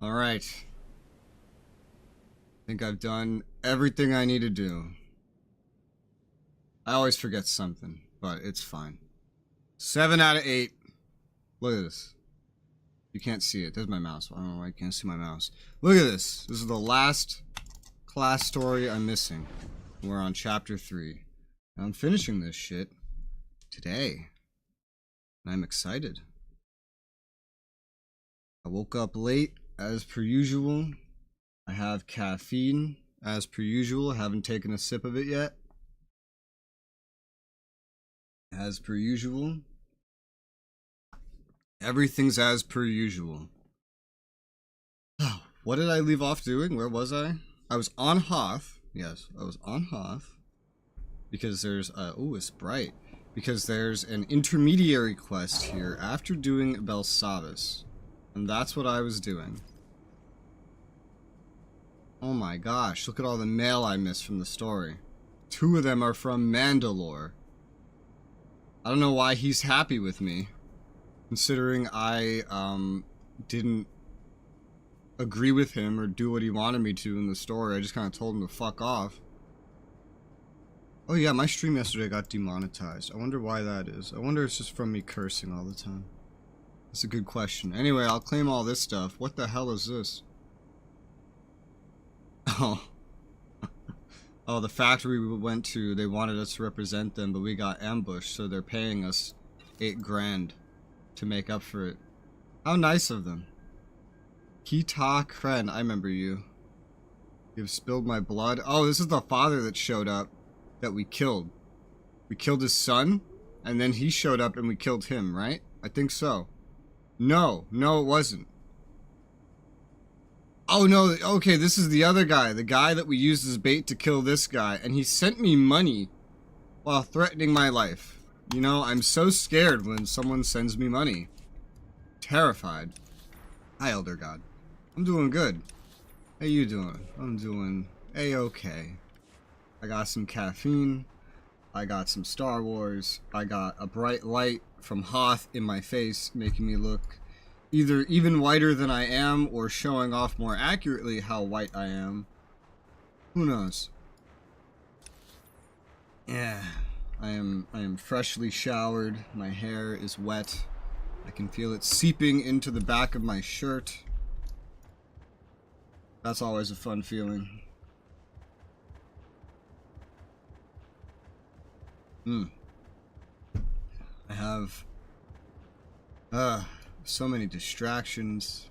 Alright. I think I've done everything I need to do. I always forget something, but it's fine. 7 out of 8. Look at this. You can't see it. There's my mouse. I don't know why you can't see my mouse. Look at this. This is the last class story I'm missing. We're on chapter 3. I'm finishing this shit today. And I'm excited. I woke up late, as per usual. I have caffeine, as per usual. I haven't taken a sip of it yet. As per usual. Everything's as per usual. What did I leave off doing? Where was I? I was on Hoth. Yes, I was on Hoth. Because there's ooh, it's bright. Because there's an intermediary quest here after doing Belsavis. And that's what I was doing. Oh my gosh, look at all the mail I missed from the story. 2 of them are from Mandalore. I don't know why he's happy with me, considering I didn't agree with him or do what he wanted me to in the story. I just kind of told him to fuck off. Oh yeah, my stream yesterday got demonetized. I wonder why that is. I wonder if it's just from me cursing all the time. That's a good question. Anyway, I'll claim all this stuff. What the hell is this? Oh. Oh, the factory we went to, they wanted us to represent them, but we got ambushed, so they're paying us 8 grand to make up for it. How nice of them. Kita Kren, I remember you. You've spilled my blood. Oh, this is the father that showed up that we killed. We killed his son, and then he showed up and we killed him, right? I think so. No, no it wasn't. Oh no, okay, this is the other guy. The guy that we used as bait to kill this guy. And he sent me money while threatening my life. You know, I'm so scared when someone sends me money. Terrified. Hi, Elder God. I'm doing good. How you doing? I'm doing A-okay. I got some caffeine. I got some Star Wars. I got a bright light from Hoth in my face, making me look either even whiter than I am or showing off more accurately how white I am. Who knows? Yeah, I am freshly showered. My hair is wet. I can feel it seeping into the back of my shirt. That's always a fun feeling. I have so many distractions.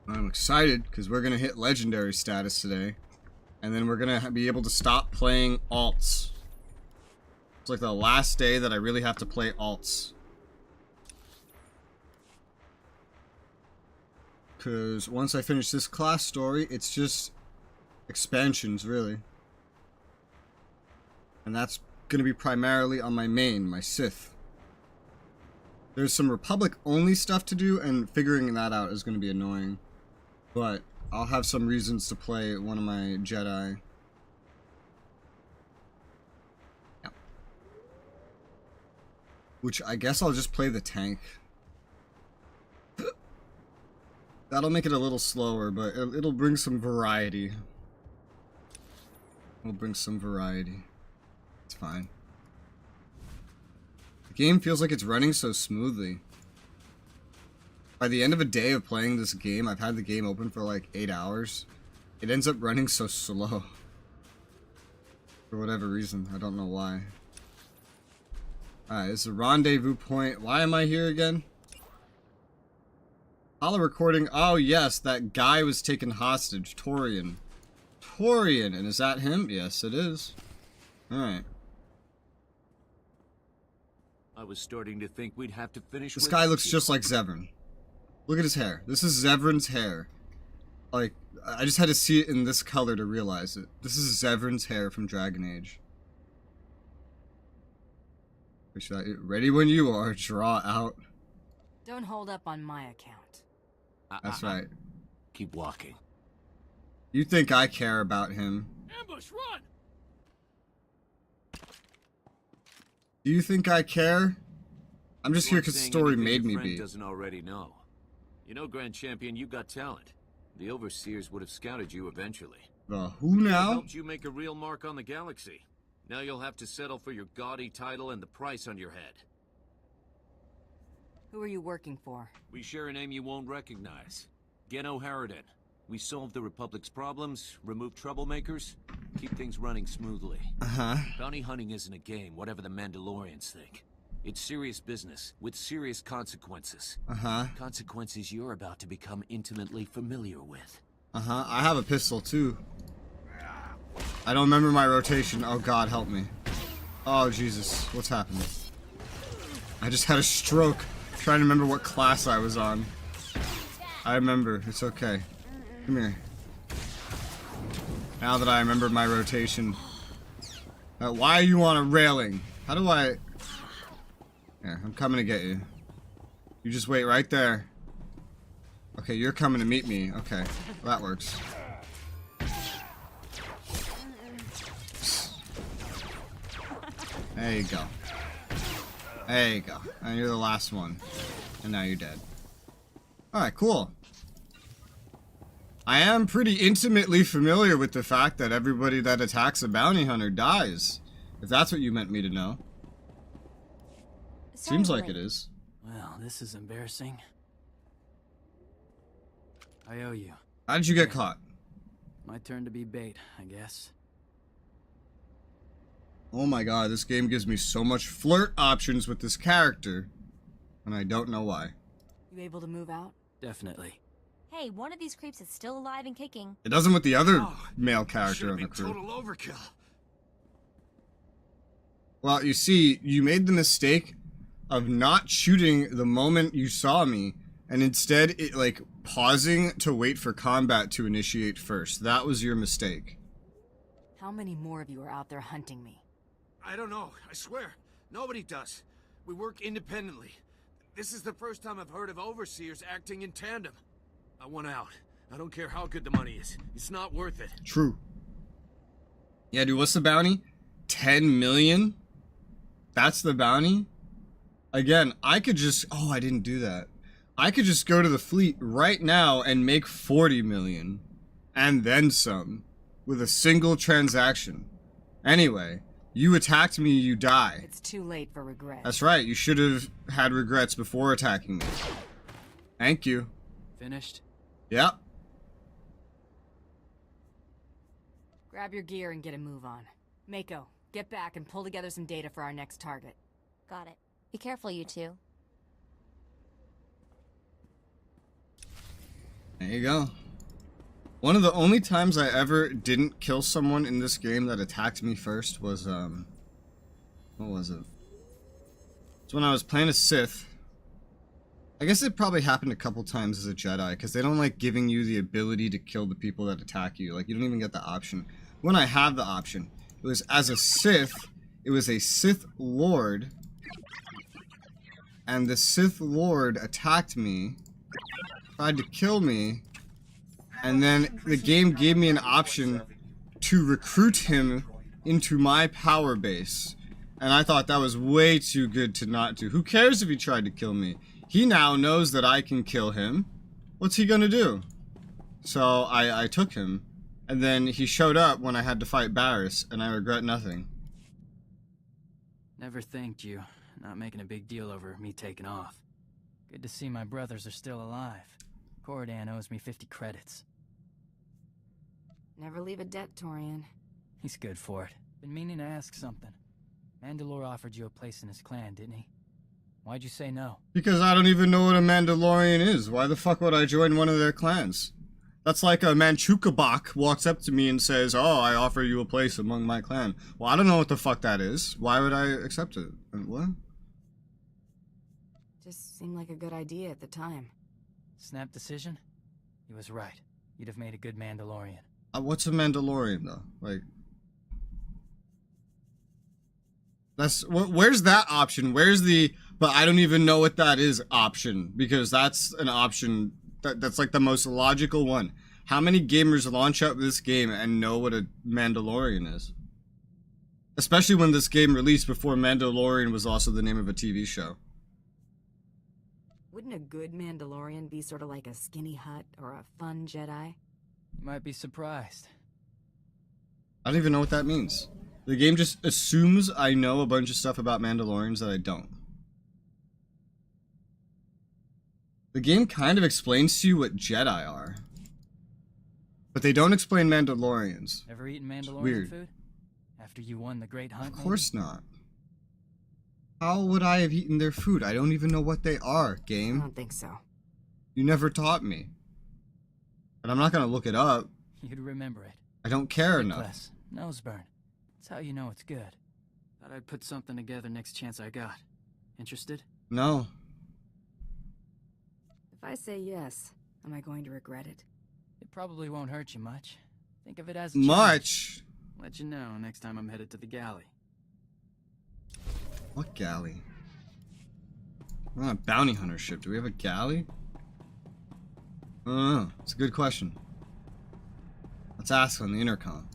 I'm excited because we're gonna hit legendary status today, and then we're gonna be able to stop playing alts. It's like the last day that I really have to play alts, because once I finish this class story, it's just expansions, really. And that's gonna be primarily on my main, my Sith. There's some Republic only stuff to do, and figuring that out is gonna be annoying. But I'll have some reasons to play one of my Jedi. Yep. Which I guess I'll just play the tank. That'll make it a little slower, but it'll bring some variety. It'll bring some variety. It's fine. The game feels like it's running so smoothly. By the end of a day of playing this game, I've had the game open for like 8 hours. It ends up running so slow. For whatever reason, I don't know why. Alright, it's a rendezvous point. Why am I here again? Holo recording. Oh yes, that guy was taken hostage. Torian. Torian, and is that him? Yes, it is. Alright. I was starting to think we'd have to finish. This guy looks just like Zevran. Look at his hair. This is Zevran's hair. Like, I just had to see it in this color to realize it. This is Zevran's hair from Dragon Age. Ready when you are. Draw out. Don't hold up on my account. That's right. Keep walking. You think I care about him. Ambush, run! Do you think I care? I'm just here because the Saying story anything made your me friend be. doesn't already know. You know, Grand Champion, you got talent. The Overseers would have scouted you eventually. The who now? Helped you make a real mark on the galaxy. Now you'll have to settle for your gaudy title and the price on your head. Who are you working for? We share a name you won't recognize. Geno Harridan. We solve the Republic's problems, remove troublemakers, keep things running smoothly. Uh-huh. Bounty hunting isn't a game, whatever the Mandalorians think. It's serious business, with serious consequences. Uh-huh. Consequences you're about to become intimately familiar with. Uh-huh. I have a pistol, too. I don't remember my rotation. Oh, God, help me. Oh, Jesus. What's happening? I just had a stroke trying to remember what class I was on. I remember. It's okay. Come here. Now that I remember my rotation. Why are you on a railing? How do I... Here, I'm coming to get you. You just wait right there. Okay, you're coming to meet me. Okay, well, that works. There you go. There you go. And you're the last one. And now you're dead. Alright, cool. I am pretty intimately familiar with the fact that everybody that attacks a bounty hunter dies. If that's what you meant me to know. Seems like it is. Well, this is embarrassing. I owe you. How did you get caught? My turn to be bait, I guess. Oh my god, this game gives me so much flirt options with this character. And I don't know why. You able to move out? Definitely. Hey, one of these creeps is still alive and kicking. It doesn't with the other Oh, male character on the been crew. total overkill. Well, you see, you made the mistake of not shooting the moment you saw me, and instead it like pausing to wait for combat to initiate first. That was your mistake. How many more of you are out there hunting me? I don't know, I swear. Nobody does. We work independently. This is the first time I've heard of Overseers acting in tandem. I want out. I don't care how good the money is. It's not worth it. True. Yeah, dude, what's the bounty? 10 million? That's the bounty? Again, I could just... Oh, I didn't do that. I could just go to the fleet right now and make 40 million. And then some. With a single transaction. Anyway, you attacked me, you die. It's too late for regret. That's right, you should have had regrets before attacking me. Thank you. Finished? Yep. Grab your gear and get a move on. Mako, get back and pull together some data for our next target. Got it. Be careful, you two. There you go. One of the only times I ever didn't kill someone in this game that attacked me first was, what was it? It's when I was playing a Sith. I guess it probably happened a couple times as a Jedi, because they don't like giving you the ability to kill the people that attack you. Like, you don't even get the option. When I have the option, it was as a Sith, it was a Sith Lord, and the Sith Lord attacked me, tried to kill me, and then the game gave me an option to recruit him into my power base. And I thought that was way too good to not do. Who cares if he tried to kill me? He now knows that I can kill him. What's he gonna do? So I took him. And then he showed up when I had to fight Barriss, and I regret nothing. Never thanked you. Not making a big deal over me taking off. Good to see my brothers are still alive. Corridan owes me 50 credits. Never leave a debt, Torian. He's good for it. Been meaning to ask something. Mandalore offered you a place in his clan, didn't he? Why'd you say no? Because I don't even know what a Mandalorian is. Why the fuck would I join one of their clans? That's like a Manchukabak walks up to me and says, "Oh, I offer you a place among my clan." Well, I don't know what the fuck that is. Why would I accept it? What? Just seemed like a good idea at the time. Snap decision? He was right. You'd have made a good Mandalorian. What's a Mandalorian, though? Like... That's... Where's that option? Where's the... But I don't even know what that is option. Because that's an option... That's like the most logical one. How many gamers launch up this game and know what a Mandalorian is? Especially when this game released before Mandalorian was also the name of a TV show. Wouldn't a good Mandalorian be sort of like a skinny Hutt or a fun Jedi? You might be surprised. I don't even know what that means. The game just assumes I know a bunch of stuff about Mandalorians that I don't. The game kind of explains to you what Jedi are. But they don't explain Mandalorians. Ever eaten Mandalorian Weird. food? After you won the Great Hunt? Of course not. How would I have eaten their food? I don't even know what they are, I game. don't think so. You never taught me. And I'm not gonna look it up. Maybe? You'd remember it. I don't care enough. Nicholas, nose burn. That's how you know it's good. Thought I'd put something together next chance I got. Interested? No. If I say yes, am I going to regret it? It probably won't hurt you much. Think of it as a challenge. Much? Let you know next time I'm headed to the galley. What galley? We're on a bounty hunter ship. Do we have a galley? I don't know. It's a good question. Let's ask on the intercom.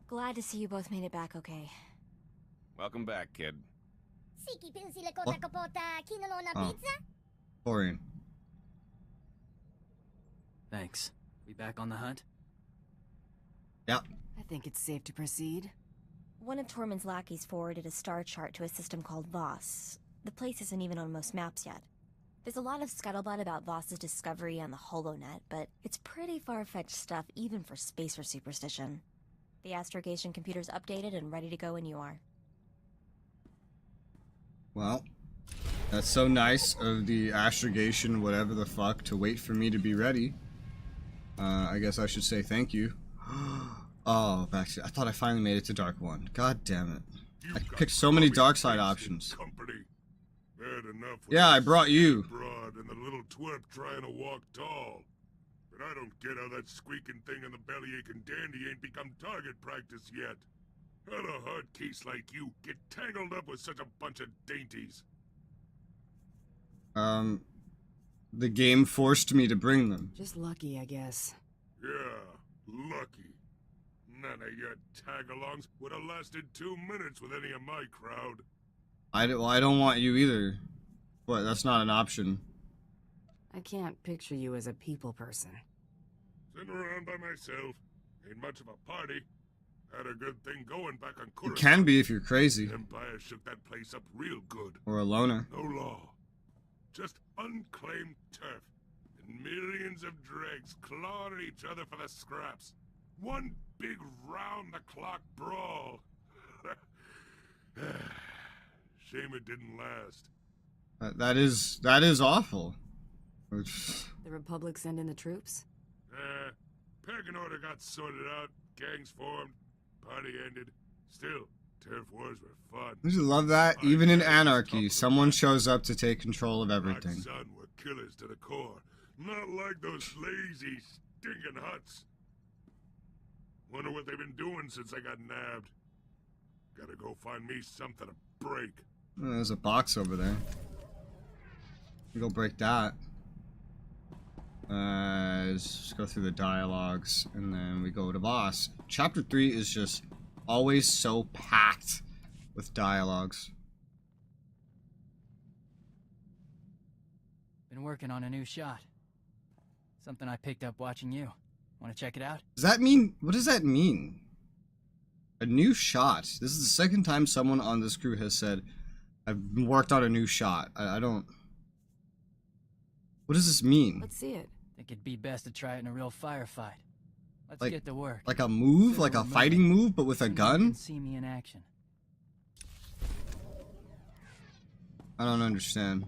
Glad to see you both made it back okay. Welcome back, kid. What? Oh. Orion. Thanks. We back on the hunt? Yeah. I think it's safe to proceed. One of Tormund's lackeys forwarded a star chart to a system called Voss. The place isn't even on most maps yet. There's a lot of scuttlebutt about Voss's discovery on the HoloNet, but it's pretty far-fetched stuff even for spacer superstition. The astrogation computer's updated and ready to go when you are. Well, that's so nice of the astrogation whatever the fuck to wait for me to be ready. I guess I should say thank you. Oh, back to, I thought I finally made it to Dark 1. God damn it. I picked so many dark side options. Yeah, I brought you. Broad and the little twerp trying to walk tall. But I don't get how that squeaking thing in the bellyaching dandy ain't become target practice yet. How'd a hard case like you get tangled up with such a bunch of dainties? The game forced me to bring them. Just lucky, I guess. Yeah, lucky. None of your tag-alongs would have lasted 2 minutes with any of my crowd. Well, I don't want you either. But that's not an option. I can't picture you as a people person. Sitting around by myself. Ain't much of a party. Had a good thing going back on You Coruscant. can be if you're crazy. Empire shook that place up real good. Or a loner. No law. Just unclaimed turf. And millions of dregs clawing at each other for the scraps. One big round-the-clock brawl. Shame it didn't last. That is awful. The Republic send in the troops? Pecking order got sorted out, gangs formed, party ended. Still, turf wars were fun. Don't you love that? Even in anarchy, someone shows up to take control of everything. My son were killers to the core. Not like those lazy, stinking huts. Wonder what they've been doing since I got nabbed. Gotta go find me something to break. Oh, there's a box over there. We go break that. Let's just go through the dialogues, and then we go to boss. Chapter 3 is just always so packed with dialogues. Been working on a new shot. Something I picked up watching you. Want to check it out? Does that mean... What does that mean? A new shot. This is the second time someone on this crew has said, I've worked on a new shot. I don't... What does this mean? Let's see it. Think it'd be best to try it in a real firefight. Let's Like- get to work. Like a move? Like a fighting move, but with a Someone gun? can see me in action. I don't understand.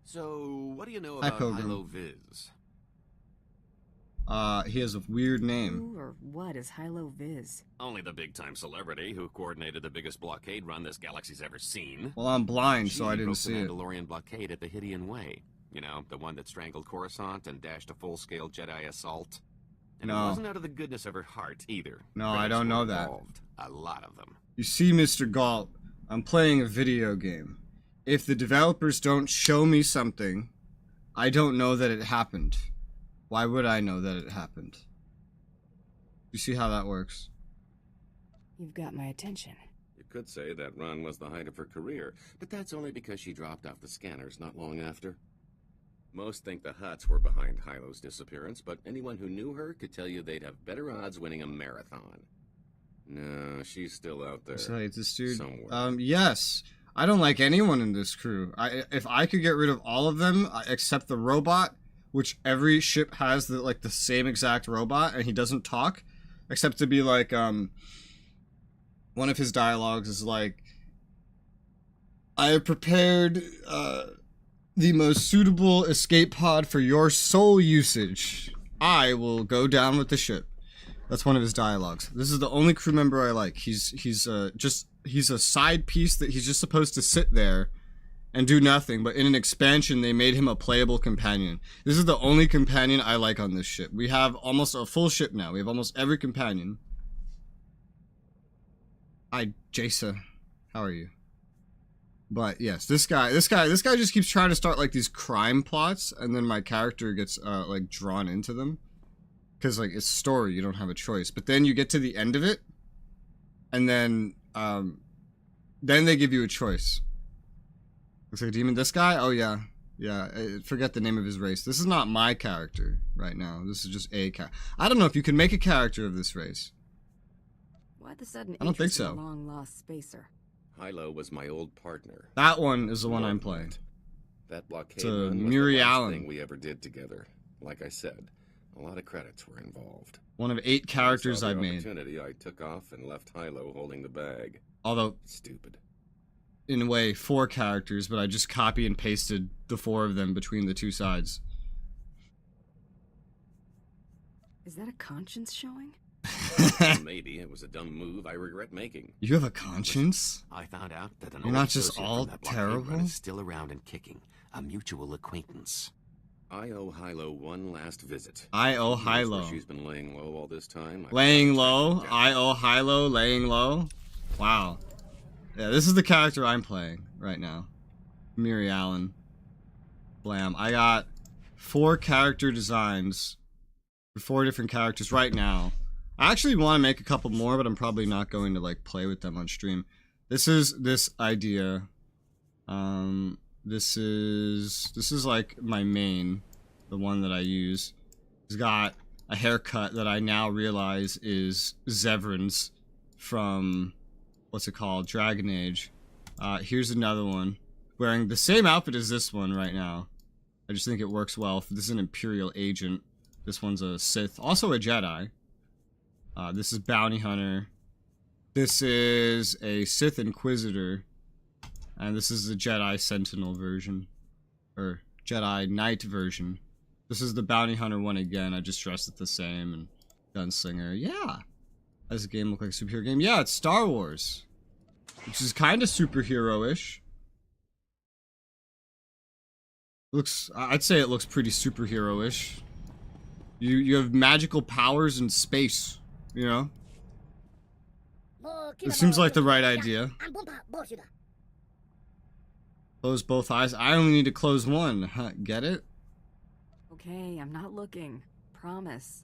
So, what do you know Hi, about Pilgrim. Hilo Viz? He has a weird name. Who or what is Hilo Viz? Only the big-time celebrity who coordinated the biggest blockade run this galaxy's ever seen. Well, I'm blind, so I She didn't broke see the it. Mandalorian blockade at the Hydian Way. You know, the one that strangled Coruscant and dashed a full-scale Jedi assault. And No. it wasn't out of the goodness of her heart, either. No, I Critics don't know were that. involved. A lot of them. You see, Mr. Galt, I'm playing a video game. If the developers don't show me something, I don't know that it happened. Why would I know that it happened? You see how that works? You've got my attention. You could say that run was the height of her career, but that's only because she dropped off the scanners not long after. Most think the Hutts were behind Hylo's disappearance, but anyone who knew her could tell you they'd have better odds winning a marathon. No, she's still out there. So it's this dude. Somewhere. Yes. I don't like anyone in this crew. If I could get rid of all of them except the robot, which every ship has the same exact robot, and he doesn't talk, except to be like one of his dialogues is like, I have prepared the most suitable escape pod for your sole usage. I will go down with the ship. That's one of his dialogues. This is the only crew member I like. He's a side piece that he's just supposed to sit there and do nothing, but in an expansion they made him a playable companion. This is the only companion I like on this ship. We have almost a full ship now. We have almost every companion. Hi, Jasa. How are you? But yes, this guy just keeps trying to start like these crime plots, and then my character gets like drawn into them. Because like it's story, you don't have a choice. But then you get to the end of it, and then they give you a choice. Looks like a demon. This guy? Oh yeah. Yeah, I forget the name of his race. This is not my character right now. This is just a character. I don't know if you can make a character of this race. Why the sudden I don't think interest in so. a long-lost spacer? Hylo was my old partner. That one is the one I'm playing. That blockade It's a run was the Miri last Allen. thing we ever did together. Like I said, a lot of credits were involved. One of 8 characters When I I've saw the made. opportunity, I took off and left Hylo holding the bag. Although, Stupid. in a way, 4 characters, but I just copy and pasted the 4 of them between the 2 sides. Is that a conscience showing? Maybe it was a dumb move I regret making. You have a conscience? I found out that an You're old not just associate all from that blockade terrible? run is still around and kicking. A mutual acquaintance. I owe Hylo one last visit. I owe Who knows where Hylo. She's been laying low all this time. Laying low? I owe Hylo laying low? Wow. Yeah, this is the character I'm playing right now. Miri Allen. Blam. I got 4 character designs for 4 different characters right now. I actually want to make a couple more, but I'm probably not going to like play with them on stream. This is this idea. This is like my main, the one that I use. He's got a haircut that I now realize is Zevran's from, what's it called, Dragon Age. Here's another one, wearing the same outfit as this one right now. I just think it works well. This is an Imperial agent. This one's a Sith, also a Jedi. This is Bounty Hunter. This is a Sith Inquisitor. And this is the Jedi Sentinel version. Or Jedi Knight version. This is the Bounty Hunter one again. I just dressed it the same. And Gunslinger. Yeah. Does the game look like a superhero game? Yeah, it's Star Wars. Which is kind of superhero-ish. Looks, I'd say it looks pretty superhero-ish. You have magical powers in space. You know? It seems like the right idea. Close both eyes. I only need to close one. Huh, get it? Okay, I'm not looking. Promise.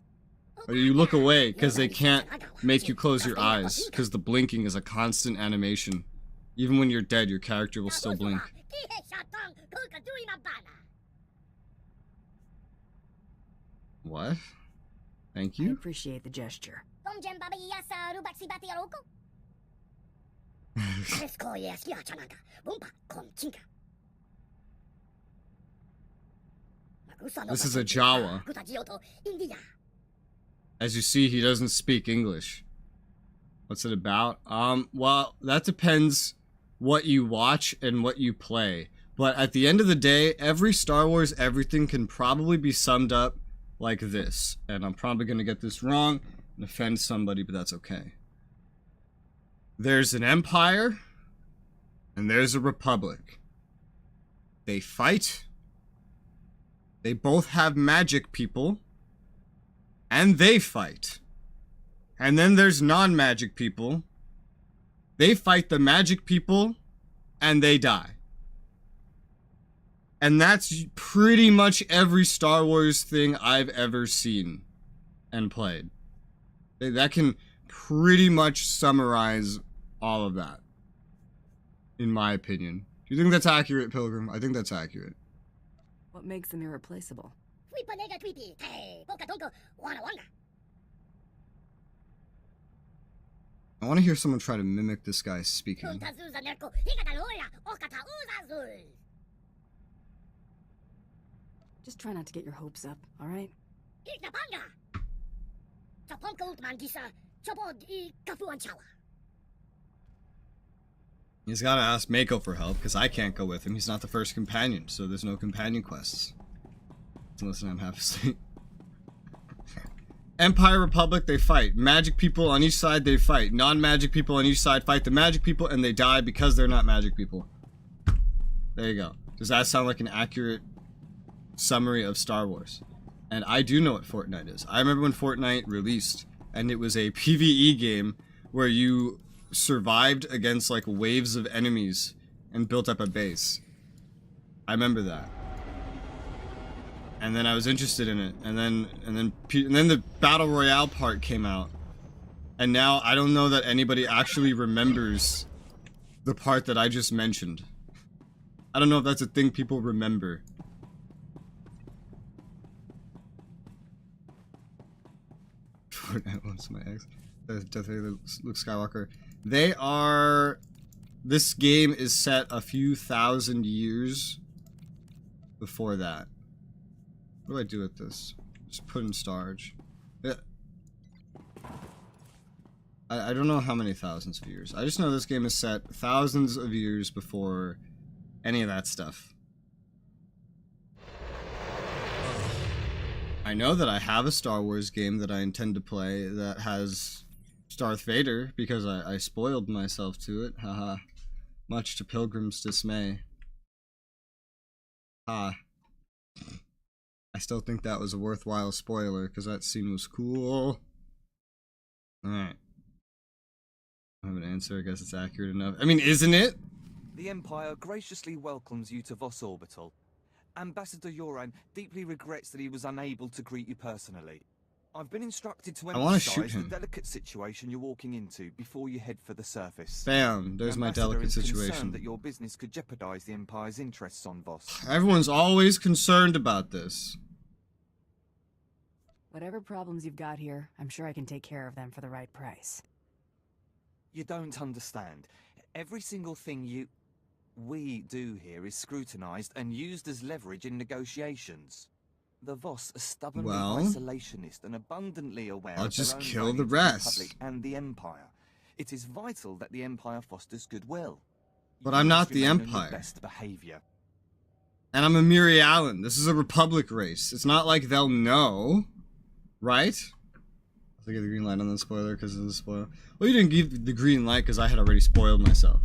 Or you look away because they can't make you close your eyes because the blinking is a constant animation. Even when you're dead, your character will still blink. What? Thank I you. appreciate the gesture. This is a Jawa. As you see, he doesn't speak English. What's it about? Well, that depends what you watch and what you play. But at the end of the day, every Star Wars everything can probably be summed up like this. And I'm probably going to get this wrong and offend somebody, but that's okay. There's an empire, and there's a republic. They fight. They both have magic people. And they fight. And then there's non-magic people. They fight the magic people, and they die. And that's pretty much every Star Wars thing I've ever seen and played. That can pretty much summarize all of that. In my opinion. Do you think that's accurate, Pilgrim? I think that's accurate. What makes them irreplaceable? I want to hear someone try to mimic this guy speaking. Just try not to get your hopes up, alright? He's gotta ask Mako for help, because I can't go with him. He's not the first companion, so there's no companion quests. Unless I'm half asleep. Empire, Republic, they fight. Magic people on each side, they fight. Non-magic people on each side fight the magic people, and they die because they're not magic people. There you go. Does that sound like an accurate summary of Star Wars? And I do know what Fortnite is. I remember when Fortnite released, and it was a PvE game where you survived against like waves of enemies and built up a base. I remember that. And then I was interested in it, and then the Battle Royale part came out. And now I don't know that anybody actually remembers the part that I just mentioned. I don't know if that's a thing people remember. Fortnite wants my ex. Definitely Luke Skywalker. They are... This game is set a few thousand years before that. What do I do with this? Just put in storage. Yeah. I don't know how many thousands of years. I just know this game is set thousands of years before any of that stuff. I know that I have a Star Wars game that I intend to play that has Darth Vader because I spoiled myself to it. Haha. Much to Pilgrim's dismay. Ha. I still think that was a worthwhile spoiler because that scene was cool. Alright. I have an answer. I guess it's accurate enough. I mean, isn't it? The Empire graciously welcomes you to Voss Orbital. Ambassador Yoran deeply regrets that he was unable to greet you personally. I've been instructed to emphasize the delicate situation you're walking into before you head for the surface. Bam, there's my delicate situation. That your business could jeopardize the Empire's interests on Voss. Everyone's always concerned about this. Whatever problems you've got here, I'm sure I can take care of them for the right price. You don't understand. Every single thing we do here is scrutinized and used as leverage in negotiations. The Voss are stubbornly isolationist and abundantly aware I'll of just their own kill the range of rest. Republic and the Empire. It is vital that the Empire fosters goodwill. But I'm not the Empire. Best behavior. And I'm a Miri Allen. This is a Republic race. It's not like they'll know, right? I'll give the green light on the spoiler because of the spoiler. Well, you didn't give the green light because I had already spoiled myself.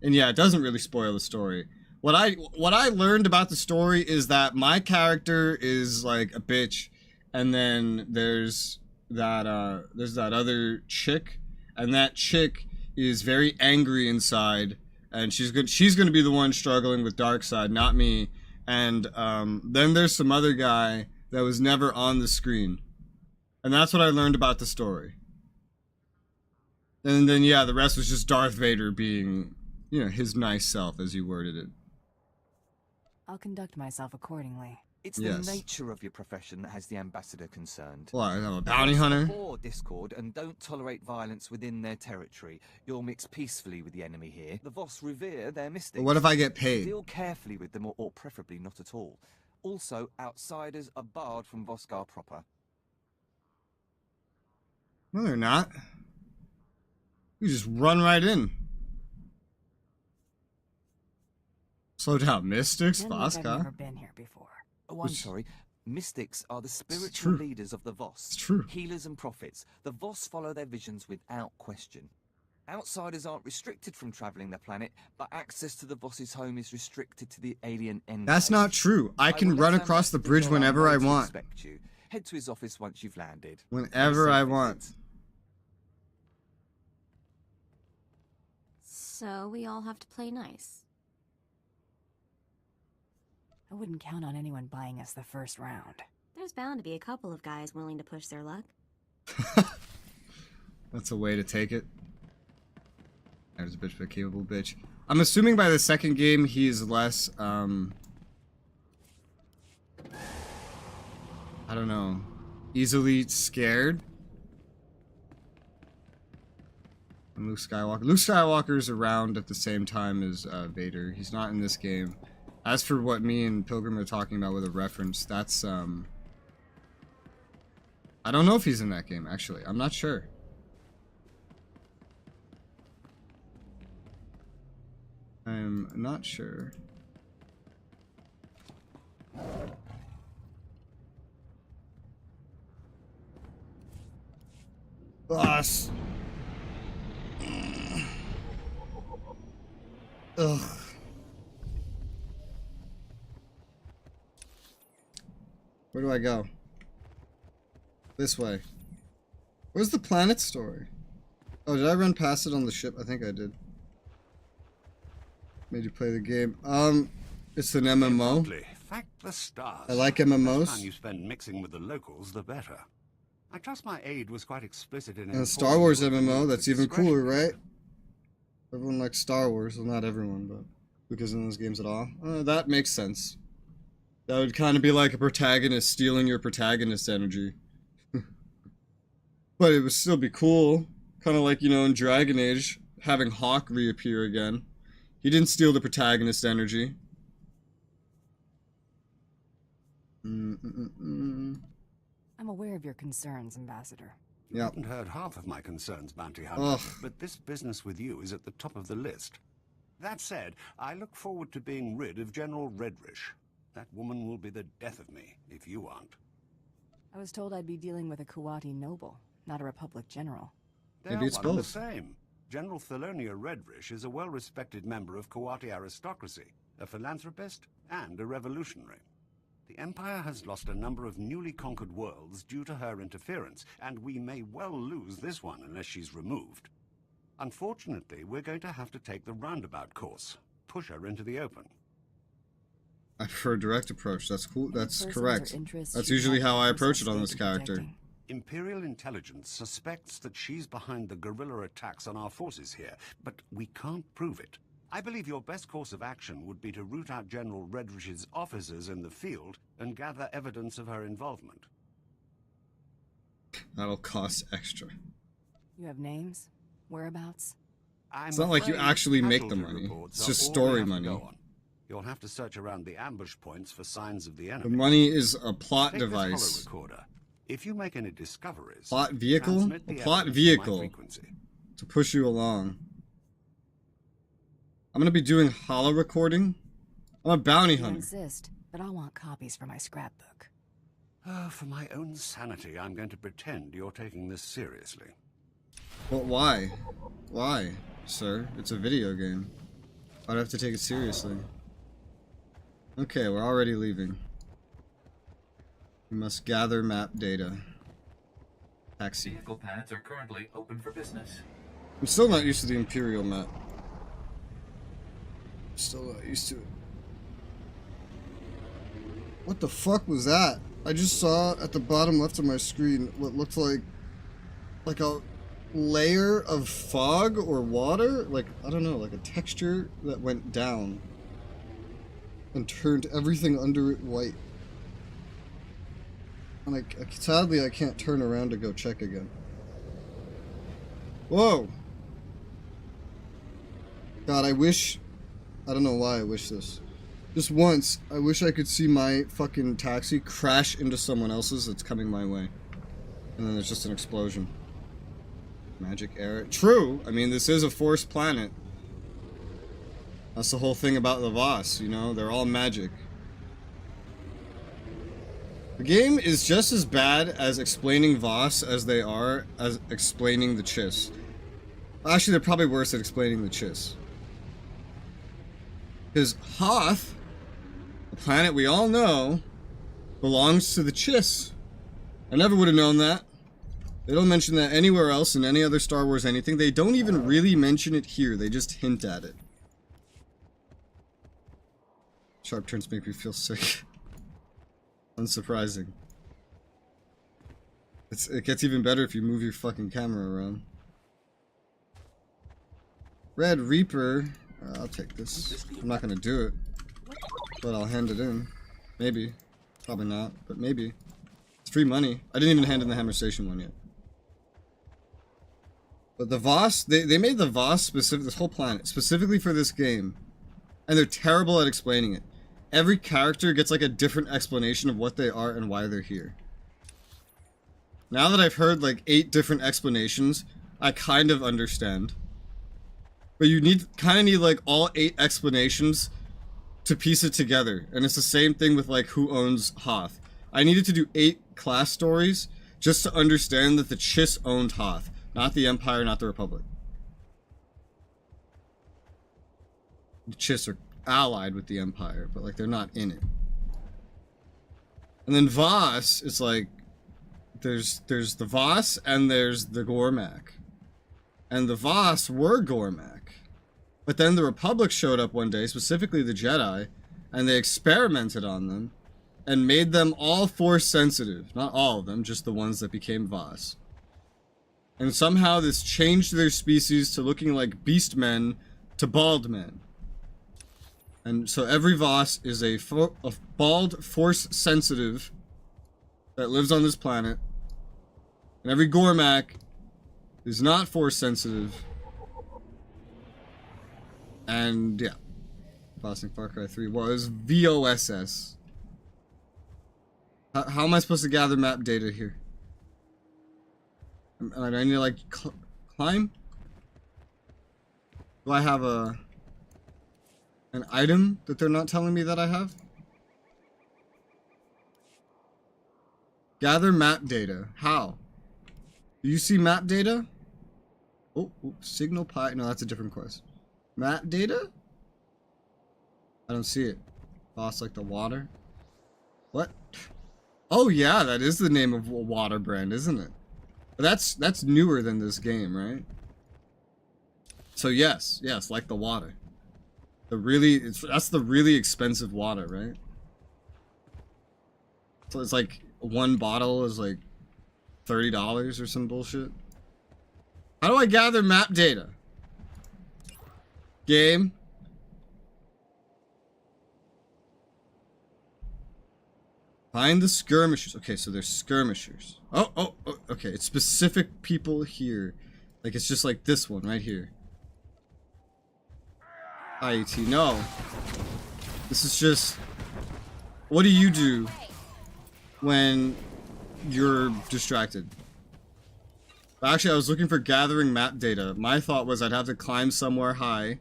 And yeah, it doesn't really spoil the story. What I learned about the story is that my character is like a bitch, and then there's that other chick, and that chick is very angry inside, and she's gonna be the one struggling with Darkseid, not me. And then there's some other guy that was never on the screen, and that's what I learned about the story. And then yeah, the rest was just Darth Vader being, you know, his nice self, as you worded it. I'll conduct myself accordingly. It's the nature of your profession that has the Ambassador concerned. Well, I'm a bounty hunter. Abhor discord and don't tolerate violence within their territory. You'll mix peacefully with the enemy here. The Voss revere their mystics. But what if I get paid? Deal carefully with them, or preferably not at all. Also, outsiders are barred from Voskar proper. No, they're not. You just run right in. Slow down, Mystics, Voskar. I've never been here before. Oh, I'm sorry. Mystics are the spiritual leaders of the Voss. It's true. Healers and prophets. The Voss follow their visions without question. Outsiders aren't restricted from traveling the planet, but access to the Voss's home is restricted to the alien end. That's not true. I can run across the bridge whenever I want. You. Head to his office once you've landed. Whenever I want. So we all have to play nice. I wouldn't count on anyone buying us the first round. There's bound to be a couple of guys willing to push their luck. That's a way to take it. There's a bitch, but a capable bitch. I'm assuming by the second game he's less, I don't know, easily scared. And Luke Skywalker. Luke Skywalker's around at the same time as Vader. He's not in this game. As for what me and Pilgrim are talking about with a reference, that's, I don't know if he's in that game, actually. I'm not sure. I'm not sure. Boss. Ugh. Where do I go? This way. Where's the planet story? Oh, did I run past it on the ship? I think I did. Made you play the game. It's an MMO. Thank the stars. I like The time MMOs. you spend mixing with the locals, the better. I trust my aide was quite explicit in. And Star Wars informing you of MMO, the that's even discretion. cooler, right? Everyone likes Star Wars. Well, not everyone, but who goes in those games at all? That makes sense. That would kind of be like a protagonist stealing your protagonist energy. But it would still be cool. Kind of like, you know, in Dragon Age, having Hawk reappear again. He didn't steal the protagonist energy. I'm aware of your concerns, Ambassador. You Yep. haven't heard half of my concerns, Bounty Hunter, Ugh. but this business with you is at the top of the list. That said, I look forward to being rid of General Redrish. That woman will be the death of me, if you aren't. I was told I'd be dealing with a Kuwati noble, not a Republic general. They're Maybe it's one and the both. same. General Thelonia Redrish is a well-respected member of Kuwati aristocracy, a philanthropist, and a revolutionary. The Empire has lost a number of newly conquered worlds due to her interference, and we may well lose this one unless she's removed. Unfortunately, we're going to have to take the roundabout course, push her into the open. I prefer a direct approach. That's cool. That's Persons correct. or interests That's you usually have how I no approach it on this stake in character. protecting. Imperial intelligence suspects that she's behind the guerrilla attacks on our forces here, but we can't prove it. I believe your best course of action would be to root out General Redrich's officers in the field and gather evidence of her involvement. That'll cost extra. You have names? Whereabouts? It's not like you actually make the money. It's just story money. You'll have to search around the ambush points for signs of the The enemy. money is a plot Take this device. holo-recorder. If you make any discoveries, Plot vehicle? transmit A the plot evidence to my vehicle. frequency. To push you along. I'm gonna be doing holo recording. I'm a bounty You hunter. insist, but I'll want copies for my scrapbook. For my own sanity, I'm going to pretend you're taking this seriously. But why? Why, sir? It's a video game. I'd have to take it seriously. Okay, we're already leaving. We must gather map data. Taxi. Vehicle paths are currently open for business. I'm still not used to the Imperial map. Still not used to it. What the fuck was that? I just saw at the bottom left of my screen what looked like a layer of fog or water, like, I don't know, like a texture that went down and turned everything under it white. And sadly I can't turn around to go check again. Whoa! God, I don't know why I wish this. Just once, I wish I could see my fucking taxi crash into someone else's that's coming my way. And then there's just an explosion. Magic error. True! I mean, this is a forced planet. That's the whole thing about the Voss, you know? They're all magic. The game is just as bad as explaining Voss as they are as explaining the Chiss. Actually, they're probably worse at explaining the Chiss. Because Hoth, the planet we all know, belongs to the Chiss. I never would have known that. They don't mention that anywhere else in any other Star Wars anything. They don't even really mention it here. They just hint at it. Sharp turns make me feel sick. Unsurprising. It gets even better if you move your fucking camera around. Red Reaper. I'll take this. I'm not gonna do it, but I'll hand it in. Maybe. Probably not, but maybe. It's free money. I didn't even hand in the Hammer Station one yet. But the Voss, they made the Voss specific, this whole planet, specifically for this game. And they're terrible at explaining it. Every character gets like a different explanation of what they are and why they're here. Now that I've heard like 8 different explanations, I kind of understand. But you kind of need like all 8 explanations to piece it together. And it's the same thing with like who owns Hoth. I needed to do 8 class stories just to understand that the Chiss owned Hoth. Not the Empire, not the Republic. The Chiss are allied with the Empire, but like they're not in it. And then Voss is like there's the Voss and there's the Gormak. And the Voss were Gormak. But then the Republic showed up one day, specifically the Jedi, and they experimented on them and made them all Force sensitive. Not all of them, just the ones that became Voss. And somehow this changed their species to looking like beast men to bald men. And so every Voss is a bald Force sensitive that lives on this planet. And every Gormak is not Force sensitive. And yeah. Bossing Far Cry 3 was VOSS. How am I supposed to gather map data here? Do I need to like climb? Do I have an item that they're not telling me that I have? Gather map data. How? Do you see map data? Oh, signal pi. No, that's a different quest. Map data? I don't see it. Boss like the water. What? Oh yeah, that is the name of a water brand, isn't it? That's newer than this game, right? So yes, like the water. That's the really expensive water, right? So it's like one bottle is like $30 or some bullshit. How do I gather map data? Game. Find the skirmishers. Okay, so there's skirmishers. Oh, okay. It's specific people here. Like, it's just like this one right here. IET, no. This is just... What do you do when you're distracted? Actually, I was looking for gathering map data. My thought was I'd have to climb somewhere high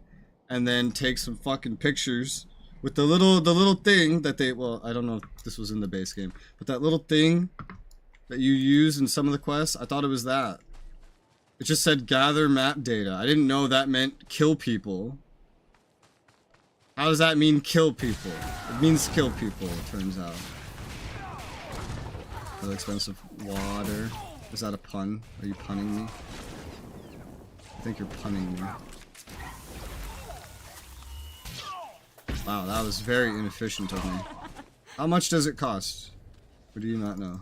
and then take some fucking pictures with the little thing that they, well, I don't know if this was in the base game, but that little thing that you use in some of the quests, I thought it was that. It just said gather map data. I didn't know that meant kill people. How does that mean kill people? It means kill people, it turns out. Really expensive water. Is that a pun? Are you punning me? I think you're punning me. Wow, that was very inefficient of me. How much does it cost? Or do you not know?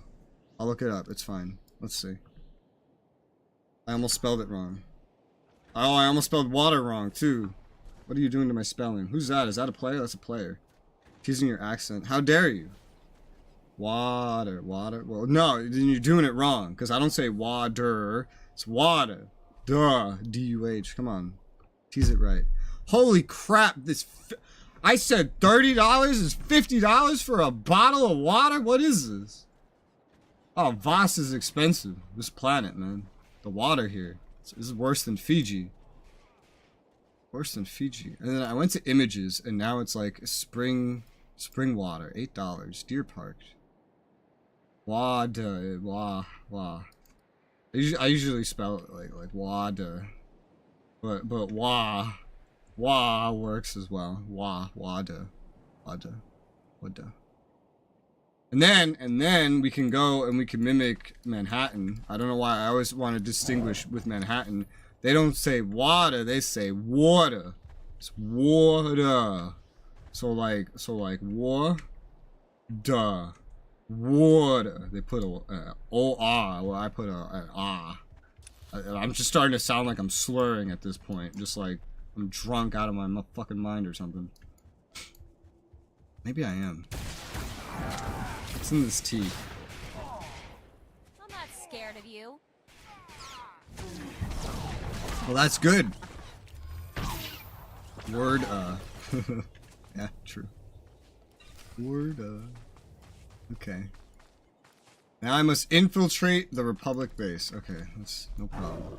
I'll look it up. It's fine. Let's see. I almost spelled it wrong. Oh, I almost spelled water wrong, too. What are you doing to my spelling? Who's that? Is that a player? That's a player. Teasing your accent. How dare you? Water. Well, no, then you're doing it wrong. Because I don't say water. It's water. Duh. D-U-H. Come on. Tease it right. Holy crap. I said $30 is $50 for a bottle of water? What is this? Oh, Voss is expensive. This planet, man. The water here. This is worse than Fiji. Worse than Fiji. And then I went to images, and now it's like spring water. $8. Deer Park. Wada. Wah. I usually spell it like wada. But wah. Wah works as well. Wada. And then we can go and we can mimic Manhattan. I don't know why I always want to distinguish with Manhattan. They don't say water, they say water. It's water. So like war, duh, water. They put a O-R, well I put an ah. I'm just starting to sound like I'm slurring at this point. Just like I'm drunk out of my fucking mind or something. Maybe I am. What's in this tea? I'm not scared of you. Well, that's good. Word, yeah, true. Word, okay. Now I must infiltrate the Republic base. Okay, that's no problem.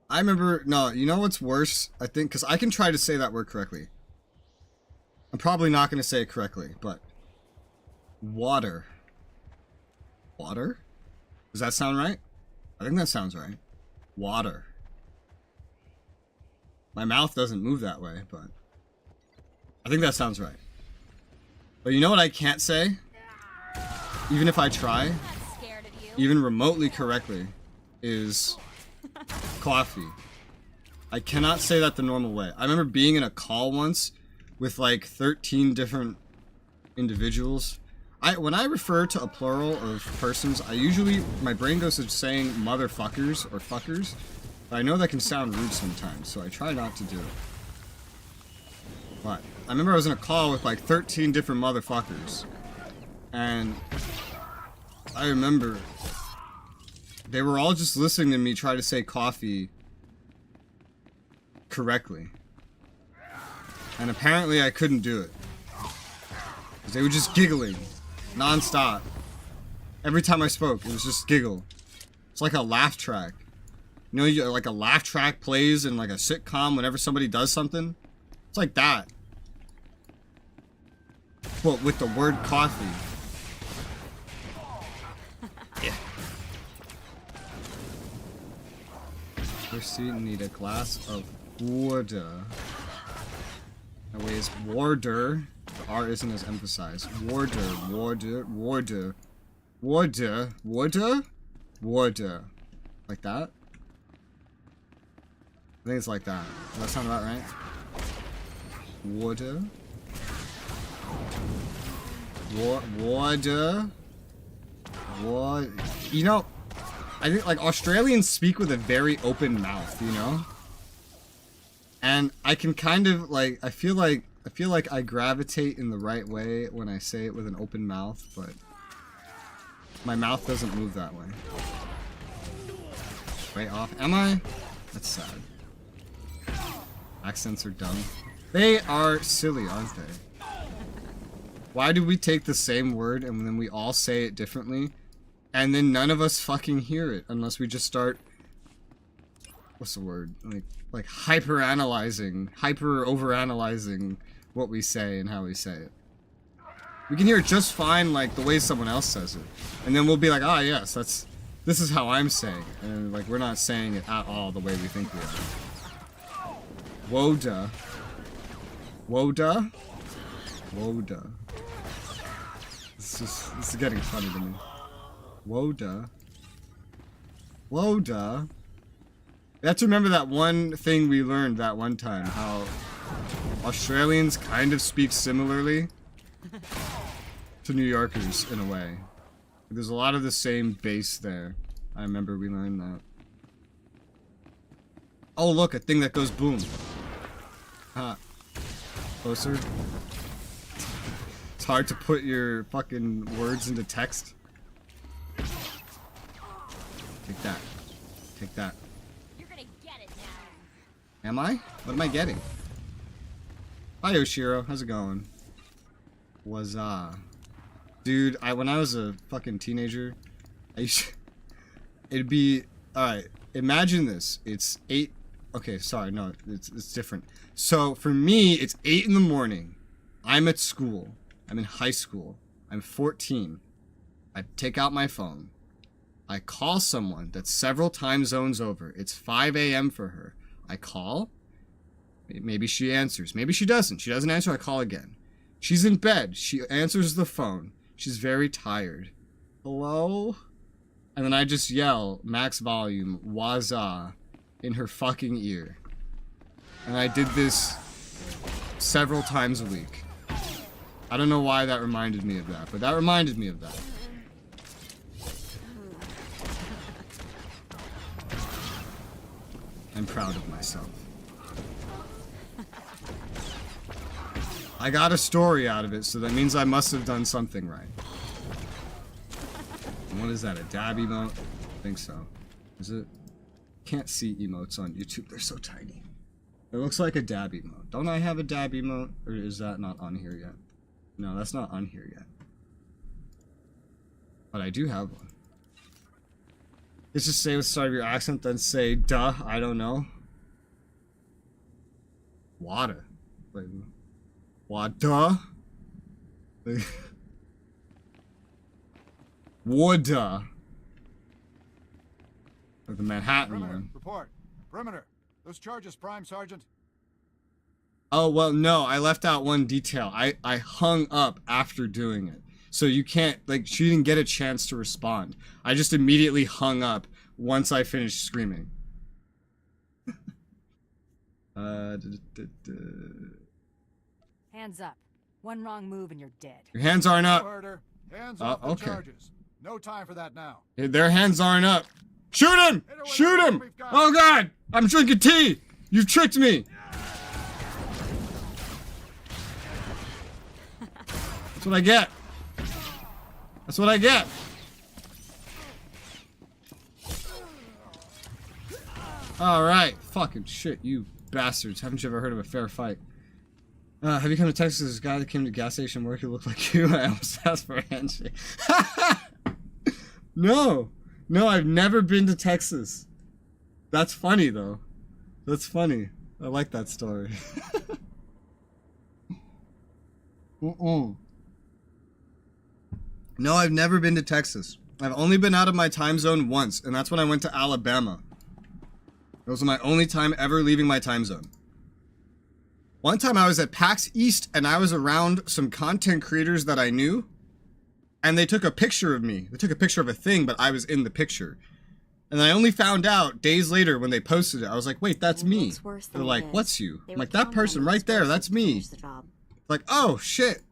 I remember, no, you know what's worse? I think, because I can try to say that word correctly. I'm probably not going to say it correctly, but water. Water? Does that sound right? I think that sounds right. Water. My mouth doesn't move that way, but I think that sounds right. But you know what I can't say? Even if I try, even remotely correctly, is coffee. I cannot say that the normal way. I remember being in a call once with like 13 different individuals. When I refer to a plural of persons, I usually, my brain goes to saying motherfuckers or fuckers. But I know that can sound rude sometimes, so I try not to do it. But I remember I was in a call with like 13 different motherfuckers. And I remember they were all just listening to me try to say coffee correctly. And apparently I couldn't do it. 'Cause they were just giggling non-stop. Every time I spoke, it was just giggle. It's like a laugh track. You know, like a laugh track plays in like a sitcom whenever somebody does something? It's like that. But with the word coffee. Yeah. First seat, need a glass of water. That way it's water. The R isn't as emphasized. Water, water, water. Water, water, water. Like that? I think it's like that. Does that sound about right? Water. Water. What? You know, I think like Australians speak with a very open mouth, you know? And I can kind of like, I feel like I gravitate in the right way when I say it with an open mouth, but my mouth doesn't move that way. Way off. Am I? That's sad. Accents are dumb. They are silly, aren't they? Why do we take the same word and then we all say it differently? And then none of us fucking hear it unless we just start... What's the word? Like hyper-analyzing, hyper-overanalyzing what we say and how we say it. We can hear it just fine, like, the way someone else says it. And then we'll be like, ah, yes, this is how I'm saying it. And, like, we're not saying it at all the way we think we are. Woda. Woda? Woda. This is getting funny to me. Woda. Woda. You have to remember that one thing we learned that one time, how Australians kind of speak similarly to New Yorkers in a way. There's a lot of the same base there. I remember we learned that. Oh look, a thing that goes boom. Ha. Closer. It's hard to put your fucking words into text. Take that. Take that. You're gonna get it now. Am I? What am I getting? Hi Yoshiro, how's it going? Dude, when I was a fucking teenager, it'd be, alright, imagine this, it's 8, okay, sorry, no, it's different. So, for me, it's 8 in the morning, I'm at school, I'm in high school, I'm 14, I take out my phone, I call someone that's several time zones over, it's 5 a.m. for her, I call, maybe she answers, maybe she doesn't answer, I call again. She's in bed, she answers the phone, she's very tired. Hello? And then I just yell, max volume, waza, in her fucking ear. And I did this several times a week. I don't know why that reminded me of that, but that reminded me of that. I'm proud of myself. I got a story out of it, so that means I must have done something right. And what is that, a dab emote? I think so. Is it? Can't see emotes on YouTube, they're so tiny. It looks like a dab emote. Don't I have a dab emote? Or is that not on here yet? No, that's not on here yet. But I do have one. Let's just say with the start of your accent, then say, duh, I don't know. Water. Like, water? Water. Like the Manhattan Perimeter, one. report. Perimeter. Those charges, Prime Sergeant. Oh, well, no, I left out one detail. I hung up after doing it. So you can't, like, she didn't get a chance to respond. I just immediately hung up once I finished screaming. Hands up. One wrong move and you're dead. Your hands aren't up. Order. Hands off the charges. No time for that now. Their hands aren't up. Shoot him! Shoot him! Oh God! I'm drinking tea! You've tricked me! That's what I get. That's what I get. Alright. Fucking shit, you bastards. Haven't you ever heard of a fair fight? Have you come to Texas? This guy that came to gas station work who looked like you? I almost asked for a handshake. No. No, I've never been to Texas. That's funny, though. That's funny. I like that story. No, I've never been to Texas. I've only been out of my time zone once, and that's when I went to Alabama. That was my only time ever leaving my time zone. One time I was at PAX East, and I was around some content creators that I knew, and they took a picture of me. They took a picture of a thing, but I was in the picture. And I only found out days later when they posted it. I was like, wait, that's me. They're like, what's you? I'm like, that person right there, that's me. Like, oh, shit.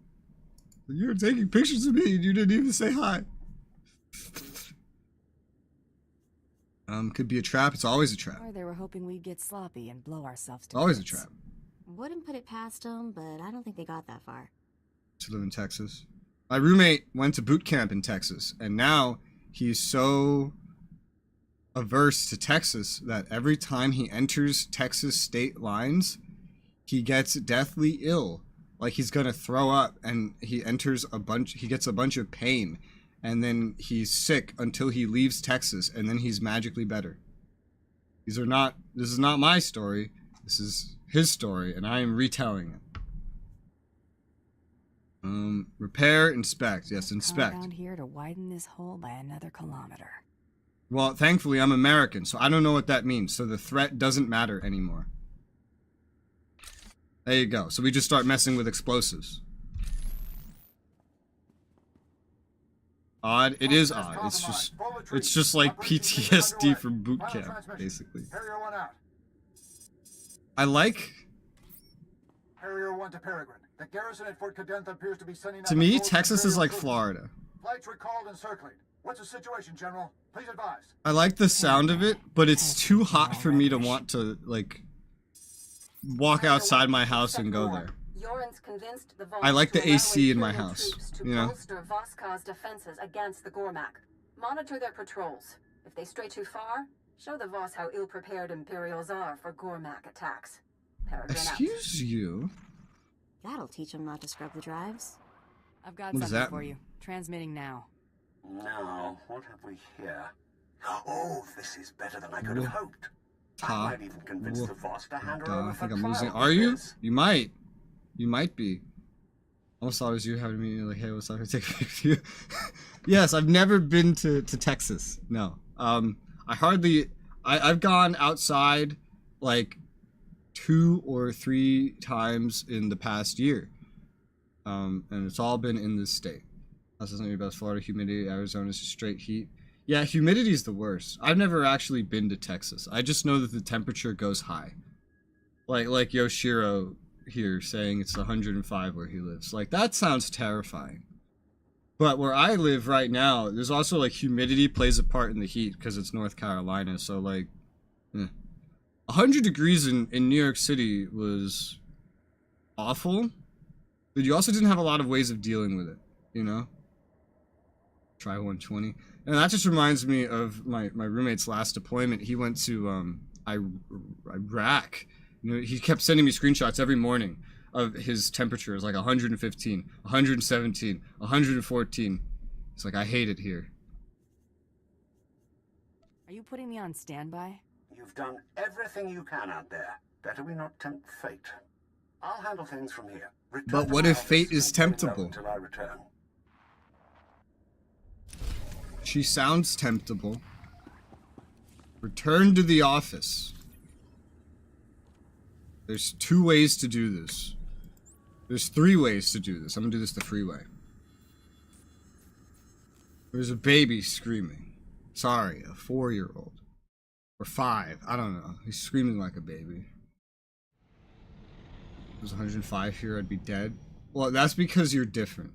You were taking pictures of me and you didn't even say hi. Could be a trap. It's always a trap. Or they were hoping we'd get sloppy and blow ourselves to Always a bits. trap. Wouldn't put it past them, but I don't think they got that far. To live in Texas. My roommate went to boot camp in Texas, and now he's so averse to Texas that every time he enters Texas state lines, he gets deathly ill. Like he's gonna throw up, and he gets a bunch of pain, and then he's sick until he leaves Texas, and then he's magically better. This is not my story. This is his story, and I am retelling it. Repair, inspect. Yes, inspect. Around here to widen this hole by another kilometer. Well, thankfully, I'm American, so I don't know what that means. So the threat doesn't matter anymore. There you go. So we just start messing with explosives. Odd. It is odd. It's just like PTSD from boot camp, basically. I like. Harrier 1 to Peregrine. The garrison at Fort Cadenza appears to be sending out To me, Texas is like Florida. Flights recalled and circling. What's the situation, General? Please advise. I like the sound of it, but it's too hot for me to want to, like, walk outside my house and go there. I like the AC in my house, you know? Voskar's defenses against the Gormak. Monitor their patrols. If they stray too far, show the Voss how ill-prepared Imperials are for Gormak attacks. Excuse you? That'll teach them not to scrub the drives. I've got something for you. Transmitting now. Now, what have we here? Oh, this is better than I could have hoped. I might even convince the Voss to hand her over I for think I'm trial losing. with Are you? this. You might. You might be. Almost thought it was you having me like, hey, what's up? Can I take a picture of you? Yes, I've never been to Texas. No. I've gone outside like 2 or 3 times in the past year. And it's all been in this state. That's not your best. Florida, humidity, Arizona's just straight heat. Yeah, humidity is the worst. I've never actually been to Texas. I just know that the temperature goes high. Like Yoshiro here saying it's 105 where he lives. Like, that sounds terrifying. But where I live right now, there's also, like, humidity plays a part in the heat because it's North Carolina. So, like, 100 degrees in New York City was awful, but you also didn't have a lot of ways of dealing with it, you know? Try 120. And that just reminds me of my roommate's last deployment. He went to Iraq. You know, he kept sending me screenshots every morning of his temperatures, like 115, 117, 114. He's like, I hate it here. Are you putting me on standby? You've done everything you can out there. Better we not tempt fate. I'll handle things from here. But what if fate is temptable? Until I return. She sounds temptable. Return to the office. There's 2 ways to do this. There's 3 ways to do this. I'm gonna do this the free way. There's a baby screaming. Sorry, a 4-year-old. Or 5, I don't know. He's screaming like a baby. If it was 105 here, I'd be dead. Well, that's because you're different.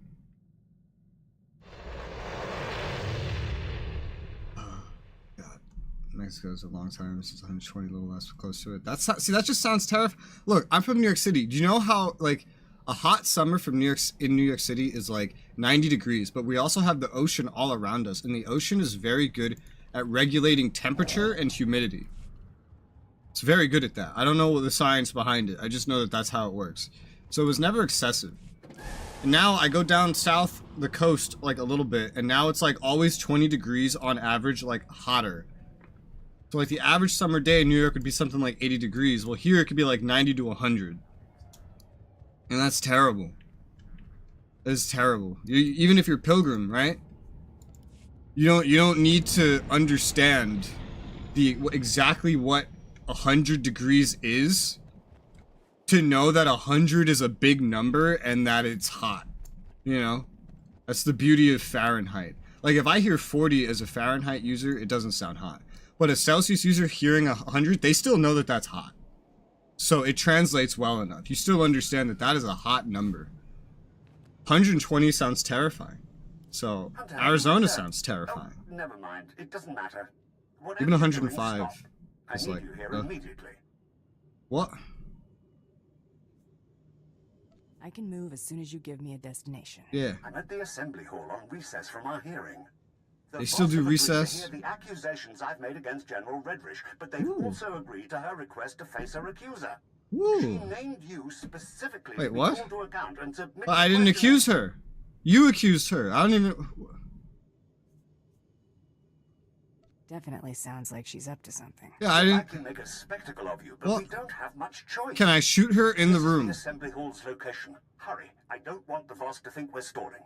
Mexico's a long time. This is 120, a little less close to it. See, that just sounds terrifying. Look, I'm from New York City. Do you know how, like, a hot summer from New York City is like 90 degrees, but we also have the ocean all around us, and the ocean is very good at regulating temperature and humidity. It's very good at that. I don't know the science behind it. I just know that that's how it works. So it was never excessive. And now I go down south the coast like a little bit, and now it's like always 20 degrees on average, like hotter. So like the average summer day in New York would be something like 80 degrees. Well, here it could be like 90 to 100. And that's terrible. It's terrible. Even if you're Pilgrim, right? You don't need to understand exactly what 100 degrees is to know that 100 is a big number and that it's hot. You know? That's the beauty of Fahrenheit. Like if I hear 40 as a Fahrenheit user, it doesn't sound hot. But a Celsius user hearing 100, they still know that that's hot. So it translates well enough. You still understand that that is a hot number. 120 sounds terrifying. So Arizona sounds terrifying. Oh, never mind. It doesn't matter. Even 105 is like... you here immediately. What? I can move as soon as you give me a destination. Yeah. I'm at the assembly hall on recess from our hearing. They still do recess? To hear the accusations I've made against General Redrish, but they've also agreed to her request to face her accuser. Ooh. She named you specifically. Wait, what? To account and submit Well, I didn't accuse her. You accused her. I don't even... Definitely sounds like she's up to something. Yeah, I didn't... I can make a spectacle of you, but we don't have much choice. Can I shoot her in the room? This is the assembly hall's location. Hurry. I don't want the boss to think we're stalling.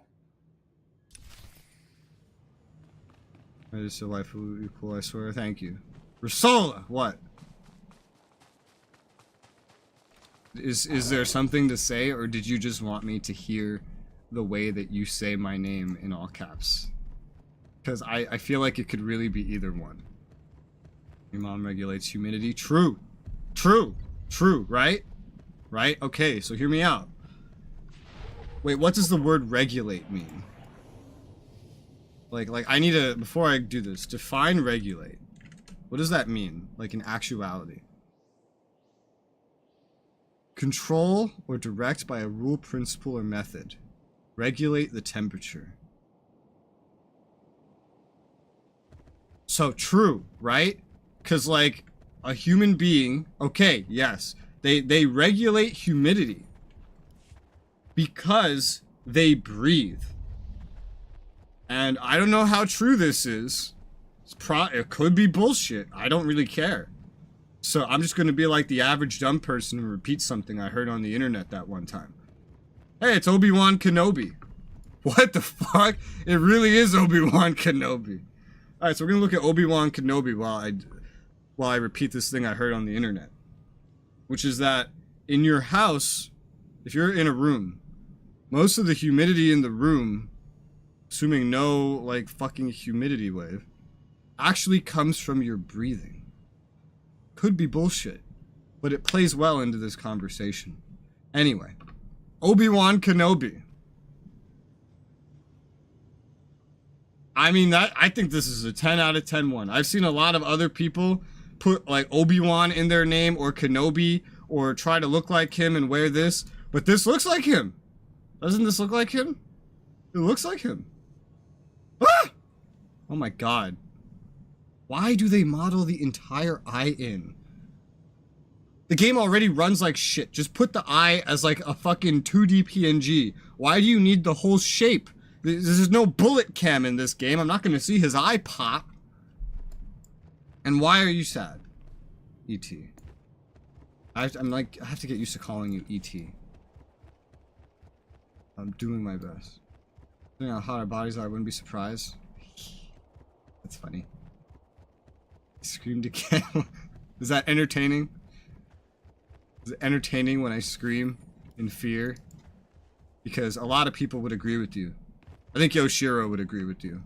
That is your life will be cool, I swear. Thank you. Resoula! What? Is there something to say, or did you just want me to hear the way that you say my name in all caps? Because I feel like it could really be either one. Your mom regulates humidity. True. True. True, right? Right? Okay, so hear me out. Wait, what does the word regulate mean? Like I need to, before I do this, define regulate. What does that mean? Like in actuality? Control or direct by a rule, principle, or method. Regulate the temperature. So true, right? Because like a human being, okay, yes, they regulate humidity because they breathe. And I don't know how true this is. It could be bullshit. I don't really care. So I'm just going to be like the average dumb person and repeat something I heard on the internet that one time. Hey, it's Obi-Wan Kenobi. What the fuck? It really is Obi-Wan Kenobi. Alright, so we're going to look at Obi-Wan Kenobi while I repeat this thing I heard on the internet. Which is that in your house, if you're in a room, most of the humidity in the room, assuming no, like, fucking humidity wave, actually comes from your breathing. Could be bullshit, but it plays well into this conversation. Anyway, Obi-Wan Kenobi. I mean, I think this is a 10 out of 10 one. I've seen a lot of other people put like Obi-Wan in their name or Kenobi or try to look like him and wear this, but this looks like him. Doesn't this look like him? It looks like him. Ah! Oh my god. Why do they model the entire eye in? The game already runs like shit. Just put the eye as like a fucking 2D PNG. Why do you need the whole shape? There's no bullet cam in this game. I'm not gonna see his eye pop. And why are you sad? E.T. I have to get used to calling you E.T. I'm doing my best. Depending on how hot our bodies are, I wouldn't be surprised. That's funny. I screamed again. Is that entertaining? Is it entertaining when I scream in fear? Because a lot of people would agree with you. I think Yoshiro would agree with you.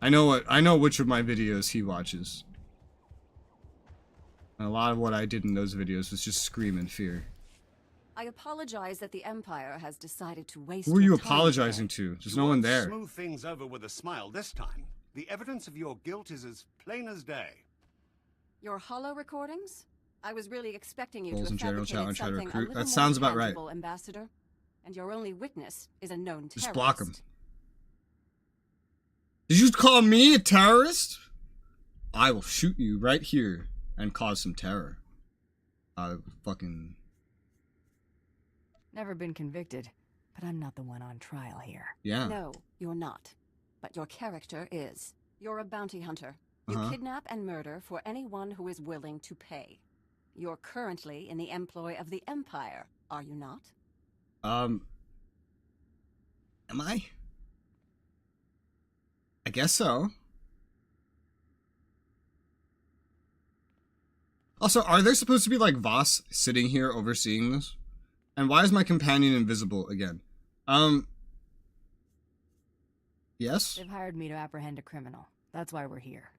I know which of my videos he watches. And a lot of what I did in those videos was just scream in fear. I apologize that the Empire has decided to waste. Who are you apologizing to? There's no one there. Smooth things over with a smile this time. The evidence of your guilt is as plain as day. Your holo recordings? I was really expecting you Roles to in have general chat and try to something recruit. a little That sounds more about right. tangible, Ambassador. And your only witness is a known terrorist. Just block him. Did you call me a terrorist? I will shoot you right here and cause some terror. I fucking... Never been convicted, but I'm not the one on trial here. Yeah. No, you're not. But your character is. You're a bounty hunter. You kidnap and murder for anyone who is willing to pay. You're currently in the employ of the Empire, are you not? Am I? I guess so. Also, are there supposed to be like Voss sitting here overseeing this? And why is my companion invisible again? Yes? They've hired me to apprehend a criminal. That's why we're here.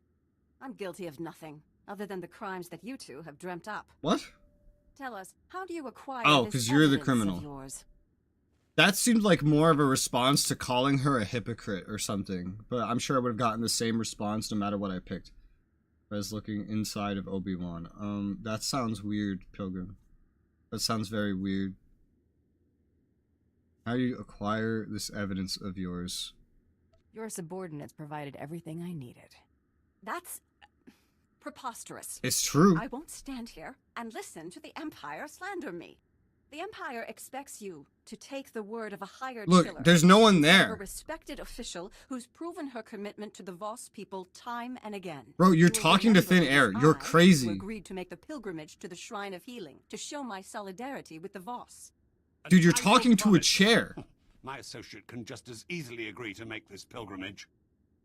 I'm guilty of nothing, other than the crimes that you two have dreamt up. What? Tell us, how do you acquire Oh, this 'cause you're the evidence criminal. of yours? That seemed like more of a response to calling her a hypocrite or something. But I'm sure I would have gotten the same response no matter what I picked. As looking inside of Obi-Wan. That sounds weird, Pilgrim. That sounds very weird. How do you acquire this evidence of yours? Your subordinates provided everything I needed. That's preposterous. It's true. I won't stand here and listen to the Empire slander me. The Empire expects you to take the word of a hired Look, killer. there's no one A there. respected official who's proven her commitment to the Voss people time and again. Bro, you're You will talking to thin remember air. that You're I crazy. agreed to make the pilgrimage to the Shrine of Healing to show my solidarity with the Voss. Dude, you're talking to a chair. My associate can just as easily agree to make this pilgrimage.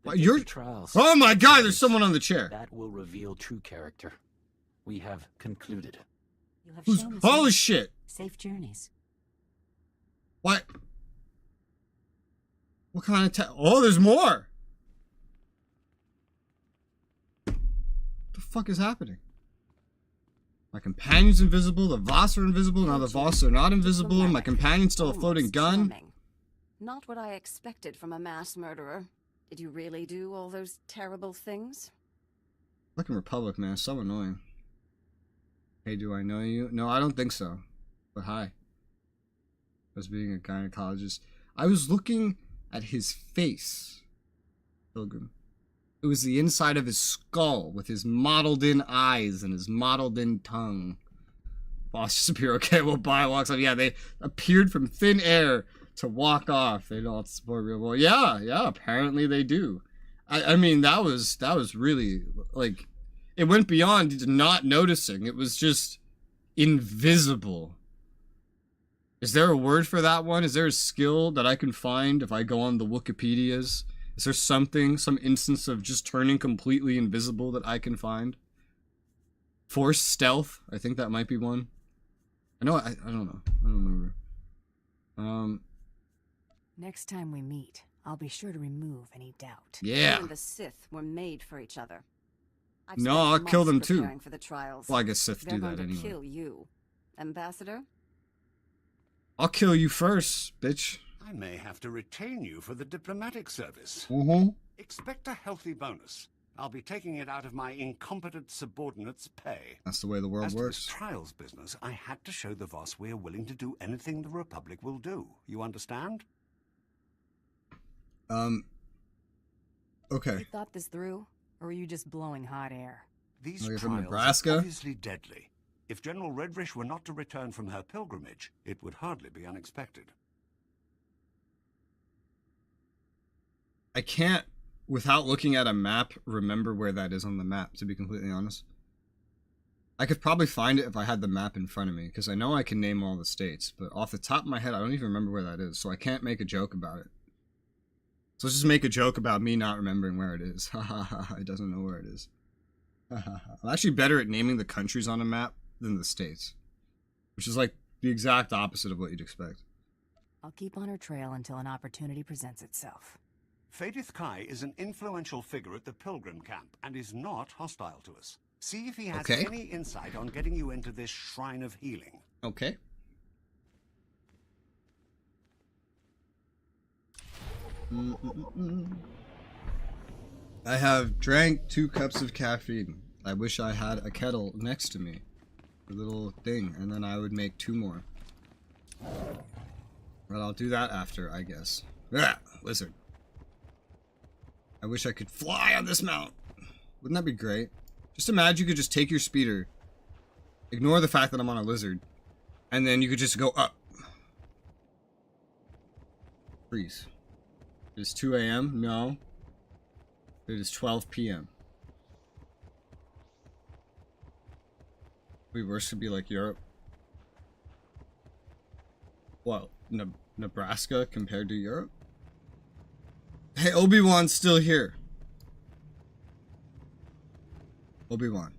What, you're... Oh my god, there's someone on the chair. That will reveal true character. We have concluded. You have Who's... shown us Holy all. shit. Safe journeys. What? What kind of oh, there's more! What the fuck is happening? My companion's invisible, the Voss are invisible, now the Voss are not invisible, and my companion's still a floating gun. Charming. Not what I expected from a mass murderer. Did you really do all those terrible things? Fucking Republic, man, so annoying. Hey, do I know you? No, I don't think so. But hi. As being a gynecologist, I was looking at his face, Pilgrim. It was the inside of his skull with his modeled-in eyes and his modeled-in tongue. Boss disappear. Okay, well, bye. Walks off. Yeah, they appeared from thin air to walk off. They don't support real well. Yeah, apparently they do. I mean, that was really, like, it went beyond not noticing. It was just invisible. Is there a word for that one? Is there a skill that I can find if I go on the Wikipedias? Is there something, some instance of just turning completely invisible that I can find? Force stealth? I think that might be one. I know, I don't know. I don't remember. Next time we meet, I'll be sure to remove any doubt. Yeah. You and the Sith were made for each other. I've No, spent I'll kill them months too. preparing for the trials. Well, I guess Sith They're do going that to anyway. kill you, Ambassador. I'll kill you first, bitch. I may have to retain you for the diplomatic service. Mm-hmm. Expect a healthy bonus. I'll be taking it out of my incompetent subordinate's pay. That's the way the world As to works. this trials business, I had to show the Voss we're willing to do anything the Republic will do. You understand? Okay. You thought this through, or were you just blowing hot air? These Are you trials from Nebraska? are obviously deadly. If General Redrish were not to return from her pilgrimage, it would hardly be unexpected. I can't, without looking at a map, remember where that is on the map, to be completely honest. I could probably find it if I had the map in front of me, because I know I can name all the states, but off the top of my head, I don't even remember where that is, so I can't make a joke about it. So let's just make a joke about me not remembering where it is. Ha ha ha, it doesn't know where it is. Ha ha ha. I'm actually better at naming the countries on a map than the states, which is like the exact opposite of what you'd expect. I'll keep on her trail until an opportunity presents itself. Fadith Kai is an influential figure at the Pilgrim camp and is not hostile to us. See if he has any insight on getting you into this shrine of healing. Okay. I have drank 2 cups of caffeine. I wish I had a kettle next to me. A little thing, and then I would make 2 more. But I'll do that after, I guess. Ah, lizard. I wish I could fly on this mount. Wouldn't that be great? Just imagine you could just take your speeder, ignore the fact that I'm on a lizard, and then you could just go up. Freeze. It is 2 a.m. No. It is 12 p.m. We worse could be like Europe. What? Nebraska compared to Europe? Hey, Obi-Wan's still here. Obi-Wan.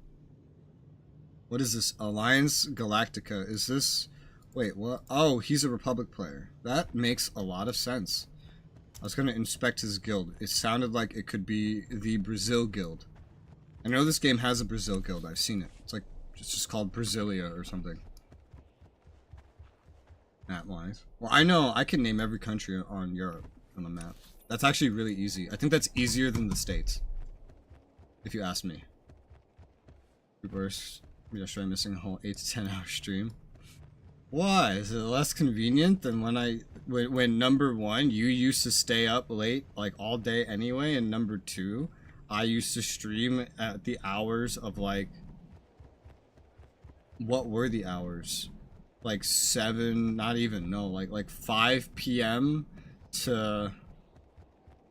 What is this? Alliance Galactica. Is this... Wait, what? Oh, he's a Republic player. That makes a lot of sense. I was going to inspect his guild. It sounded like it could be the Brazil guild. I know this game has a Brazil guild. I've seen it. It's like, it's just called Brasilia or something. Map-wise. Well, I know I can name every country on Europe on the map. That's actually really easy. I think that's easier than the States. If you ask me. Reverse. Yeah, sure, I'm missing a whole 8 to 10 hour stream. Why? Is it less convenient than when number 1, you used to stay up late, like all day anyway, and number 2, I used to stream at the hours of like, what were the hours? Like 7, not even, no, like 5 p.m. to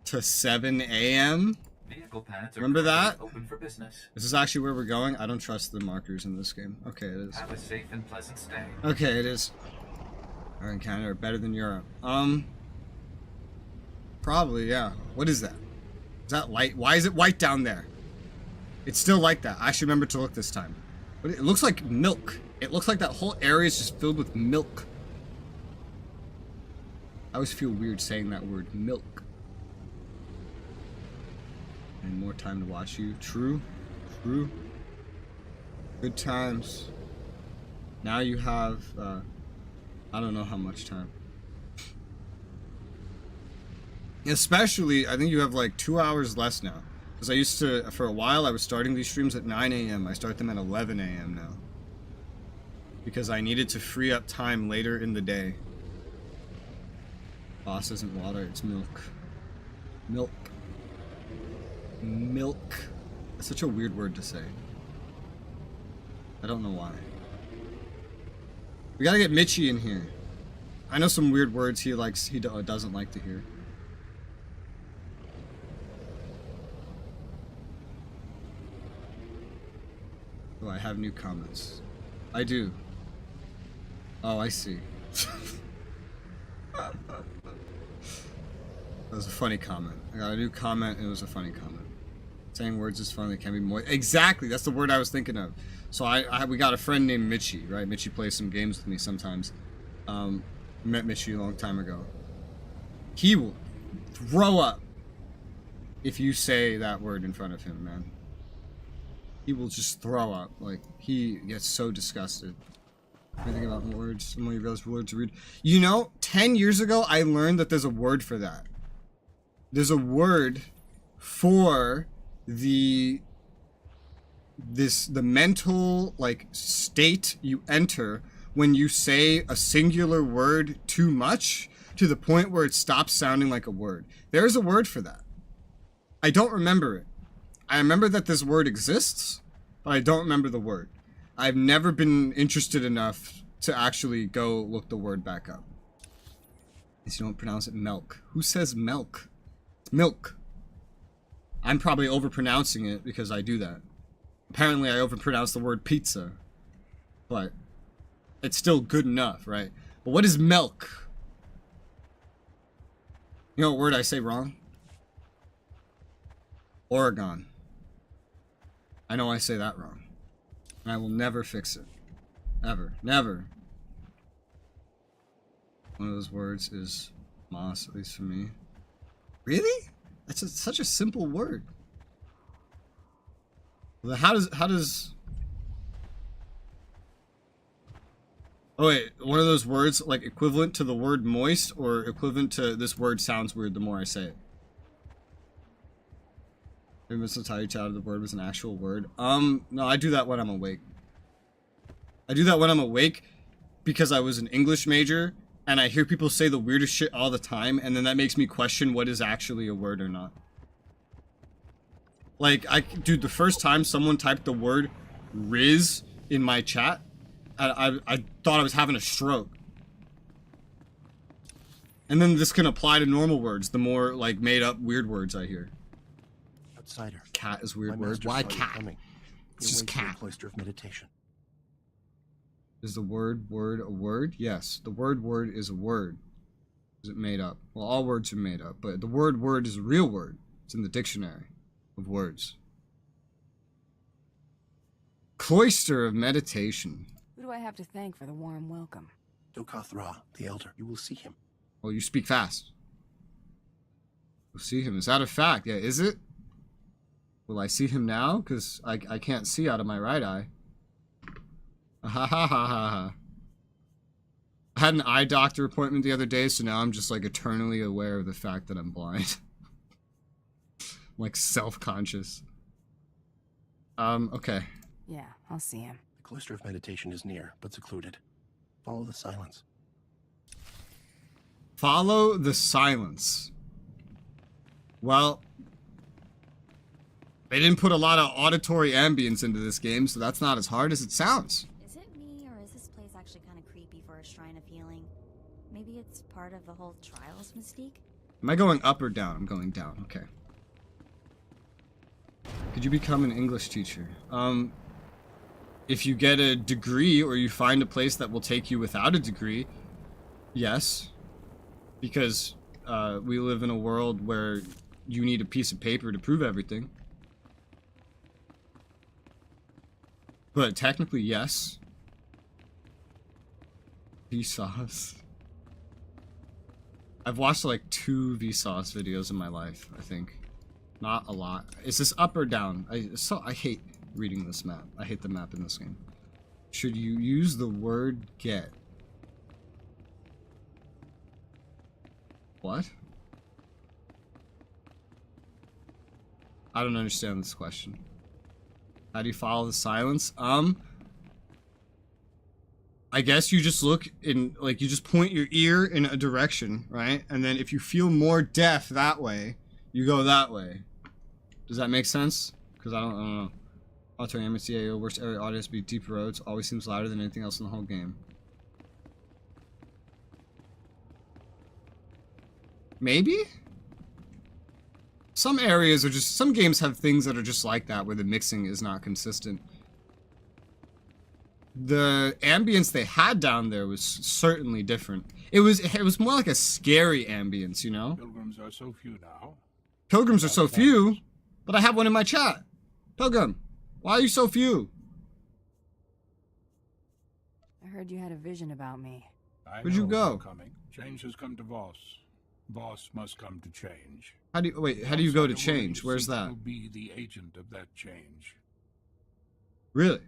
7 a.m. Remember that? Open for business. Is this actually where we're going? I don't trust the markers in this game. Okay, it is. Have a safe and pleasant stay. Okay, it is. Our Canada are better than Europe. Probably, yeah. What is that? Is that light? Why is it white down there? It's still like that. I should remember to look this time. But it looks like milk. It looks like that whole area is just filled with milk. I always feel weird saying that word, milk. And more time to watch you. True. True. Good times. Now you have, I don't know how much time. Especially, I think you have like 2 hours less now. Because I used to, for a while, I was starting these streams at 9 a.m. I start them at 11 a.m. now. Because I needed to free up time later in the day. Boss isn't water, it's milk. Milk. Milk. That's such a weird word to say. I don't know why. We gotta get Mitchie in here. I know some weird words he doesn't like to hear. Oh, I have new comments. I do. Oh, I see. That was a funny comment. I got a new comment and it was a funny comment. Saying words is fun, they can be more. Exactly, that's the word I was thinking of. So we got a friend named Mitchie, right? Mitchie plays some games with me sometimes. Met Mitchie a long time ago. He will throw up if you say that word in front of him, man. He will just throw up. Like, he gets so disgusted. Anything about words? Some of you realize words read. You know, 10 years ago, I learned that there's a word for that. There's a word for the mental like state you enter when you say a singular word too much to the point where it stops sounding like a word. There's a word for that. I don't remember it. I remember that this word exists, but I don't remember the word. I've never been interested enough to actually go look the word back up. If you don't pronounce it milk. Who says milk? It's milk. I'm probably overpronouncing it because I do that. Apparently I overpronounce the word pizza. But it's still good enough, right? But what is milk? You know what word I say wrong? Oregon. I know I say that wrong. And I will never fix it. Ever. Never. One of those words is moss, at least for me. Really? That's such a simple word. Well, how does... Oh wait, one of those words like equivalent to the word moist or equivalent to this word sounds weird the more I say it? Maybe it's how you chatted the word was an actual word. No, I do that when I'm awake. I do that when I'm awake because I was an English major and I hear people say the weirdest shit all the time, and then that makes me question what is actually a word or not. Like, dude, the first time someone typed the word Riz in my chat, I thought I was having a stroke. And then this can apply to normal words, the more, like, made-up weird words I hear. Outsider. Cat is weird word. Why cat? It's just cat. Cloister of meditation. Is the word a word? Yes, the word is a word. Is it made up? Well, all words are made up, but the word is a real word. It's in the dictionary of words. Cloister of meditation. Who do I have to thank for the warm welcome? Dokathra, the elder. You will see him. Oh, you speak fast. We'll see him. Is that a fact? Yeah, is it? Will I see him now? Because I can't see out of my right eye. Ha ha ha ha ha. I had an eye doctor appointment the other day, so now I'm just like eternally aware of the fact that I'm blind. Like self-conscious. Okay. Yeah, I'll see him. The cloister of meditation is near, but secluded. Follow the silence. Follow the silence. Well, they didn't put a lot of auditory ambience into this game, so that's not as hard as it sounds. Is it me, or is this place actually kind of creepy for a shrine of healing? Maybe it's part of the whole trials mystique? Am I going up or down? I'm going down. Okay. Could you become an English teacher? If you get a degree or you find a place that will take you without a degree, yes. Because we live in a world where you need a piece of paper to prove everything. But technically, yes. Vsauce. I've watched like 2 Vsauce videos in my life, I think. Not a lot. Is this up or down? I hate reading this map. I hate the map in this game. Should you use the word get? What? I don't understand this question. How do you follow the silence? I guess you just look in, like, you just point your ear in a direction, right? And then if you feel more deaf that way, you go that way. Does that make sense? Because I don't know. Auto MCAO, worst area audio speed, deep roads, always seems louder than anything else in the whole game. Maybe? Some areas are just, some games have things that are just like that, where the mixing is not consistent. The ambience they had down there was certainly different. It was more like a scary ambience, you know? Pilgrims are so few now. Pilgrims are so few, but I have one in my chat. Pilgrim, why are you so few? I heard you had a vision about me. Where'd you go? Coming. Change has come to Voss. Voss must come to change. How do you go to change? Where's that? Will be the agent of that change. Really?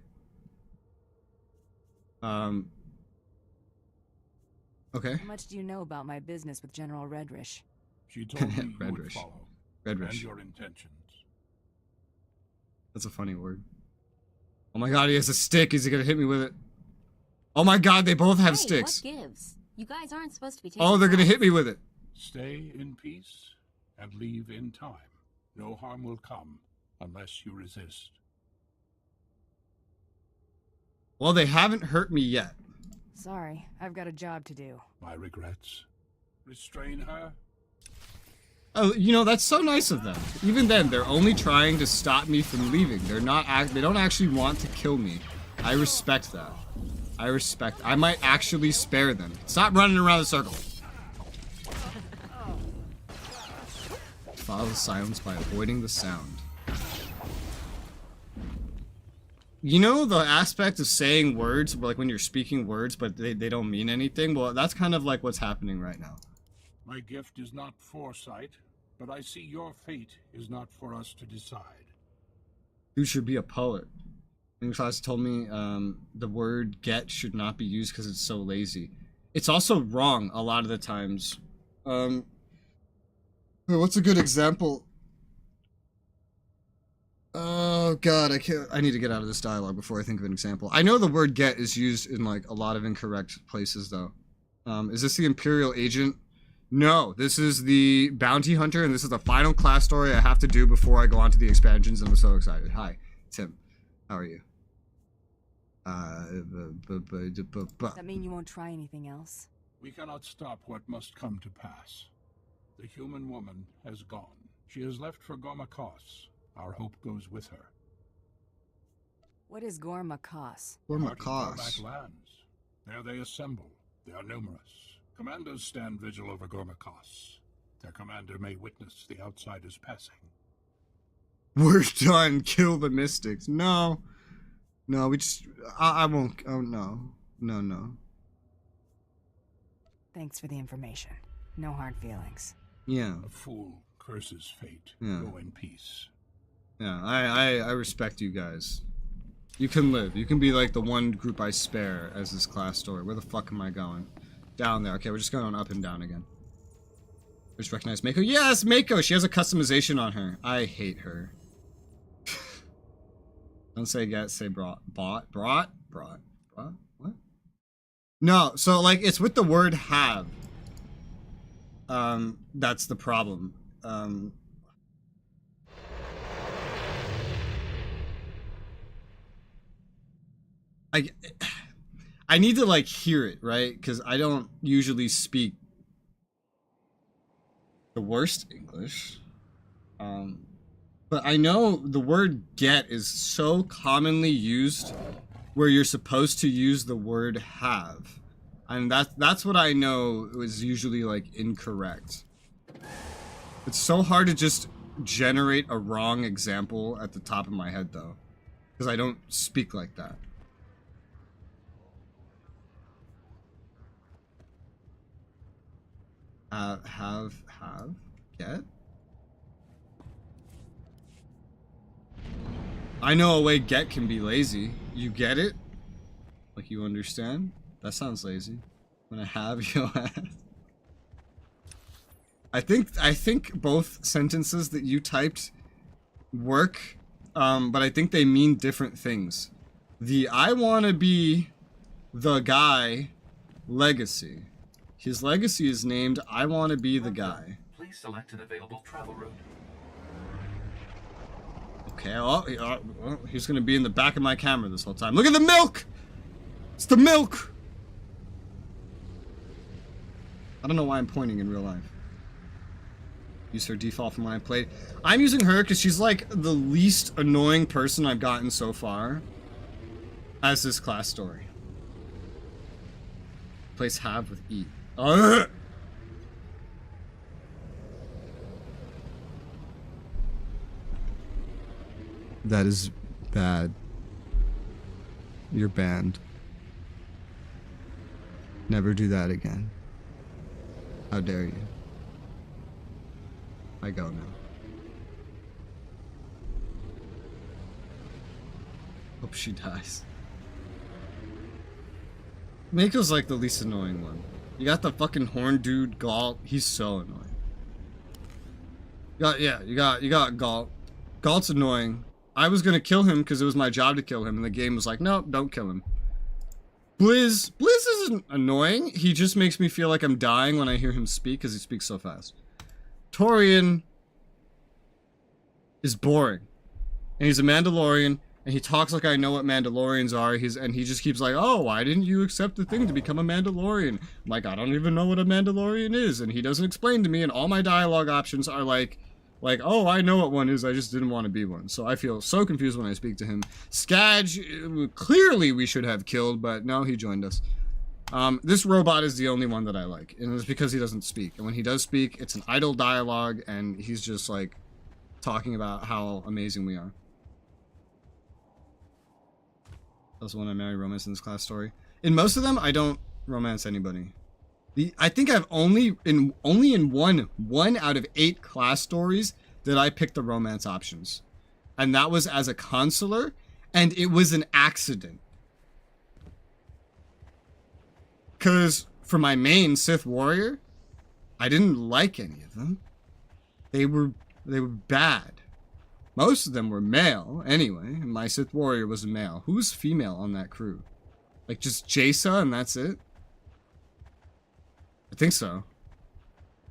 Okay. How much do you know about my business with General Redrish? She told me you would Redrish. follow. Redrish. And your intentions. That's a funny word. Oh my god, he has a stick. Is he gonna hit me with it? Oh my god, they both have sticks. What gives? You guys aren't supposed to be taking Oh, they're gonna sides. hit me with it. Stay in peace and leave in time. No harm will come unless you resist. Well, they haven't hurt me yet. Sorry, I've got a job to do. My regrets. Restrain her. Oh, you know, that's so nice of them. Even then, they're only trying to stop me from leaving. They're not they don't actually want to kill me. I respect that. I might actually spare them. Stop running around the circle. Follow the silence by avoiding the sound. You know the aspect of saying words, like when you're speaking words, but they don't mean anything? Well, that's kind of like what's happening right now. My gift is not foresight, but I see your fate is not for us to decide. You should be a poet. English class told me the word get should not be used because it's so lazy. It's also wrong a lot of the times. What's a good example? Oh god, I need to get out of this dialogue before I think of an example. I know the word get is used in like a lot of incorrect places though. Is this the Imperial agent? No, this is the bounty hunter, and this is the final class story I have to do before I go on to the expansions, and I'm so excited. Hi, Tim. How are you? Does that mean you won't try anything else? We cannot stop what must come to pass. The human woman has gone. She has left for Gormakos. Our hope goes with her. What is Gormakos? Gormakos. Lands. There they assemble. They are numerous. Commanders stand vigil over Gormakos. Their commander may witness the outsiders passing. We're done. Kill the mystics. No. No, we just... I won't... Oh, no. No. Thanks for the information. No hard feelings. Yeah. A fool curses fate. Yeah. Go in peace. Yeah, I respect you guys. You can live. You can be like the one group I spare as this class story. Where the fuck am I going? Down there. Okay, we're just going up and down again. I just recognize Mako. Yes, Mako! She has a customization on her. I hate her. Don't say get, say brought. Brought? What? No, so like it's with the word have. That's the problem. I need to like hear it, right? Because I don't usually speak the worst English. But I know the word get is so commonly used where you're supposed to use the word have. And that's what I know is usually like incorrect. It's so hard to just generate a wrong example at the top of my head though. Because I don't speak like that. Get? I know a way get can be lazy. You get it? Like you understand? That sounds lazy. When I have your ass. I think both sentences that you typed work, but I think they mean different things. The I wanna be the guy legacy. His legacy is named I wanna be the guy. Please select an available travel route. Okay, well, he's gonna be in the back of my camera this whole time. Look at the milk! It's the milk! I don't know why I'm pointing in real life. Use her default from when I played. I'm using her because she's like the least annoying person I've gotten so far as this class story. Place have with E. Ugh! That is bad. You're banned. Never do that again. How dare you? I go now. Hope she dies. Mako's like the least annoying one. You got the fucking horn dude, Galt. He's so annoying. You got Galt. Galt's annoying. I was gonna kill him because it was my job to kill him, and the game was like, nope, don't kill him. Blizz isn't annoying. He just makes me feel like I'm dying when I hear him speak because he speaks so fast. Torian is boring. And he's a Mandalorian, and he talks like I know what Mandalorians are. And he just keeps like, oh, why didn't you accept the thing to become a Mandalorian? I'm like, I don't even know what a Mandalorian is, and he doesn't explain to me, and all my dialogue options are like, oh, I know what one is, I just didn't want to be one. So I feel so confused when I speak to him. Skadge, clearly we should have killed, but no, he joined us. This robot is the only one that I like, and it's because he doesn't speak. And when he does speak, it's an idle dialogue, and he's just, like, talking about how amazing we are. That's when I marry romance in this class story. In most of them, I don't romance anybody. I think I've only in one out of 8 class stories that I picked the romance options. And that was as a consular, and it was an accident. Cause for my main Sith warrior, I didn't like any of them. They were bad. Most of them were male, anyway, and my Sith warrior was a male. Who's female on that crew? Like, just Jaisa and that's it? I think so.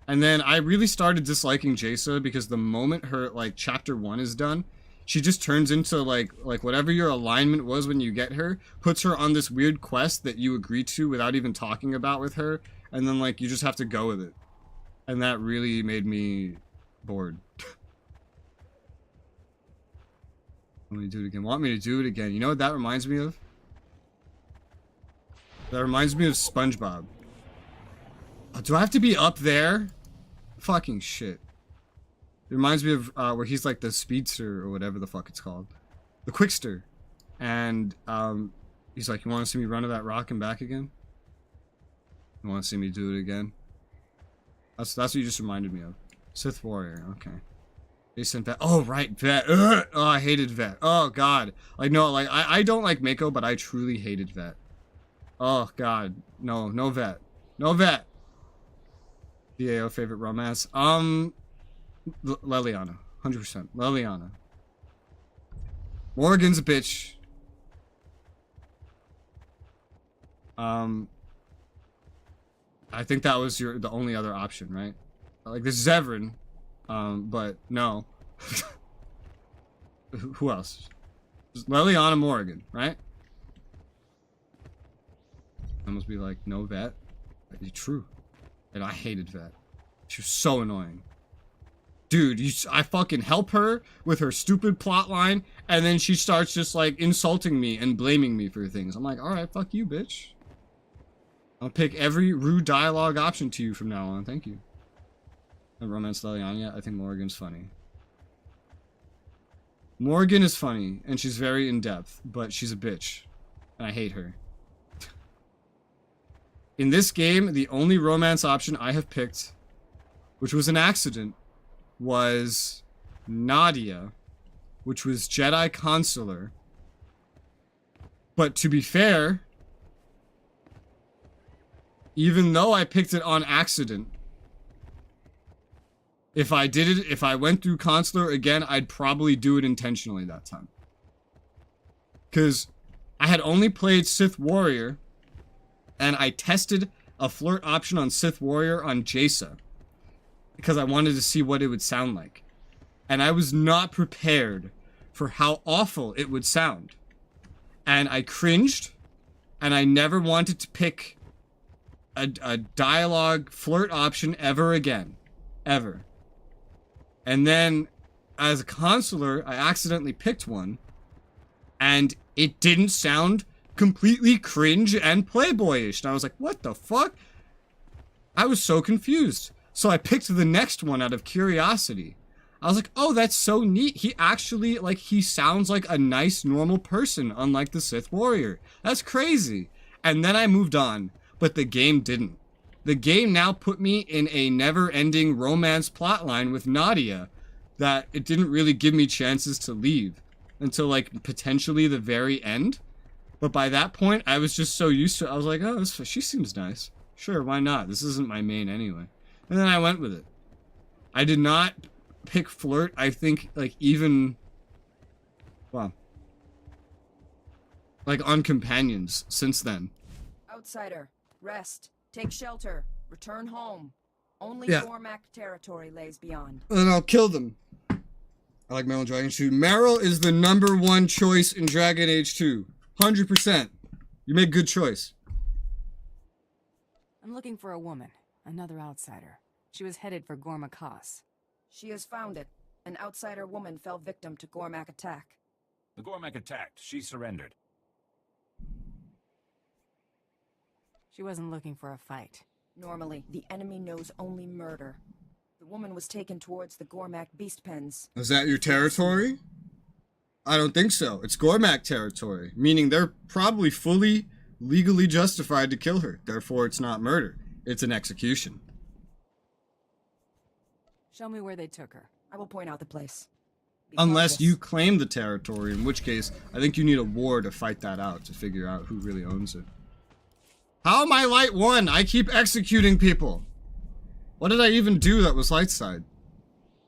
And then I really started disliking Jaisa because the moment her, like, chapter 1 is done, she just turns into, like whatever your alignment was when you get her, puts her on this weird quest that you agree to without even talking about with her, and then, like, you just have to go with it. And that really made me bored. Want me to do it again? Want me to do it again? You know what that reminds me of? That reminds me of SpongeBob. Oh, do I have to be up there? Fucking shit. It reminds me of where he's like the speedster or whatever the fuck it's called. The quickster. And he's like, you want to see me run to that rock and back again? You want to see me do it again? That's what you just reminded me of. Sith warrior, okay. Jason Vet. Oh, right, Vet. Ugh. Oh, I hated Vet. Oh, God. Like, no, like, I don't like Mako, but I truly hated Vet. Oh, God. No, no Vet. No Vet. DAO favorite romance. Leliana. 100%. Leliana. Morgan's a bitch. I think that was the only other option, right? Like, there's Zevran. But no. Who else? Just Leliana Morgan, right? I must be like, no Vet. True. And I hated Vet. She was so annoying. Dude, I fucking help her with her stupid plotline, and then she starts just, like, insulting me and blaming me for things. I'm like, alright, fuck you, bitch. I'll pick every rude dialogue option to you from now on. Thank you. I haven't romanced Leliana yet. I think Morgan's funny. Morgan is funny, and she's very in-depth, but she's a bitch. And I hate her. In this game, the only romance option I have picked, which was an accident, was Nadia, which was Jedi Consular. But to be fair, even though I picked it on accident, if I went through Consular again, I'd probably do it intentionally that time. Because I had only played Sith Warrior, and I tested a flirt option on Sith Warrior on Jaisa. Because I wanted to see what it would sound like. And I was not prepared for how awful it would sound. And I cringed, and I never wanted to pick a dialogue flirt option ever again. Ever. And then, as a consular, I accidentally picked one, and it didn't sound completely cringe and playboyish. And I was like, what the fuck? I was so confused. So I picked the next one out of curiosity. I was like, oh, that's so neat. He actually, like, he sounds like a nice, normal person, unlike the Sith Warrior. That's crazy. And then I moved on, but the game didn't. The game now put me in a never-ending romance plotline with Nadia that it didn't really give me chances to leave until, like, potentially the very end. But by that point, I was just so used to it. I was like, oh, she seems nice. Sure, why not? This isn't my main anyway. And then I went with it. I did not pick flirt, I think, like, even Wow. Like on companions since then. Outsider, rest, take shelter, return home. Only Gormak territory lays beyond. And I'll kill them. I like Meryl in Dragon Age 2. Meryl is the #1 choice in Dragon Age 2. 100%. You make good choice. I'm looking for a woman, another outsider. She was headed for Gormakos. She has found it. An outsider woman fell victim to Gormak attack. The Gormak attacked. She surrendered. She wasn't looking for a fight. Normally, the enemy knows only murder. The woman was taken towards the Gormak beast pens. Is that your territory? I don't think so. It's Gormak territory, meaning they're probably fully legally justified to kill her. Therefore, it's not murder. It's an execution. Show me where they took her. I will point out the place. Unless you claim the territory, in which case, I think you need a war to fight that out, to figure out who really owns it. How am I light 1? I keep executing people. What did I even do that was light side?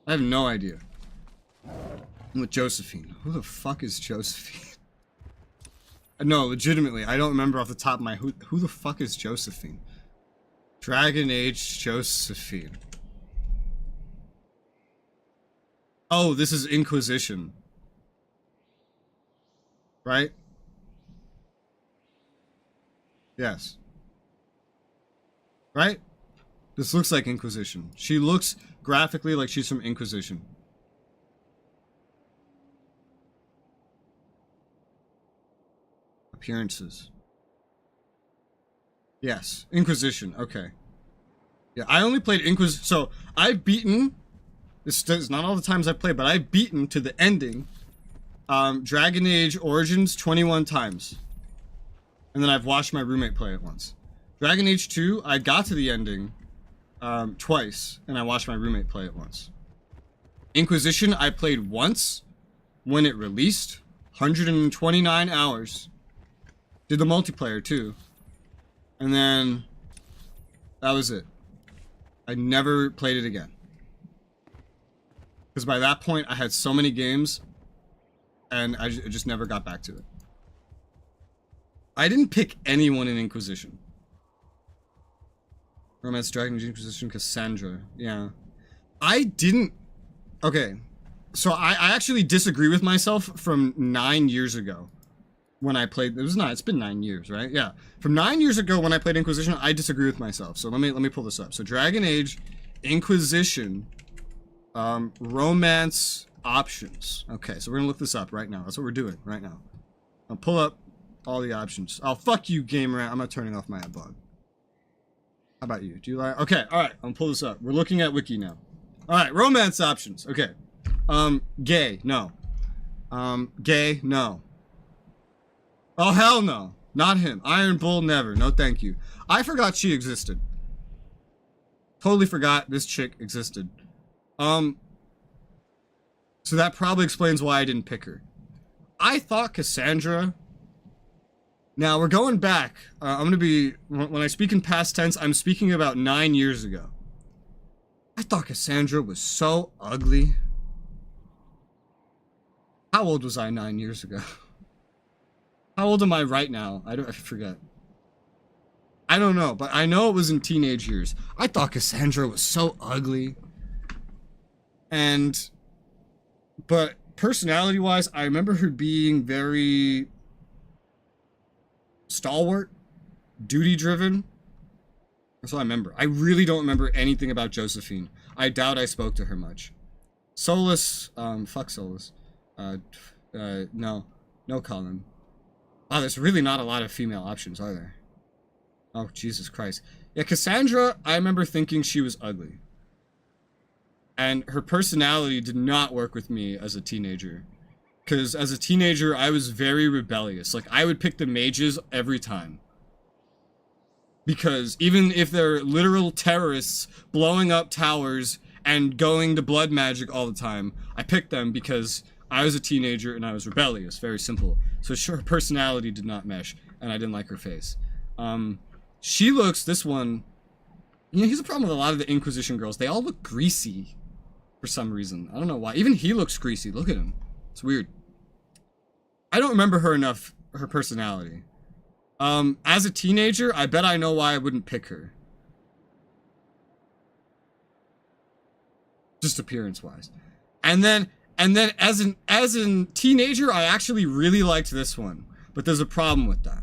I have no idea. I'm with Josephine. Who the fuck is Josephine? No, legitimately, I don't remember off the top of my who the fuck is Josephine? Dragon Age Josephine. Oh, this is Inquisition. Right? Yes. Right? This looks like Inquisition. She looks graphically like she's from Inquisition. Appearances. Yes. Inquisition. Okay. Yeah, I only played Inquisition. So, I've beaten... This is not all the times I've played, but I've beaten to the ending Dragon Age Origins 21 times. And then I've watched my roommate play it once. Dragon Age 2, I got to the ending twice, and I watched my roommate play it once. Inquisition, I played once when it released. 129 hours. Did the multiplayer, too. And then that was it. I never played it again. Because by that point, I had so many games, and I just never got back to it. I didn't pick anyone in Inquisition. Romance, Dragon Age, Inquisition, Cassandra. Yeah. I didn't... Okay. So I actually disagree with myself from 9 years ago. When I played... It's been 9 years, right? Yeah. From 9 years ago when I played Inquisition, I disagree with myself. So let me pull this up. So Dragon Age, Inquisition, romance options. Okay, so we're gonna look this up right now. That's what we're doing right now. I'll pull up all the options. Oh, fuck you, gamer. I'm not turning off my ad blog. How about you? Do you like... Okay, alright. I'm gonna pull this up. We're looking at Wiki now. Alright, romance options. Okay. Gay. No. Gay. No. Oh, hell no. Not him. Iron Bull, never. No, thank you. I forgot she existed. Totally forgot this chick existed. So that probably explains why I didn't pick her. I thought Cassandra... Now, we're going back. I'm going to be... When I speak in past tense, I'm speaking about 9 years ago. I thought Cassandra was so ugly. How old was I 9 years ago? How old am I right now? I forget. I don't know, but I know it was in teenage years. I thought Cassandra was so ugly. But personality-wise, I remember her being very stalwart, duty-driven. That's what I remember. I really don't remember anything about Josephine. I doubt I spoke to her much. Solus, fuck Solus. No Colin. Oh, there's really not a lot of female options, are there? Oh, Jesus Christ. Yeah, Cassandra, I remember thinking she was ugly. And her personality did not work with me as a teenager. Because as a teenager, I was very rebellious. Like, I would pick the mages every time. Because even if they're literal terrorists blowing up towers and going to blood magic all the time, I picked them because I was a teenager and I was rebellious. Very simple. So sure, her personality did not mesh, and I didn't like her face. She looks, this one... You know, here's the problem with a lot of the Inquisition girls. They all look greasy for some reason. I don't know why. Even he looks greasy. Look at him. It's weird. I don't remember her personality. As a teenager, I bet I know why I wouldn't pick her. Just appearance-wise. And then as an teenager, I actually really liked this one. But there's a problem with that.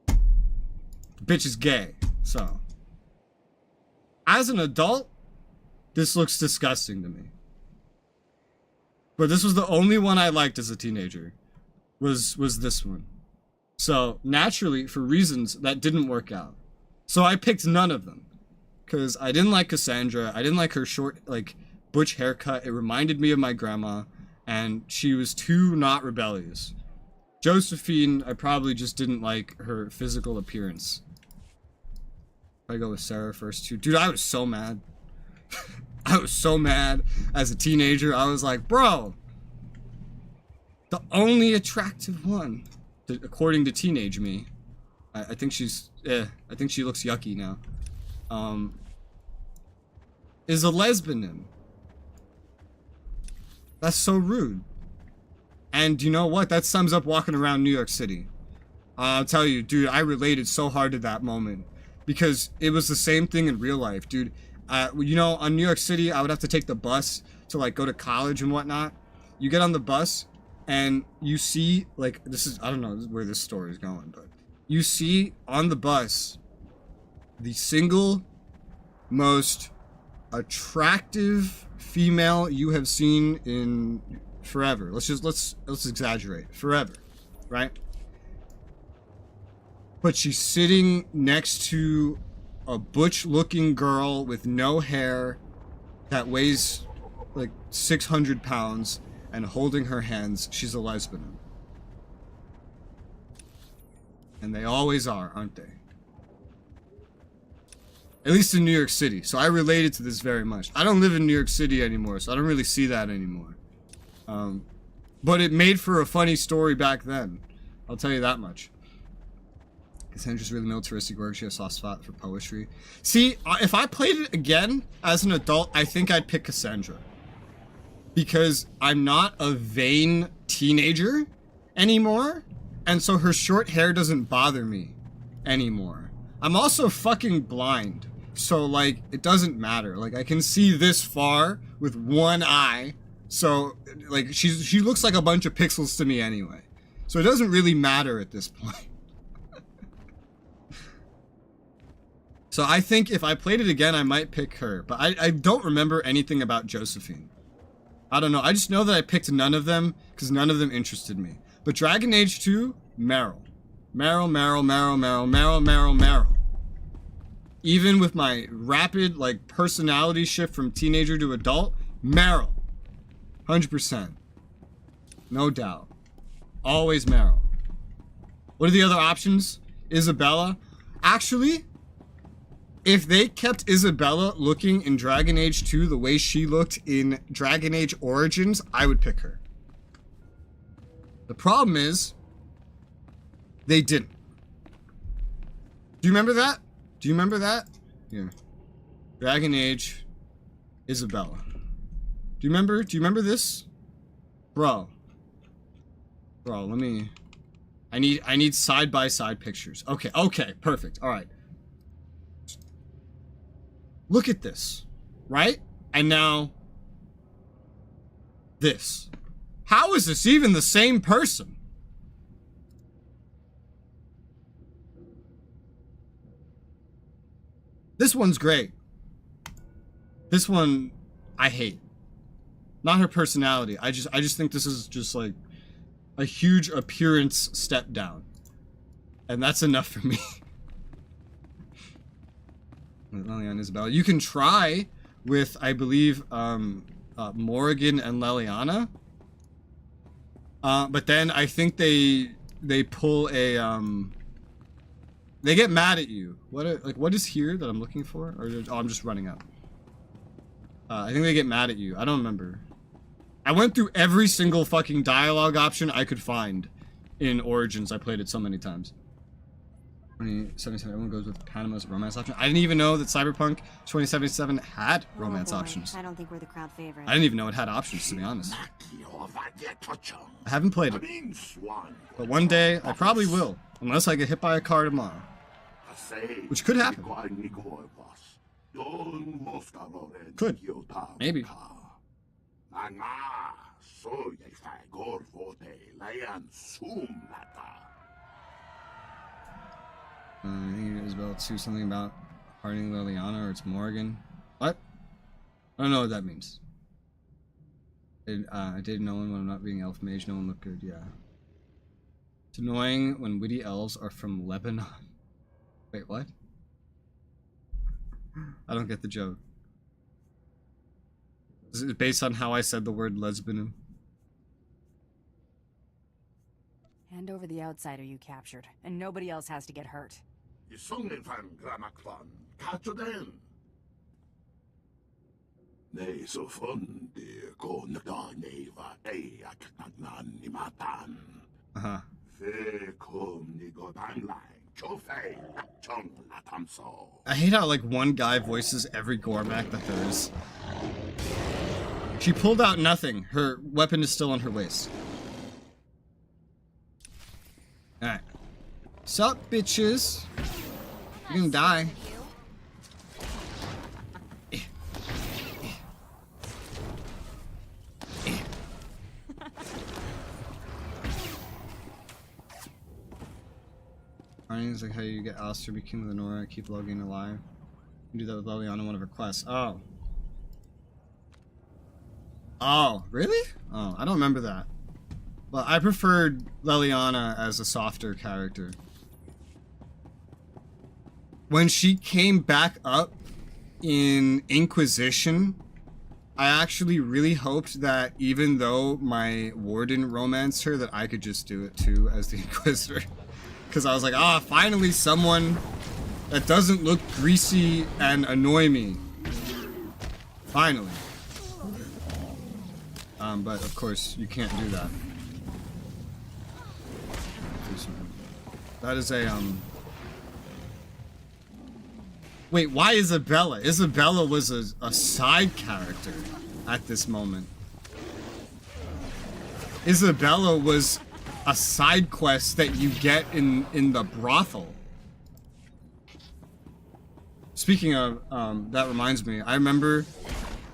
The bitch is gay, so. As an adult, this looks disgusting to me. But this was the only one I liked as a teenager. Was this one. So, naturally, for reasons, that didn't work out. So I picked none of them. Because I didn't like Cassandra. I didn't like her short, like, butch haircut. It reminded me of my grandma. And she was too not rebellious. Josephine, I probably just didn't like her physical appearance. I go with Sarah first, too. Dude, I was so mad. I was so mad as a teenager. I was like, bro, the only attractive one, according to teenage me, I think she's, I think she looks yucky now, is a lesbian. That's so rude. And you know what? That sums up walking around New York City. I'll tell you, dude, I related so hard to that moment because it was the same thing in real life, dude. You know, on New York City, I would have to take the bus to, like, go to college and whatnot. You get on the bus, and you see, like, this is, I don't know where this story is going, but you see on the bus the single most attractive female you have seen in forever. Let's exaggerate. Forever, right? But she's sitting next to a butch-looking girl with no hair that weighs like 600 pounds and holding her hands. She's a lesbian. And they always are, aren't they? At least in New York City. So I related to this very much. I don't live in New York City anymore, so I don't really see that anymore. But it made for a funny story back then. I'll tell you that much. Cassandra's really militaristic work. She has a soft spot for poetry. See, if I played it again as an adult, I think I'd pick Cassandra. Because I'm not a vain teenager anymore. And so her short hair doesn't bother me anymore. I'm also fucking blind. So, like, it doesn't matter. Like, I can see this far with one eye. So, like, she looks like a bunch of pixels to me anyway. So it doesn't really matter at this point. So I think if I played it again, I might pick her. But I don't remember anything about Josephine. I don't know. I just know that I picked none of them because none of them interested me. But Dragon Age 2, Meryl. Meryl. Even with my rapid, like, personality shift from teenager to adult, Meryl. 100%. No doubt. Always Meryl. What are the other options? Isabella. Actually, if they kept Isabella looking in Dragon Age 2 the way she looked in Dragon Age Origins, I would pick her. The problem is, they didn't. Do you remember that? Do you remember that? Yeah. Dragon Age, Isabella. Do you remember this? Bro, let me... I need side-by-side pictures. Okay, perfect. All right. Look at this, right? And now, this. How is this even the same person? This one's great. This one, I hate. Not her personality. I just think this is just like a huge appearance step down. And that's enough for me. Leliana, Isabella. You can try with, I believe, Morrigan and Leliana. But then I think they pull a, they get mad at you. What is here that I'm looking for? Or, I'm just running out. I think they get mad at you. I don't remember. I went through every single fucking dialogue option I could find in Origins. I played it so many times. 2077, everyone goes with Panama's romance option. I didn't even know that Cyberpunk 2077 had romance options. I don't think we're the crowd favorite. I didn't even know it had options, to be honest. I haven't played it. But one day, I probably will. Unless I get hit by a car tomorrow. Which could happen. Could. Maybe. I think Isabel too, something about Harding Liliana, or it's Morgan. What? I don't know what that means. I dated no one when I'm not being elf mage. No one looked good. Yeah. It's annoying when witty elves are from Lebanon. Wait, what? I don't get the joke. Is it based on how I said the word lesbian? Hand over the outsider you captured, and nobody else has to get hurt. Uh-huh. I hate how, like, one guy voices every Gormak that there is. She pulled out nothing. Her weapon is still on her waist. Alright. Sup, bitches? You're gonna die. Is like how you get Alistair to be king of the Nora, keep Logan alive. You can do that with Liliana, one of her quests. Oh. Oh, really? Oh, I don't remember that. Well, I preferred Liliana as a softer character. When she came back up in Inquisition, I actually really hoped that even though my warden romanced her, that I could just do it too as the Inquisitor. Because I was like, ah, finally someone that doesn't look greasy and annoy me. Finally. But of course, you can't do that. That is a, Wait, why Isabella? Isabella was a side character at this moment. Isabella was a side quest that you get in the brothel. Speaking of, that reminds me, I remember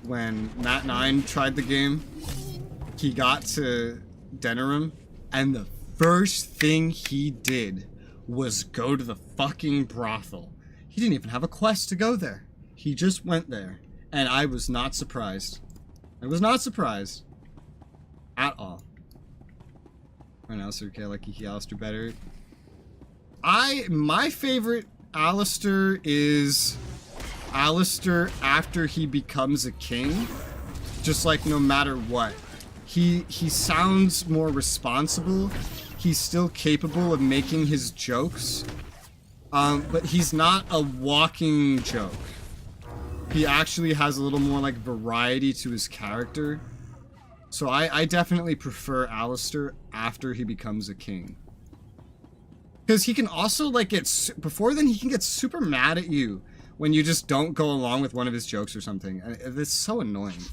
when Matt9 tried the game, he got to Denerim, and the first thing he did was go to the fucking brothel. He didn't even have a quest to go there. He just went there, and I was not surprised. I was not surprised at all. Right now, okay, I like Kiki Alistair better. My favorite Alistair is Alistair after he becomes a king. Just like no matter what. He sounds more responsible. He's still capable of making his jokes. But he's not a walking joke. He actually has a little more like variety to his character. So I definitely prefer Alistair after he becomes a king. Because he can also like before then he can get super mad at you when you just don't go along with one of his jokes or something. And it's so annoying.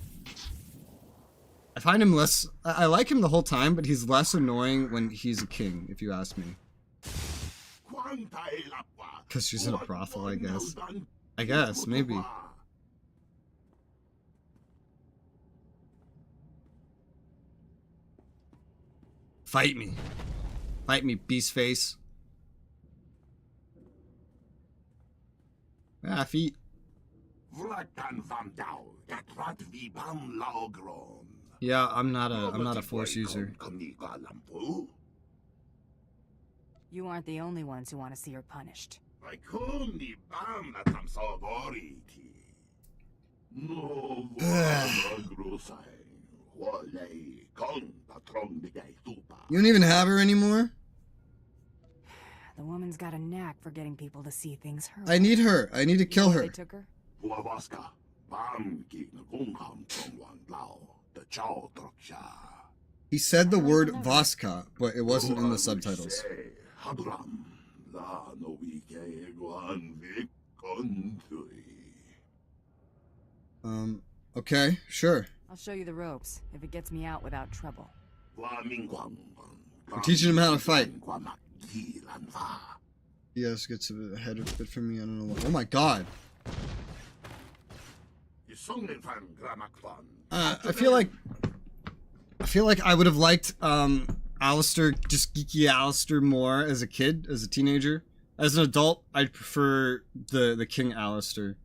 I find him less, I like him the whole time, but he's less annoying when he's a king, if you ask me. Because she's in a brothel, I guess. I guess, maybe. Fight me. Fight me, beast face. Ah, feet. Yeah, I'm not a force user. You aren't the only ones who want to see her punished. You don't even have her anymore? The woman's got a knack for getting people to see things her I need her. I need to kill her. They took her? He said the word Vaska, but it wasn't in the subtitles. Okay, sure. I'll show you the ropes, if it gets me out without trouble. We're teaching him how to fight. Yes, gets ahead of it for me. I don't know what. Oh my god. I feel like I would have liked Alistair, just geeky Alistair more as a kid, as a teenager. As an adult, I'd prefer the King Alistair.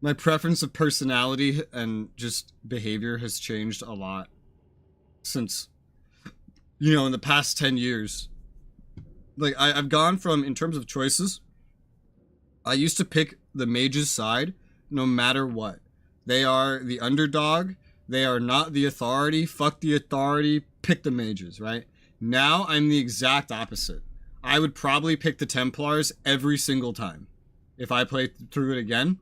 My preference of personality and just behavior has changed a lot since, you know, in the past 10 years. Like, I've gone from, in terms of choices, I used to pick the mage's side no matter what. They are the underdog. They are not the authority. Fuck the authority. Pick the mages, right? Now I'm the exact opposite. I would probably pick the Templars every single time if I played through it again.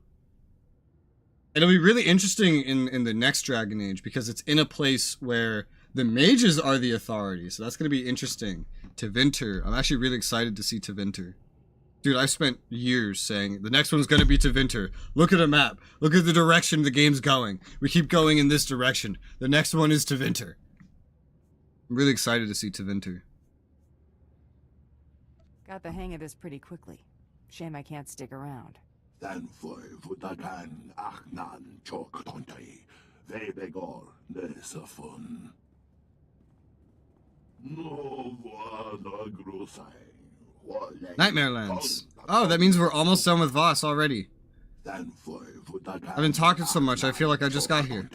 It'll be really interesting in the next Dragon Age because it's in a place where the mages are the authority. So that's going to be interesting. Tevinter. I'm actually really excited to see Tevinter. Dude, I've spent years saying the next one's going to be Tevinter. Look at a map. Look at the direction the game's going. We keep going in this direction. The next one is Tevinter. I'm really excited to see Tevinter. Got the hang of this pretty quickly. Shame I can't stick around. Nightmare Lands. Oh, that means we're almost done with Voss already. I've been talking so much, I feel like I just got here.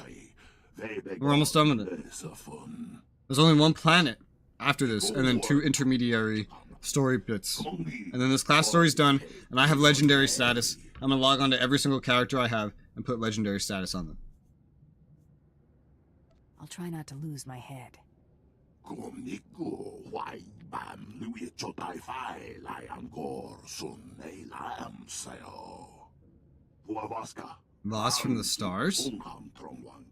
We're almost done with it. There's only one planet after this, and then 2 intermediary story bits. And then this class story's done, and I have legendary status. I'm gonna log on to every single character I have and put legendary status on them. I'll try not to lose my head. Voss from the stars?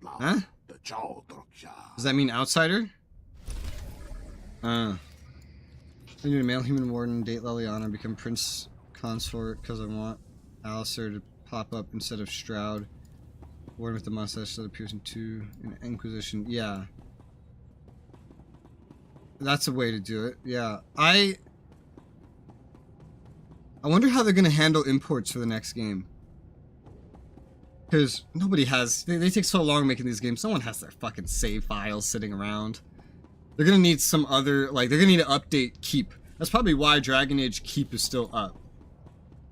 Huh? Does that mean outsider? I need a male human warden, date Leliana, become prince consort because I want Alistair to pop up instead of Stroud. Warden with the mustache that appears in 2 in Inquisition. Yeah. That's a way to do it. Yeah. I wonder how they're going to handle imports for the next game. Because nobody has... They take so long making these games. Someone has their fucking save files sitting around. They're going to need some other... Like, they're going to need to update Keep. That's probably why Dragon Age Keep is still up.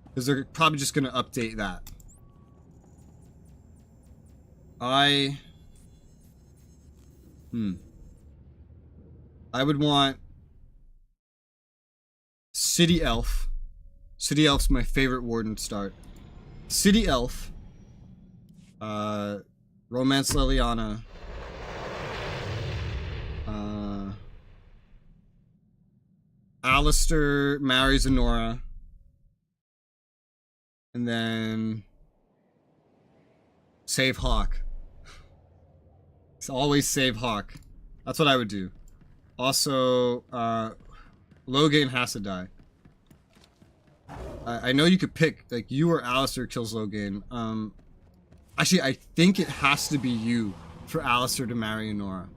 Because they're probably just going to update that. I would want City Elf. City Elf's my favorite warden start. City Elf. Romance Leliana. Alistair marries Honora. And then save Hawk. It's always save Hawk. That's what I would do. Also, Logain has to die. I know you could pick, like, you or Alistair kills Logain. Actually, I think it has to be you for Alistair to marry Honora.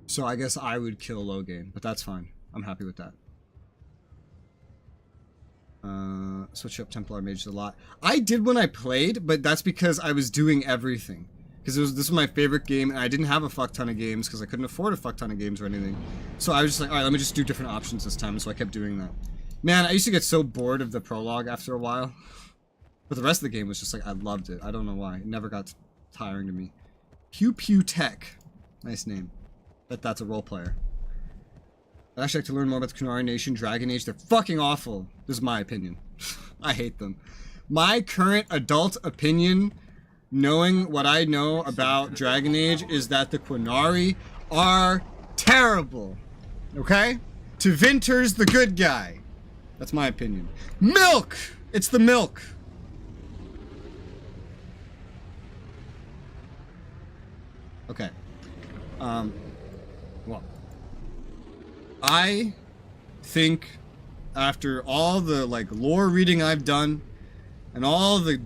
So I guess I would kill Logain, but that's fine. I'm happy with that. Switch up Templar Mages a lot. I did when I played, but that's because I was doing everything. Because this was my favorite game, and I didn't have a fuck ton of games, because I couldn't afford a fuck ton of games or anything. So I was just like, alright, let me just do different options this time, so I kept doing that. Man, I used to get so bored of the prologue after a while. But the rest of the game was just like, I loved it. I don't know why. It never got tiring to me. Pew Pew Tech. Nice name. Bet that's a role player. I'd actually like to learn more about the Kunari Nation, Dragon Age. They're fucking awful. This is my opinion. I hate them. My current adult opinion, knowing what I know about Dragon Age, is that the Kunari are terrible. Okay? Tevinter's the good guy. That's my opinion. Milk! It's the milk. Okay. Well. I think after all the like lore reading I've done and all the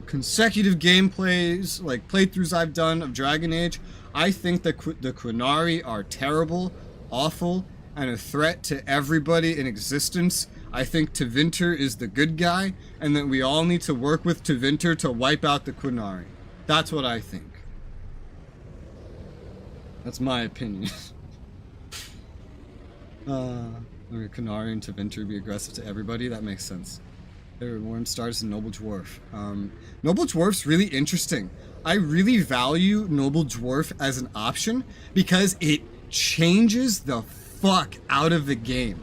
consecutive gameplays, like playthroughs I've done of Dragon Age, I think the Qunari are terrible, awful, and a threat to everybody in existence. I think Tevinter is the good guy, and that we all need to work with Tevinter to wipe out the Qunari. That's what I think. That's my opinion. Qunari and Tevinter be aggressive to everybody? That makes sense. There were warm stars and Noble Dwarf. Noble Dwarf's really interesting. I really value Noble Dwarf as an option because it changes the fuck out of the game.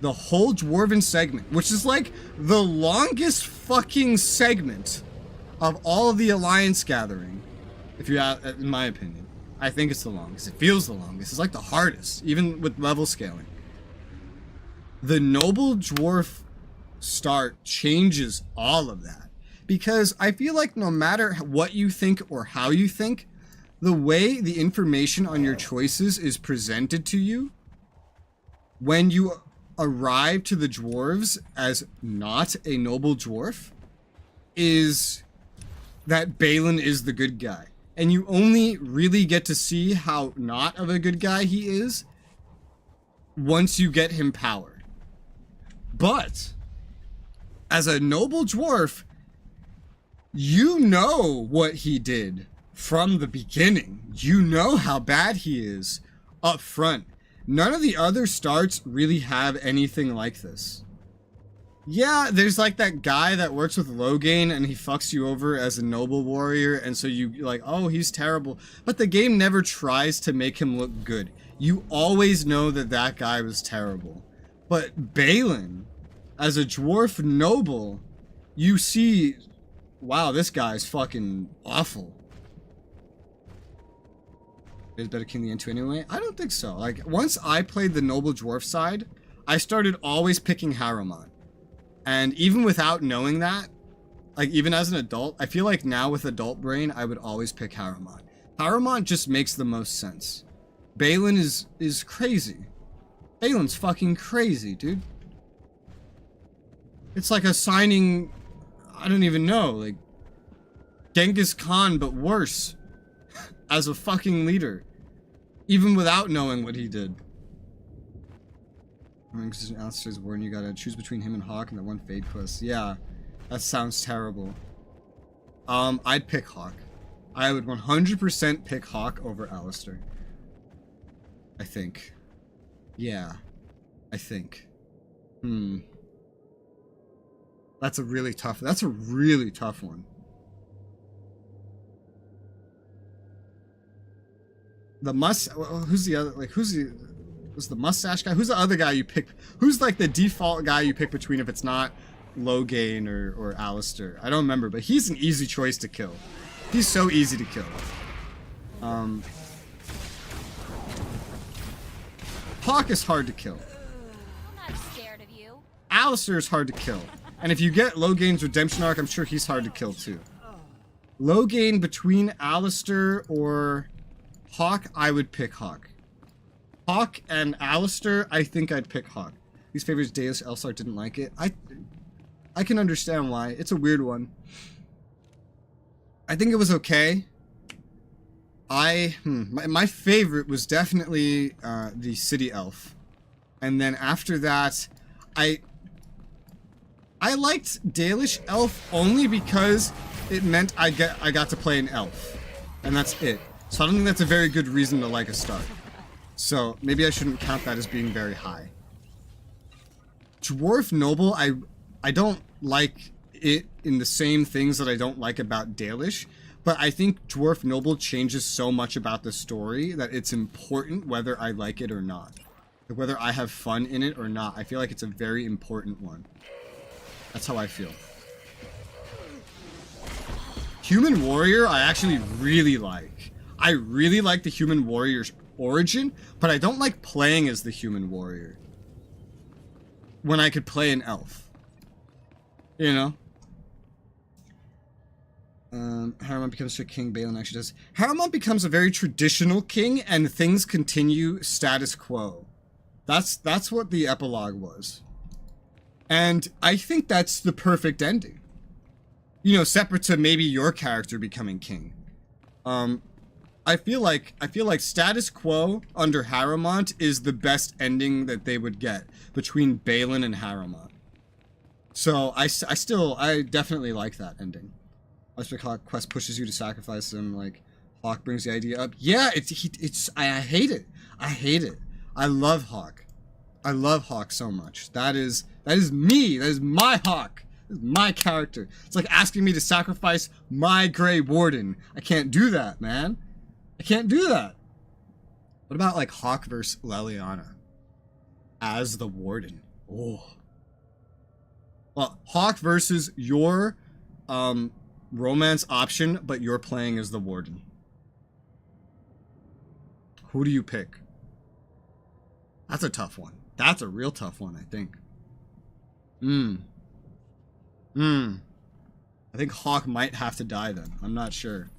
The whole Dwarven segment, which is like the longest fucking segment of all of the Alliance gathering, if you ask, in my opinion. I think it's the longest. It feels the longest. It's like the hardest, even with level scaling. The Noble Dwarf start changes all of that. Because I feel like no matter what you think or how you think, the way the information on your choices is presented to you, when you arrive to the dwarves as not a noble dwarf, is that Balin is the good guy. And you only really get to see how not of a good guy he is once you get him powered. But as a noble dwarf, you know what he did from the beginning. You know how bad he is up front. None of the other starts really have anything like this. Yeah, there's like that guy that works with Loghain and he fucks you over as a noble warrior, and so you're like, oh, he's terrible. But the game never tries to make him look good. You always know that that guy was terrible. But Balin, as a dwarf noble, you see, wow, this guy's fucking awful. Is better king the N2 anyway? I don't think so. Like, once I played the noble dwarf side, I started always picking Haramon. And even without knowing that, like even as an adult, I feel like now with adult brain, I would always pick Haramon. Haramon just makes the most sense. Balin is crazy. Balin's fucking crazy, dude. It's like assigning, I don't even know, like Genghis Khan, but worse, as a fucking leader, even without knowing what he did. Alistair's warning you gotta choose between him and Hawk and that one Fade quest. Yeah, that sounds terrible. I'd pick Hawk. I would 100% pick Hawk over Alistair. I think. Yeah, I think. That's a really tough one. Who's the other, like, who's the mustache guy? Who's the other guy you pick? Who's like the default guy you pick between if it's not Loghain or Alistair? I don't remember, but he's an easy choice to kill. He's so easy to kill. Hawk is hard to kill. I'm not scared of you. Alistair is hard to kill. And if you get Loghain's redemption arc, I'm sure he's hard to kill too. Loghain between Alistair or Hawk, I would pick Hawk. Hawk and Alistair, I think I'd pick Hawk. These favorites, Deus Elsar didn't like it. I can understand why. It's a weird one. I think it was okay. My favorite was definitely the City Elf. And then after that, I liked Dalish Elf only because it meant I got to play an elf. And that's it. So I don't think that's a very good reason to like a star. So maybe I shouldn't count that as being very high. Dwarf Noble, I don't like it in the same things that I don't like about Dalish, but I think Dwarf Noble changes so much about the story that it's important whether I like it or not. Whether I have fun in it or not. I feel like it's a very important one. That's how I feel. Human Warrior, I actually really like. I really like the Human Warrior's origin, but I don't like playing as the Human Warrior when I could play an elf, you know. Haramon becomes a king. Balin actually does. Haramon becomes a very traditional king, and things continue status quo. That's what the epilogue was. And I think that's the perfect ending. You know, separate to maybe your character becoming king. I feel like status quo under Harrowmont is the best ending that they would get between Balin and Harrowmont. So I definitely like that ending. Quest pushes you to sacrifice him. Like Hawk brings the idea up. Yeah, I hate it. I hate it. I love Hawk. I love Hawk so much. That is me. That is my Hawk. This is my character. It's like asking me to sacrifice my Grey Warden. I can't do that, man. I can't do that. What about like Hawk versus Leliana as the Warden? Oh. Well, Hawk versus your romance option, but you're playing as the Warden. Who do you pick? That's a tough one. That's a real tough one, I think. I think Hawk might have to die then. I'm not sure.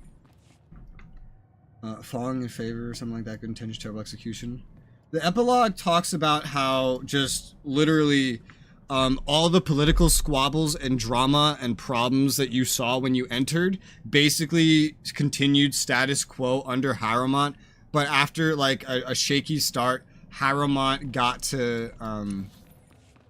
Falling in favor or something like that. Good intention, terrible execution. The epilogue talks about how just literally all the political squabbles and drama and problems that you saw when you entered basically continued status quo under Harrowmont. But after like a shaky start, Harrowmont got to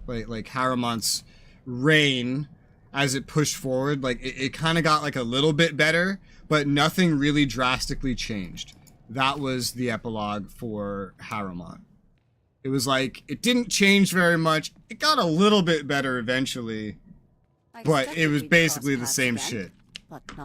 like Harrowmont's reign as it pushed forward. Like it kind of got like a little bit better, but nothing really drastically changed. That was the epilogue for Harrowmont. It was like it didn't change very much. It got a little bit better eventually, but it was basically the same shit.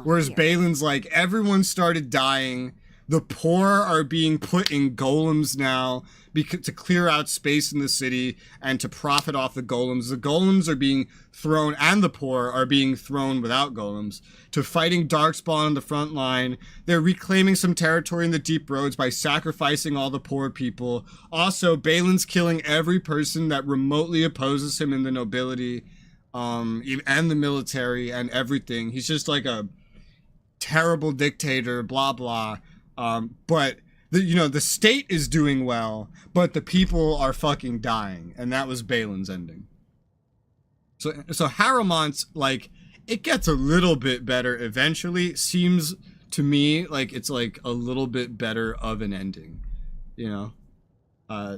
Whereas Balin's like everyone started dying. The poor are being put in golems now to clear out space in the city and to profit off the golems. The golems are being thrown, and the poor are being thrown without golems, to fighting Darkspawn on the front line. They're reclaiming some territory in the Deep Roads by sacrificing all the poor people. Also, Balin's killing every person that remotely opposes him in the nobility and the military and everything. He's just like a terrible dictator, blah, blah. But the state is doing well, but the people are fucking dying, and that was Balin's ending. So Harrowmont's like it gets a little bit better eventually. Seems to me like it's like a little bit better of an ending, you know.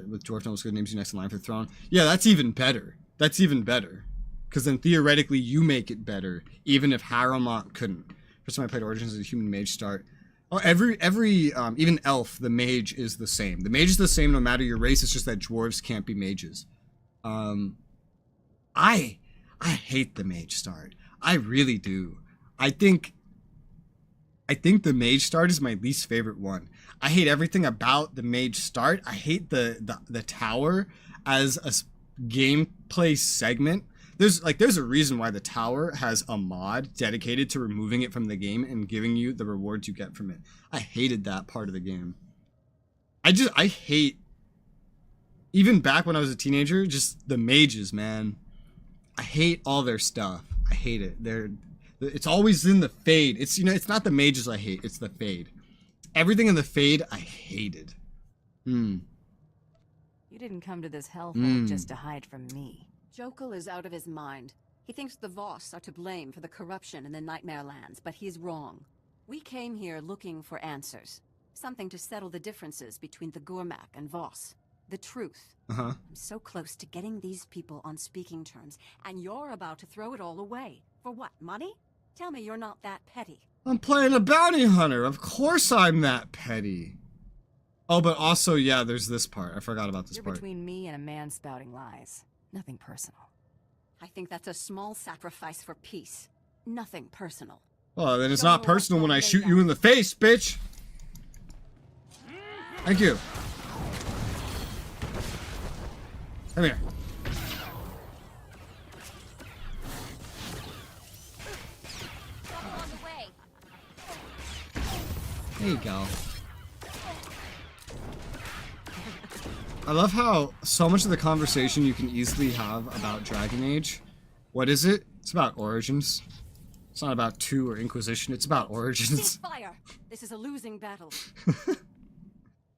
With Dwarf Nobles good names you next in line for the throne. Yeah, that's even better. That's even better, because then theoretically you make it better, even if Harrowmont couldn't. First time I played Origins as a human mage start. Oh, every even elf, the mage is the same. The mage is the same no matter your race. It's just that dwarves can't be mages. I hate the mage start. I really do. I think the mage start is my least favorite one. I hate everything about the mage start. I hate the tower as a gameplay segment. There's a reason why the tower has a mod dedicated to removing it from the game and giving you the rewards you get from it. I hated that part of the game. I hate, even back when I was a teenager, just the mages, man. I hate all their stuff. I hate it. It's always in the fade. It's not the mages I hate, it's the fade. Everything in the fade I hated. You didn't come to this hellhole just to hide from me. Jokul is out of his mind. He thinks the Voss are to blame for the corruption in the Nightmare Lands, but he's wrong. We came here looking for answers. Something to settle the differences between the Gormak and Voss. The truth. I'm so close to getting these people on speaking terms, and you're about to throw it all away. For what, money? Tell me you're not that petty. I'm playing a bounty hunter. Of course I'm that petty. Oh, but also, yeah, there's this part. I forgot about this part. You're between me and a man spouting lies. Nothing personal. I think that's a small sacrifice for peace. Nothing personal. Well, then it's not personal when I shoot you in the face, bitch. Thank you. Come here. There you go. I love how so much of the conversation you can easily have about Dragon Age. What is it? It's about Origins. It's not about 2 or Inquisition. It's about Origins. Cease fire! This is a losing battle.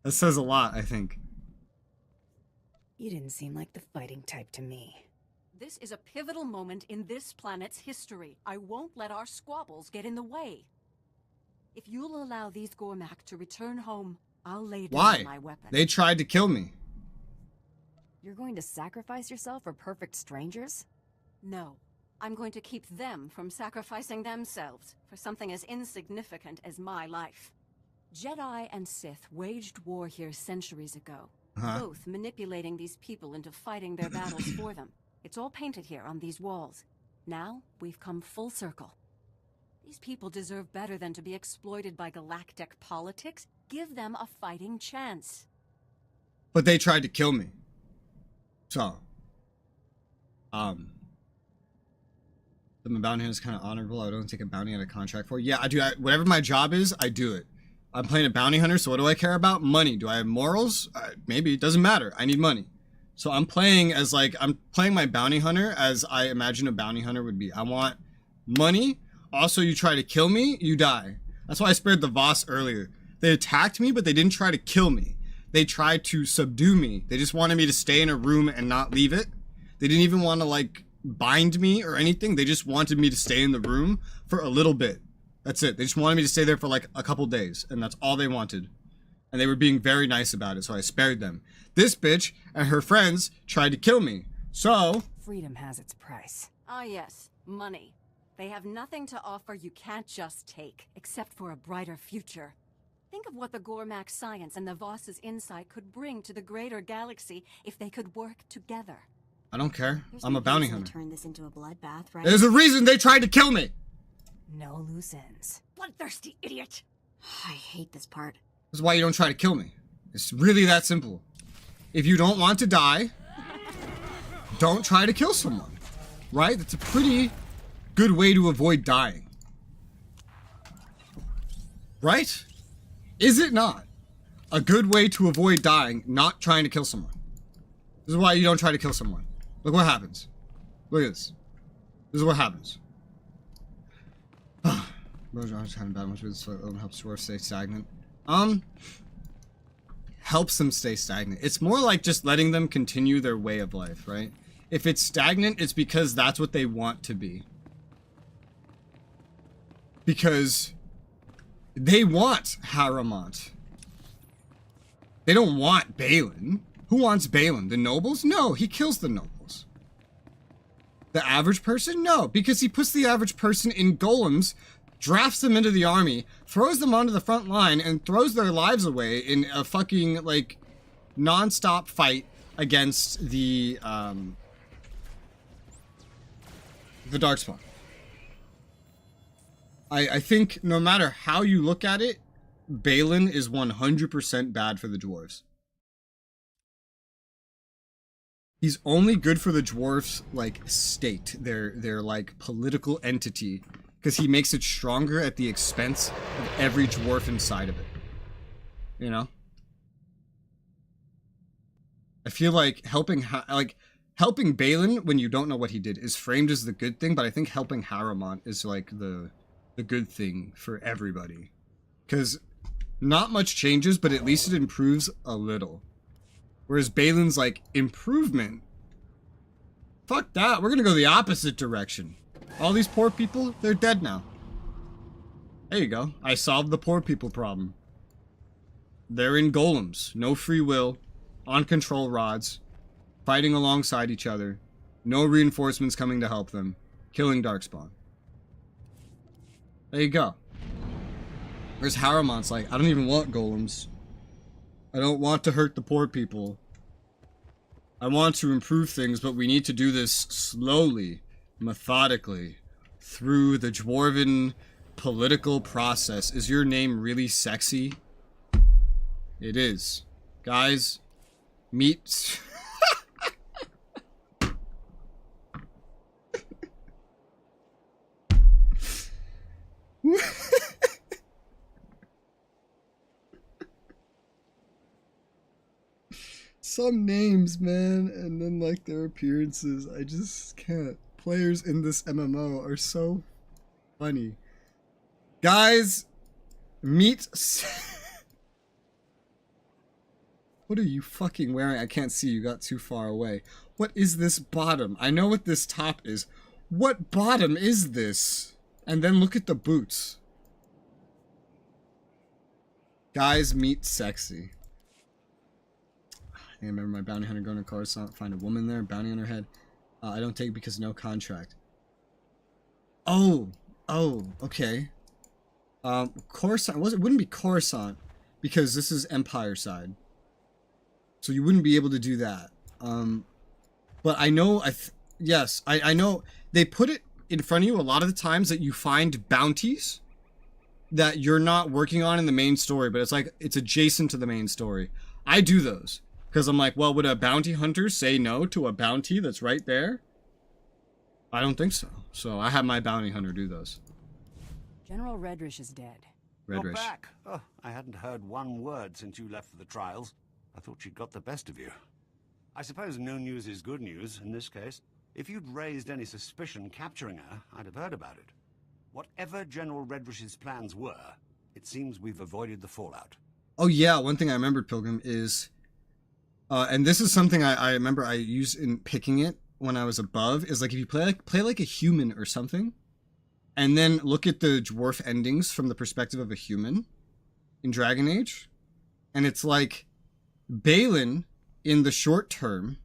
That says a lot, I think. You didn't seem like the fighting type to me. This is a pivotal moment in this planet's history. I won't let our squabbles get in the way. If you'll allow these Gormak to return home, I'll lay down my weapon. They tried to kill me. You're going to sacrifice yourself for perfect strangers? No. I'm going to keep them from sacrificing themselves for something as insignificant as my life. Jedi and Sith waged war here centuries ago, both manipulating these people into fighting their battles for them. It's all painted here on these walls. Now, we've come full circle. These people deserve better than to be exploited by galactic politics. Give them a fighting chance. But they tried to kill me. So, the bounty hunter is kind of honorable. I don't take a bounty on a contract for. Yeah, I do. Whatever my job is, I do it. I'm playing a bounty hunter, so what do I care about? Money. Do I have morals? Maybe. It doesn't matter. I need money. So I'm playing as I'm playing my bounty hunter as I imagine a bounty hunter would be. I want money. Also, you try to kill me, you die. That's why I spared the Voss earlier. They attacked me, but they didn't try to kill me. They tried to subdue me. They just wanted me to stay in a room and not leave it. They didn't even want to bind me or anything. They just wanted me to stay in the room for a little bit. That's it. They just wanted me to stay there for a couple days, and that's all they wanted. And they were being very nice about it, so I spared them. This bitch and her friends tried to kill me. So freedom has its price. Ah, yes, money. They have nothing to offer you can't just take, except for a brighter future. Think of what the Gormak science and the Voss's insight could bring to the greater galaxy if they could work together. I don't care. I'm a bounty hunter. Turn this into a bloodbath, right? There's a reason they tried to kill me. No loose ends. Bloodthirsty idiot. I hate this part. This is why you don't try to kill me. It's really that simple. If you don't want to die, don't try to kill someone. Right? That's a pretty good way to avoid dying. Right? Is it not a good way to avoid dying, not trying to kill someone? This is why you don't try to kill someone. Look what happens. Look at this. This is what happens. Helps dwarves stay stagnant. Helps them stay stagnant. It's more like just letting them continue their way of life, right? If it's stagnant, it's because that's what they want to be. Because they want Haramont. They don't want Balin. Who wants Balin? The nobles? No, he kills the nobles. The average person? No, because he puts the average person in golems, drafts them into the army, throws them onto the front line, and throws their lives away in a fucking, non-stop fight against the Darkspawn. I think no matter how you look at it, Balin is 100% bad for the dwarves. He's only good for the dwarves, state, their political entity, because he makes it stronger at the expense of every dwarf inside of it. You know? I feel like helping Balin when you don't know what he did is framed as the good thing, but I think helping Haramont is the good thing for everybody. Because not much changes, but at least it improves a little. Whereas Balin's improvement. Fuck that. We're gonna go the opposite direction. All these poor people, they're dead now. There you go. I solved the poor people problem. They're in golems. No free will. On control rods. Fighting alongside each other. No reinforcements coming to help them. Killing Darkspawn. There you go. Whereas Haramont's I don't even want golems. I don't want to hurt the poor people. I want to improve things, but we need to do this slowly, methodically, through the dwarven political process. Is your name really sexy? It is. Guys, meet... Some names, man, and then their appearances, I just can't. Players in this MMO are so funny. Guys, meet What are you fucking wearing? I can't see. You got too far away. What is this bottom? I know what this top is. What bottom is this? And then look at the boots. Guys meet sexy. I remember my bounty hunter going to Coruscant, find a woman there, bounty on her head. I don't take because no contract. Oh, okay. Coruscant, it wouldn't be Coruscant because this is Empire side. So you wouldn't be able to do that. But I know, yes, I know they put it in front of you a lot of the times that you find bounties that you're not working on in the main story, but it's like, it's adjacent to the main story. I do those because I'm like, well, would a bounty hunter say no to a bounty that's right there? I don't think so. So I have my bounty hunter do those. General Redrish is dead. You're back. Oh, I hadn't heard one word since you left for the trials. I thought she'd got the best of you. I suppose no news is good news in this case. If you'd raised any suspicion capturing her, I'd have heard about it. Whatever General Redrish's plans were, it seems we've avoided the fallout. Oh yeah, one thing I remembered, Pilgrim, is... and this is something I remember I used in picking it when I was above, is like if you play like a human or something, and then look at the dwarf endings from the perspective of a human in Dragon Age, and it's like Balin in the short term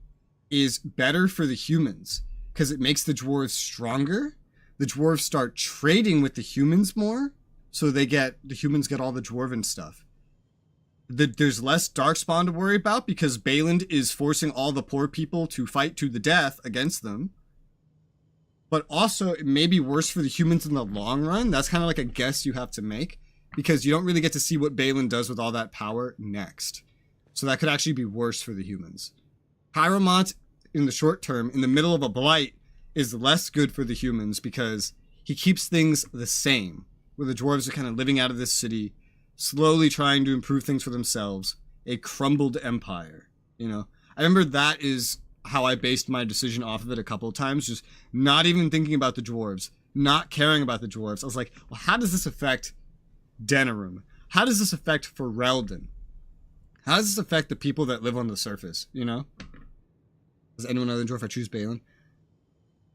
is better for the humans because it makes the dwarves stronger. The dwarves start trading with the humans more, so the humans get all the dwarven stuff. There's less darkspawn to worry about because Balin is forcing all the poor people to fight to the death against them. But also, it may be worse for the humans in the long run. That's kind of like a guess you have to make because you don't really get to see what Balin does with all that power next. So that could actually be worse for the humans. Hierophant, in the short term, in the middle of a blight, is less good for the humans because he keeps things the same. Where the dwarves are kind of living out of this city, slowly trying to improve things for themselves. A crumbled empire, you know? I remember that is how I based my decision off of it a couple of times, just not even thinking about the dwarves, not caring about the dwarves. I was like, well, how does this affect Denerim? How does this affect Ferelden? How does this affect the people that live on the surface, you know? Does anyone other than dwarf? I choose Balin.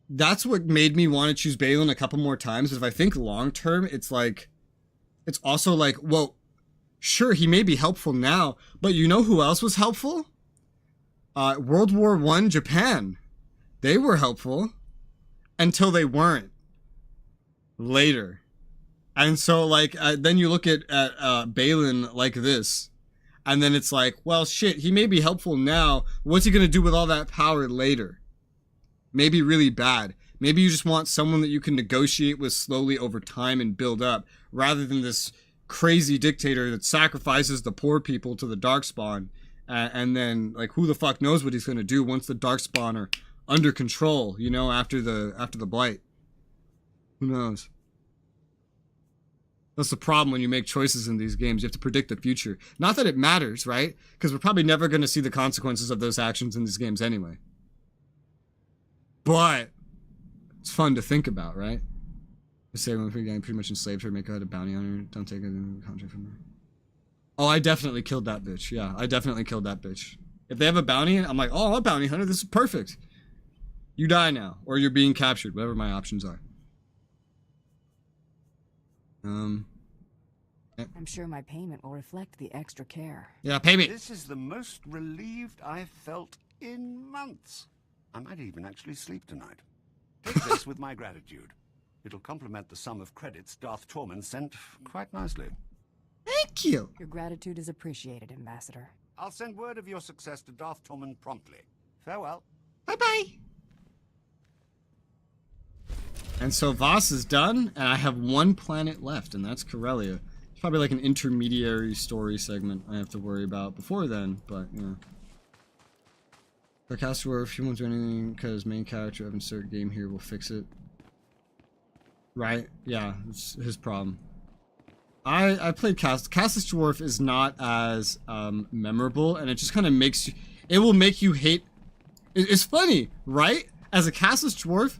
That's what made me want to choose Balin a couple more times. But if I think long term, it's like, it's also like, well, sure, he may be helpful now, but you know who else was helpful? World War I Japan. They were helpful until they weren't later. And so like, then you look at Balin like this. And then it's like, well, shit, he may be helpful now. What's he going to do with all that power later? Maybe really bad. Maybe you just want someone that you can negotiate with slowly over time and build up, rather than this crazy dictator that sacrifices the poor people to the Darkspawn. And then, like, who the fuck knows what he's going to do once the Darkspawn are under control, you know, after the Blight. Who knows? That's the problem when you make choices in these games. You have to predict the future. Not that it matters, right? Because we're probably never going to see the consequences of those actions in these games anyway. But it's fun to think about, right? I say when we're getting pretty much enslaved her, make her a bounty on her, don't take a contract from her. Oh, I definitely killed that bitch. Yeah, I definitely killed that bitch. If they have a bounty, I'm like, oh, I'm a bounty hunter. This is perfect. You die now, or you're being captured, whatever my options are. I'm sure my payment will reflect the extra care. Yeah, pay me. This is the most relieved I've felt in months. I might even actually sleep tonight. Take this with my gratitude. It'll complement the sum of credits Darth Tormund sent quite nicely. Thank you. Your gratitude is appreciated, Ambassador. I'll send word of your success to Darth Tormund promptly. Farewell. Bye-bye. And so Voss is done, and I have one planet left, and that's Corellia. It's probably like an intermediary story segment I have to worry about before then, but, you know. The caster, if you won't do anything, because main character of insert game here will fix it. Right? Yeah, it's his problem. I played Castus Dwarf is not as memorable, and it just kind of makes you... It will make you hate... It's funny, right? As a Castus Dwarf,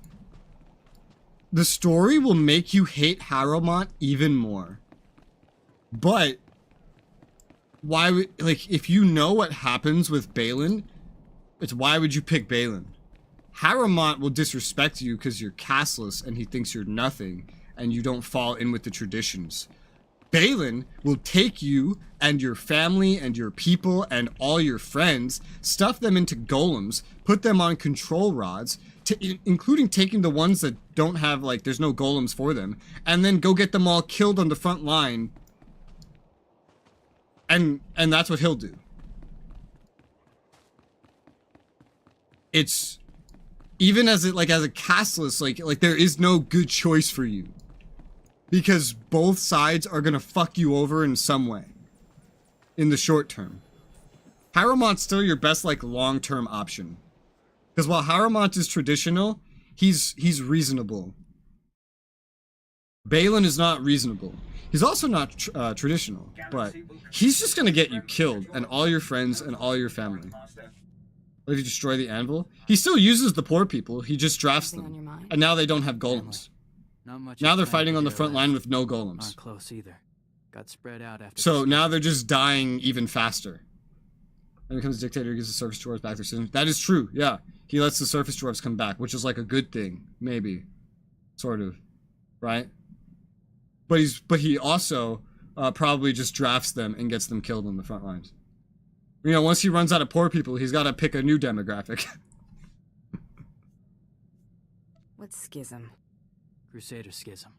the story will make you hate Harrowmont even more. But why would, like, if you know what happens with Balin, it's why would you pick Balin? Harrowmont will disrespect you because you're castless and he thinks you're nothing and you don't fall in with the traditions. Balin will take you and your family and your people and all your friends, stuff them into golems, put them on control rods, including taking the ones that don't have, like, there's no golems for them, and then go get them all killed on the front line. And that's what he'll do. It's, even as a castless, like there is no good choice for you. Because both sides are gonna fuck you over in some way. In the short term. Harrowmont's still your best, like, long-term option. Because while Harrowmont is traditional, he's reasonable. Balin is not reasonable. He's also not traditional, but he's just gonna get you killed and all your friends and all your family. What if you destroy the anvil? He still uses the poor people, he just drafts them. And now they don't have golems. Now they're fighting on the front line with no golems. Aren't close either. Got spread out after. So now they're just dying even faster. When it becomes a dictator, he gives the surface dwarves back their citizens. That is true, yeah. He lets the surface dwarves come back, which is like a good thing, maybe. Sort of. Right? But he also probably just drafts them and gets them killed on the front lines. You know, once he runs out of poor people, he's got to pick a new demographic. What's schism? Crusader schism.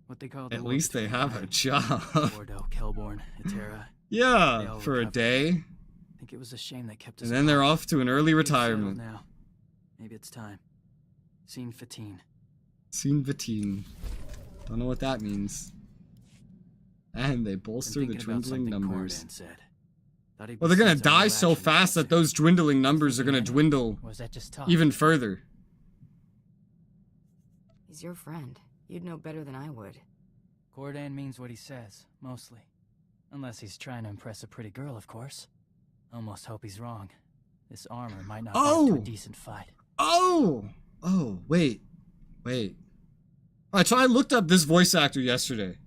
What they call the At least they have a job. Bordeaux, Kelborn, Etera. Yeah, for a day. I think it was a shame they kept us. And then they're off to an early retirement. Now. Maybe it's time. Scene 15. Scene 15. Don't know what that means. And they bolster the dwindling numbers. Well, they're gonna die so fast that those dwindling numbers are gonna dwindle even further. He's your friend. You'd know better than I would. Cordan means what he says, mostly. Unless he's trying to impress a pretty girl, of course. Almost hope he's wrong. This armor might not be up to a decent fight. Oh, wait. Alright, so I looked up this voice actor yesterday.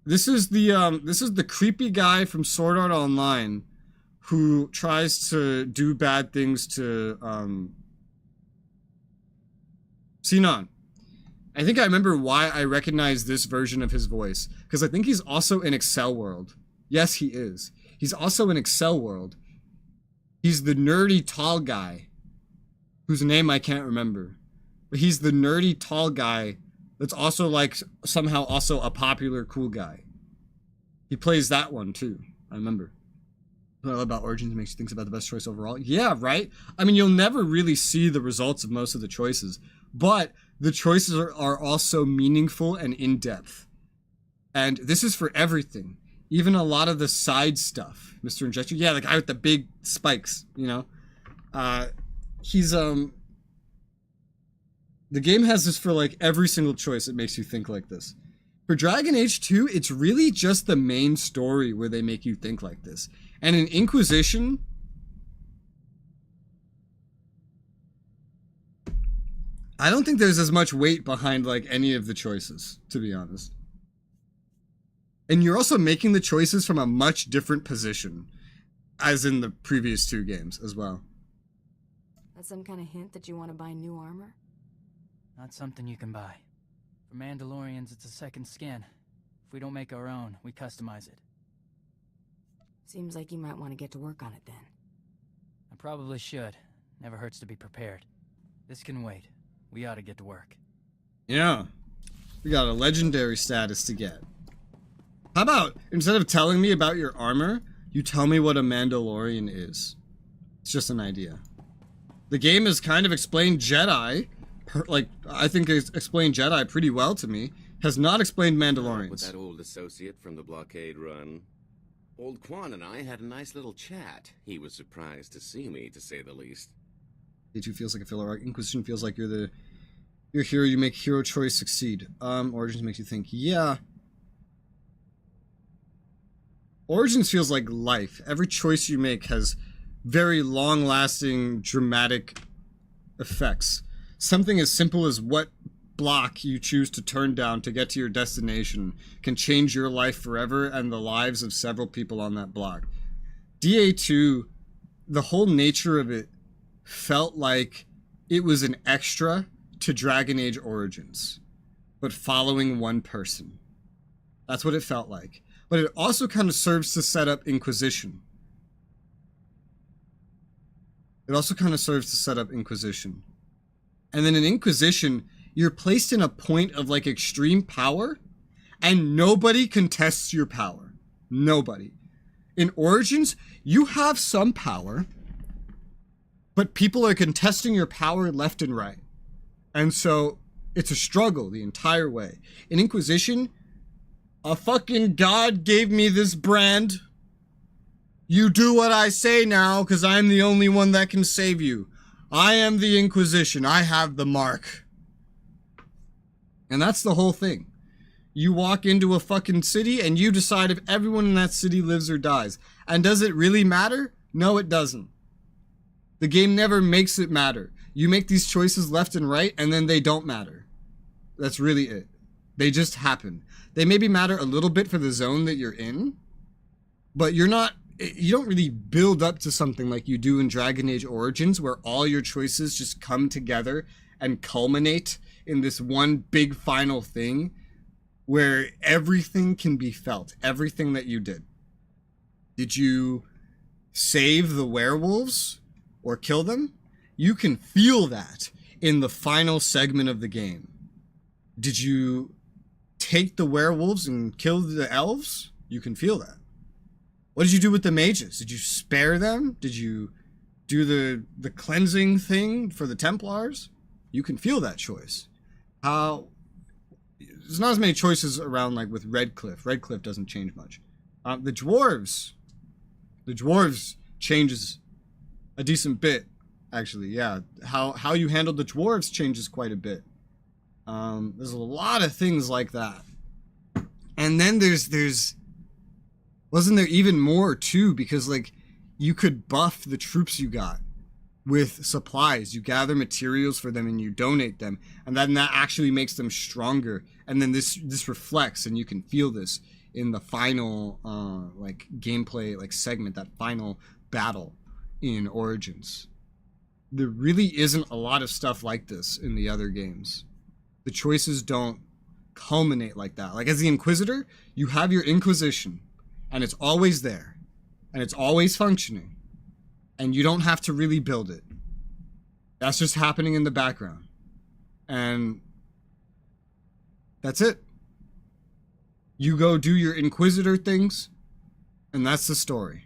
This is the creepy guy from Sword Art Online who tries to do bad things to Sinon. I think I remember why I recognize this version of his voice. Because I think he's also in Excel World. Yes, he is. He's also in Excel World. He's the nerdy tall guy. Whose name I can't remember. But he's the nerdy tall guy that's also, like, somehow also a popular cool guy. He plays that one too. I remember. What I love about Origins makes you think about the best choice overall. Yeah, right? I mean, you'll never really see the results of most of the choices. But the choices are also meaningful and in-depth. And this is for everything. Even a lot of the side stuff. Mr. Injector, yeah, the guy with the big spikes, you know? He's, the game has this for, like, every single choice. It makes you think like this. For Dragon Age 2, it's really just the main story where they make you think like this. And in Inquisition, I don't think there's as much weight behind, like, any of the choices, to be honest. And you're also making the choices from a much different position, as in the previous two games as well. That's some kind of hint that you want to buy new armor? Not something you can buy. For Mandalorians, it's a second skin. If we don't make our own, we customize it. Seems like you might want to get to work on it then. I probably should. Never hurts to be prepared. This can wait. We ought to get to work. Yeah. We got a legendary status to get. How about, instead of telling me about your armor, you tell me what a Mandalorian is? It's just an idea. The game has kind of explained Jedi, like, I think it's explained Jedi pretty well to me. Has not explained Mandalorians. With that old associate from the blockade run. Old Quan and I had a nice little chat. He was surprised to see me, to say the least. D2 feels like a filler arc. Inquisition feels like you're hero, you make hero choice succeed. Origins makes you think, yeah. Origins feels like life. Every choice you make has very long-lasting, dramatic effects. Something as simple as what block you choose to turn down to get to your destination can change your life forever and the lives of several people on that block. DA2, the whole nature of it felt like it was an extra to Dragon Age Origins, but following one person. That's what it felt like. But it also kind of serves to set up Inquisition. It also kind of serves to set up Inquisition. And then in Inquisition, you're placed in a point of like extreme power, and nobody contests your power. Nobody. In Origins, you have some power, but people are contesting your power left and right. And so it's a struggle the entire way. In Inquisition, a fucking god gave me this brand. You do what I say now, because I'm the only one that can save you. I am the Inquisition. I have the mark. And that's the whole thing. You walk into a fucking city and you decide if everyone in that city lives or dies. And does it really matter? No, it doesn't. The game never makes it matter. You make these choices left and right, and then they don't matter. That's really it. They just happen. They maybe matter a little bit for the zone that you're in, but you don't really build up to something like you do in Dragon Age Origins, where all your choices just come together and culminate in this one big final thing where everything can be felt, everything that you did. Did you save the werewolves or kill them? You can feel that in the final segment of the game. Did you take the werewolves and kill the elves? You can feel that. What did you do with the mages? Did you spare them? Did you do the cleansing thing for the Templars? You can feel that choice. There's not as many choices around like with Redcliffe. Redcliffe doesn't change much. The dwarves changes a decent bit, actually. Yeah, how you handle the dwarves changes quite a bit. There's a lot of things like that. And then there's wasn't there even more too, because like you could buff the troops you got with supplies. You gather materials for them and you donate them, and then that actually makes them stronger. And then this reflects, and you can feel this in the final like gameplay like segment, that final battle in Origins. There really isn't a lot of stuff like this in the other games. The choices don't culminate like that. Like as the Inquisitor, you have your Inquisition, and it's always there, and it's always functioning, and you don't have to really build it. That's just happening in the background, and that's it. You go do your Inquisitor things, and that's the story.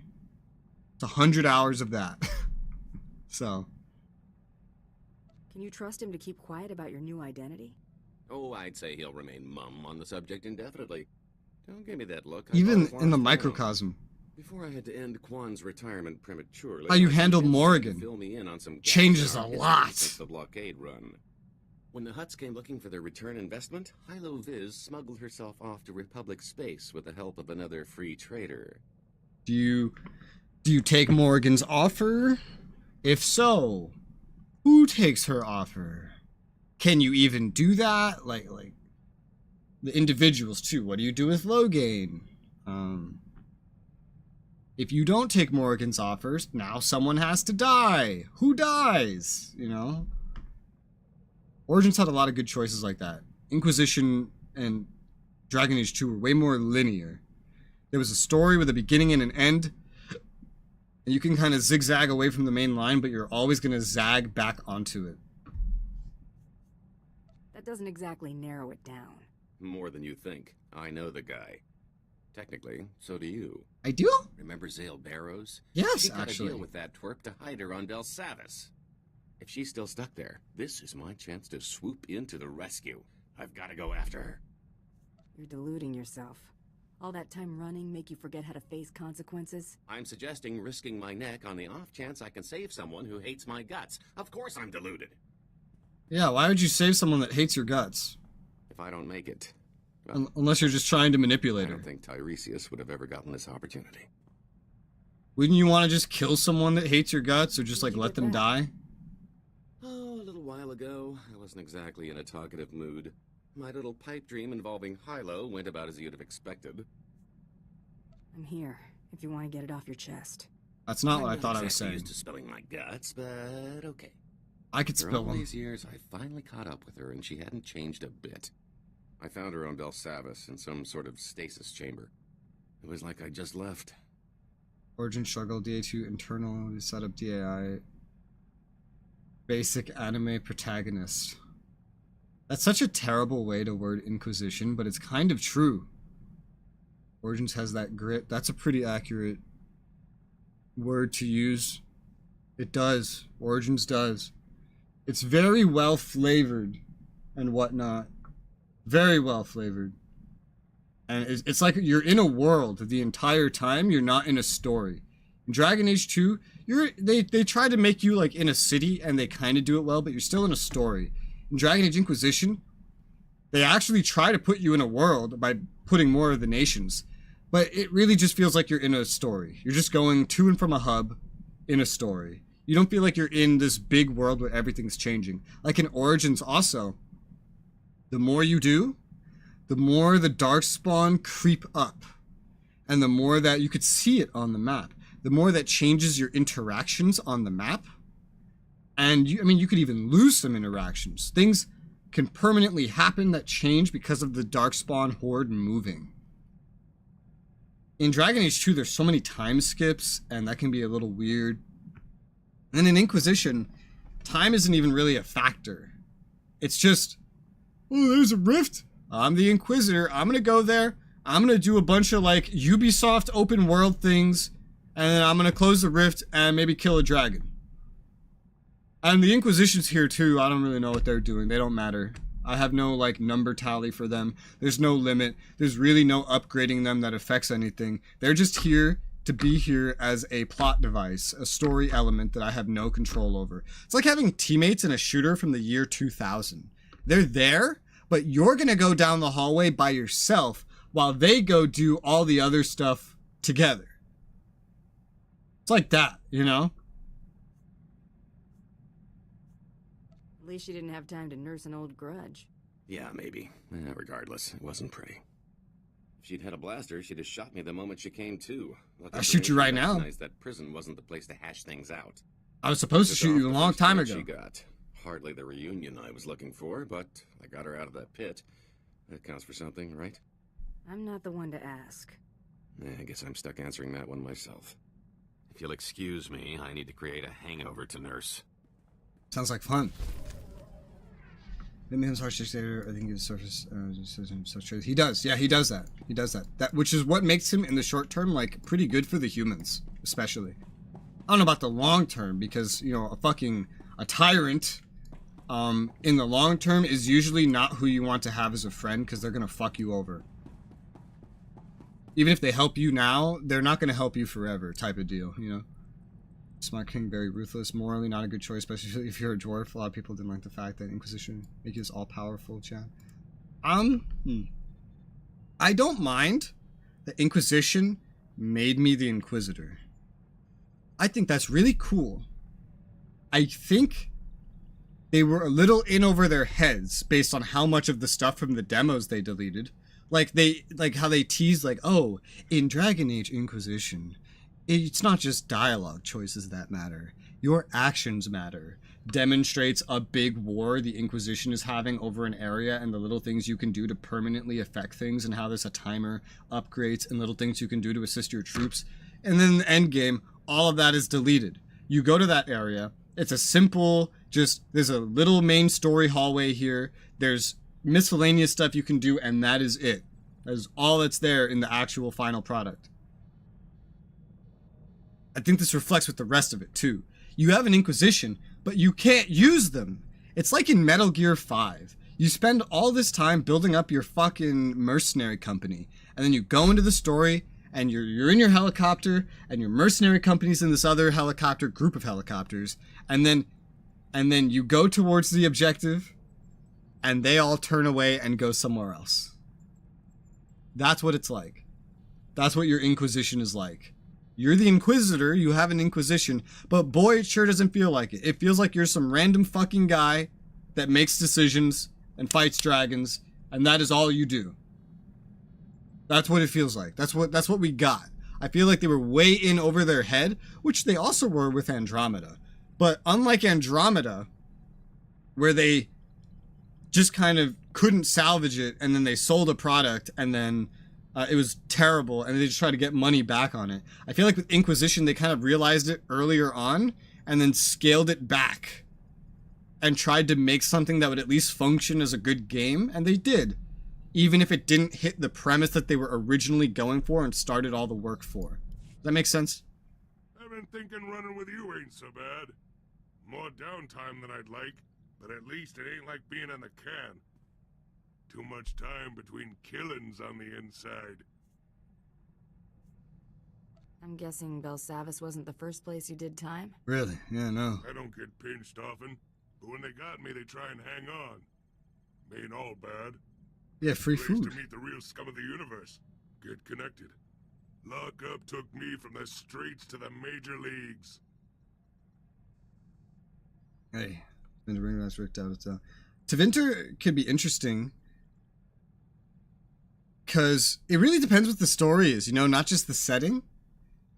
It's 100 hours of that. So. Can you trust him to keep quiet about your new identity? Oh, I'd say he'll remain mum on the subject indefinitely. Don't give me that look. Even in the microcosm. Before I had to end Quan's retirement prematurely, how you handled Morrigan fill me in on some changes a lot. Since the blockade run. When the Hutts came looking for their return investment, Hilo Viz smuggled herself off to Republic space with the help of another free trader. Do you take Morrigan's offer? If so, who takes her offer? Can you even do that? Like the individuals too. What do you do with Loghain? If you don't take Morrigan's offers, now someone has to die. Who dies? You know? Origins had a lot of good choices like that. Inquisition and Dragon Age 2 were way more linear. There was a story with a beginning and an end, and you can kind of zigzag away from the main line, but you're always going to zag back onto it. That doesn't exactly narrow it down. More than you think. I know the guy. Technically, so do you. I do? Remember Zale Barrows? Yes, she got actually. a deal with that twerp to hide her on Del Savis. If she's still stuck there, this is my chance to swoop in to the rescue. I've got to go after her. You're deluding yourself. All that time running make you forget how to face consequences? I'm suggesting risking my neck on the off chance I can save someone who hates my guts. Of course I'm deluded. Yeah, why would you save someone that hates your guts? If I don't make it... Well, unless you're just trying to manipulate her. I don't think Tiresias would have ever gotten this opportunity. Wouldn't you want to just kill someone that hates your guts, or just like let them die? Oh, a little while ago, I wasn't exactly in a talkative mood. My little pipe dream involving Hilo went about as you'd have expected. I'm here, if you want to get it off your chest. That's not what I thought I was saying. Used to spilling my guts, but okay. I could After spill all them. these years, I finally caught up with her, and she hadn't changed a bit. I found her on Belsavis in some sort of stasis chamber. It was like I just left. Origin struggle, DA2 internal, setup DAI. Basic anime protagonist. That's such a terrible way to word Inquisition, but it's kind of true. Origins has that grit. That's a pretty accurate word to use. It does. Origins does. It's very well flavored and whatnot. Very well flavored. And it's like you're in a world the entire time. You're not in a story. In Dragon Age 2, they try to make you like in a city, and they kind of do it well, but you're still in a story. In Dragon Age Inquisition, they actually try to put you in a world by putting more of the nations. But it really just feels like you're in a story. You're just going to and from a hub in a story. You don't feel like you're in this big world where everything's changing. Like in Origins also, the more you do, the more the Darkspawn creep up. And the more that you could see it on the map. The more that changes your interactions on the map. And you could even lose some interactions. Things can permanently happen that change because of the Darkspawn horde moving. In Dragon Age 2, there's so many time skips, and that can be a little weird. And in Inquisition, time isn't even really a factor. It's just, oh, there's a rift. I'm the Inquisitor. I'm going to go there. I'm going to do a bunch of, like, Ubisoft open world things, and then I'm going to close the rift and maybe kill a dragon. And the Inquisition's here, too. I don't really know what they're doing. They don't matter. I have no, like, number tally for them. There's no limit. There's really no upgrading them that affects anything. They're just here to be here as a plot device, a story element that I have no control over. It's like having teammates in a shooter from the year 2000. They're there, but you're going to go down the hallway by yourself while they go do all the other stuff together. It's like that, you know? At least you didn't have time to nurse an old grudge. Yeah, maybe. Regardless, it wasn't pretty. If she'd had a blaster, she'd have shot me the moment she came to. I'll shoot you right now. That prison wasn't the place to hash things out. I was supposed to shoot you a long time ago. She got hardly the reunion I was looking for, but I got her out of that pit. That counts for something, right? I'm not the one to ask. I guess I'm stuck answering that one myself. If you'll excuse me, I need to create a hangover to nurse. Sounds like fun. His heart dictator, I think his surface he does. Yeah, he does that. He does that. That which is what makes him in the short term like pretty good for the humans, especially. I don't know about the long term because, you know, a tyrant in the long term is usually not who you want to have as a friend because they're going to fuck you over. Even if they help you now, they're not going to help you forever type of deal, you know? Smart King, very ruthless, morally not a good choice, especially if you're a dwarf. A lot of people didn't like the fact that Inquisition make you all-powerful, Chad. I don't mind that Inquisition made me the Inquisitor. I think that's really cool. I think they were a little in over their heads based on how much of the stuff from the demos they deleted. Like how they teased, like, oh, in Dragon Age Inquisition, it's not just dialogue choices that matter. Your actions matter. Demonstrates a big war the Inquisition is having over an area and the little things you can do to permanently affect things and how there's a timer, upgrades, and little things you can do to assist your troops. And then in the end game, all of that is deleted. You go to that area. It's a simple, there's a little main story hallway here. There's miscellaneous stuff you can do, and that is it. That is all that's there in the actual final product. I think this reflects with the rest of it, too. You have an Inquisition, but you can't use them. It's like in Metal Gear 5. You spend all this time building up your fucking mercenary company, and then you go into the story, and you're in your helicopter, and your mercenary company's in this other helicopter, group of helicopters, and then you go towards the objective, and they all turn away and go somewhere else. That's what it's like. That's what your Inquisition is like. You're the Inquisitor, you have an Inquisition, but boy, it sure doesn't feel like it. It feels like you're some random fucking guy that makes decisions and fights dragons, and that is all you do. That's what it feels like. That's what we got. I feel like they were way in over their head, which they also were with Andromeda. But unlike Andromeda, where they just kind of couldn't salvage it, and then they sold a product, and then it was terrible, and they just tried to get money back on it. I feel like with Inquisition, they kind of realized it earlier on, and then scaled it back, and tried to make something that would at least function as a good game, and they did. Even if it didn't hit the premise that they were originally going for and started all the work for. Does that make sense? I've been thinking running with you ain't so bad. More downtime than I'd like, but at least it ain't like being in the can. Too much time between killings on the inside. I'm guessing Belsavis wasn't the first place you did time? Really? Yeah, no. I don't get pinched often, but when they got me, they try and hang on. Ain't all bad. Yeah, free Place food. to meet the real scum of the universe. Get connected. Lockup took me from the streets to the major leagues. Hey, been to bring that Rick out of town. Tevinter could be interesting because it really depends what the story is, you know, not just the setting.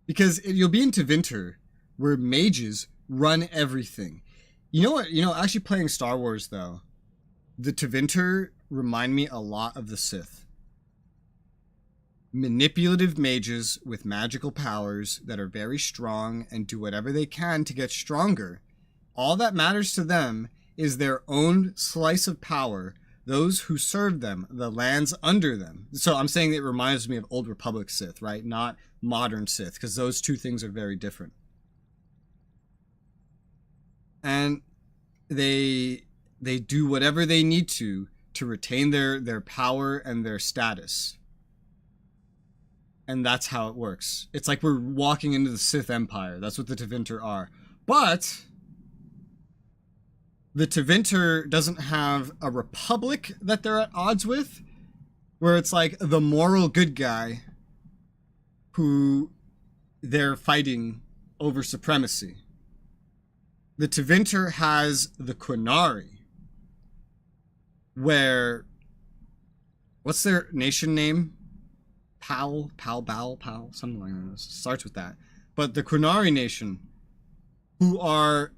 Because you'll be in Tevinter where mages run everything. You know what? You know, actually playing Star Wars though, the Tevinter remind me a lot of the Sith. Manipulative mages with magical powers that are very strong and do whatever they can to get stronger. All that matters to them is their own slice of power, those who serve them, the lands under them. So I'm saying it reminds me of Old Republic Sith, right? Not modern Sith, because those two things are very different. And they do whatever they need to retain their power and their status. And that's how it works. It's like we're walking into the Sith Empire. That's what the Tevinter are. But the Tevinter doesn't have a republic that they're at odds with, where it's like the moral good guy who they're fighting over supremacy. The Tevinter has the Qunari, where, what's their nation name? Pal, something like that. It starts with that. But the Qunari nation, who are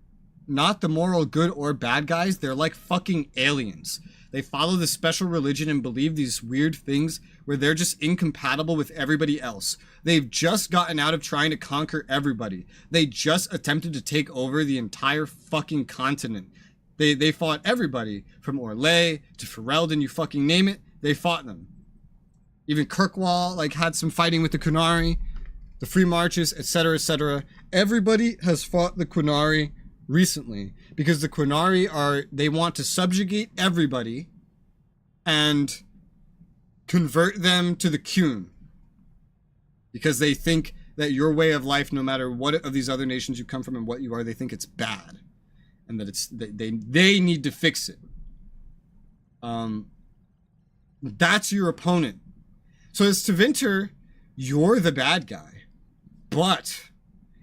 not the moral good or bad guys, they're like fucking aliens. They follow this special religion and believe these weird things where they're just incompatible with everybody else. They've just gotten out of trying to conquer everybody. They just attempted to take over the entire fucking continent. They fought everybody, from Orlais to Ferelden, you fucking name it, they fought them. Even Kirkwall, like, had some fighting with the Qunari, the Free Marches, etc., etc. Everybody has fought the Qunari recently, because the Qunari they want to subjugate everybody and convert them to the Qun, because they think that your way of life, no matter what of these other nations you come from and what you are, they think it's bad, and that they need to fix it. That's your opponent. So as Tevinter, you're the bad guy, but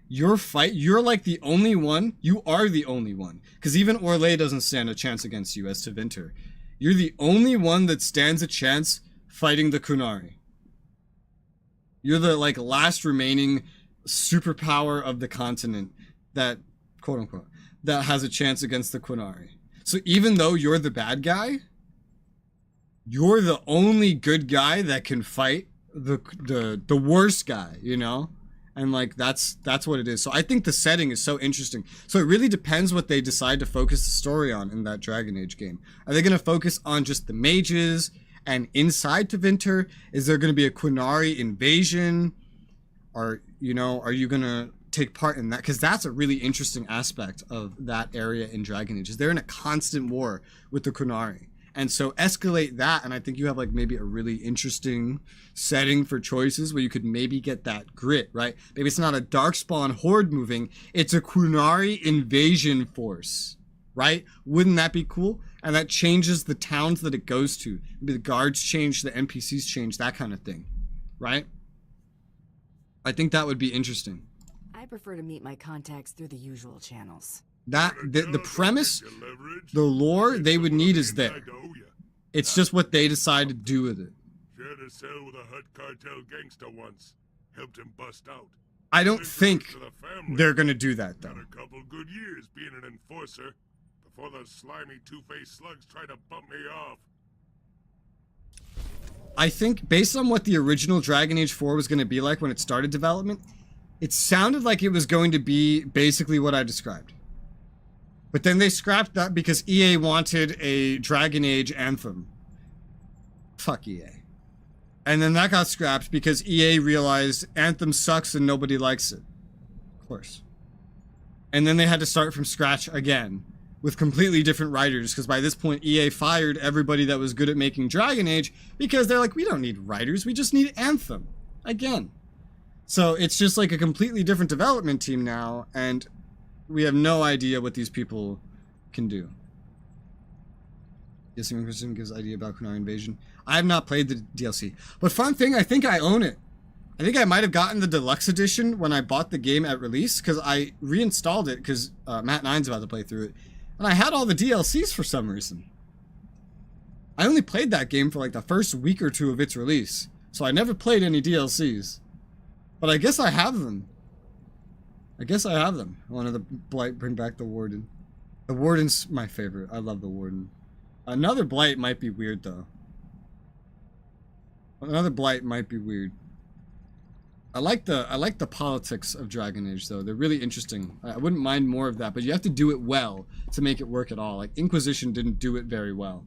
you're like the only one. You are the only one, because even Orlais doesn't stand a chance against you as Tevinter. You're the only one that stands a chance fighting the Qunari. You're the like last remaining superpower of the continent that, quote unquote, that has a chance against the Qunari. So even though you're the bad guy, you're the only good guy that can fight the worst guy, you know? And like that's what it is. So I think the setting is so interesting. So it really depends what they decide to focus the story on in that Dragon Age game. Are they going to focus on just the mages and inside Tevinter? Is there going to be a Qunari invasion? Or, you know, are you going to take part in that? Because that's a really interesting aspect of that area in Dragon Age. Is they're in a constant war with the Qunari. And so escalate that, and I think you have like maybe a really interesting setting for choices where you could maybe get that grit, right? Maybe it's not a Darkspawn horde moving, it's a Qunari invasion force, right? Wouldn't that be cool? And that changes the towns that it goes to. Maybe the guards change, the NPCs change, that kind of thing, right? I think that would be interesting. I prefer to meet my contacts through the usual channels. That the premise, the lore they would need is there. It's just what they decide to do with it. Shared a cell with a Hutt cartel gangster once. helped him bust out. I don't think they're gonna do that, though. Got a couple good years being an enforcer before those slimy two-faced slugs try to bump me off. I think, based on what the original Dragon Age 4 was going to be like when it started development, it sounded like it was going to be basically what I described. But then they scrapped that because EA wanted a Dragon Age anthem. Fuck EA. And then that got scrapped because EA realized Anthem sucks and nobody likes it. Of course. And then they had to start from scratch again with completely different writers, because by this point EA fired everybody that was good at making Dragon Age because they're like, we don't need writers, we just need Anthem. Again. So it's just like a completely different development team now, and we have no idea what these people can do. Guessing Christian gives idea about Kunari Invasion. I have not played the DLC. But fun thing, I think I own it. I think I might have gotten the deluxe edition when I bought the game at release, because I reinstalled it because Matt9's about to play through it. And I had all the DLCs for some reason. I only played that game for like the first week or two of its release. So I never played any DLCs. But I guess I have them. I wanted the Blight bring back the Warden. The Warden's my favorite. I love the Warden. Another Blight might be weird though. Another Blight might be weird. I like the politics of Dragon Age though. They're really interesting. I wouldn't mind more of that, but you have to do it well to make it work at all. Like Inquisition didn't do it very well.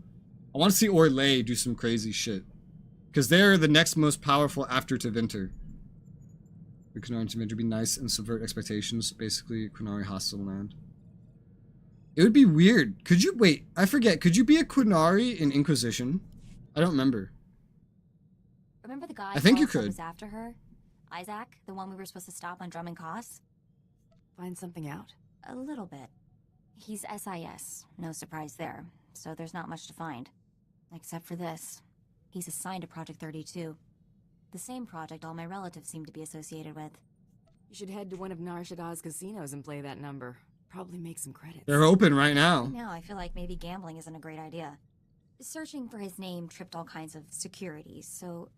I want to see Orlais do some crazy shit, because they're the next most powerful after Tevinter. The Kunari to would be nice and subvert expectations. Basically, Kunari hostile land. It would be weird. Could you wait? I forget. Could you be a Kunari in Inquisition? I don't remember. Remember the guy I think you who could. was after her? Isaac, the one we were supposed to stop on Drum and Koss? Find something out? A little bit. He's SIS, no surprise there, so there's not much to find. Except for this. He's assigned to Project 32. The same project all my relatives seem to be associated with. You should head to one of Nar Shaddad's casinos and play that number. Probably make some credits. They're open right now. Now I feel like maybe gambling isn't a great idea. Searching for his name tripped all kinds of security, so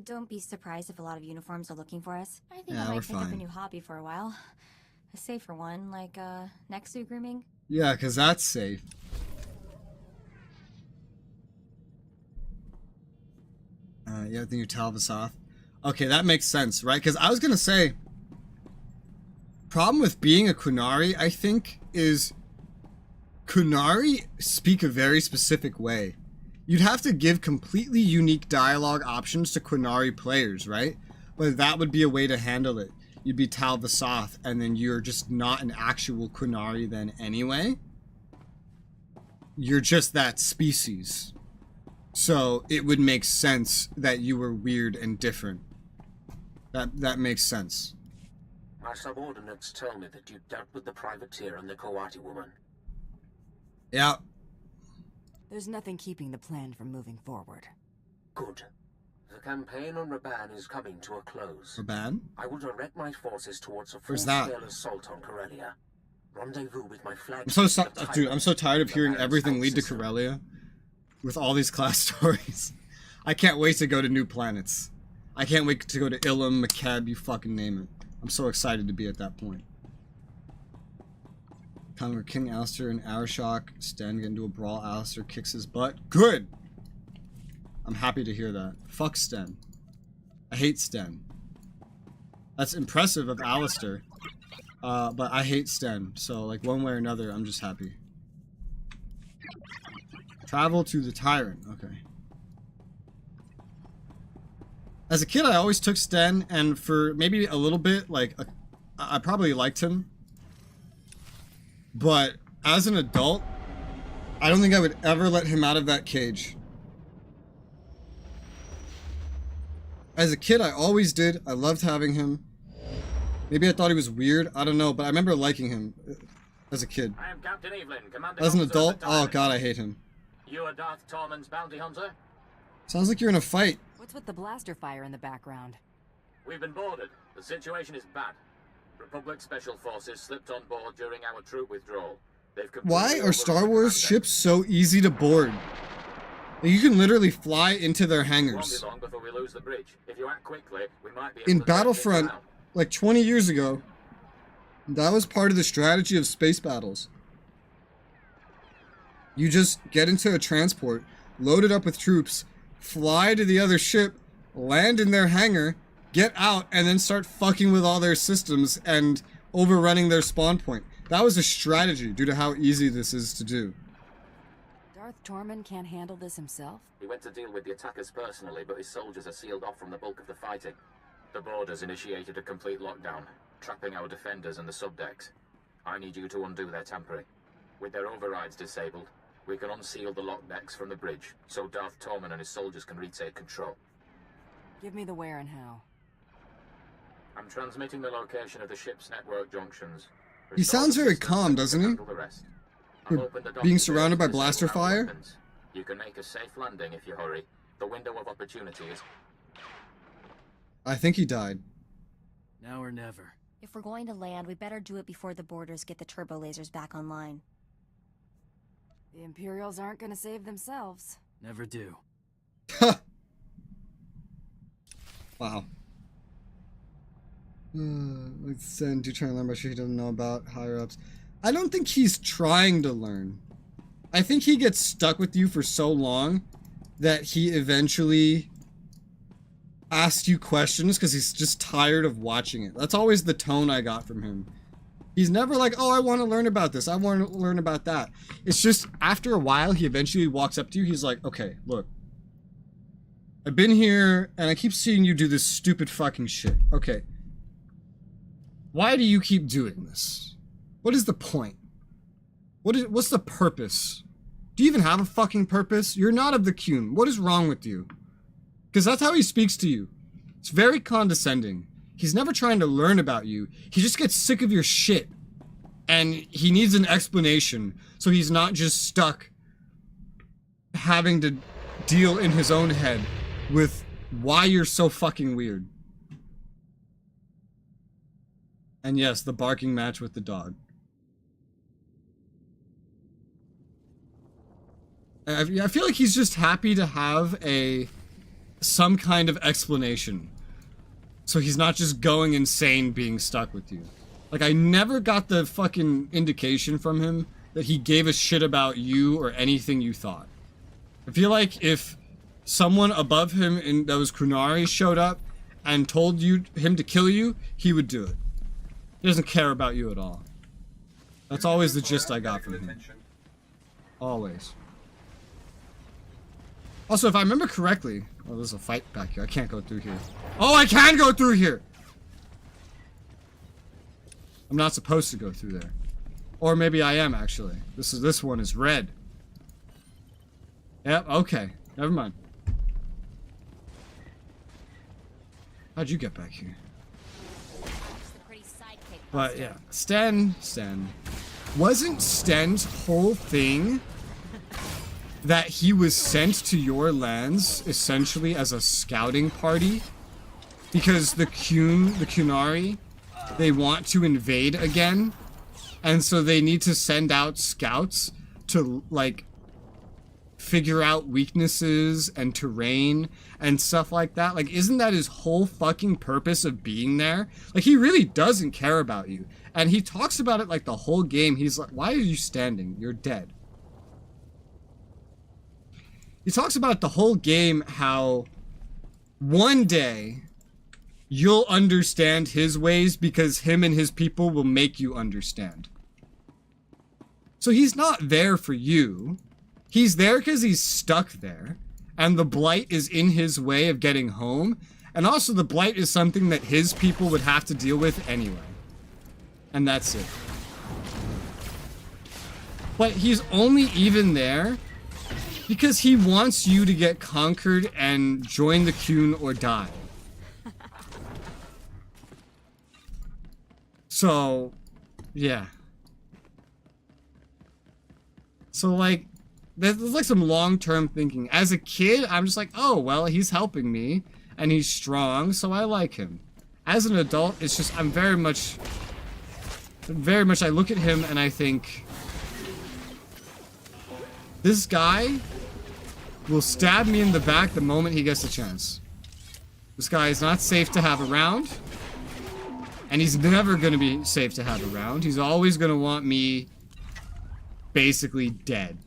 don't be surprised if a lot of uniforms are looking for us. I think I might pick up a new hobby for a while. A safer one, like, next-suit grooming. Yeah, because that's safe. Yeah, I think you're Talvasoth. Okay, that makes sense, right? Because I was going to say, problem with being a Kunari, I think, is Kunari speak a very specific way. You'd have to give completely unique dialogue options to Kunari players, right? But that would be a way to handle it. You'd be Talvasoth, and then you're just not an actual Kunari then anyway. You're just that species. So it would make sense that you were weird and different. That makes sense. My subordinates tell me that you dealt with the privateer and the Kawati woman. Yeah. There's nothing keeping the plan from moving forward. Good. The campaign on Raban is coming to a close. Raban? I will direct my forces towards a Where's that? full-scale assault on Corellia. Rendezvous with my flag. Dude, I'm so tired of hearing everything lead to Corellia with all these class stories. I can't wait to go to new planets. I can't wait to go to Ilum, Makeb, you fucking name it. I'm so excited to be at that point. Time where King Alistair and Arashok Sten get into a brawl. Alistair kicks his butt. Good! I'm happy to hear that. Fuck Sten. I hate Sten. That's impressive of Alistair. But I hate Sten. So, like, one way or another, I'm just happy. Travel to the Tyrant. Okay. As a kid, I always took Sten, and for maybe a little bit, like, I probably liked him. But as an adult, I don't think I would ever let him out of that cage. As a kid, I always did. I loved having him. Maybe I thought he was weird. I don't know, but I remember liking him as a kid. I am Captain Evelyn, commanding As an officer adult, of the oh Tyrant. god, I hate him. You are Darth Tormund's bounty hunter? Sounds like you're in a fight. What's with the blaster fire in the background? We've been boarded. The situation is bad. Republic Special Forces slipped on board during our troop withdrawal. They've Why completely are Star Wars ships so easy to board? You can literally fly into their Won't hangars. be long before we lose the bridge. If you act quickly, we might be able In to track things Battlefront, down. like 20 years ago, that was part of the strategy of space battles. You just get into a transport, load it up with troops, fly to the other ship, land in their hangar, get out, and then start fucking with all their systems and overrunning their spawn point. That was a strategy due to how easy this is to do. Darth Tormund can't handle this himself? He went to deal with the attackers personally, but his soldiers are sealed off from the bulk of the fighting. The borders initiated a complete lockdown, trapping our defenders and the subdecks. I need you to undo their tampering. With their overrides disabled, we can unseal the lockdecks from the bridge, so Darth Tormund and his soldiers can retake control. Give me the where and how. I'm transmitting the location of the ship's network junctions. He sounds very calm, doesn't he? For being surrounded by blaster fire? You can make a safe landing if you hurry. The window of opportunity is... I think he died. Now or never. If we're going to land, we better do it before the borders get the turbo lasers back online. The Imperials aren't gonna save themselves. Never do. Wow. Like Sen, do try and learn about shit he doesn't know about higher ups. I don't think he's trying to learn. I think he gets stuck with you for so long that he eventually asks you questions because he's just tired of watching it. That's always the tone I got from him. He's never like, oh, I want to learn about this. I want to learn about that. It's just after a while, he eventually walks up to you. He's like, okay, look. I've been here and I keep seeing you do this stupid fucking shit. Okay. Why do you keep doing this? What is the point? What's the purpose? Do you even have a fucking purpose? You're not of the Qun. What is wrong with you? Because that's how he speaks to you. It's very condescending. He's never trying to learn about you. He just gets sick of your shit. And he needs an explanation so he's not just stuck having to deal in his own head with why you're so fucking weird. And yes, the barking match with the dog. I feel like he's just happy to have some kind of explanation. So he's not just going insane being stuck with you. Like, I never got the fucking indication from him that he gave a shit about you or anything you thought. I feel like if someone above him that was Kunari showed up and told him to kill you, he would do it. He doesn't care about you at all. That's always the gist I got from him. Always. Also, if I remember correctly... Oh, there's a fight back here. I can't go through here. Oh, I can go through here! I'm not supposed to go through there. Or maybe I am, actually. This one is red. Yep, okay. Never mind. How'd you get back here? But yeah, Sten. Wasn't Sten's whole thing that he was sent to your lands essentially as a scouting party? Because the Qunari, they want to invade again, and so they need to send out scouts to, like, figure out weaknesses and terrain and stuff like that. Like, isn't that his whole fucking purpose of being there? Like, he really doesn't care about you. And he talks about it like the whole game. He's like, why are you standing? You're dead. He talks about the whole game how one day you'll understand his ways because him and his people will make you understand. So he's not there for you. He's there because he's stuck there. And the blight is in his way of getting home. And also the blight is something that his people would have to deal with anyway. And that's it. But he's only even there because he wants you to get conquered and join the Qun or die. So, yeah. So, like, there's like some long-term thinking. As a kid, I'm just like, oh, well, he's helping me, and he's strong, so I like him. As an adult, it's just, I'm very much, I look at him and I think, this guy will stab me in the back the moment he gets a chance. This guy is not safe to have around. And he's never going to be safe to have around. He's always going to want me basically dead.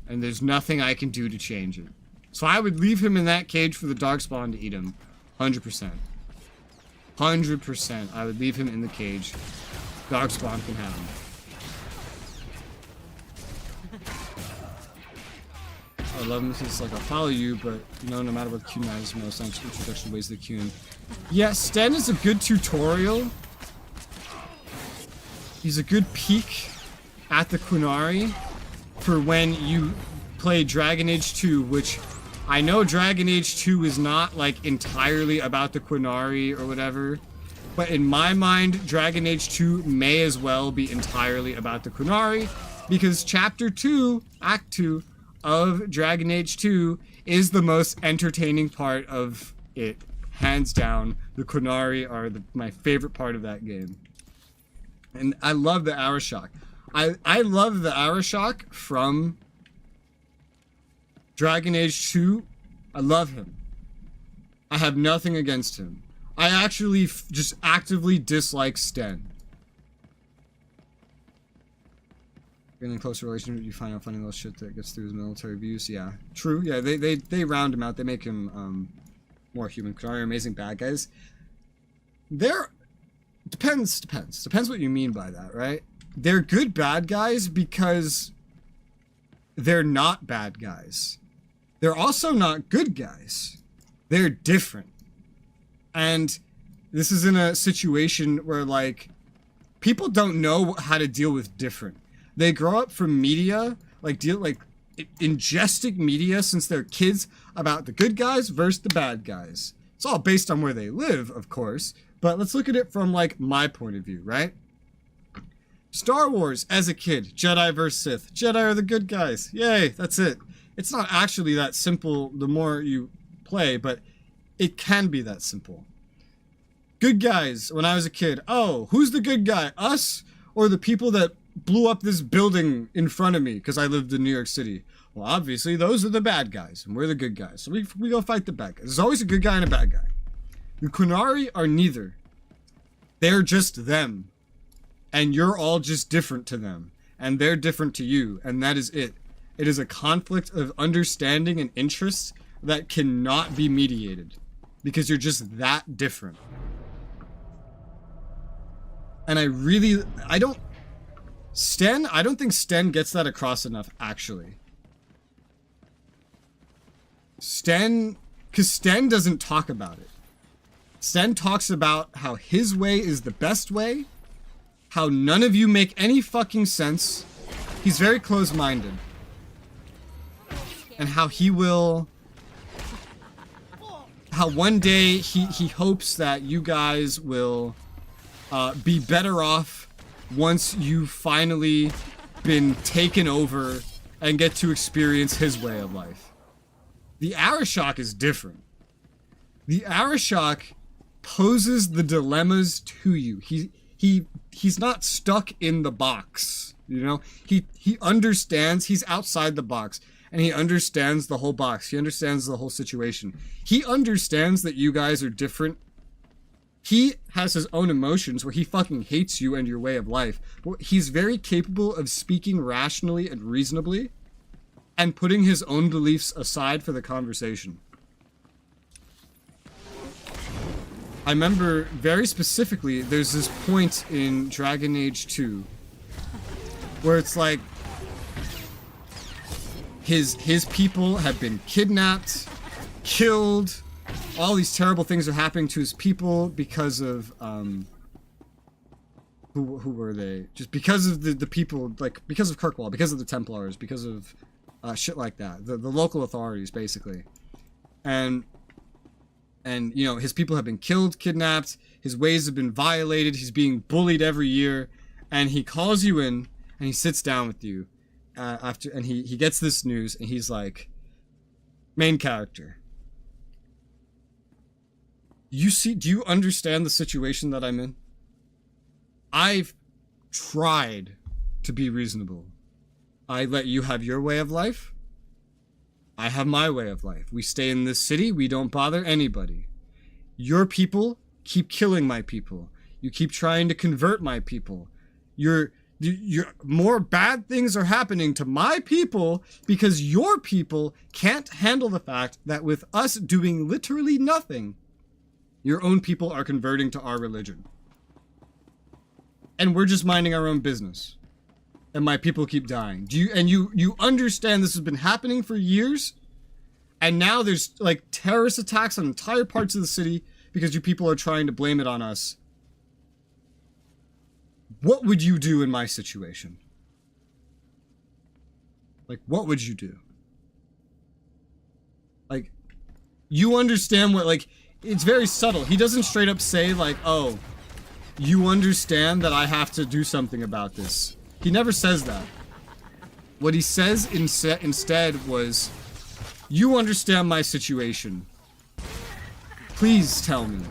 And there's nothing I can do to change it. So I would leave him in that cage for the Darkspawn to eat him. 100%. 100%. I would leave him in the cage. Darkspawn can have him. I love him. It's like, I'll follow you, but no matter what Q matters most, thanks for introduction ways to the Q. Yeah, Sten is a good tutorial. He's a good peek at the Qunari for when you play Dragon Age 2, which I know Dragon Age 2 is not like entirely about the Qunari or whatever, but in my mind, Dragon Age 2 may as well be entirely about the Qunari, because Chapter 2, Act 2 of Dragon Age 2 is the most entertaining part of it. Hands down, the Qunari are my favorite part of that game. And I love the Arashok. I love the Arashok from Dragon Age 2. I love him. I have nothing against him. I actually just actively dislike Sten. Getting a closer relationship, you find out funny little shit that gets through his military views. Yeah, true. Yeah, they round him out. They make him more human. Qunari are amazing bad guys. Depends what you mean by that, right? They're good bad guys because they're not bad guys. They're also not good guys. They're different. And this is in a situation where, like, people don't know how to deal with different. They grow up from media, ingesting media since they're kids about the good guys versus the bad guys. It's all based on where they live, of course, but let's look at it from, like, my point of view, right? Star Wars, as a kid, Jedi versus Sith. Jedi are the good guys. Yay, that's it. It's not actually that simple the more you play, but it can be that simple. Good guys, when I was a kid. Oh, who's the good guy? Us or the people that blew up this building in front of me because I lived in New York City? Well, obviously, those are the bad guys, and we're the good guys. So we go fight the bad guys. There's always a good guy and a bad guy. The Qunari are neither. They're just them. And you're all just different to them. And they're different to you. And that is it. It is a conflict of understanding and interests that cannot be mediated. Because you're just that different. And I don't think Sten gets that across enough, actually. Because Sten doesn't talk about it. Sten talks about how his way is the best way, how none of you make any fucking sense. He's very close-minded. And how one day he hopes that you guys will be better off once you've finally been taken over and get to experience his way of life. The Arashok is different. The Arashok poses the dilemmas to you. He's not stuck in the box, you know? He understands, he's outside the box, and he understands the whole box. He understands the whole situation. He understands that you guys are different. He has his own emotions where he fucking hates you and your way of life. But he's very capable of speaking rationally and reasonably and putting his own beliefs aside for the conversation. I remember very specifically, there's this point in Dragon Age 2 where it's like his people have been kidnapped, killed, all these terrible things are happening to his people because of who were they? Just because of the people, like because of Kirkwall, because of the Templars, because of shit like that. The local authorities, basically. And you know, his people have been killed, kidnapped, his ways have been violated, he's being bullied every year, and he calls you in and he sits down with you and he gets this news and he's like, main character, do you understand the situation that I'm in? I've tried to be reasonable. I let you have your way of life. I have my way of life. We stay in this city. We don't bother anybody. Your people keep killing my people. You keep trying to convert my people. Your more bad things are happening to my people because your people can't handle the fact that with us doing literally nothing, your own people are converting to our religion. And we're just minding our own business. And my people keep dying. You understand this has been happening for years? And now there's like terrorist attacks on entire parts of the city because you people are trying to blame it on us. What would you do in my situation? Like, what would you do? Like, you understand what, like, it's very subtle. He doesn't straight up say, like, oh, you understand that I have to do something about this. He never says that. What he says instead was, you understand my situation. Please tell me,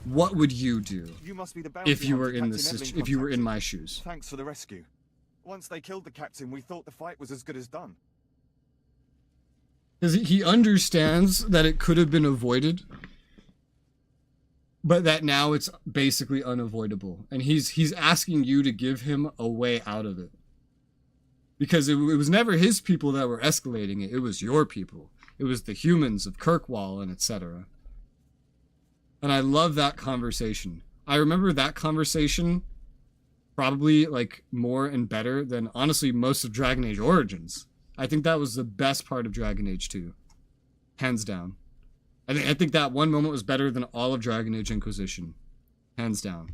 what would you do if you were in this, if you were in my shoes? Thanks for the rescue. Once they killed the captain, we thought the fight was as good as done. Because he understands that it could have been avoided, but that now it's basically unavoidable. And he's asking you to give him a way out of it. Because it was never his people that were escalating it. It was your people. It was the humans of Kirkwall and etc. And I love that conversation. I remember that conversation probably like more and better than honestly most of Dragon Age Origins. I think that was the best part of Dragon Age 2. Hands down. I think that one moment was better than all of Dragon Age Inquisition. Hands down.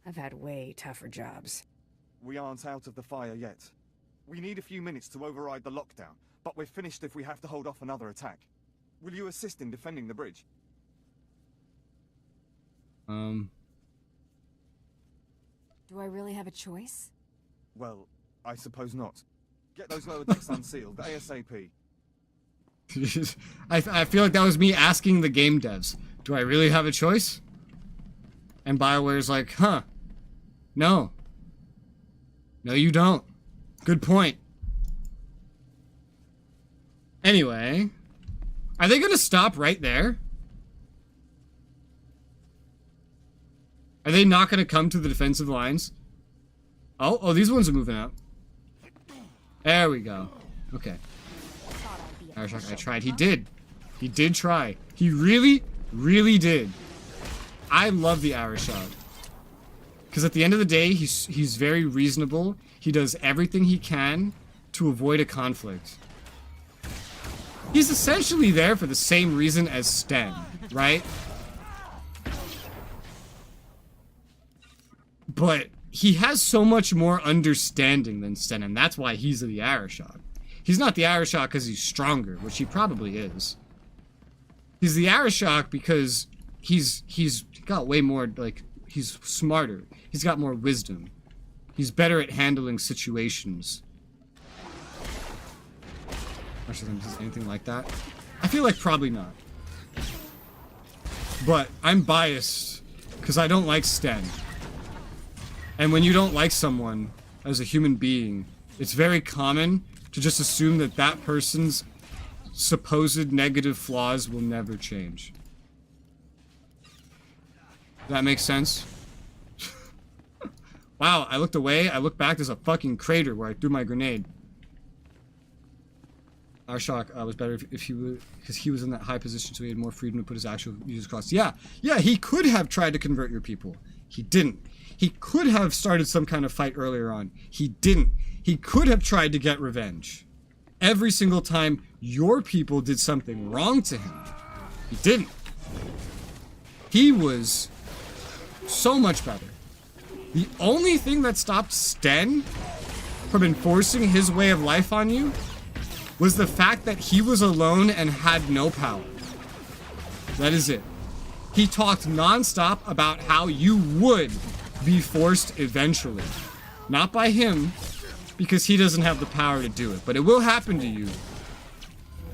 I've had way tougher jobs. We aren't out of the fire yet. We need a few minutes to override the lockdown, but we're finished if we have to hold off another attack. Will you assist in defending the bridge? Do I really have a choice? Well, I suppose not. Get those lower decks unsealed, ASAP. I feel like that was me asking the game devs, do I really have a choice? And BioWare's like, huh, no. No, you don't. Good point. Anyway, are they going to stop right there? Are they not going to come to the defensive lines? Oh, these ones are moving out. There we go. Okay. I tried. He did. He did try. He really, really did. I love the Arashad. Because at the end of the day, he's very reasonable. He does everything he can to avoid a conflict. He's essentially there for the same reason as Sten, right? But he has so much more understanding than Sten, and that's why he's the Arashad. He's not the Arashad because he's stronger, which he probably is. He's the Arashad because he's got way more, like, he's smarter. He's got more wisdom. He's better at handling situations. Actually, is anything like that? I feel like probably not. But I'm biased because I don't like Sten. And when you don't like someone as a human being, it's very common to just assume that that person's supposed negative flaws will never change. Does that make sense? Wow, I looked away, I looked back, there's a fucking crater where I threw my grenade. Arshak was better if he was, because he was in that high position, so he had more freedom to put his actual views across. Yeah, he could have tried to convert your people. He didn't. He could have started some kind of fight earlier on. He didn't. He could have tried to get revenge. Every single time your people did something wrong to him, he didn't. He was so much better. The only thing that stopped Sten from enforcing his way of life on you was the fact that he was alone and had no power. That is it. He talked non-stop about how you would be forced eventually. Not by him, because he doesn't have the power to do it, but it will happen to you.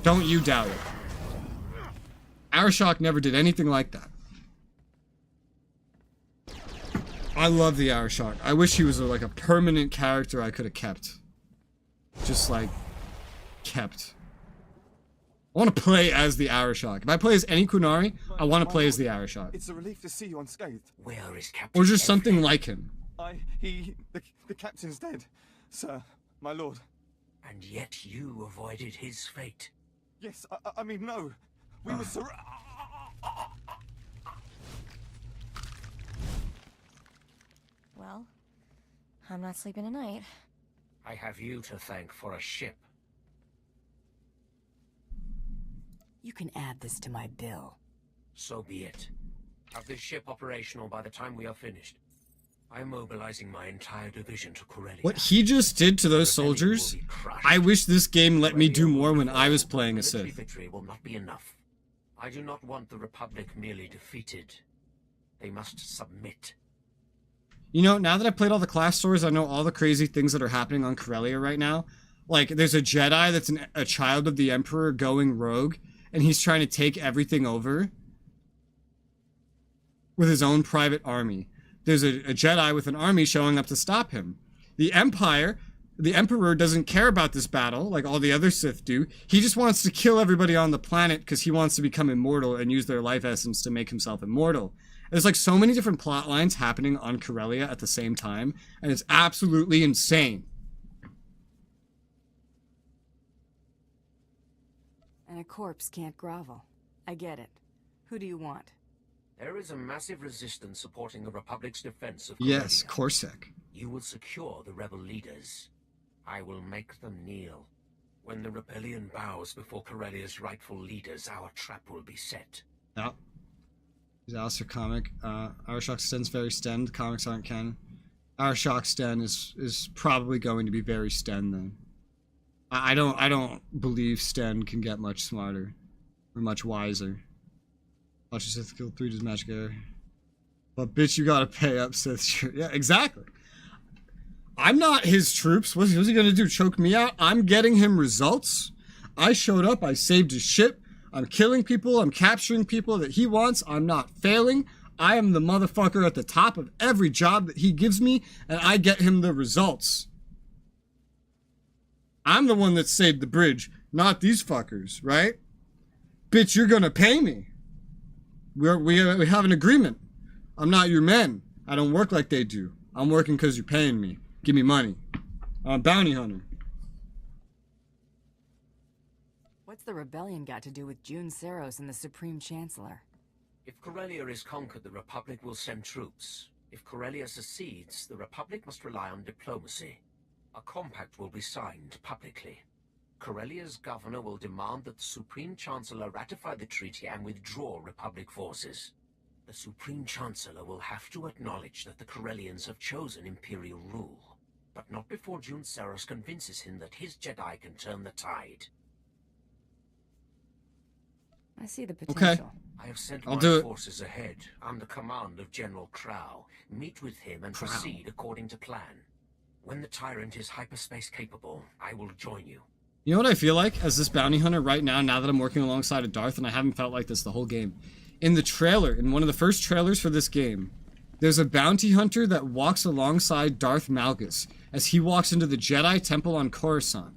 Don't you doubt it. Arashok never did anything like that. I love the Arashok. I wish he was like a permanent character I could have kept. Just like, kept. I want to play as the Arashok. If I play as any Kunari, I want to play as the Arashok. It's a relief to see you unscathed. Where is Captain? Or just something like him. The captain's dead, sir, my lord. And yet you avoided his fate. Yes, I mean, no. We were Well, I'm not sleeping tonight. I have you to thank for a ship. You can add this to my bill. So be it. Have this ship operational by the time we are finished. I am mobilizing my entire division to Corellia. What he just did to those soldiers, I wish this game let me do more when I was playing a Sith. Victory will not be enough. I do not want the Republic merely defeated. They must submit. You know, now that I've played all the class stories, I know all the crazy things that are happening on Corellia right now. Like, there's a Jedi that's a child of the Emperor going rogue, and he's trying to take everything over with his own private army. There's a Jedi with an army showing up to stop him. The Empire, the Emperor doesn't care about this battle like all the other Sith do. He just wants to kill everybody on the planet because he wants to become immortal and use their life essence to make himself immortal. There's like so many different plot lines happening on Corellia at the same time, and it's absolutely insane. And a corpse can't grovel. I get it. Who do you want? There is a massive resistance supporting the Republic's defense of Corellia. Yes, Corsac. You will secure the rebel leaders. I will make them kneel. When the rebellion bows before Corellia's rightful leaders, our trap will be set. Yeah. He's Alistair comic. Arashok Sten's very Sten. The comics aren't canon. Arashok Sten is probably going to be very Sten then. I don't believe Sten can get much smarter or much wiser. Watch your Sith kill 3 does magic error. But bitch, you gotta pay up, Sith. Yeah, exactly. I'm not his troops. What's he gonna do? Choke me out? I'm getting him results. I showed up. I saved his ship. I'm killing people. I'm capturing people that he wants. I'm not failing. I am the motherfucker at the top of every job that he gives me, and I get him the results. I'm the one that saved the bridge, not these fuckers, right? Bitch, you're gonna pay me. We have an agreement. I'm not your men. I don't work like they do. I'm working because you're paying me. Give me money. I'm a bounty hunter. What's the rebellion got to do with June Saros and the Supreme Chancellor? If Corellia is conquered, the Republic will send troops. If Corellia secedes, the Republic must rely on diplomacy. A compact will be signed publicly. Corellia's governor will demand that the Supreme Chancellor ratify the treaty and withdraw Republic forces. The Supreme Chancellor will have to acknowledge that the Corellians have chosen Imperial rule, but not before June Saros convinces him that his Jedi can turn the tide. I see the potential. Okay. I have sent I'll my do it. forces ahead, under command of General Crow. Meet with him and Crow. proceed according to plan. When the tyrant is hyperspace capable, I will join you. You know what I feel like as this bounty hunter right now that I'm working alongside of Darth, and I haven't felt like this the whole game. In the trailer, in one of the first trailers for this game, there's a bounty hunter that walks alongside Darth Malgus as he walks into the Jedi Temple on Coruscant.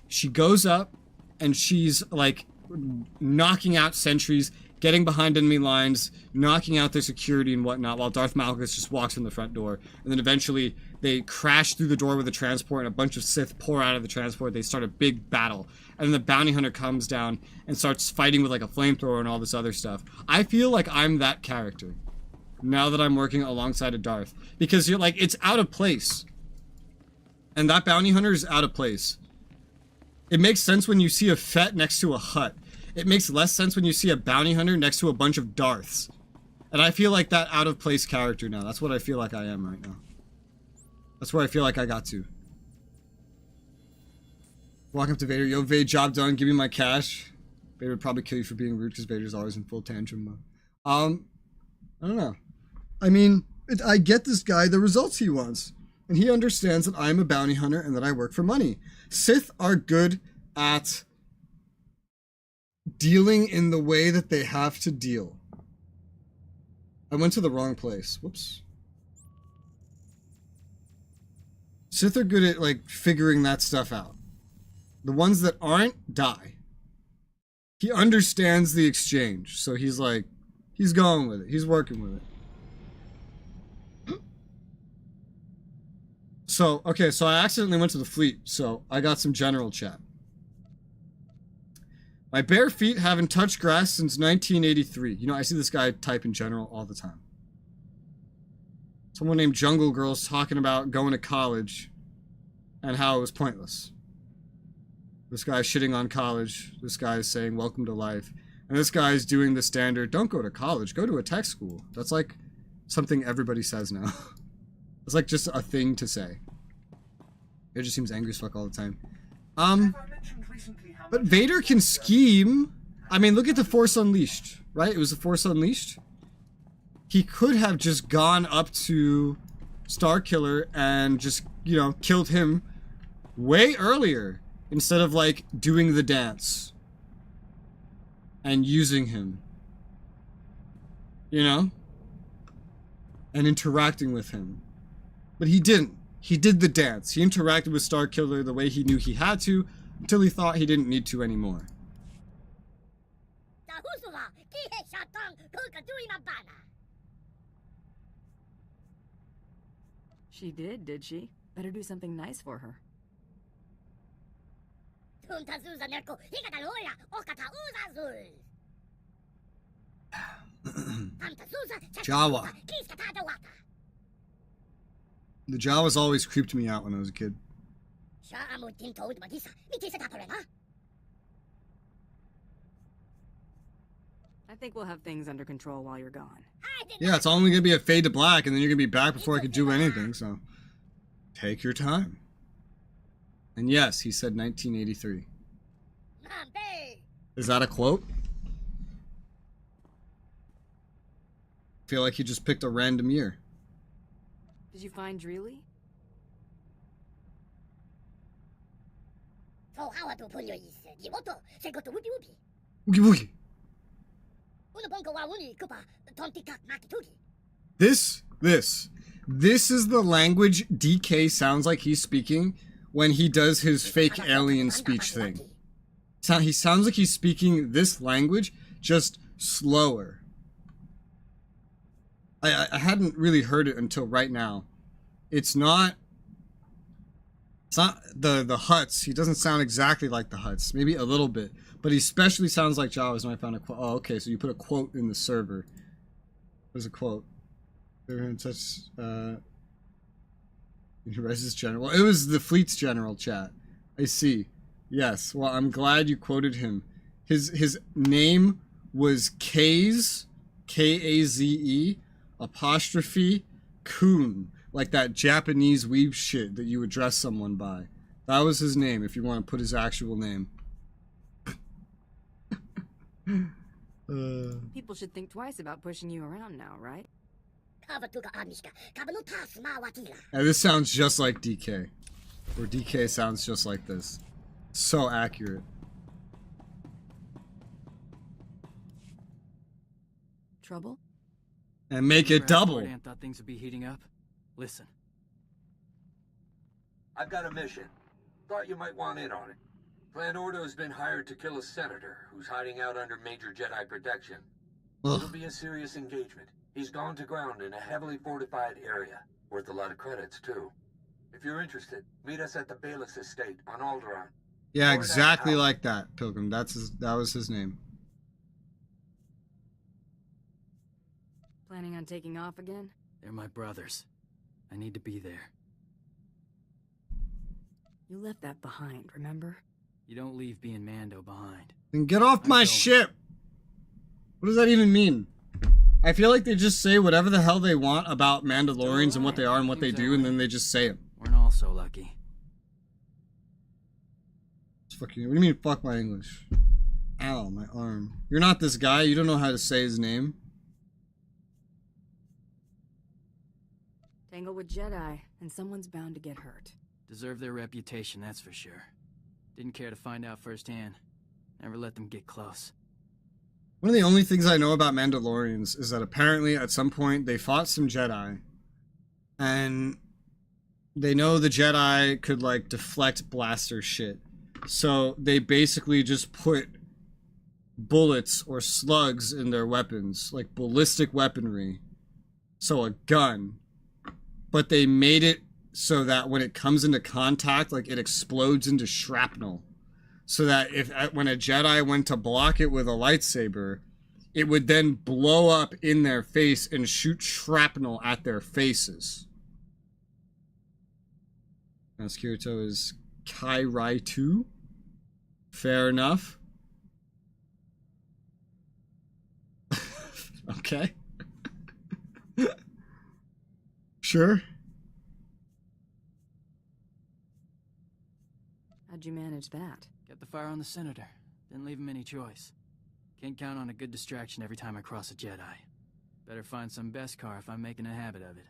She goes up and she's like knocking out sentries, getting behind enemy lines, knocking out their security and whatnot, while Darth Malgus just walks in the front door. And then eventually they crash through the door with the transport and a bunch of Sith pour out of the transport. They start a big battle. And then the bounty hunter comes down and starts fighting with like a flamethrower and all this other stuff. I feel like I'm that character now that I'm working alongside a Darth. Because you're like, it's out of place. And that bounty hunter is out of place. It makes sense when you see a Fett next to a Hutt. It makes less sense when you see a bounty hunter next to a bunch of Darths. And I feel like that out of place character now. That's what I feel like I am right now. That's where I feel like I got to. Walk up to Vader. Yo, Vader, job done. Give me my cash. Vader would probably kill you for being rude because Vader's always in full tantrum mode. I don't know. I mean, I get this guy the results he wants. And he understands that I'm a bounty hunter and that I work for money. Sith are good at dealing in the way that they have to deal. I went to the wrong place. Whoops. Sith are good at, like, figuring that stuff out. The ones that aren't, die. He understands the exchange, so he's like, he's going with it. He's working with it. So, okay, so I accidentally went to the fleet, so I got some general chat. My bare feet haven't touched grass since 1983. You know, I see this guy type in general all the time. Someone named Jungle Girl's talking about going to college and how it was pointless. This guy's shitting on college. This guy's saying welcome to life. And this guy's doing the standard, don't go to college, go to a tech school. That's like something everybody says now. It's like just a thing to say. It just seems angry as fuck all the time. But Vader can scheme. I mean, look at the Force Unleashed, right? It was the Force Unleashed. He could have just gone up to Starkiller and just, you know, killed him way earlier instead of, like, doing the dance and using him. You know? And interacting with him. But he didn't. He did the dance. He interacted with Starkiller the way he knew he had to until he thought he didn't need to anymore. She did she? Better do something nice for her. Jawa. The Jawas always creeped me out when I was a kid. I think we'll have things under control while you're gone. Yeah, it's only gonna be a fade to black, and then you're gonna be back before I could do anything, so take your time. And yes, he said 1983. Is that a quote? I feel like he just picked a random year. Did you find Dreely? Woogie woogie. This is the language DK sounds like he's speaking when he does his fake alien speech thing. He sounds like he's speaking this language, just slower. I hadn't really heard it until right now. It's not the Hutts. He doesn't sound exactly like the Hutts. Maybe a little bit. But he especially sounds like Jawas when I found a quote. Oh, okay, so you put a quote in the server. There's a quote. They're in such Res's general. It was the fleet's general chat. I see. Yes. Well, I'm glad you quoted him. His name was Kaze, Kaze, apostrophe Kun, like that Japanese weeb shit that you address someone by. That was his name. If you want to put his actual name. People should think twice about pushing you around now, right? This sounds just like DK. Or DK sounds just like this. So accurate. Trouble? And make it double. I thought things would be heating up. Listen. I've got a mission. Thought you might want in on it. Clan Ordo's been hired to kill a senator who's hiding out under major Jedi protection. It'll be a serious engagement. He's gone to ground in a heavily fortified area. Worth a lot of credits, too. If you're interested, meet us at the Bayless estate on Alderaan. Yeah, exactly like that, Pilgrim. That was his name. Planning on taking off again? They're my brothers. I need to be there. You left that behind, remember? You don't leave being Mando behind. Then get off my ship! What does that even mean? I feel like they just say whatever the hell they want about Mandalorians and what they are and what they do, and then they just say it. We're all so lucky. What do you mean, fuck my English? Ow, my arm. You're not this guy. You don't know how to say his name. Tangle with Jedi, and someone's bound to get hurt. Deserve their reputation, that's for sure. Didn't care to find out firsthand. Never let them get close. One of the only things I know about Mandalorians is that apparently at some point they fought some Jedi, and they know the Jedi could like deflect blaster shit. So they basically just put bullets or slugs in their weapons, like ballistic weaponry. So a gun. But they made it so that when it comes into contact, like it explodes into shrapnel. So that when a Jedi went to block it with a lightsaber, it would then blow up in their face and shoot shrapnel at their faces. Now Kirito is Kai Rai 2. Fair enough. Okay. Sure. How'd you manage that? Got the fire on the senator. Didn't leave him any choice. Can't count on a good distraction every time I cross a Jedi. Better find some Beskar if I'm making a habit of it.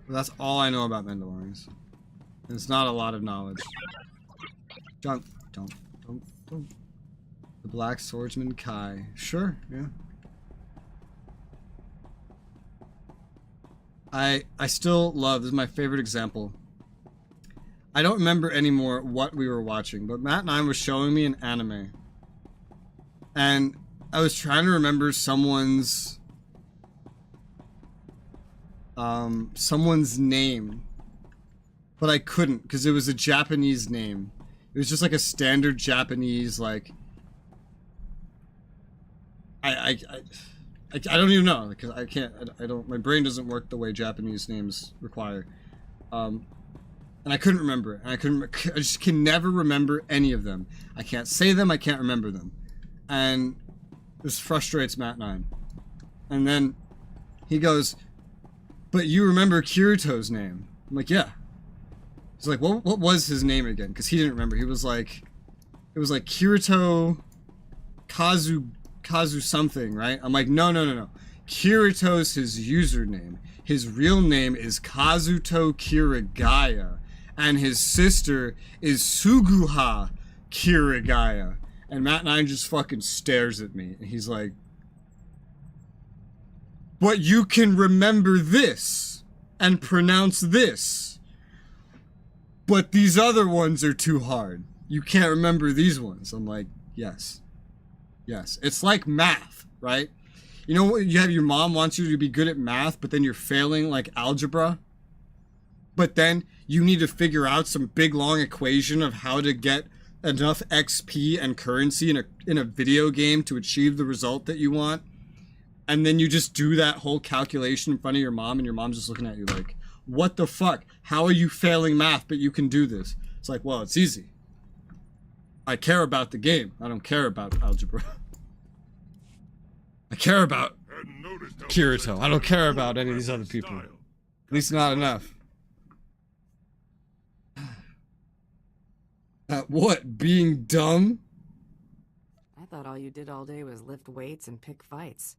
That's all I know about Mandalorians. It's not a lot of knowledge. Don't. The Black Swordsman Kai. Sure, yeah. I still love, this is my favorite example. I don't remember anymore what we were watching, but Matt and I was showing me an anime. And I was trying to remember someone's name. But I couldn't, because it was a Japanese name. It was just like a standard Japanese, like... I don't even know, because I can't, I don't, my brain doesn't work the way Japanese names require. And I couldn't remember it. And I just can never remember any of them. I can't say them, I can't remember them. And this frustrates Matt and I. And then he goes, but you remember Kirito's name? I'm like, yeah. He's like, what was his name again? Because he didn't remember. He was like, it was like Kirito Kazu something, right? I'm like, no. Kirito's his username. His real name is Kazuto Kirigaya. And his sister is Suguha Kirigaya. And Matt and I just fucking stares at me. And he's like, but you can remember this and pronounce this. But these other ones are too hard. You can't remember these ones. I'm like, yes. Yes. It's like math, right? You know, you have your mom wants you to be good at math, but then you're failing like algebra. But then you need to figure out some big long equation of how to get enough XP and currency in a video game to achieve the result that you want. And then you just do that whole calculation in front of your mom, and your mom's just looking at you like, what the fuck? How are you failing math, but you can do this? It's like, well, it's easy. I care about the game. I don't care about algebra. I care about Kirito. I don't care about any of these other people. At least not enough. What? Being dumb? I thought all you did all day was lift weights and pick fights.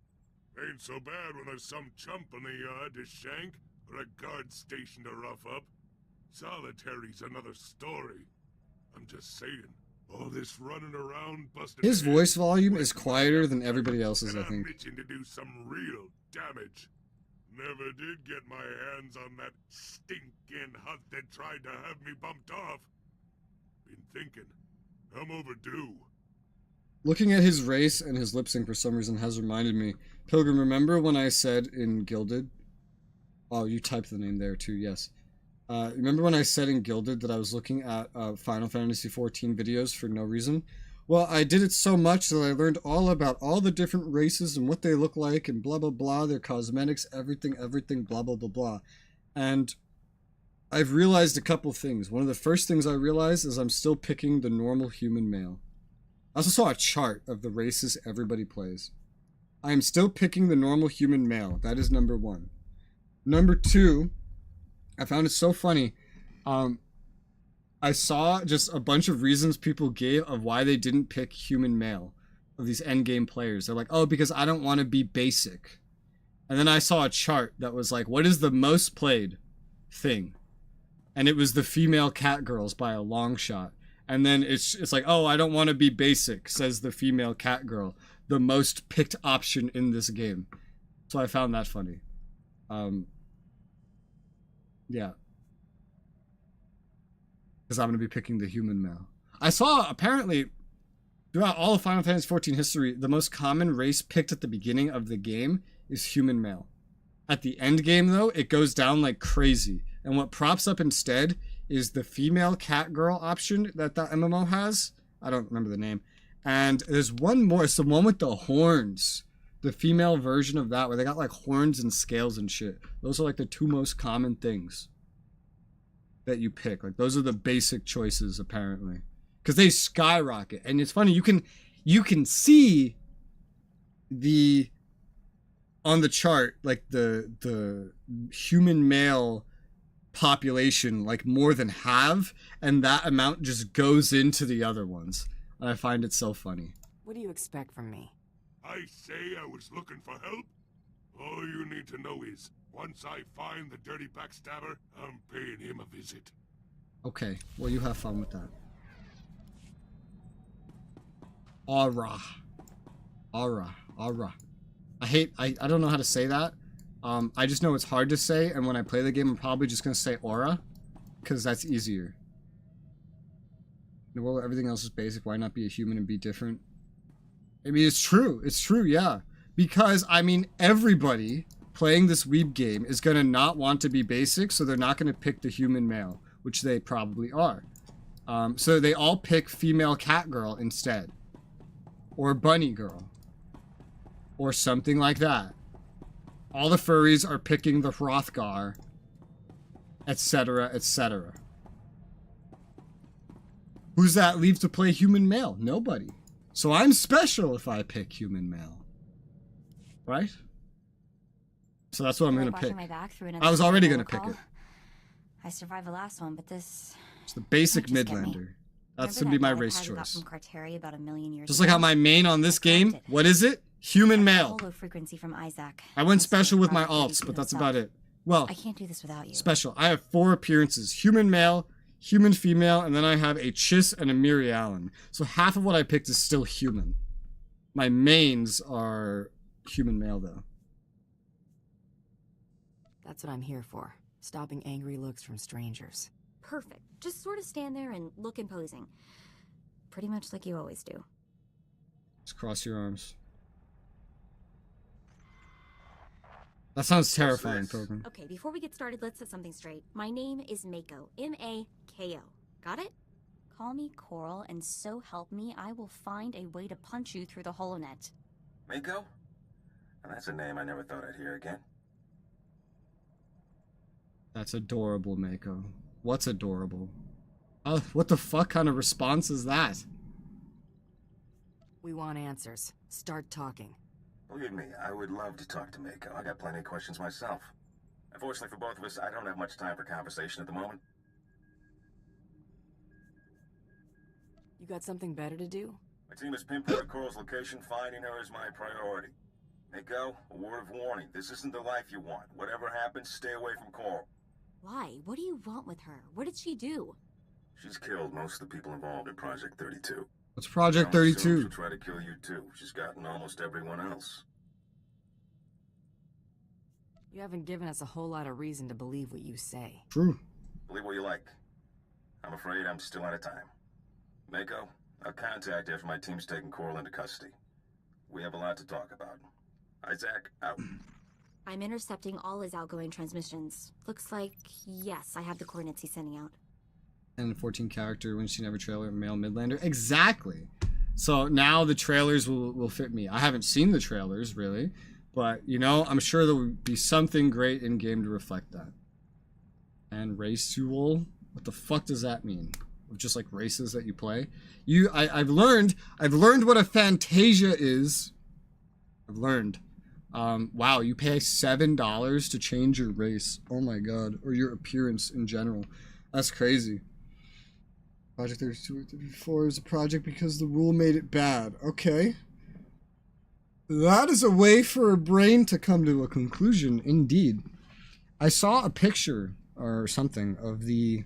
Ain't so bad when there's some chump in the yard to shank, or a guard station to rough up. Solitary's another story. I'm just saying, all this running around busting... His voice volume is quieter than everybody else's, I think. I'm itching to do some real damage. Never did get my hands on that stinking hut that tried to have me bumped off. Been thinking, I'm overdue. Looking at his race and his lip sync for some reason has reminded me. Pilgrim, remember when I said in Gilded? Oh, you typed the name there too, yes. Remember when I said in Gilded that I was looking at Final Fantasy XIV videos for no reason? Well, I did it so much that I learned all about all the different races and what they look like and blah blah blah, their cosmetics, everything, blah blah blah blah. And I've realized a couple things. One of the first things I realized is I'm still picking the normal human male. I also saw a chart of the races everybody plays. I am still picking the normal human male. That is number one. Number two, I found it so funny. I saw just a bunch of reasons people gave of why they didn't pick human male of these endgame players. They're like, oh, because I don't want to be basic. And then I saw a chart that was like, what is the most played thing? And it was the female cat girls by a long shot. And then it's like, oh, I don't want to be basic, says the female cat girl. The most picked option in this game. So I found that funny. Yeah. Because I'm going to be picking the human male. I saw, apparently, throughout all of Final Fantasy XIV history, the most common race picked at the beginning of the game is human male. At the end game, though, it goes down like crazy. And what props up instead is the female cat girl option that MMO has. I don't remember the name. And there's one more. It's the one with the horns. The female version of that where they got like horns and scales and shit. Those are like the two most common things that you pick. Like those are the basic choices apparently. Because they skyrocket. And it's funny, you can see the on the chart, like the human male population, like more than half, and that amount just goes into the other ones. And I find it so funny. What do you expect from me? I say I was looking for help? All you need to know is, once I find the dirty backstabber, I'm paying him a visit. Okay, well you have fun with that. Aura. Aura. Aura. I don't know how to say that. I just know it's hard to say, and when I play the game, I'm probably just going to say aura, because that's easier. Well, everything else is basic. Why not be a human and be different? I mean, it's true. It's true, yeah. Because, I mean, everybody playing this weeb game is going to not want to be basic, so they're not going to pick the human male, which they probably are. So they all pick female cat girl instead. Or bunny girl. Or something like that. All the furries are picking the Hrothgar, etc., etc. Who's that leave to play human male? Nobody. So I'm special if I pick human male. Right? So that's what I'm going to pick. I was already going to pick it. I survived the last one, but this... It's the basic Midlander. That's going to be my race choice. About a million years Just like how my main on this game, what is it? Human male. Frequency from Isaac. I went special with my alts, but that's about it. Well, I can't do this without you. Special. I have 4 appearances. Human male, human female, and then I have a Chiss and a Miri Allen. So half of what I picked is still human. My mains are human male, though. That's what I'm here for. Stopping angry looks from strangers. Perfect. Just sort of stand there and look imposing. Pretty much like you always do. Just cross your arms. That sounds terrifying, Pilgrim. Okay, before we get started, let's set something straight. My name is Mako. M-A-K-O. Got it? Call me Coral, and so help me, I will find a way to punch you through the holonet. Mako? Well, that's a name I never thought I'd hear again. That's adorable, Mako. What's adorable? Oh, what the fuck kind of response is that? We want answers. Start talking. Believe me, I would love to talk to Mako. I got plenty of questions myself. Unfortunately for both of us, I don't have much time for conversation at the moment. You got something better to do? My team has pinpointed Coral's location. Finding her is my priority. Mako, a word of warning. This isn't the life you want. Whatever happens, stay away from Coral. Why? What do you want with her? What did she do? She's killed most of the people involved in Project 32. What's Project 32? She'll try to kill you too. She's gotten almost everyone else. You haven't given us a whole lot of reason to believe what you say. True. Believe what you like. I'm afraid I'm still out of time. Mako, I'll contact you after my team's taken Coral into custody. We have a lot to talk about. Isaac, out. I'm intercepting all his outgoing transmissions. Looks like, yes, I have the coordinates he's sending out. And 14 character when she never trailer male Midlander. Exactly. So now the trailers will fit me. I haven't seen the trailers really, but you know, I'm sure there will be something great in game to reflect that. And Resoula, what the fuck does that mean? Just like races that you play? I've learned what a Fantasia is. I've learned. Wow, you pay $7 to change your race. Oh my god, or your appearance in general. That's crazy. Project 32 or 34 is a project because the rule made it bad. Okay. That is a way for a brain to come to a conclusion, indeed. I saw a picture or something of the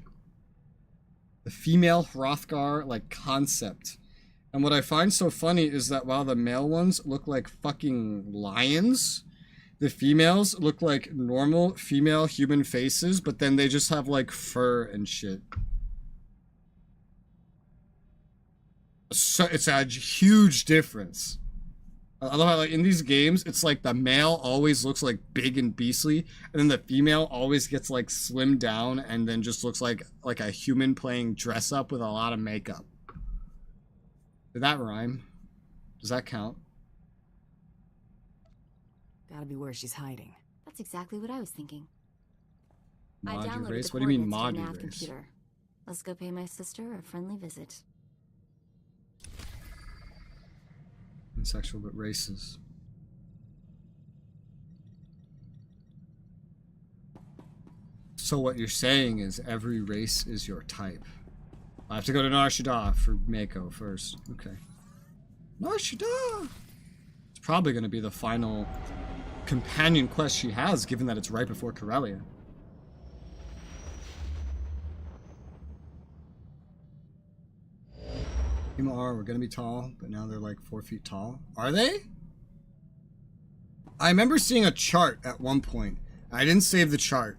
female Hrothgar, like, concept. And what I find so funny is that while the male ones look like fucking lions, the females look like normal female human faces, but then they just have like fur and shit. So it's a huge difference. I love how like in these games, it's like the male always looks like big and beastly, and then the female always gets like slimmed down and then just looks like a human playing dress up with a lot of makeup. Did that rhyme? Does that count? Gotta be where she's hiding. That's exactly what I was thinking. I Mod your downloaded race? the What do you mean coordinates to mod a your nav race? computer. Let's go pay my sister a friendly visit. Sexual but races. So what you're saying is every race is your type. I have to go to Nar Shaddaa for Mako first. Okay. Nar Shaddaa! It's probably going to be the final companion quest she has, given that it's right before Corellia. People we're gonna be tall, but now they're like 4 feet tall. Are they? I remember seeing a chart at one point. I didn't save the chart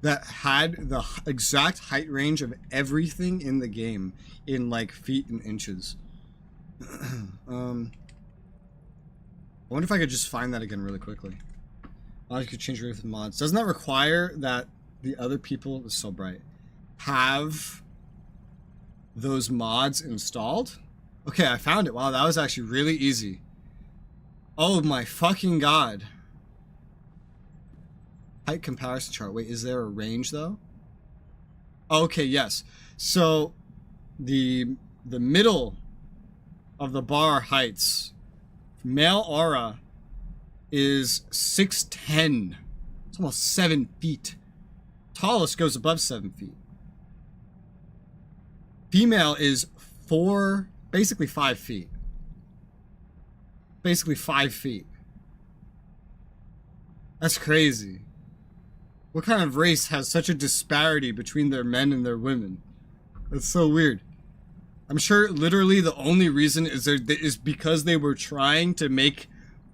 that had the exact height range of everything in the game in like feet and inches. I wonder if I could just find that again really quickly. I could change it with mods. Doesn't that require that the other people, it's so bright, have those mods installed? Okay, I found it. Wow, that was actually really easy. Oh my fucking god. Height comparison chart. Wait, is there a range though? Okay, yes. So the middle of the bar heights, male aura is 6'10". It's almost 7 feet. Tallest goes above 7 feet. Female is basically 5 feet. Basically 5 feet. That's crazy. What kind of race has such a disparity between their men and their women? That's so weird. I'm sure literally the only reason is because they were trying to make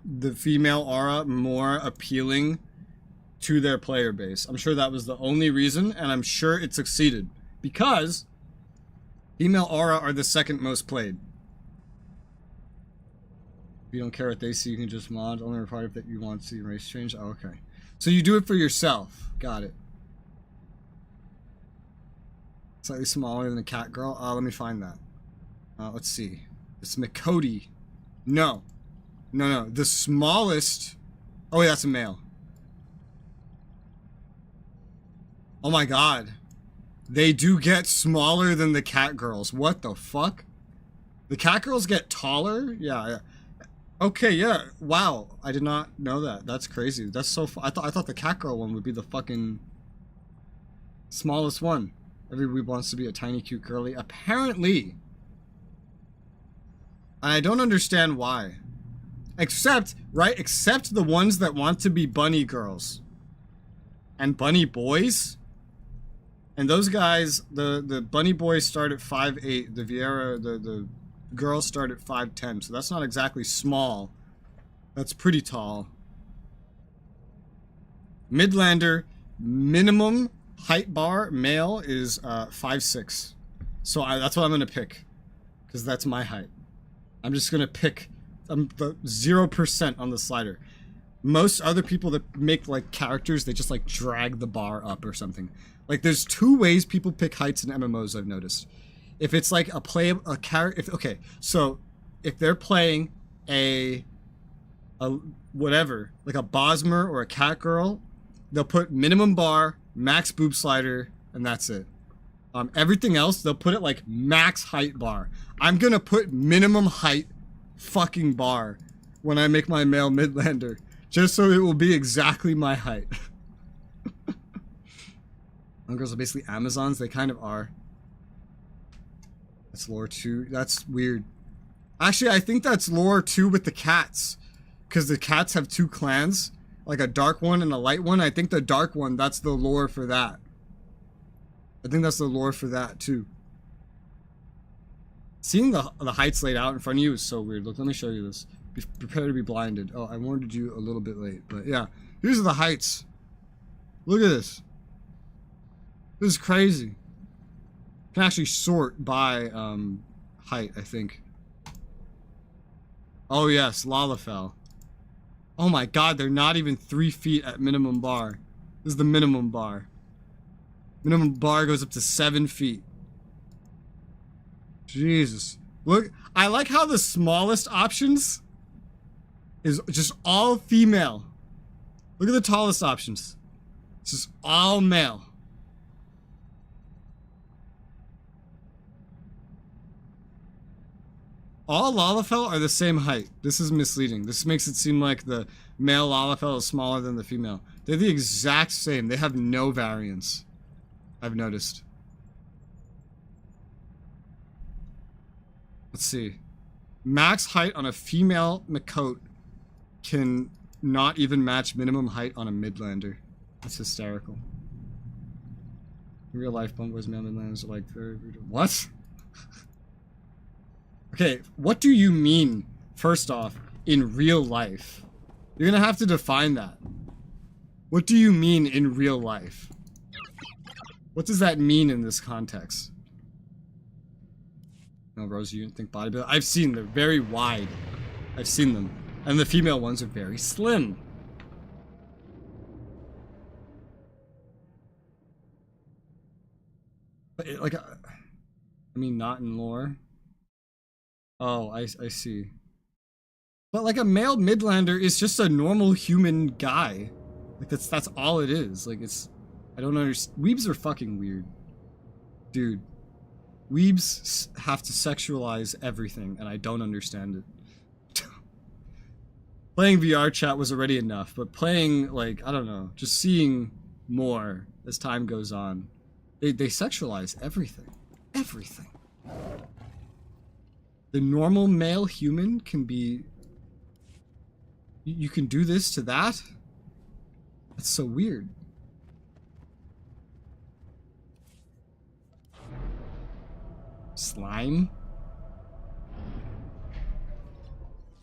the female aura more appealing to their player base. I'm sure that was the only reason, and I'm sure it succeeded. Because female aura are the second most played. If you don't care what they see, you can just mod. Only required that you want to see race change. Oh, okay. So you do it for yourself. Got it. Slightly smaller than a cat girl. Let me find that. Let's see. It's Makoti. No. No. The smallest. Oh, wait, that's a male. Oh my god. They do get smaller than the cat girls. What the fuck? The cat girls get taller? Yeah. Okay, yeah. Wow. I did not know that. That's crazy. That's so I thought the cat girl one would be the fucking smallest one. Everybody wants to be a tiny cute girly. Apparently. I don't understand why. Except the ones that want to be bunny girls. And bunny boys. And those guys, the bunny boys start at 5'8". The Vieira, the girls start at 5'10". So that's not exactly small. That's pretty tall. Midlander, minimum height bar, male, is 5'6". So that's what I'm going to pick. Because that's my height. I'm just going to pick the 0% on the slider. Most other people that make like characters, they just like drag the bar up or something. Like there's two ways people pick heights in MMOs I've noticed. If it's like a character, okay, so if they're playing a whatever, like a Bosmer or a cat girl, they'll put minimum bar, max boob slider, and that's it. Everything else, they'll put it like max height bar. I'm gonna put minimum height fucking bar when I make my male Midlander, just so it will be exactly my height. Girls are basically Amazons. They kind of are. That's lore 2. That's weird. Actually, I think that's lore 2 with the cats. Because the cats have 2 clans. Like a dark one and a light one. I think the dark one, that's the lore for that. I think that's the lore for that too. Seeing the heights laid out in front of you is so weird. Look, let me show you this. Prepare to be blinded. Oh, I warned you a little bit late, but yeah. These are the heights. Look at this. This is crazy. You can actually sort by height, I think. Oh yes, Lalafell. Oh my god, they're not even 3 feet at minimum bar. This is the minimum bar. Minimum bar goes up to 7 feet. Jesus. Look, I like how the smallest options is just all female. Look at the tallest options. It's just all male. All Lalafell are the same height. This is misleading. This makes it seem like the male Lalafell is smaller than the female. They're the exact same. They have no variance. I've noticed. Let's see. Max height on a female Makote can not even match minimum height on a Midlander. That's hysterical. In real life, Bumbo's male Midlanders are like very... What? Okay, what do you mean, first off, in real life? You're gonna have to define that. What do you mean in real life? What does that mean in this context? No, Rose, you didn't think bodybuilder? I've seen them. They're very wide. I've seen them. And the female ones are very slim. But it, like, I mean, not in lore. Oh, I see. But like a male Midlander is just a normal human guy. Like that's all it is. Like it's, I don't understand. Weebs are fucking weird. Dude. Weebs have to sexualize everything, and I don't understand it. Playing VR chat was already enough, but playing, like, I don't know, just seeing more as time goes on. They sexualize everything. Everything. The normal male human can be... You can do this to that? That's so weird. Slime?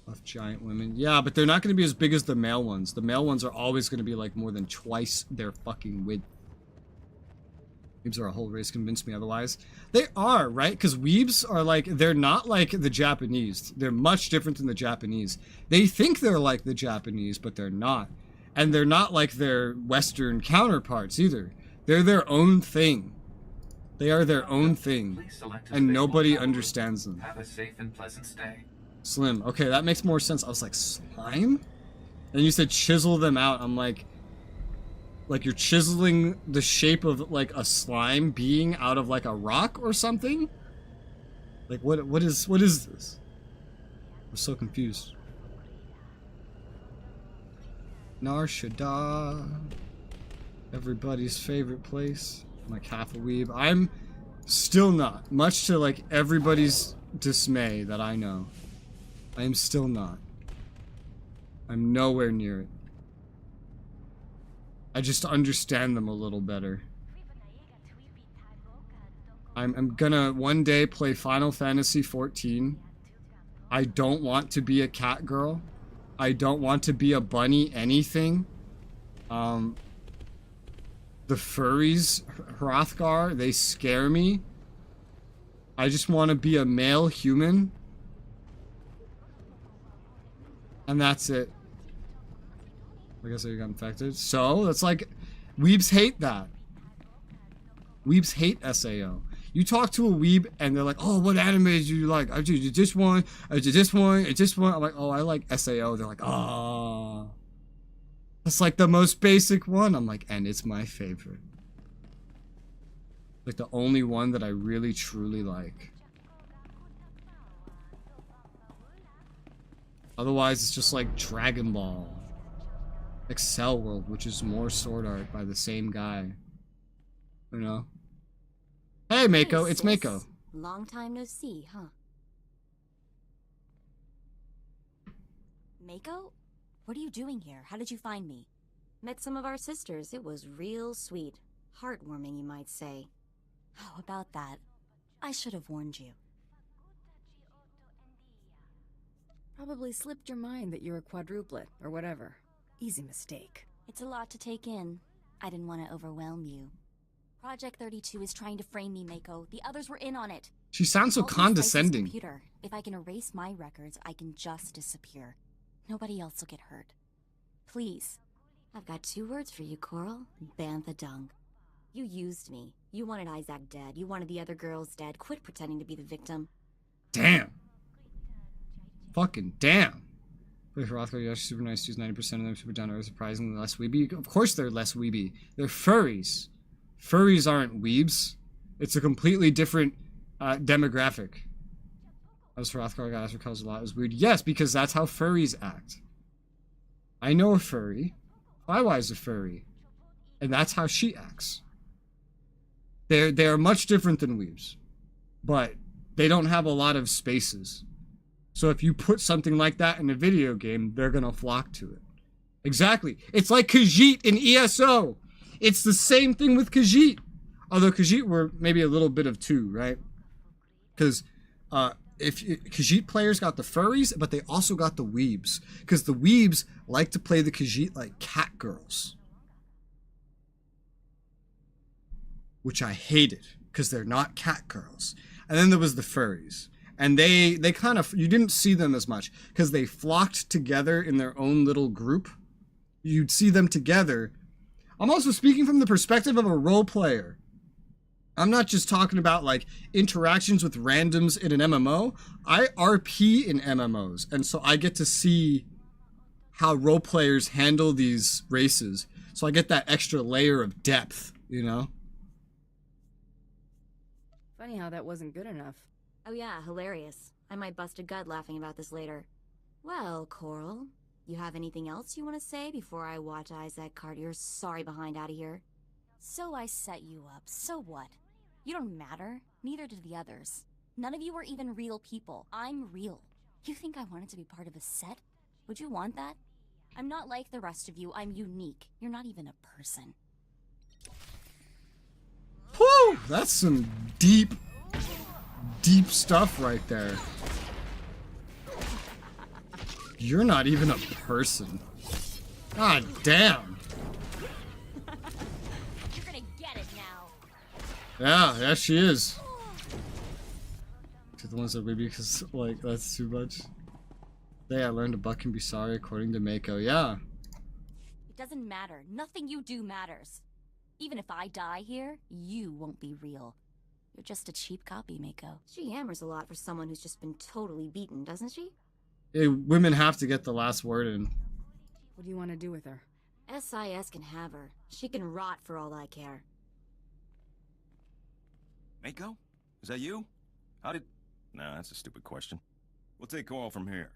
Of giant women. Yeah, but they're not going to be as big as the male ones. The male ones are always going to be like more than twice their fucking width. Weebs are a whole race, convinced me otherwise. They are, right? Because weebs are like, they're not like the Japanese. They're much different than the Japanese. They think they're like the Japanese, but they're not. And they're not like their Western counterparts either. They're their own thing. They are their own thing. And nobody understands them. Have a safe and pleasant stay. Slim. Okay, that makes more sense. I was like, slime? And you said chisel them out. I'm like you're chiseling the shape of like a slime being out of like a rock or something? Like what is this? I'm so confused. Nar Shaddaa. Everybody's favorite place. I'm like half a weeb. I'm still not. Much to like everybody's dismay that I know. I am still not. I'm nowhere near it. I just understand them a little better. I'm gonna one day play Final Fantasy 14. I don't want to be a cat girl. I don't want to be a bunny anything. The furries, Hrothgar, they scare me. I just want to be a male human. And that's it. I guess I got infected. So, that's like... Weebs hate that. Weebs hate SAO. You talk to a weeb and they're like, oh, what anime do you like? I did this one, I did this one, I did this one. I'm like, oh, I like SAO. They're like, oh. That's like the most basic one. I'm like, and it's my favorite. Like the only one that I really truly like. Otherwise, it's just like Dragon Ball. Excel World, which is more sword art by the same guy. You know? Hey, Mako, Hey, it's sis. Mako. Long time no see, huh? Mako? What are you doing here? How did you find me? Met some of our sisters. It was real sweet. Heartwarming, you might say. How about that? I should have warned you. Probably slipped your mind that you're a quadruplet, or whatever. Easy mistake. It's a lot to take in. I didn't want to overwhelm you. Project 32 is trying to frame me, Mako. The others were in on it. She sounds so condescending. Computer. If I can erase my records, I can just disappear. Nobody else will get hurt. Please. I've got 2 words for you, Coral. Bantha dung. You used me. You wanted Isaac dead. You wanted the other girls dead. Quit pretending to be the victim. Damn. Fucking damn. Wait for Rothko, you're super nice. Use 90% of them super down to earth, surprisingly less weeby. Of course they're less weeby. They're furries. Furries aren't weebs. It's a completely different demographic. As for Rothko, I got asked for colors a lot. It was weird. Yes, because that's how furries act. I know a furry. Flywise a furry. And that's how she acts. They are much different than weebs. But they don't have a lot of spaces. So if you put something like that in a video game, they're gonna flock to it. Exactly. It's like Khajiit in ESO. It's the same thing with Khajiit. Although Khajiit were maybe a little bit of 2, right? Because Khajiit players got the furries, but they also got the weebs. Because the weebs like to play the Khajiit like cat girls. Which I hated, because they're not cat girls. And then there was the furries. And they kind of, you didn't see them as much, because they flocked together in their own little group. You'd see them together. I'm also speaking from the perspective of a role player. I'm not just talking about like interactions with randoms in an MMO. I RP in MMOs, and so I get to see how role players handle these races. So I get that extra layer of depth, you know? Funny how that wasn't good enough. Oh yeah, hilarious. I might bust a gut laughing about this later. Well, Coral, you have anything else you want to say before I watch Isaac cart your sorry behind out of here? So I set you up, so what? You don't matter, neither do the others. None of you are even real people. I'm real. You think I wanted to be part of a set? Would you want that? I'm not like the rest of you, I'm unique. You're not even a person. Whew! That's some deep stuff right there. You're not even a person. God damn. You're gonna get it now. Yeah, she is. To the ones that maybe because like that's too much. Today I learned a buck can be sorry according to Mako. Yeah. It doesn't matter. Nothing you do matters. Even if I die here, you won't be real. You're just a cheap copy, Mako. She hammers a lot for someone who's just been totally beaten, doesn't she? Women have to get the last word in. What do you want to do with her? SIS can have her. She can rot for all I care. Mako? Is that you? How did... No, that's a stupid question. We'll take Coral from here.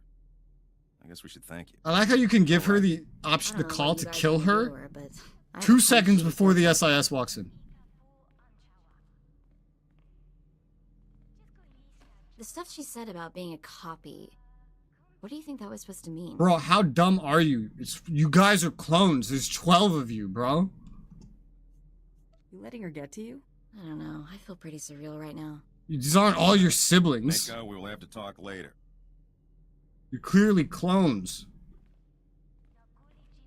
I guess we should thank you. I like how you can give her the option to call to kill her 2 seconds before the SIS walks in. The stuff she said about being a copy, what do you think that was supposed to mean? Bro, how dumb are you? You guys are clones. There's 12 of you, bro. You letting her get to you? I don't know. I feel pretty surreal right now. These aren't all your siblings. Mako, we'll have to talk later. You're clearly clones.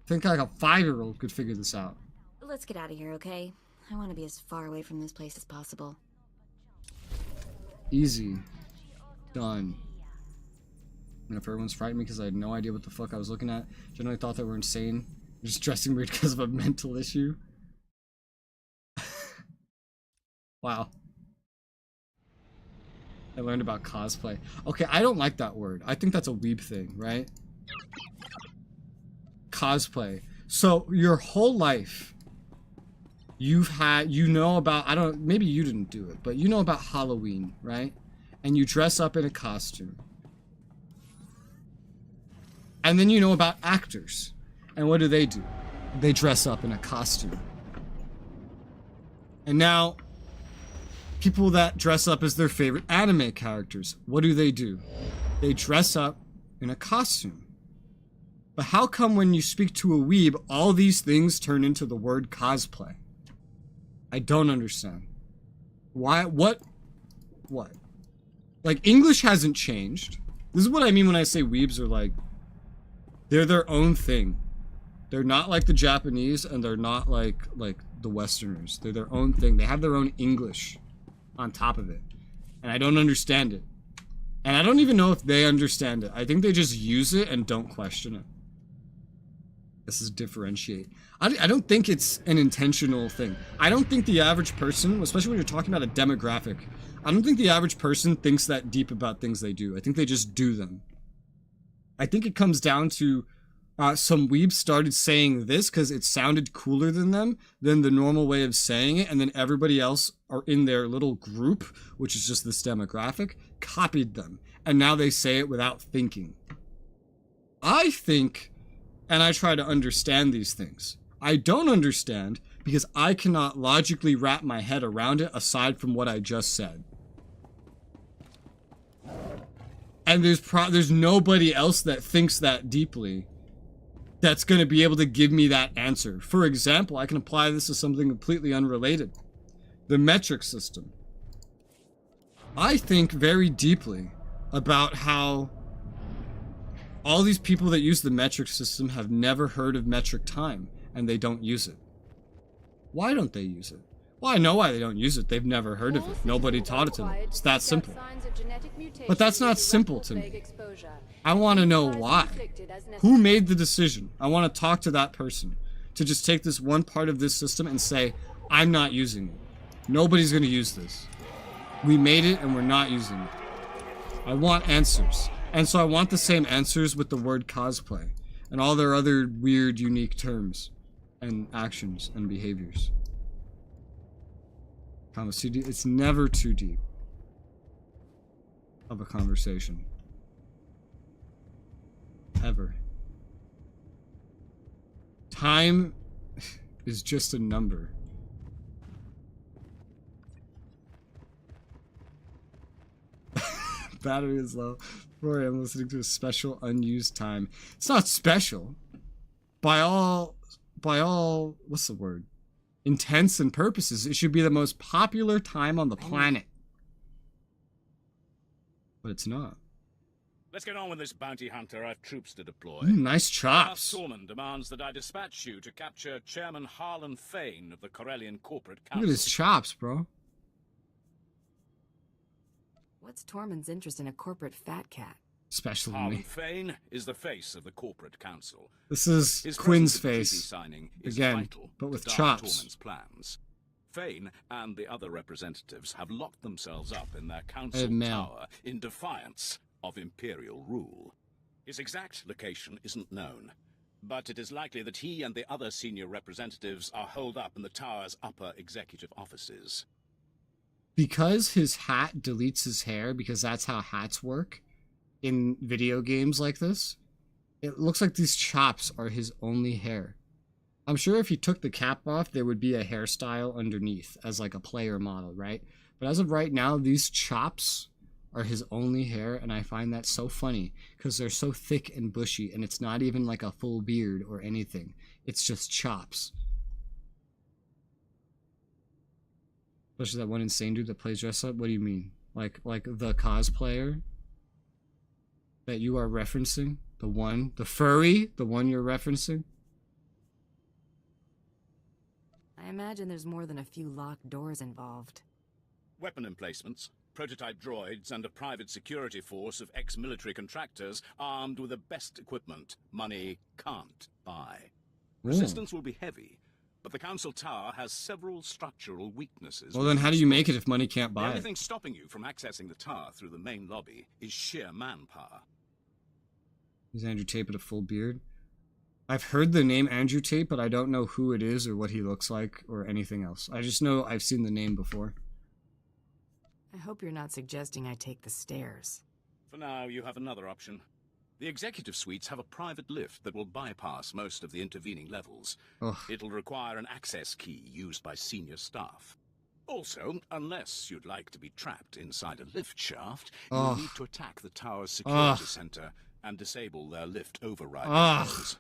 I think like a 5-year-old could figure this out. Let's get out of here, okay? I want to be as far away from this place as possible. Easy. Done. And if everyone's frightened me because I had no idea what the fuck I was looking at, generally thought they were insane. Just dressing weird because of a mental issue. Wow. I learned about cosplay. Okay, I don't like that word. I think that's a weeb thing, right? Cosplay. So your whole life, you've had, you know about, maybe you didn't do it, but you know about Halloween, right? And you dress up in a costume. And then you know about actors. And what do? They dress up in a costume. And now, people that dress up as their favorite anime characters, what do? They dress up in a costume. But how come when you speak to a weeb, all these things turn into the word cosplay? I don't understand. Why? What? Like, English hasn't changed. This is what I mean when I say weebs are like, they're their own thing. They're not like the Japanese, and they're not like the Westerners. They're their own thing. They have their own English on top of it. And I don't understand it. And I don't even know if they understand it. I think they just use it and don't question it. This is differentiate. I don't think it's an intentional thing. I don't think the average person, especially when you're talking about a demographic, I don't think the average person thinks that deep about things they do. I think they just do them. I think it comes down to some weebs started saying this because it sounded cooler than them, than the normal way of saying it, and then everybody else are in their little group, which is just this demographic, copied them. And now they say it without thinking. I think, and I try to understand these things. I don't understand because I cannot logically wrap my head around it aside from what I just said. And there's nobody else that thinks that deeply that's going to be able to give me that answer. For example, I can apply this to something completely unrelated. The metric system. I think very deeply about how all these people that use the metric system have never heard of metric time, and they don't use it. Why don't they use it? Well, I know why they don't use it. They've never heard of it. Nobody taught it to them. It's that simple. But that's not simple to me. I want to know why. Who made the decision? I want to talk to that person. To just take this one part of this system and say, I'm not using it. Nobody's going to use this. We made it and we're not using it. I want answers. And so I want the same answers with the word cosplay. And all their other weird, unique terms. And actions and behaviors. It's never too deep of a conversation. Ever. Time is just a number. Battery is low. Rory, I'm listening to a special unused time. It's not special. By all, what's the word? Intents and purposes, it should be the most popular time on the planet. But it's not. Let's get on with this, bounty hunter. I've troops to deploy. Nice chops. Sorman demands that I dispatch you to capture Chairman Harlan Fane of the Corellian Corporate Council. Look at his chops, bro. What's Tormund's interest in a corporate fat cat? Especially Harlan me. Fane is the face of the Corporate Council. This is His Quinn's presence face. signing is Again, vital but with to Darth chops. Tormund's plans. Fane and the other representatives have locked themselves up in their I council have mail. tower in defiance of Imperial rule. His exact location isn't known, but it is likely that he and the other senior representatives are holed up in the tower's upper executive offices. Because his hat deletes his hair, because that's how hats work in video games like this, it looks like these chops are his only hair. I'm sure if he took the cap off, there would be a hairstyle underneath as like a player model, right? But as of right now, these chops are his only hair, and I find that so funny because they're so thick and bushy, and it's not even like a full beard or anything. It's just chops. Especially that one insane dude that plays dress up. What do you mean? Like the cosplayer that you are referencing? The furry? The one you're referencing? I imagine there's more than a few locked doors involved. Weapon emplacements, prototype droids, and a private security force of ex-military contractors armed with the best equipment money can't buy. Resistance will be heavy, but the Council Tower has several structural weaknesses. Well, then how do you make it if money can't The buy only it? thing stopping you from accessing the tower through the main lobby is sheer manpower. Is Andrew Tate with a full beard? I've heard the name Andrew Tate, but I don't know who it is or what he looks like or anything else. I just know I've seen the name before. I hope you're not suggesting I take the stairs. For now, you have another option. The executive suites have a private lift that will bypass most of the intervening levels. Ugh. It'll require an access key used by senior staff. Also, unless you'd like to be trapped inside a lift shaft, you'll need to attack the tower's security center and disable their lift override controls.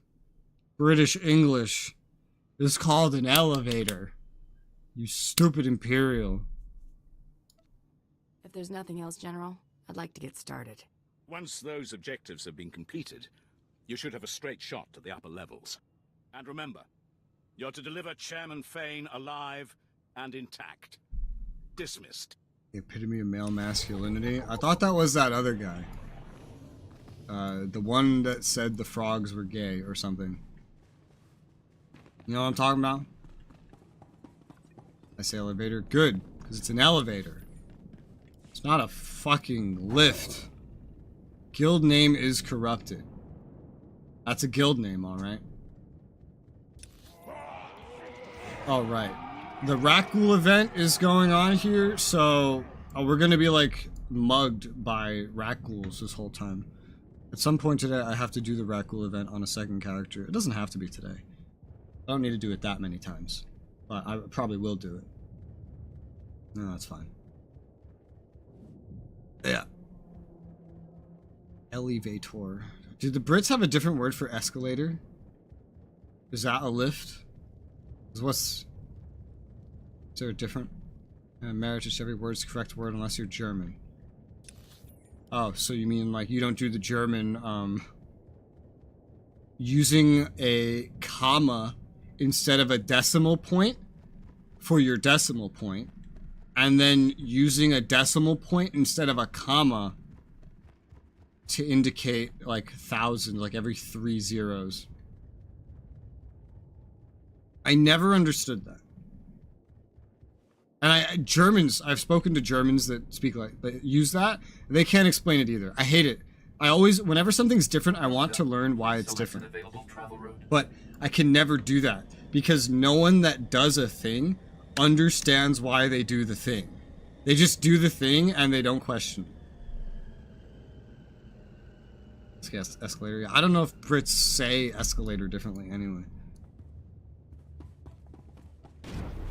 British English is called an elevator. You stupid Imperial. If there's nothing else, General, I'd like to get started. Once those objectives have been completed, you should have a straight shot to the upper levels. And remember, you're to deliver Chairman Fane alive and intact. Dismissed. The epitome of male masculinity. I thought that was that other guy. The one that said the frogs were gay or something. You know what I'm talking about? I say elevator. Good, because it's an elevator. It's not a fucking lift. Guild name is corrupted. That's a guild name, alright. Alright. The Rakghoul event is going on here, so we're gonna be like mugged by Rakghouls this whole time. At some point today, I have to do the Rakghoul event on a second character. It doesn't have to be today. I don't need to do it that many times, but I probably will do it. No, that's fine. Yeah. Elevator. Do the Brits have a different word for escalator? Is that a lift? Is there a different? Emeritus, every word's the correct word unless you're German. Oh, so you mean like you don't do the German, using a comma instead of a decimal point for your decimal point, and then using a decimal point instead of a comma to indicate like thousand, like every 3 zeros. I never understood that. And Germans, I've spoken to Germans that speak like, that use that. They can't explain it either. I hate it. I always, whenever something's different, I want to learn why it's different. But I can never do that because no one that does a thing understands why they do the thing. They just do the thing and they don't question. Let's guess escalator. I don't know if Brits say escalator differently anyway.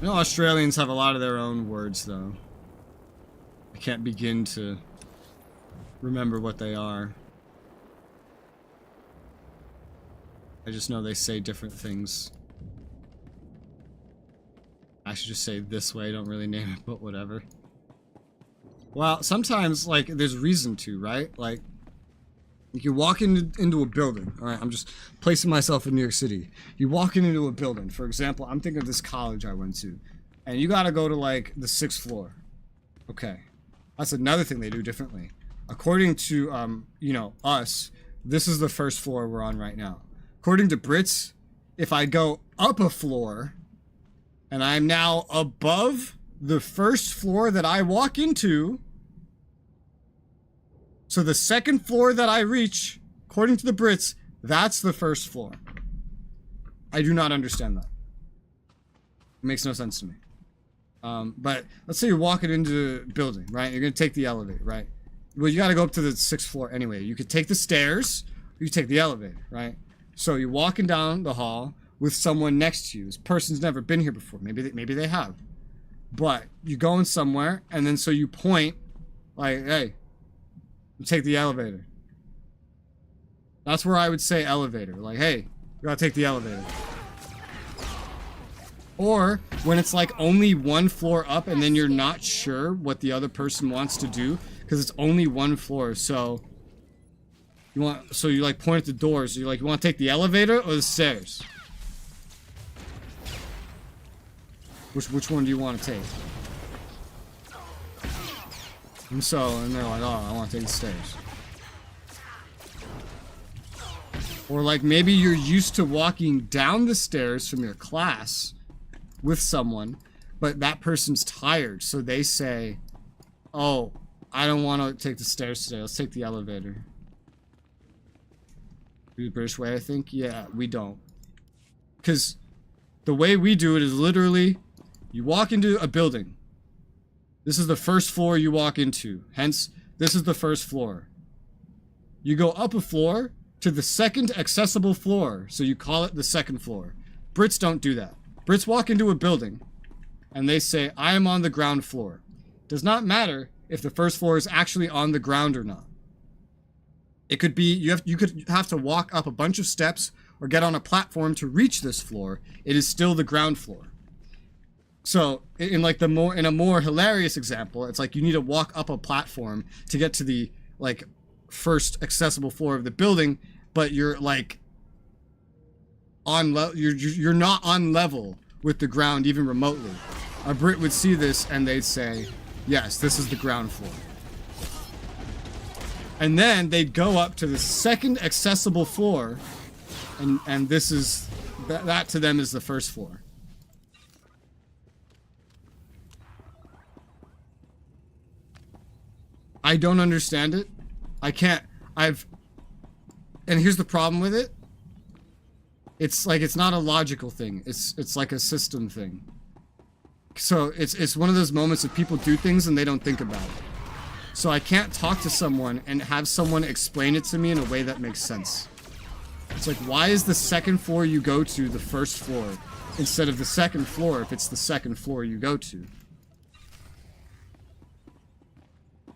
I know Australians have a lot of their own words, though. I can't begin to remember what they are. I just know they say different things. I should just say this way, don't really name it, but whatever. Well, sometimes, like, there's reason to, right? Like, you walk into a building. All right, I'm just placing myself in New York City. You walk into a building. For example, I'm thinking of this college I went to. And you got to go to, like, the 6th floor. Okay. That's another thing they do differently. According to, you know, us, this is the 1st floor we're on right now. According to Brits, if I go up a floor, and I'm now above the 1st floor that I walk into, so the 2nd floor that I reach, according to the Brits, that's the 1st floor. I do not understand that. It makes no sense to me. But let's say you're walking into a building, right? You're going to take the elevator, right? Well, you got to go up to the 6th floor anyway. You could take the stairs, or you take the elevator, right? So you're walking down the hall with someone next to you. This person's never been here before. Maybe they have. But you're going somewhere, and then so you point, like, hey, take the elevator. That's where I would say elevator. Like, hey, you gotta take the elevator. Or when it's like only one floor up and then you're not sure what the other person wants to do because it's only one floor. So you like point at the doors. You're like, you want to take the elevator or the stairs? Which one do you want to take? And they're like, oh, I want to take the stairs. Or like maybe you're used to walking down the stairs from your class with someone, but that person's tired, so they say, oh, I don't want to take the stairs today, let's take the elevator. The British way, I think? Yeah, we don't. Because the way we do it is literally, you walk into a building. This is the 1st floor you walk into. Hence, this is the 1st floor. You go up a floor to the 2nd accessible floor, so you call it the 2nd floor. Brits don't do that. Brits walk into a building, and they say, I am on the ground floor. Does not matter if the 1st floor is actually on the ground or not. It could be, you could have to walk up a bunch of steps or get on a platform to reach this floor. It is still the ground floor. So, in a more hilarious example, it's like you need to walk up a platform to get to the, like, first accessible floor of the building, but you're like you're not on level with the ground even remotely. A Brit would see this and they'd say, yes, this is the ground floor. And then they'd go up to the second accessible floor, and this is that to them is the first floor. I don't understand it. I can't. And here's the problem with it. It's like it's not a logical thing. It's like a system thing. So it's one of those moments that people do things and they don't think about it. So I can't talk to someone and have someone explain it to me in a way that makes sense. It's like, why is the second floor you go to the first floor instead of the second floor if it's the second floor you go to?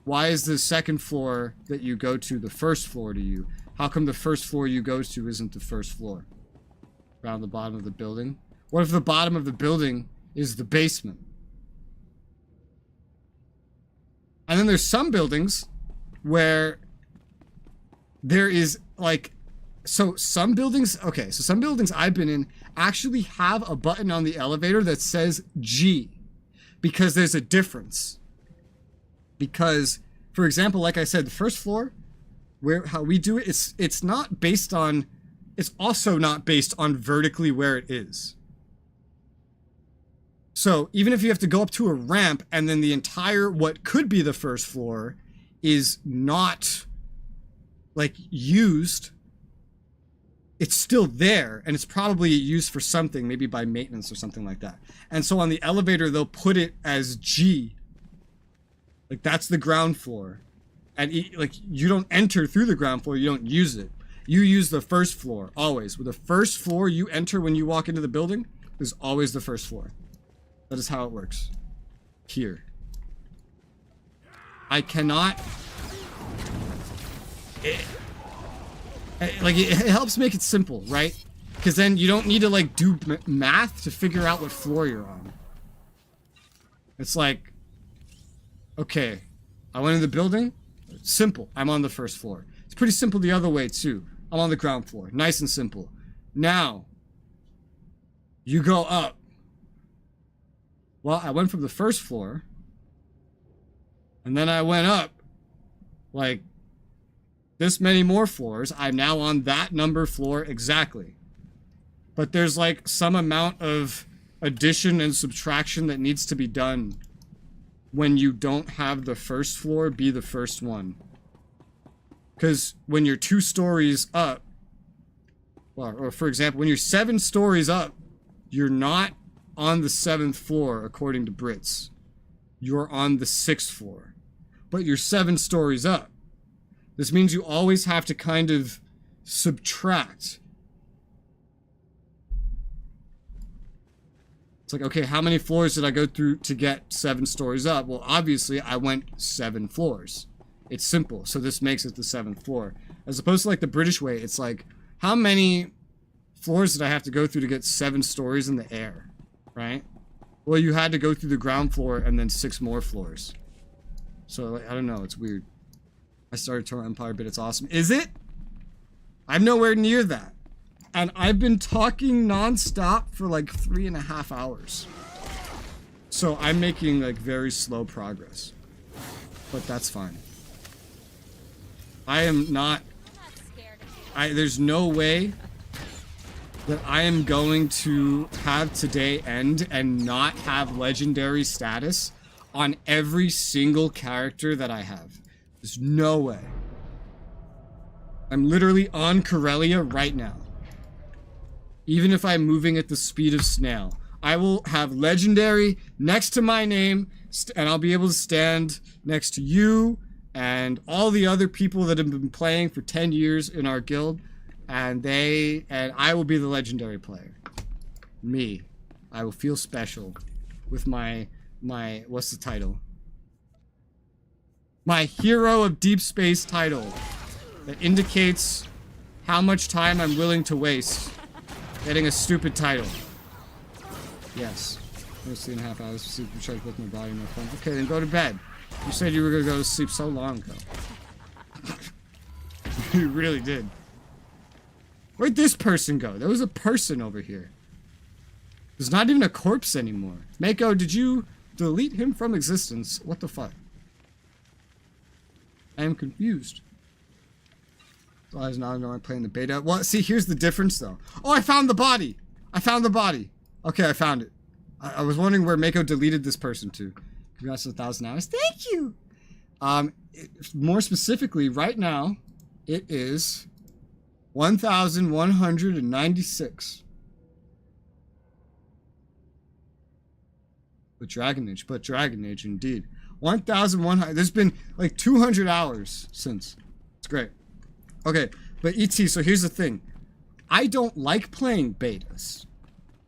Why is the second floor that you go to the first floor to you? How come the first floor you go to isn't the first floor? Around the bottom of the building? What if the bottom of the building is the basement? And then there's some buildings where there is like, so some buildings I've been in actually have a button on the elevator that says G, because there's a difference. Because, for example, like I said, the first floor, how we do it, it's not based on, it's also not based on vertically where it is. So even if you have to go up to a ramp and then the entire, what could be the first floor is not like used, it's still there and it's probably used for something, maybe by maintenance or something like that. And so on the elevator, they'll put it as G. Like that's the ground floor. And like you don't enter through the ground floor, you don't use it. You use the first floor, always. With the first floor you enter when you walk into the building is always the first floor. That is how it works. Here. I cannot... It helps make it simple, right? Because then you don't need to like do math to figure out what floor you're on. It's like, okay, I went in the building. Simple. I'm on the first floor. It's pretty simple the other way too. I'm on the ground floor. Nice and simple. Now, you go up. Well, I went from the first floor, and then I went up like this many more floors. I'm now on that number floor exactly. But there's like some amount of addition and subtraction that needs to be done when you don't have the first floor be the first one. Because when you're 2 stories up, well, or for example, when you're 7 stories up, you're not on the 7th floor, according to Brits. You're on the 6th floor. But you're 7 stories up. This means you always have to kind of subtract. It's like, okay, how many floors did I go through to get 7 stories up? Well, obviously, I went 7 floors. It's simple, so this makes it the 7th floor. As opposed to like the British way, it's like, how many floors did I have to go through to get 7 stories in the air? Right? Well, you had to go through the ground floor and then 6 more floors. So, like, I don't know, it's weird. I started Total Empire, but it's awesome. Is it? I'm nowhere near that. And I've been talking non-stop for like 3.5 hours. So I'm making like very slow progress. But that's fine. I am not... there's no way that I am going to have today end and not have legendary status on every single character that I have. There's no way. I'm literally on Corellia right now. Even if I'm moving at the speed of snail, I will have legendary next to my name, and I'll be able to stand next to you and all the other people that have been playing for 10 years in our guild. And I will be the legendary player. Me. I will feel special with my, what's the title? My Hero of Deep Space title that indicates how much time I'm willing to waste getting a stupid title. Yes. First 3.5 hours to sleep, recharge both my body and my phone. Okay, then go to bed. You said you were gonna go to sleep so long ago. He really did. Where'd this person go? There was a person over here. There's not even a corpse anymore. Mako, did you delete him from existence? What the fuck? I am confused. So I was not knowing I'm playing the beta. Well, see, here's the difference though. Oh, I found the body. I found the body. Okay, I found it. I was wondering where Mako deleted this person to. Congrats on 1,000 hours. Thank you. More specifically, right now, it is 1,196. But Dragon Age, indeed. 1,100. There's been like 200 hours since. It's great. Okay, but ET, so here's the thing. I don't like playing betas.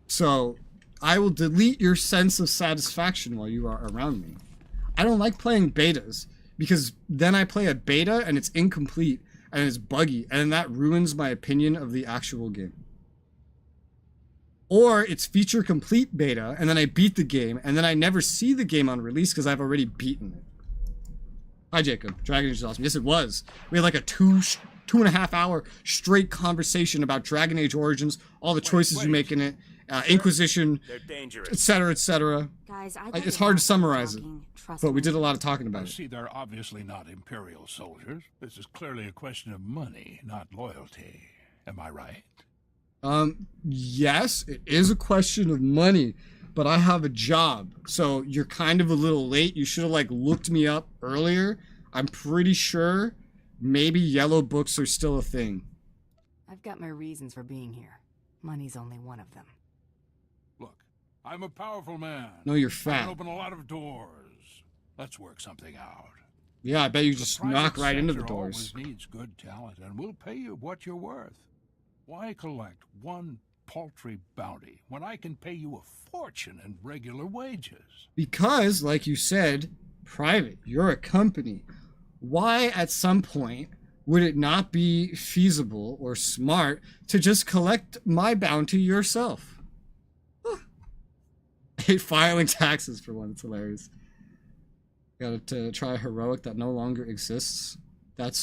So I will delete your sense of satisfaction while you are around me. I don't like playing betas because then I play a beta and it's incomplete and it's buggy and that ruins my opinion of the actual game. Or it's feature complete beta and then I beat the game and then I never see the game on release because I've already beaten it. Hi Jacob, Dragon Age is awesome. Yes, it was. We had like a 2.5 hour straight conversation about Dragon Age Origins, all the choices you make in it, Inquisition, etc., etc. Guys, It's hard to summarize it, but we did a lot of talking about it. See, they're obviously not Imperial soldiers. This is clearly a question of money, not loyalty. Am I right? Yes, it is a question of money, but I have a job, so you're kind of a little late. You should have like looked me up earlier. I'm pretty sure maybe yellow books are still a thing. I've got my reasons for being here. Money's only one of them. Look, I'm a powerful man. No, you're I fat. can open a lot of doors. Let's work something out. Yeah, I bet you just knock right into the sector doors. Always needs good talent, and we'll pay you what you're worth. Why collect one paltry bounty when I can pay you a fortune in regular wages? Because, like you said, private, you're a company. Why, at some point, would it not be feasible or smart to just collect my bounty yourself? Huh. I hate filing taxes for one. It's hilarious. Got to try a heroic that no longer exists. That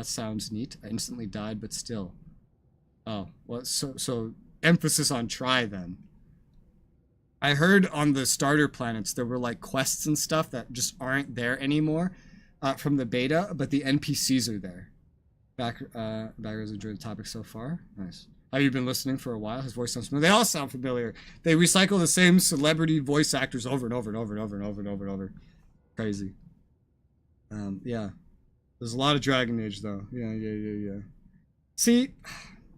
sounds neat. I instantly died, but still. Oh, well, so emphasis on try then. I heard on the starter planets there were like quests and stuff that just aren't there anymore from the beta, but the NPCs are there. Backers enjoyed the topic so far. Nice. Have you been listening for a while? His voice sounds familiar. They all sound familiar. They recycle the same celebrity voice actors over and over and over and over and over and over and over. Crazy. Yeah. There's a lot of Dragon Age though. Yeah. See,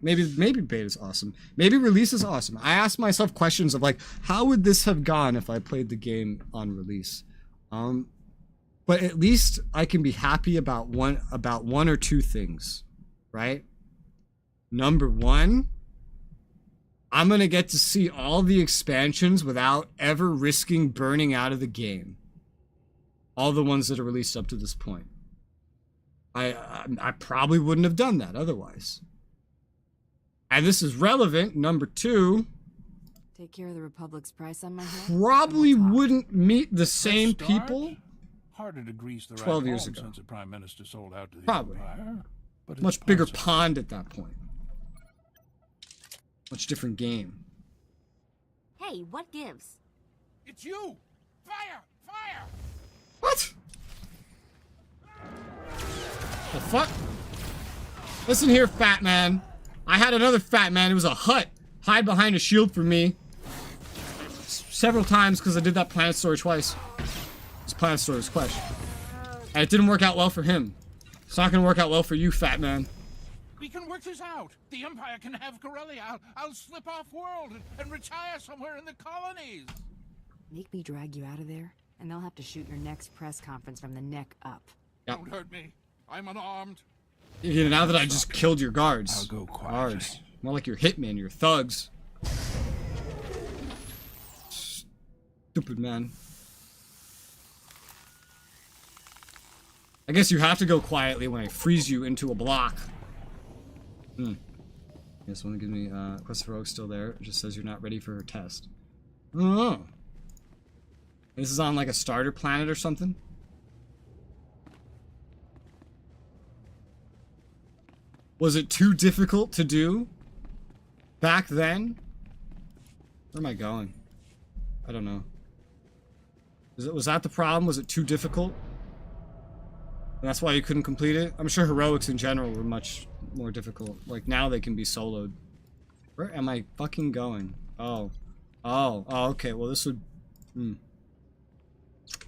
maybe beta's awesome. Maybe release is awesome. I ask myself questions of like, how would this have gone if I played the game on release? But at least I can be happy about one or two things, right? Number one, I'm gonna get to see all the expansions without ever risking burning out of the game. All the ones that are released up to this point. I probably wouldn't have done that otherwise. And this is relevant. Number two, take care of the Republic's price on my head. Probably wouldn't meet the same people. Harder to grease the 12 years ago. Since the Prime Minister sold out to the Probably. Empire, but much bigger pond at that point. Much different game. Hey, what gives? It's you! Fire! Fire! What? The fuck? Listen here, fat man. I had another fat man. It was a hut. Hide behind a shield for me. Several times because I did that planet story twice. This planet story was clutch. And it didn't work out well for him. It's not going to work out well for you, fat man. We can work this out. The Empire can have Corellia. I'll slip off world and retire somewhere in the colonies. Make me drag you out of there, and they'll have to shoot your next press conference from the neck up. Yep. Don't hurt me. I'm unarmed. You know, now that I just killed your guards. I'll go quietly. Guards. More like your hitmen, your thugs. Stupid man. I guess you have to go quietly when I freeze you into a block. Yes, one that gives me Quest for Oak's still there. It just says you're not ready for her test. Oh. This is on like a starter planet or something? Was it too difficult to do back then? Where am I going? I don't know. Was that the problem? Was it too difficult? And that's why you couldn't complete it? I'm sure heroics in general were much more difficult. Like, now they can be soloed. Where am I fucking going? Oh. Oh, okay. Well, this would...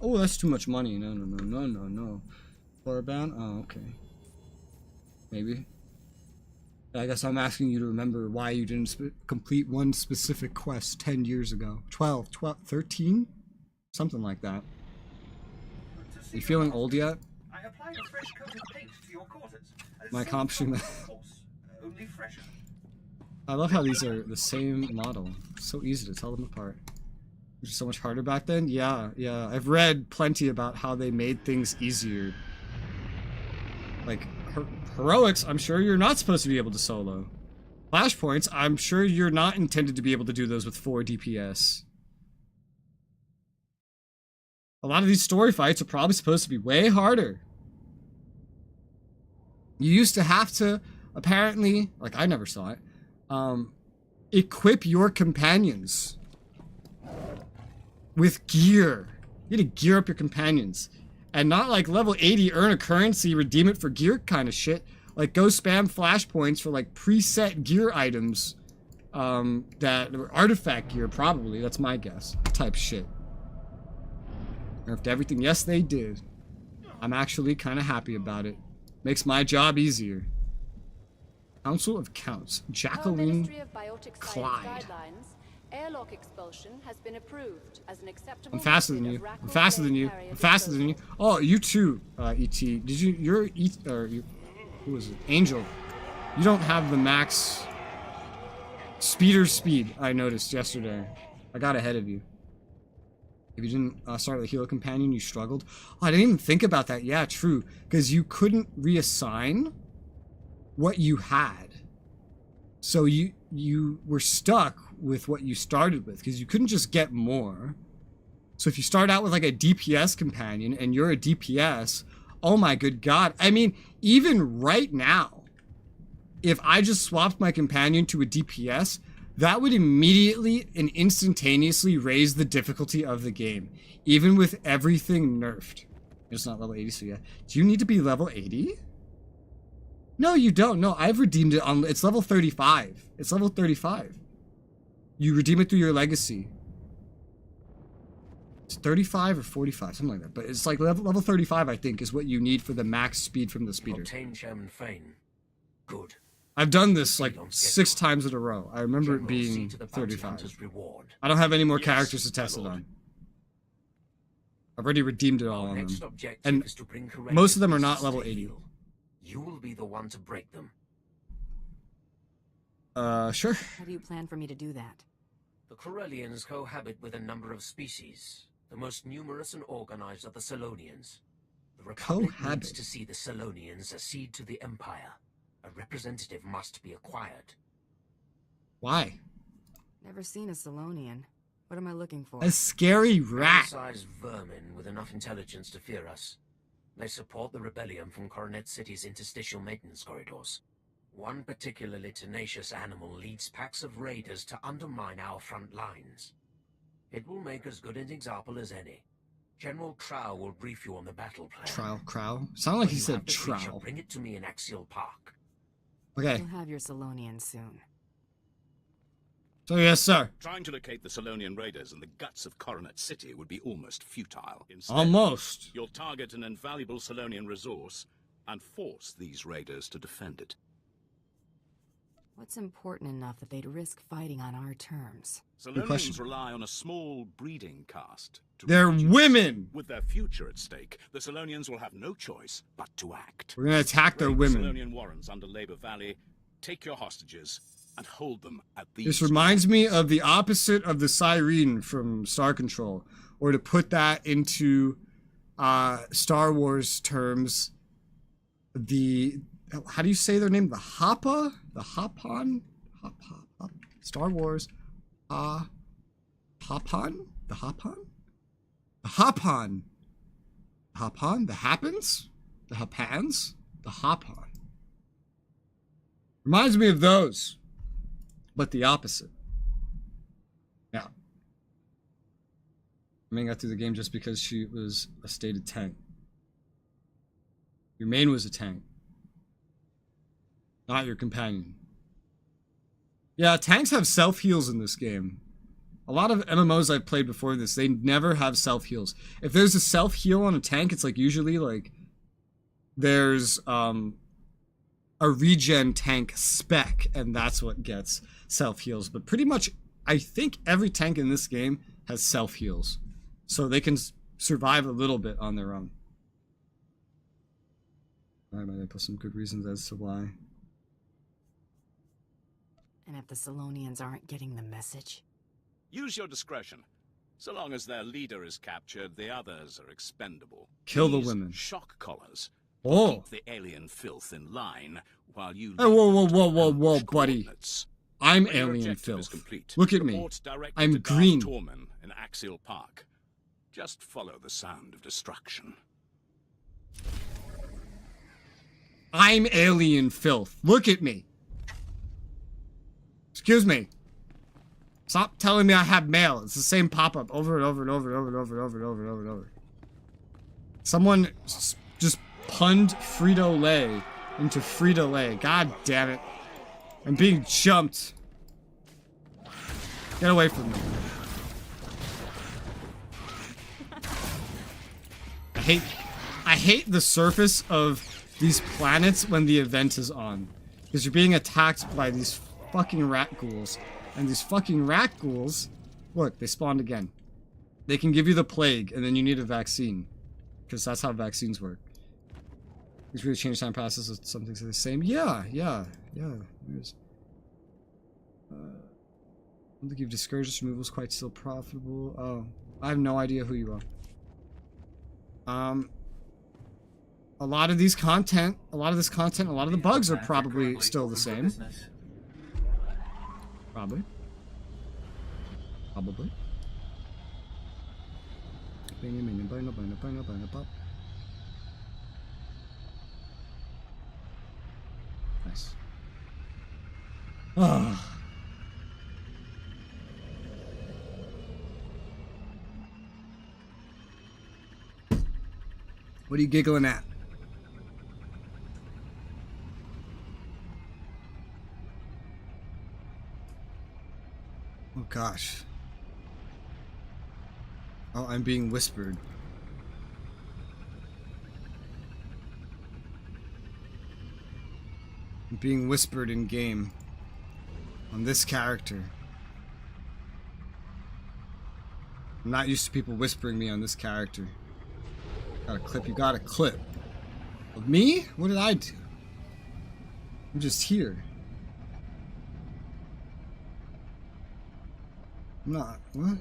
Oh, that's too much money. No. Forbound? Oh, okay. Maybe. I guess I'm asking you to remember why you didn't complete one specific quest 10 years ago. 12, 13? Something like that. You feeling old yet? I applied a fresh coat of paint to your quarters. Am I accomplishing that? Only fresher. I love how these are the same model. It's so easy to tell them apart. Which is so much harder back then? Yeah. I've read plenty about how they made things easier. Like, heroics, I'm sure you're not supposed to be able to solo. Flashpoints, I'm sure you're not intended to be able to do those with 4 DPS. A lot of these story fights are probably supposed to be way harder. You used to have to, apparently, like I never saw it, equip your companions with gear. You had to gear up your companions. And not like level 80, earn a currency, redeem it for gear kind of shit. Like, go spam flashpoints for like preset gear items that were artifact gear, probably. That's my guess. Type shit. Nerfed everything. Yes, they did. I'm actually kind of happy about it. Makes my job easier. Council of Counts. Jacqueline Clyde. Airlock expulsion has been approved as an acceptable. I'm faster than you. I'm faster than you. I'm faster than you. Oh, you too, E.T. Did you? You're E. Or you? Who was it? Angel. You don't have the max speeder speed. I noticed yesterday. I got ahead of you. If you didn't start the Helo Companion, you struggled. Oh, I didn't even think about that. Yeah, true. Because you couldn't reassign what you had. So you were stuck with what you started with, because you couldn't just get more. So if you start out with like a DPS companion and you're a DPS, oh my good god. I mean, even right now, if I just swapped my companion to a DPS, that would immediately and instantaneously raise the difficulty of the game, even with everything nerfed. It's not level 80, so yeah. Do you need to be level 80? No, you don't. No, I've redeemed it on... It's level 35. It's level 35. You redeem it through your legacy. It's 35 or 45, something like that. But it's like level 35, I think, is what you need for the max speed from the speeder. Obtain Chairman Fane. Good. I've done this like 6 times in a row. I remember it being 35. I don't have any more characters to test it on. I've already redeemed it all on them. And most of them are not level 80. You will be the one to break them. Sure. How do you plan for me to do that? The Corellians cohabit with a number of species. The most numerous and organized are the Solonians. The Republic needs to see the Solonians accede to the Empire. A representative must be acquired. Why? Never seen a Solonian. What am I looking for? A scary rat. Sized vermin with enough intelligence to fear us. They support the rebellion from Coronet City's interstitial maintenance corridors. One particularly tenacious animal leads packs of raiders to undermine our front lines. It will make as good an example as any. General Trow will brief you on the battle plan. Trow? Sounded like he said Trow. Bring it to me in Axial Park. Okay. You'll have your Solonians soon. So yes, sir. Trying to locate the Solonian raiders in the guts of Coronet City would be almost futile. Instead, almost. You'll target an invaluable Solonian resource and force these raiders to defend it. What's important enough that they'd risk fighting on our terms? Solonians rely on a small breeding caste. They're women! With their future at stake, the Solonians will have no choice but to act. We're gonna attack their women. Solonian warrens under Labor Valley, take your hostages, and hold them at these... This reminds me of the opposite of the Siren from Star Control. Or to put that into Star Wars terms, the... How do you say their name? The Hoppa? The Hoppon? Hop. Star Wars. Hoppon? The Hoppon? The Hoppon. Hoppon? The Happens? The Happans? The Hoppon. Reminds me of those, but the opposite. Yeah. I mean, got through the game just because she was a stated tank. Your main was a tank, not your companion. Yeah, tanks have self-heals in this game. A lot of MMOs I've played before this, they never have self-heals. If there's a self-heal on a tank, it's like usually like there's a regen tank spec, and that's what gets self-heals. But pretty much, I think every tank in this game has self-heals. So they can survive a little bit on their own. I might put some good reasons as to why. And if the Salonians aren't getting the message? Use your discretion. So long as their leader is captured, the others are expendable. Kill the These women. Shock collars. Oh. Keep the alien filth in line while you... Hey, whoa, buddy. I'm alien filth. Look at me. I'm green. Tormen in Axial Park. Just follow the sound of destruction. I'm alien filth. Look at me. Excuse me. Stop telling me I have mail. It's the same pop-up over and over and over and over and over and over and over and over and over. Someone just punned Frito-Lay into Frito-Lay. God damn it. I'm being jumped. Get away from me. I hate the surface of these planets when the event is on. Because you're being attacked by these fucking rat ghouls. And these fucking rat ghouls, look, they spawned again. They can give you the plague, and then you need a vaccine. Because that's how vaccines work. These really change time passes with some things are the same. Yeah. There's, I don't think you've discouraged this removal is quite still profitable. Oh, I have no idea who you are. A lot of this content, a lot of the bugs are probably still the same. Probably. Nice. What are you giggling at? Oh gosh. Oh, I'm being whispered. I'm being whispered in game. On this character. I'm not used to people whispering me on this character. Got a clip, you got a clip. Of me? What did I do? I'm just here. I'm not, what?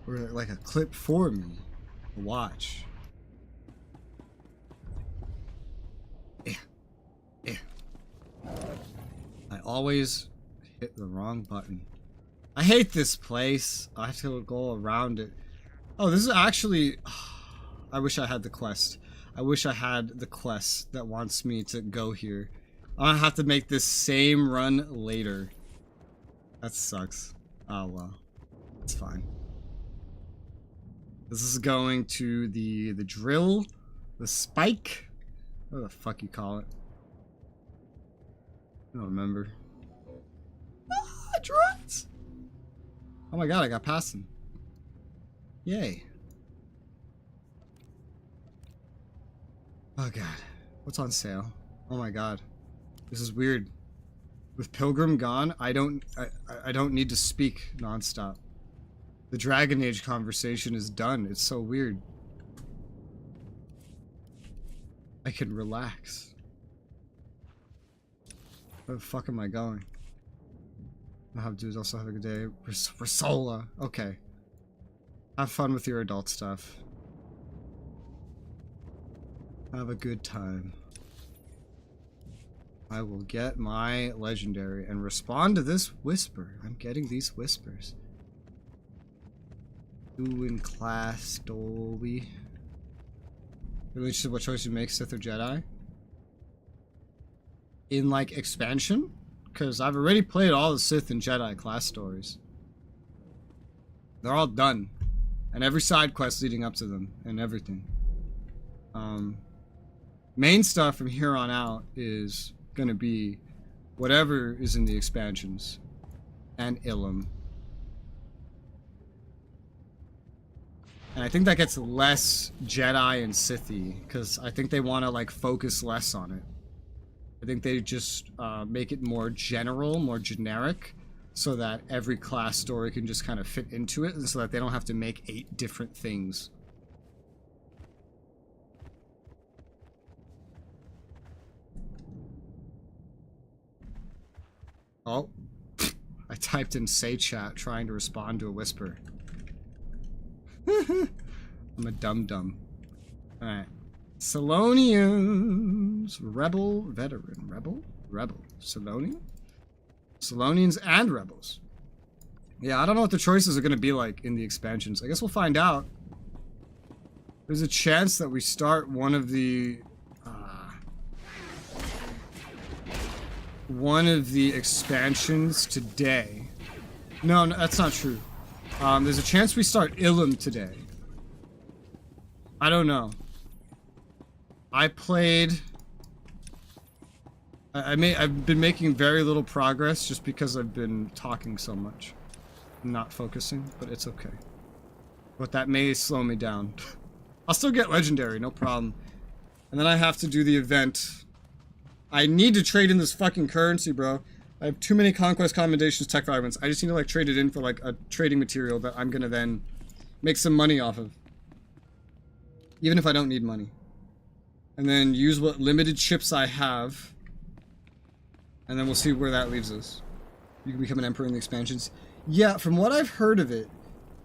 Or like a clip for me to watch. I always hit the wrong button. I hate this place. I have to go around it. Oh, this is actually... I wish I had the quest. I wish I had the quest that wants me to go here. I'm gonna have to make this same run later. That sucks. Oh well. It's fine. This is going to the drill, the spike, what the fuck you call it. I don't remember. Ah, drugs! Oh my god, I got past him. Yay. Oh god. What's on sale? Oh my god. This is weird. With Pilgrim gone, I don't need to speak nonstop. The Dragon Age conversation is done. It's so weird. I can relax. Where the fuck am I going? I have dudes also have a good day. Resoula. Okay. Have fun with your adult stuff. Have a good time. I will get my legendary and respond to this whisper. I'm getting these whispers. Who in class, Dolby? Really interested what choice you make, Sith or Jedi? in like expansion, because I've already played all the Sith and Jedi class stories. They're all done, and every side quest leading up to them and everything. Main stuff from here on out is gonna be whatever is in the expansions and Ilum. And I think that gets less Jedi and Sithy, because I think they want to like focus less on it. I think they just make it more general, more generic, so that every class story can just kind of fit into it, and so that they don't have to make 8 different things. Oh, I typed in say chat trying to respond to a whisper. I'm a dum-dum. Alright. Salonians. Rebel, veteran. Rebel? Rebel. Salonian? Salonians and rebels. Yeah, I don't know what the choices are going to be like in the expansions. I guess we'll find out. There's a chance that we start one of the expansions today. No, that's not true. There's a chance we start Ilum today. I don't know. I've been making very little progress just because I've been talking so much. Not focusing, but it's okay. But that may slow me down. I'll still get legendary, no problem. And then I have to do the event. I need to trade in this fucking currency, bro. I have too many conquest commendations, tech fragments. I just need to like trade it in for like a trading material that I'm gonna then make some money off of. Even if I don't need money. And then use what limited chips I have. And then we'll see where that leaves us. You can become an emperor in the expansions. Yeah, from what I've heard of it,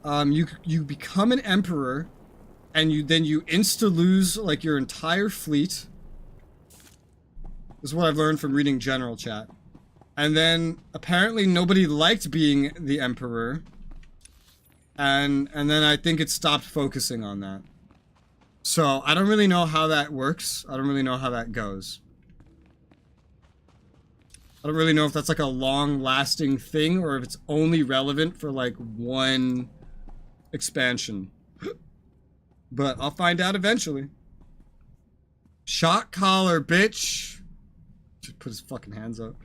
you become an emperor, and you insta-lose like your entire fleet. This is what I've learned from reading general chat. And then apparently nobody liked being the emperor. And then I think it stopped focusing on that. So I don't really know how that works. I don't really know how that goes. I don't really know if that's like a long-lasting thing or if it's only relevant for like one expansion. But I'll find out eventually. Shot collar, bitch. Just put his fucking hands up.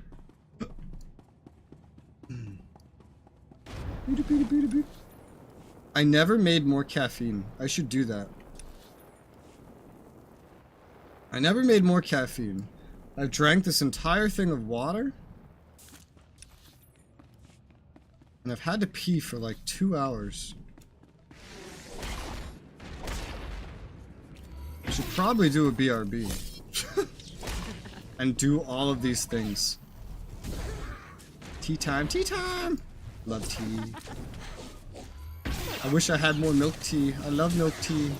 I never made more caffeine. I should do that. I never made more caffeine. I've drank this entire thing of water. And I've had to pee for like 2 hours. I should probably do a BRB. And do all of these things. Tea time, tea time! Love tea. I wish I had more milk tea. I love milk tea.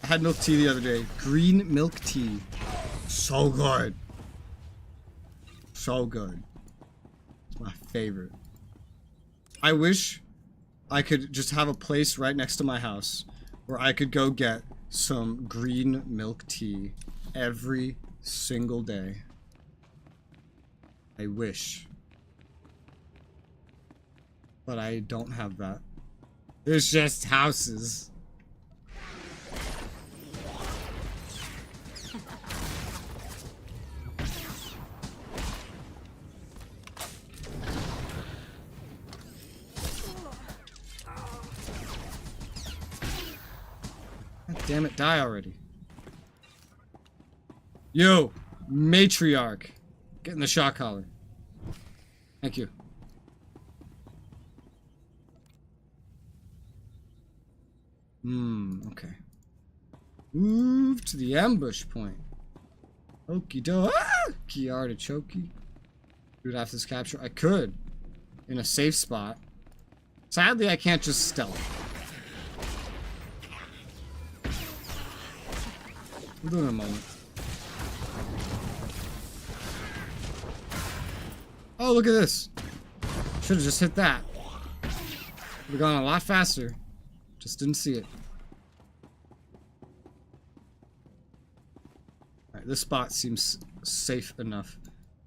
I had milk tea the other day. Green milk tea. So good. So good. It's my favorite. I wish I could just have a place right next to my house where I could go get some green milk tea every single day. I wish. But I don't have that. There's just houses. God damn it, die already. Yo, matriarch. Get in the shot collar. Thank you. Okay. Move to the ambush point. Okie doke. Key artichoke. Do it after this capture. I could. In a safe spot. Sadly, I can't just stealth. We'll do it in a moment. Oh, look at this. Should have just hit that. Would have gone a lot faster. Just didn't see it. Alright, this spot seems safe enough.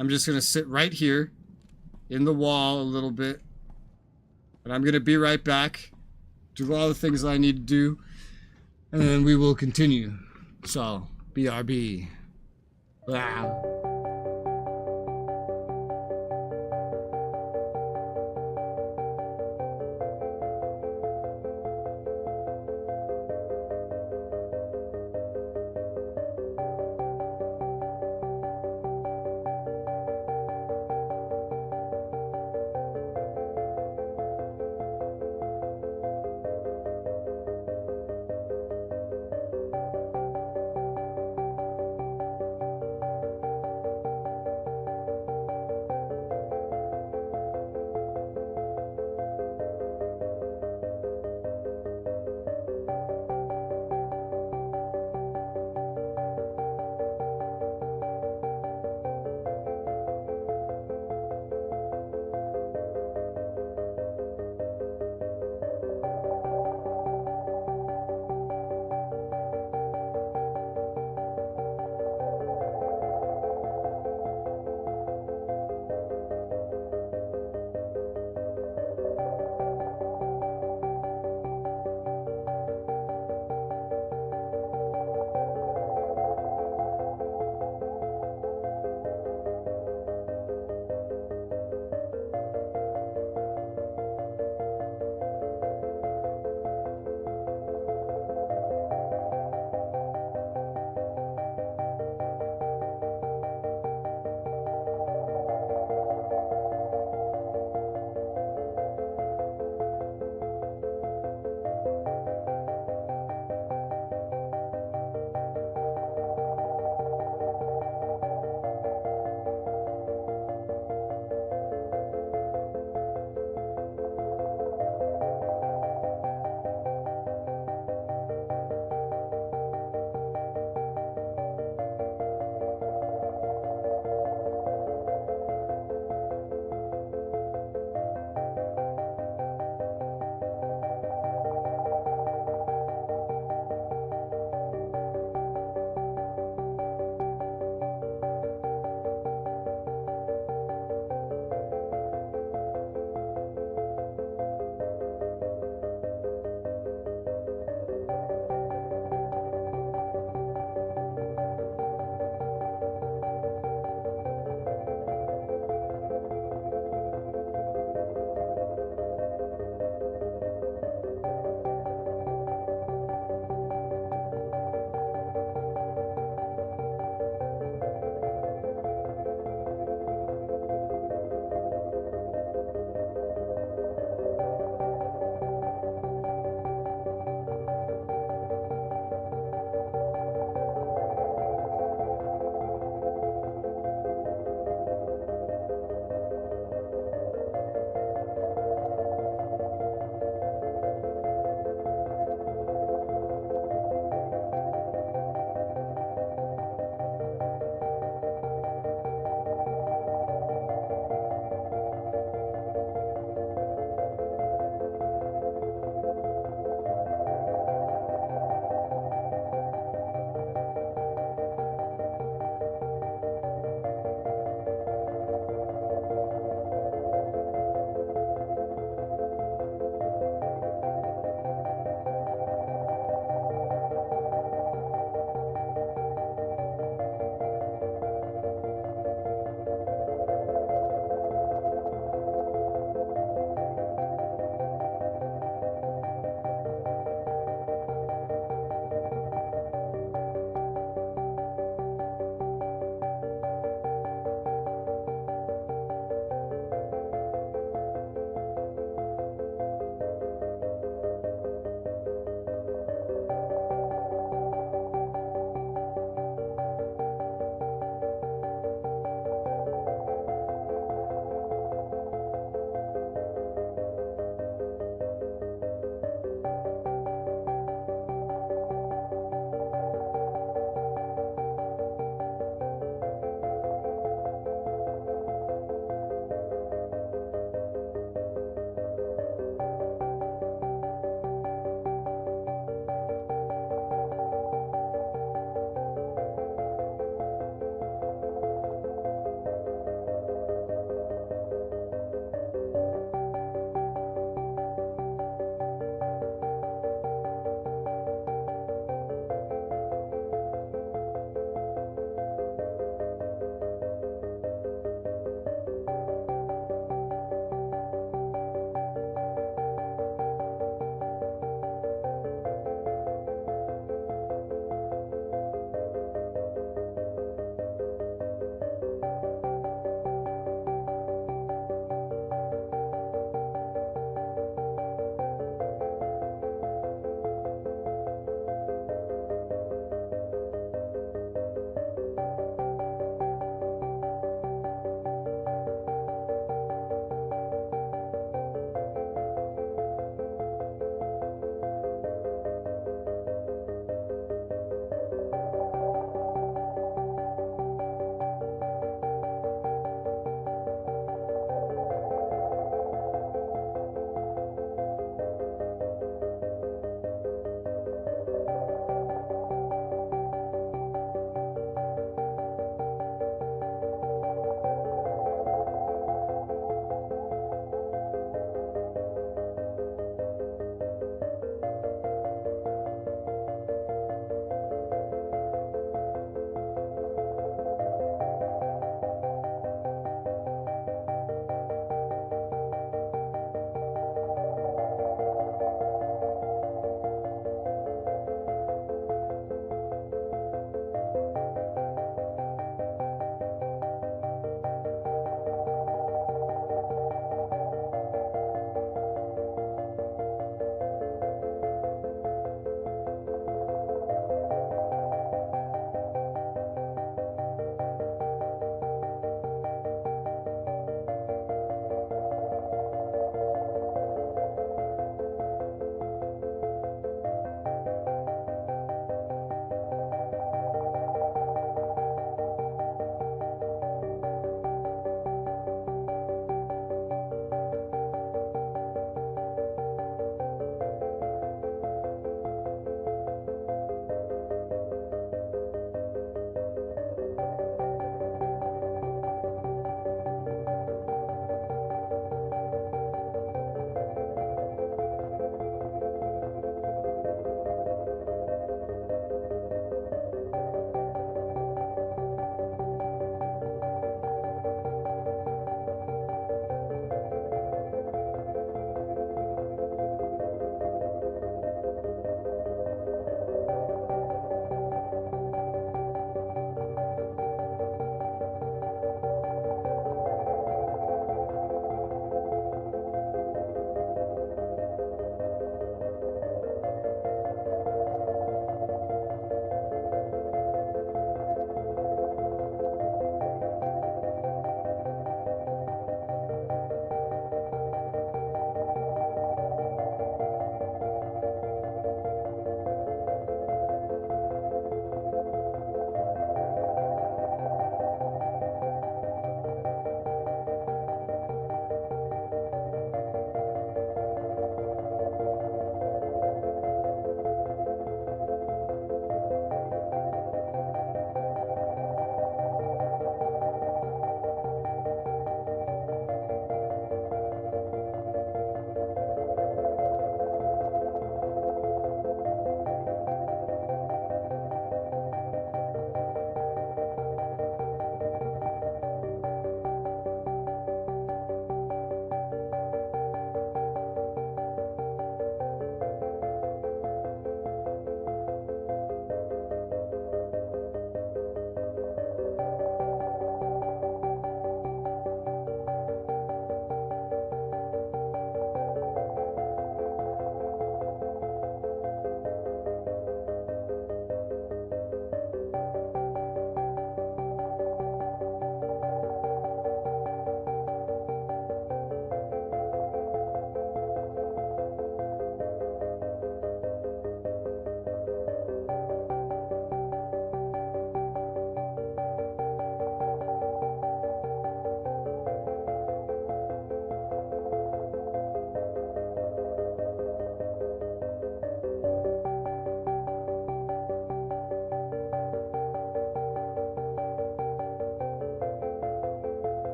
I'm just going to sit right here in the wall a little bit. And I'm going to be right back. Do all the things I need to do. And then we will continue. So, BRB. Wow.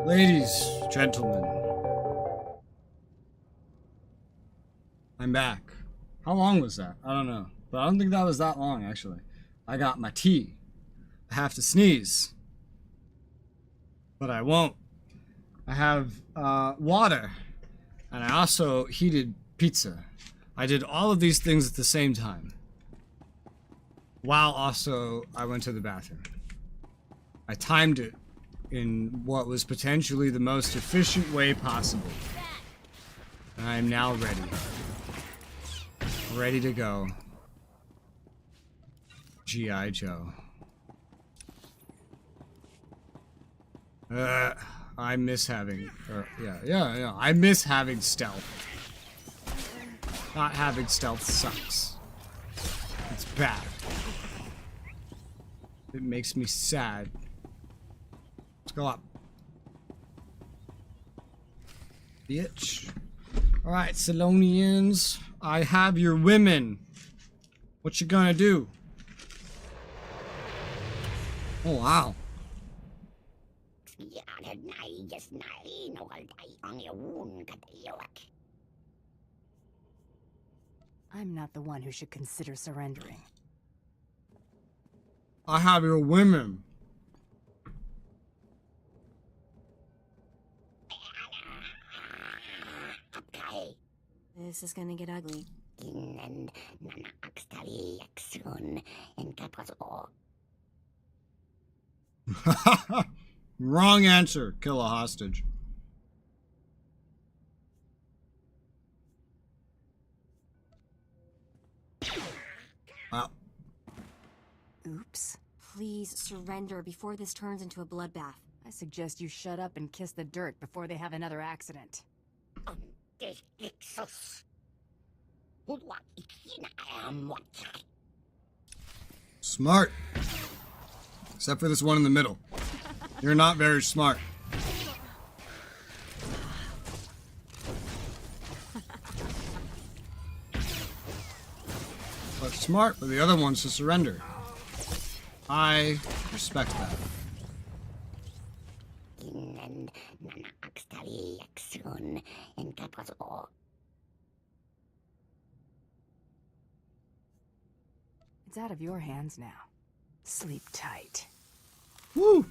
Ladies, gentlemen, I'm back. How long was that? I don't know. But I don't think that was that long, actually. I got my tea. I have to sneeze. But I won't. I have water. And I also heated pizza. I did all of these things at the same time. While also I went to the bathroom. I timed it in what was potentially the most efficient way possible. And I am now ready. Ready to go. G.I. Joe. I miss having, yeah. I miss having stealth. Not having stealth sucks. It's bad. It makes me sad. Let's go up. Bitch. Alright, Salonians. I have your women. What you gonna do? Oh, wow. I'm not the one who should consider surrendering. I have your women. This is gonna get ugly. Wrong answer. Kill a hostage. Wow. Oops. Please surrender before this turns into a bloodbath. I suggest you shut up and kiss the dirt before they have another accident. Smart. Except for this one in the middle. You're not very smart. But smart, but the other one's to surrender. I respect that. It's out of your hands now. Sleep tight. Woo!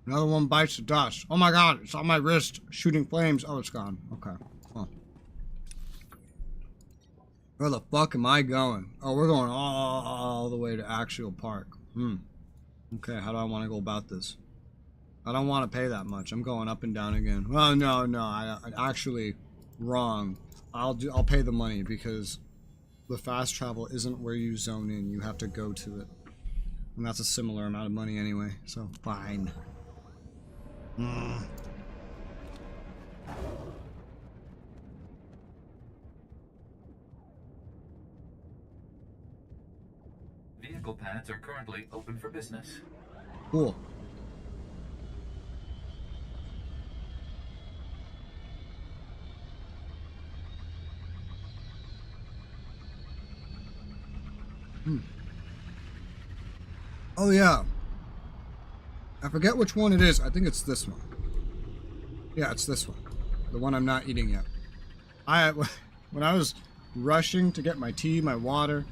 Another one bites the dust. Oh my god, it's on my wrist. Shooting flames. Oh, it's gone. Okay. Well. Where the fuck am I going? Oh, we're going all the way to Axial Park. Okay, how do I want to go about this? I don't want to pay that much. I'm going up and down again. Well, no. I actually wrong. I'll pay the money because the fast travel isn't where you zone in. You have to go to it. And that's a similar amount of money anyway, so fine. Vehicle pads are currently open for business. Cool. Oh yeah. I forget which one it is. I think it's this one. Yeah, it's this one. The one I'm not eating yet. When I was rushing to get my tea, my water,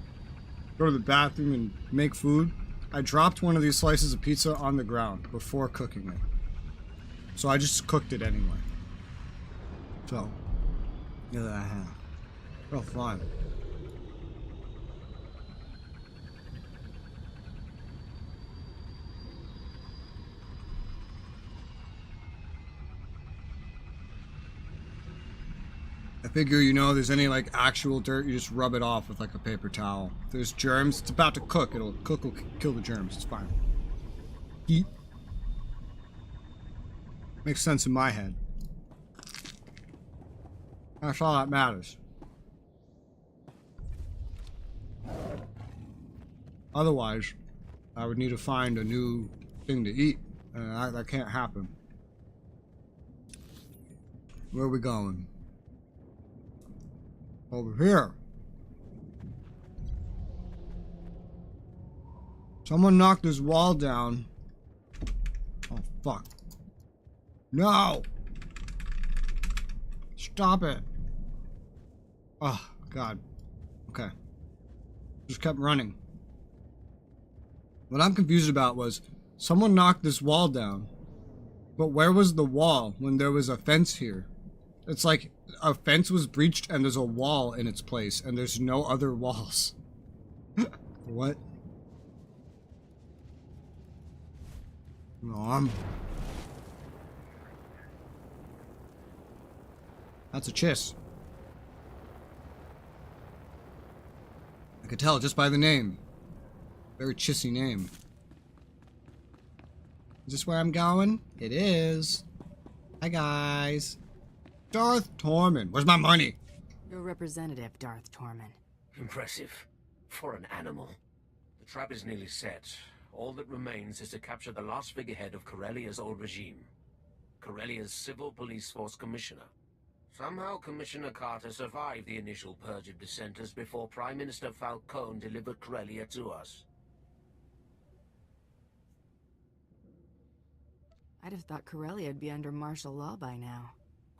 go to the bathroom and make food, I dropped one of these slices of pizza on the ground before cooking it. So I just cooked it anyway. So, yeah, real fun. I figure, you know, there's any like actual dirt, you just rub it off with like a paper towel. If there's germs, it's about to cook. It'll cook, will kill the germs. It's fine. Heat. Makes sense in my head. That's all that matters. Otherwise, I would need to find a new thing to eat. And that can't happen. Where are we going? Over here. Someone knocked this wall down fuck. No! Stop it. Oh, God. Okay. Just kept running. What I'm confused about was someone knocked this wall down. But where was the wall when there was a fence here? It's like a fence was breached and there's a wall in its place and there's no other walls. What? No, That's a chiss. I could tell just by the name. Very chissy name. Is this where I'm going? It is. Hi, guys. Darth Tormund. Where's my money? Your representative, Darth Tormund. Impressive. For an animal. The trap is nearly set. All that remains is to capture the last figurehead of Corellia's old regime. Corellia's Civil Police Force Commissioner. Somehow Commissioner Carter survived the initial purge of dissenters before Prime Minister Falcone delivered Corellia to us. I'd have thought Corellia'd be under martial law by now.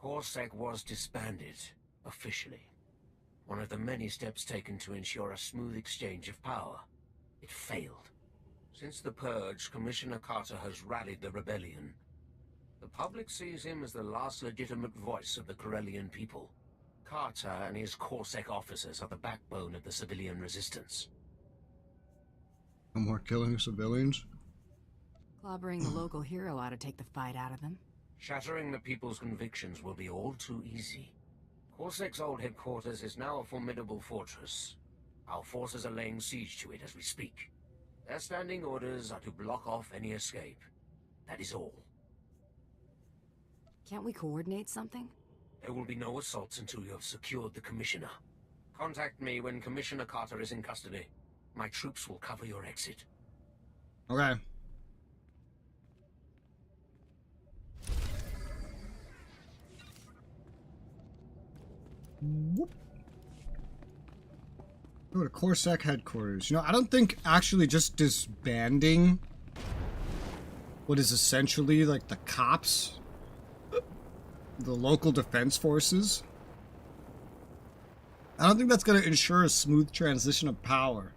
CorSec was disbanded, officially. One of the many steps taken to ensure a smooth exchange of power. It failed. Since the purge, Commissioner Carter has rallied the rebellion. The public sees him as the last legitimate voice of the Corellian people. Carter and his CorSec officers are the backbone of the civilian resistance. No more killing civilians? Clobbering the local hero ought to take the fight out of them. Shattering the people's convictions will be all too easy. CorSec's old headquarters is now a formidable fortress. Our forces are laying siege to it as we speak. Their standing orders are to block off any escape. That is all. Can't we coordinate something? There will be no assaults until you have secured the Commissioner. Contact me when Commissioner Carter is in custody. My troops will cover your exit. Okay. Whoop. Go to CorSec headquarters. You know, I don't think actually just disbanding what is essentially like the cops, the local defense forces, I don't think that's going to ensure a smooth transition of power.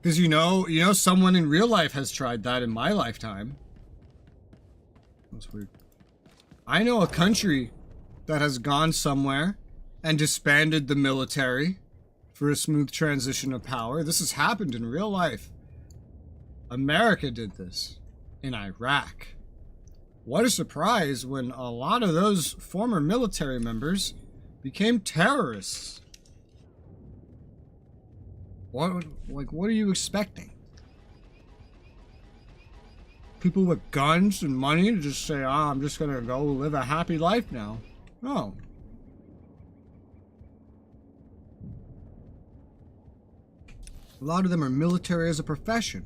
Because you know, someone in real life has tried that in my lifetime. That's weird. I know a country that has gone somewhere and disbanded the military for a smooth transition of power. This has happened in real life. America did this in Iraq. What a surprise when a lot of those former military members became terrorists. What are you expecting? People with guns and money to just say, I'm just gonna go live a happy life now. No. A lot of them are military as a profession.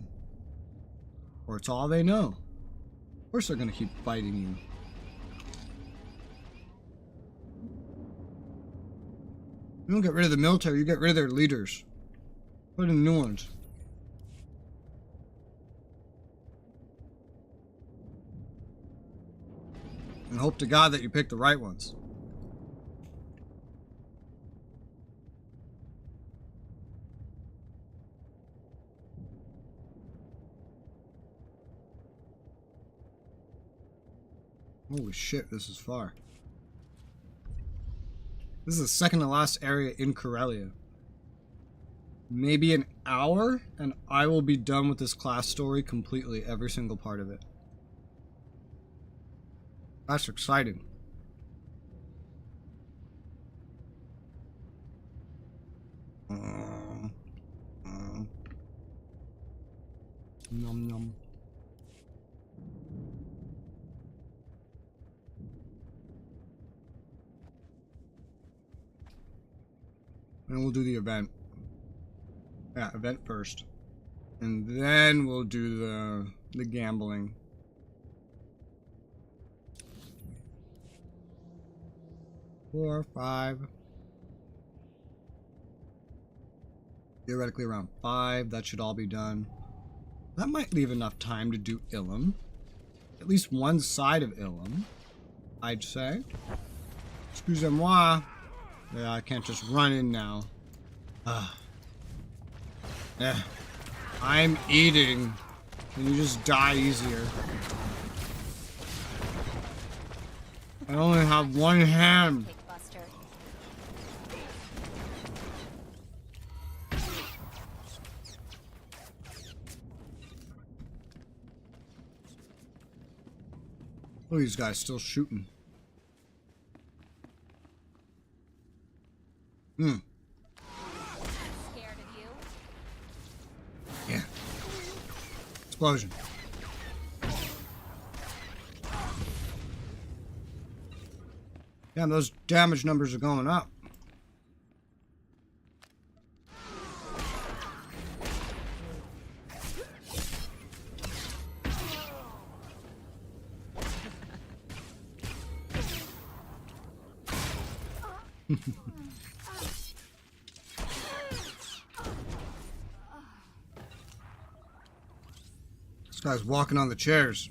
Or it's all they know. Of course they're gonna keep fighting you. You don't get rid of the military, you get rid of their leaders. Put in new ones. And hope to God that you pick the right ones. Holy shit, this is far. This is the second to last area in Corellia. Maybe an hour, and I will be done with this class story completely, every single part of it. That's exciting. Nom nom. And we'll do the event. Yeah, event first. And then we'll do the gambling. Four, 5. Theoretically around 5, that should all be done. That might leave enough time to do Ilum. At least one side of Ilum, I'd say. Excusez-moi. Yeah, I can't just run in now. Yeah. I'm eating. Can you just die easier? I only have one hand. Look at these guys still shooting. Scared of you? Yeah. Explosion. Damn, those damage numbers are going up. This guy's walking on the chairs.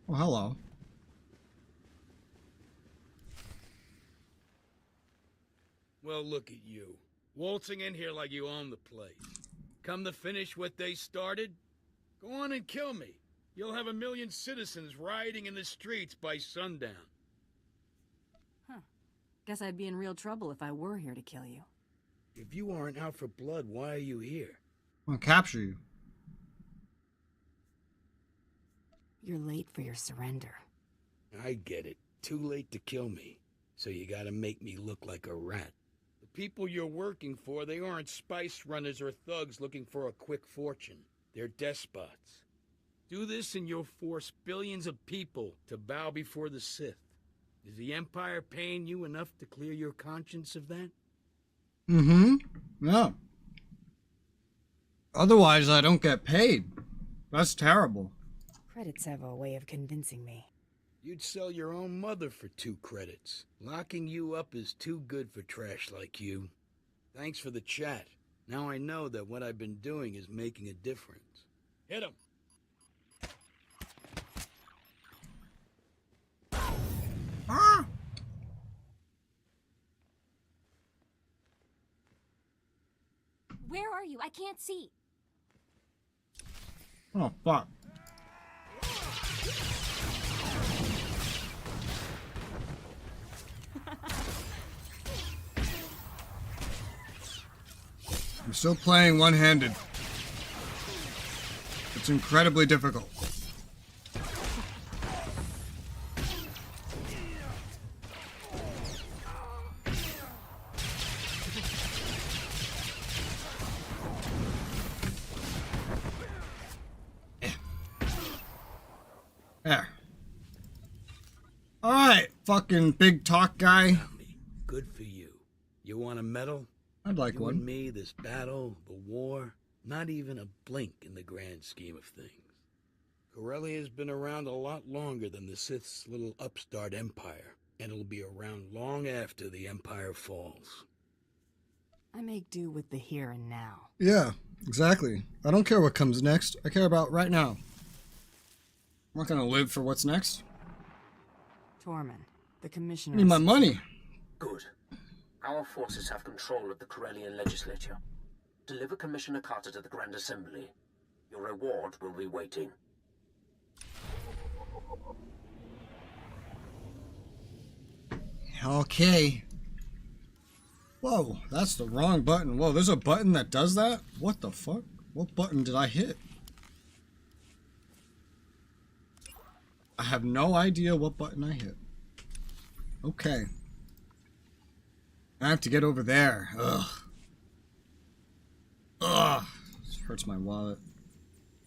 Oh, hello. Well, look at you. Waltzing in here like you own the place. Come to finish what they started? Go on and kill me. You'll have 1 million citizens rioting in the streets by sundown. Huh. Guess I'd be in real trouble if I were here to kill you. If you aren't out for blood, why are you here? I'm gonna capture you. You're late for your surrender. I get it. Too late to kill me. So you gotta make me look like a rat. The people you're working for, they aren't spice runners or thugs looking for a quick fortune. They're despots. Do this and you'll force billions of people to bow before the Sith. Is the Empire paying you enough to clear your conscience of that? Yeah. Otherwise, I don't get paid. That's terrible. Credits have a way of convincing me. You'd sell your own mother for 2 credits. Locking you up is too good for trash like you. Thanks for the chat. Now I know that what I've been doing is making a difference. Hit him! Ah! Where are you? I can't see. Oh, fuck. I'm still playing one-handed. It's incredibly difficult. There. Alright, fucking big talk guy. Good for you. You want a medal? I'd like you one. And me, this battle, the war, not even a blink in the grand scheme of things. Corellia's been around a lot longer than the Sith's little upstart empire, and it'll be around long after the empire falls. I make do with the here and now. Yeah, exactly. I don't care what comes next. I care about right now. I'm not gonna live for what's next. Tormund, the commissioner... I need my money. Good. Our forces have control of the Corellian legislature. Deliver Commissioner Carter to the Grand Assembly. Your reward will be waiting. Okay. Whoa, that's the wrong button. Whoa, there's a button that does that? What the fuck? What button did I hit? I have no idea what button I hit. Okay. I have to get over there. Ugh. Ugh. This hurts my wallet.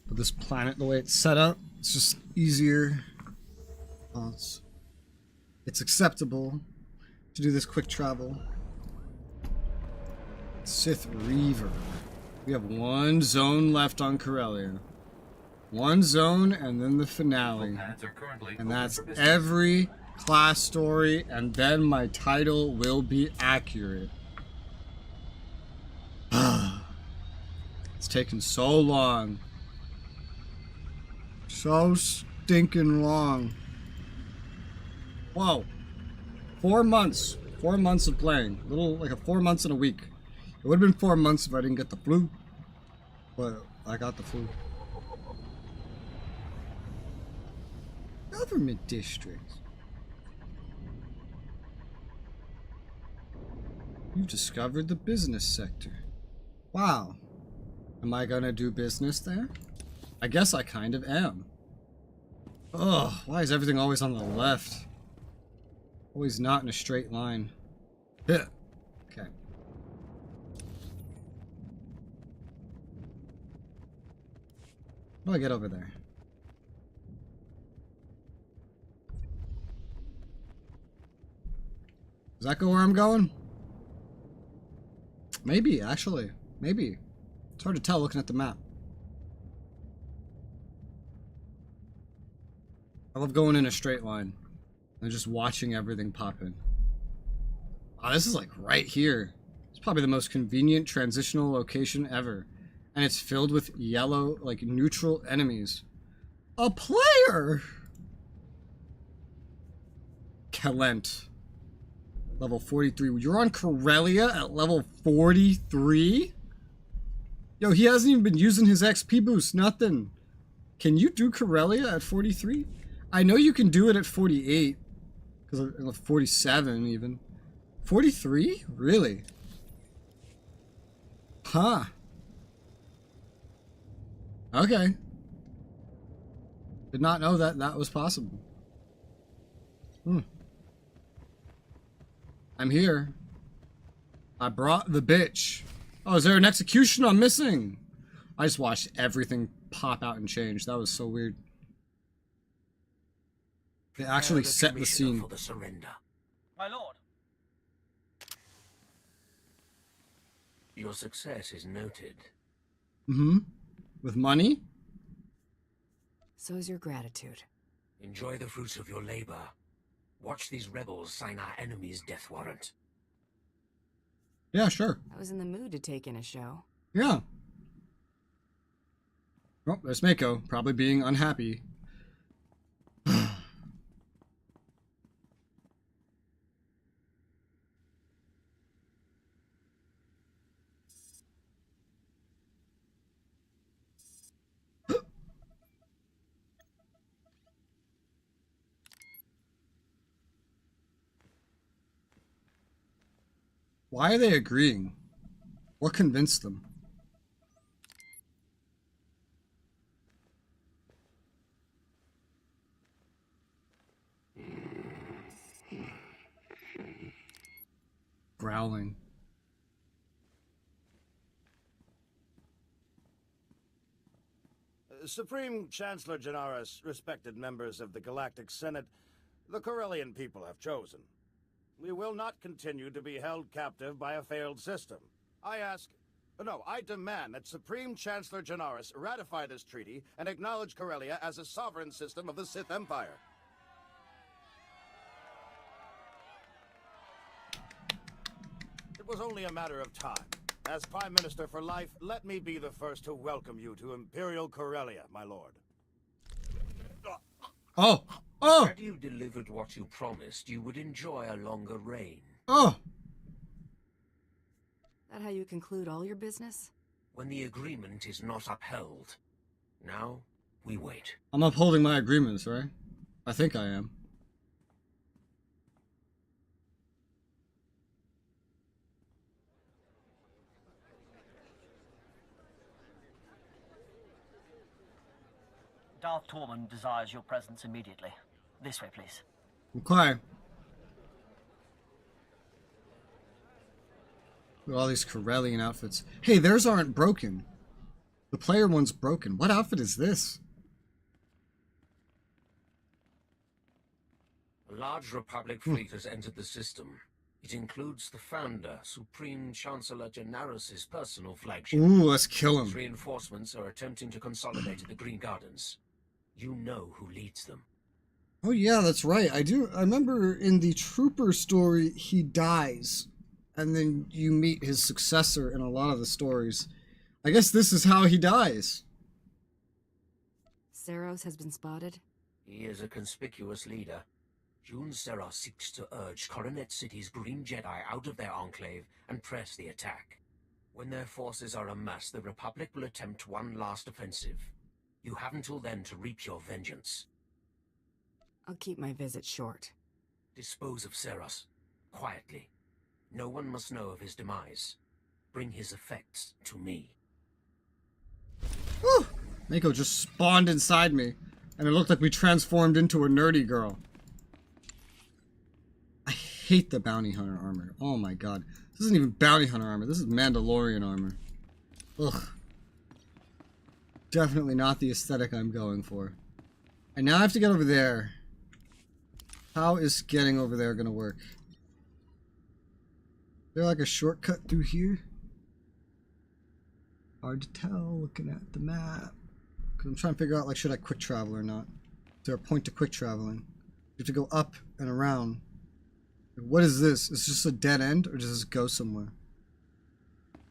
But this planet, the way it's set up, it's just easier. Oh, it's acceptable to do this quick travel. Sith Reaver. We have one zone left on Corellia. One zone and then the finale. And that's every class story, and then my title will be accurate. It's taken so long. So stinking long. Whoa. 4 months. 4 months of playing. Like a 4 months and a week. It would have been 4 months if I didn't get the flu. But I got the flu. Government districts. You've discovered the business sector. Wow. Am I gonna do business there? I guess I kind of am. Ugh, why is everything always on the left? Always not in a straight line. Yeah. Okay. How do I get over there? Does that go where I'm going? Maybe, actually. Maybe. It's hard to tell looking at the map. I love going in a straight line and just watching everything pop in. Wow, this is like right here. It's probably the most convenient transitional location ever. And it's filled with yellow, like neutral enemies. A player! Kelent. Level 43. You're on Corellia at level 43? Yo, he hasn't even been using his XP boost, nothing. Can you do Corellia at 43? I know you can do it at 48. Because of 47 even. 43? Really? Huh. Okay. Did not know that that was possible. I'm here. I brought the bitch. Oh, is there an execution I'm missing? I just watched everything pop out and change. That was so weird. They actually set the scene. For the surrender. My lord. Your success is noted. With money? So's your gratitude. Enjoy the fruits of your labor. Watch these rebels sign our enemy's death warrant. Yeah, sure. I was in the mood to take in a show. Yeah. Oh, there's Mako, probably being unhappy. Why are they agreeing? What convinced them? Growling. Supreme Chancellor Janaris, respected members of the Galactic Senate, the Corellian people have chosen. We will not continue to be held captive by a failed system. I demand that Supreme Chancellor Janaris ratify this treaty and acknowledge Corellia as a sovereign system of the Sith Empire. It was only a matter of time. As Prime Minister for life, let me be the first to welcome you to Imperial Corellia, my lord. Oh! Had you delivered what you promised, you would enjoy a longer reign. Oh! That how you conclude all your business? When the agreement is not upheld. Now, we wait. I'm upholding my agreements, right? I think I am. Darth Tormund desires your presence immediately. This way, please. Okay. Look at all these Corellian outfits. Hey, theirs aren't broken. The player one's broken. What outfit is this? A large Republic fleet has entered the system. It includes the founder, Supreme Chancellor Janaris' personal flagship. Ooh, let's kill him. His reinforcements are attempting to consolidate at the Green Gardens. You know who leads them. Oh yeah, that's right. I remember in the Trooper story, he dies. And then you meet his successor in a lot of the stories. I guess this is how he dies. Seros has been spotted? He is a conspicuous leader. Jun Seros seeks to urge Coronet City's Green Jedi out of their enclave and press the attack. When their forces are amassed, the Republic will attempt one last offensive. You have until then to reap your vengeance. I'll keep my visit short. Dispose of Seros, quietly. No one must know of his demise. Bring his effects to me. Whew! Mako just spawned inside me, and it looked like we transformed into a nerdy girl. I hate the bounty hunter armor. Oh my god. This isn't even bounty hunter armor. This is Mandalorian armor. Ugh. Definitely not the aesthetic I'm going for. And now I have to get over there. How is getting over there gonna work? Is there like a shortcut through here? Hard to tell looking at the map. Cause I'm trying to figure out, like, should I quick travel or not? Is there a point to quick traveling? You have to go up and around. What is this? Is this just a dead end, or does this go somewhere?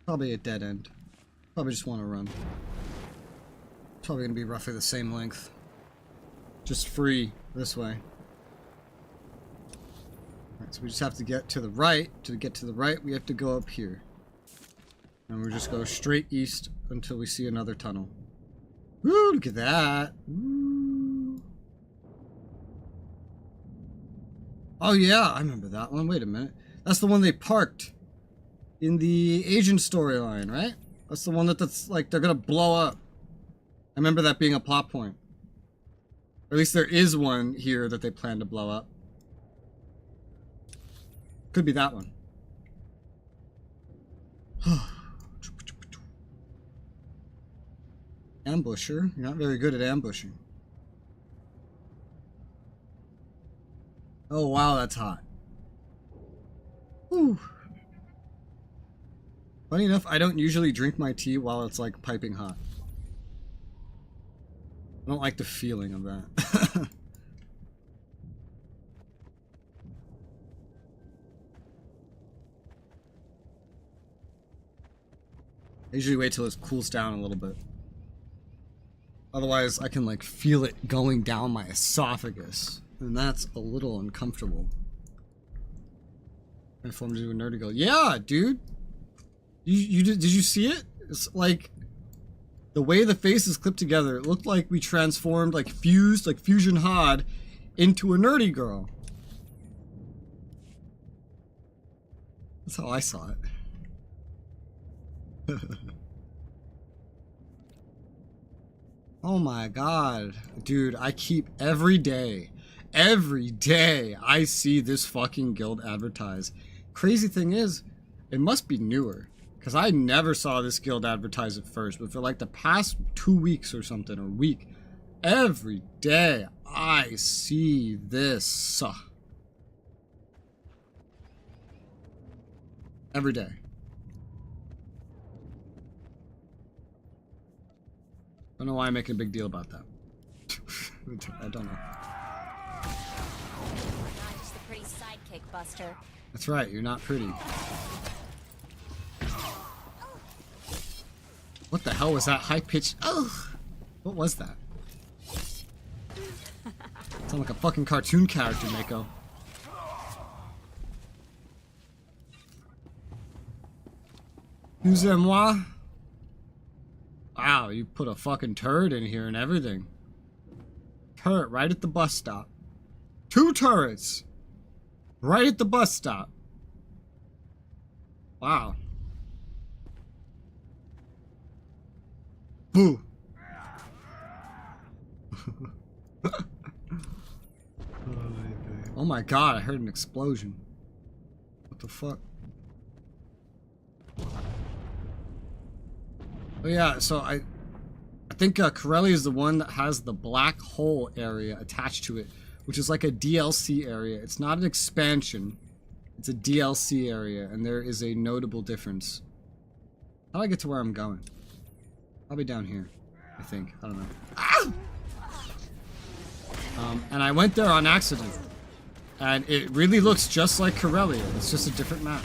Probably a dead end. Probably just want to run. It's probably going to be roughly the same length. Just free this way. Alright, so we just have to get to the right. To get to the right, we have to go up here. And we just go straight east until we see another tunnel. Woo, look at that. Woo. Oh yeah, I remember that one. Wait a minute. That's the one they parked in the Agent storyline, right? That's the one that's like they're gonna blow up. I remember that being a plot point. Or at least there is one here that they plan to blow up. Could be that one. Ambusher? You're not very good at ambushing. Oh wow, that's hot. Whew. Funny enough, I don't usually drink my tea while it's like piping hot. I don't like the feeling of that. I usually wait till it cools down a little bit. Otherwise, I can like feel it going down my esophagus. And that's a little uncomfortable. Transformed into a nerdy girl. Yeah, dude! Did you see it? It's like the way the face is clipped together, it looked like we transformed, like fused, like Fusion Hod into a nerdy girl. That's how I saw it. Oh my god. Dude, I keep every day I see this fucking guild advertised. Crazy thing is, it must be newer. Because I never saw this guild advertise at first. But for like the past 2 weeks or something, or week, every day I see this. Every day. I don't know why I'm making a big deal about that. I don't know. Not just a pretty sidekick, Buster. That's right, you're not pretty. What the hell was that high-pitched? Oh, what was that? Sound like a fucking cartoon character, Mako. Excusez-moi. Wow, you put a fucking turret in here and everything. Turret right at the bus stop. 2 turrets! Right at the bus stop. Wow. Boo. Oh my god, I heard an explosion. What the fuck? Oh yeah, so I think Corellia is the one that has the black hole area attached to it, which is like a DLC area. It's not an expansion. It's a DLC area, and there is a notable difference. How do I get to where I'm going? Probably down here, I think. I don't know. Ah! And I went there on accident. And it really looks just like Corellia. It's just a different map.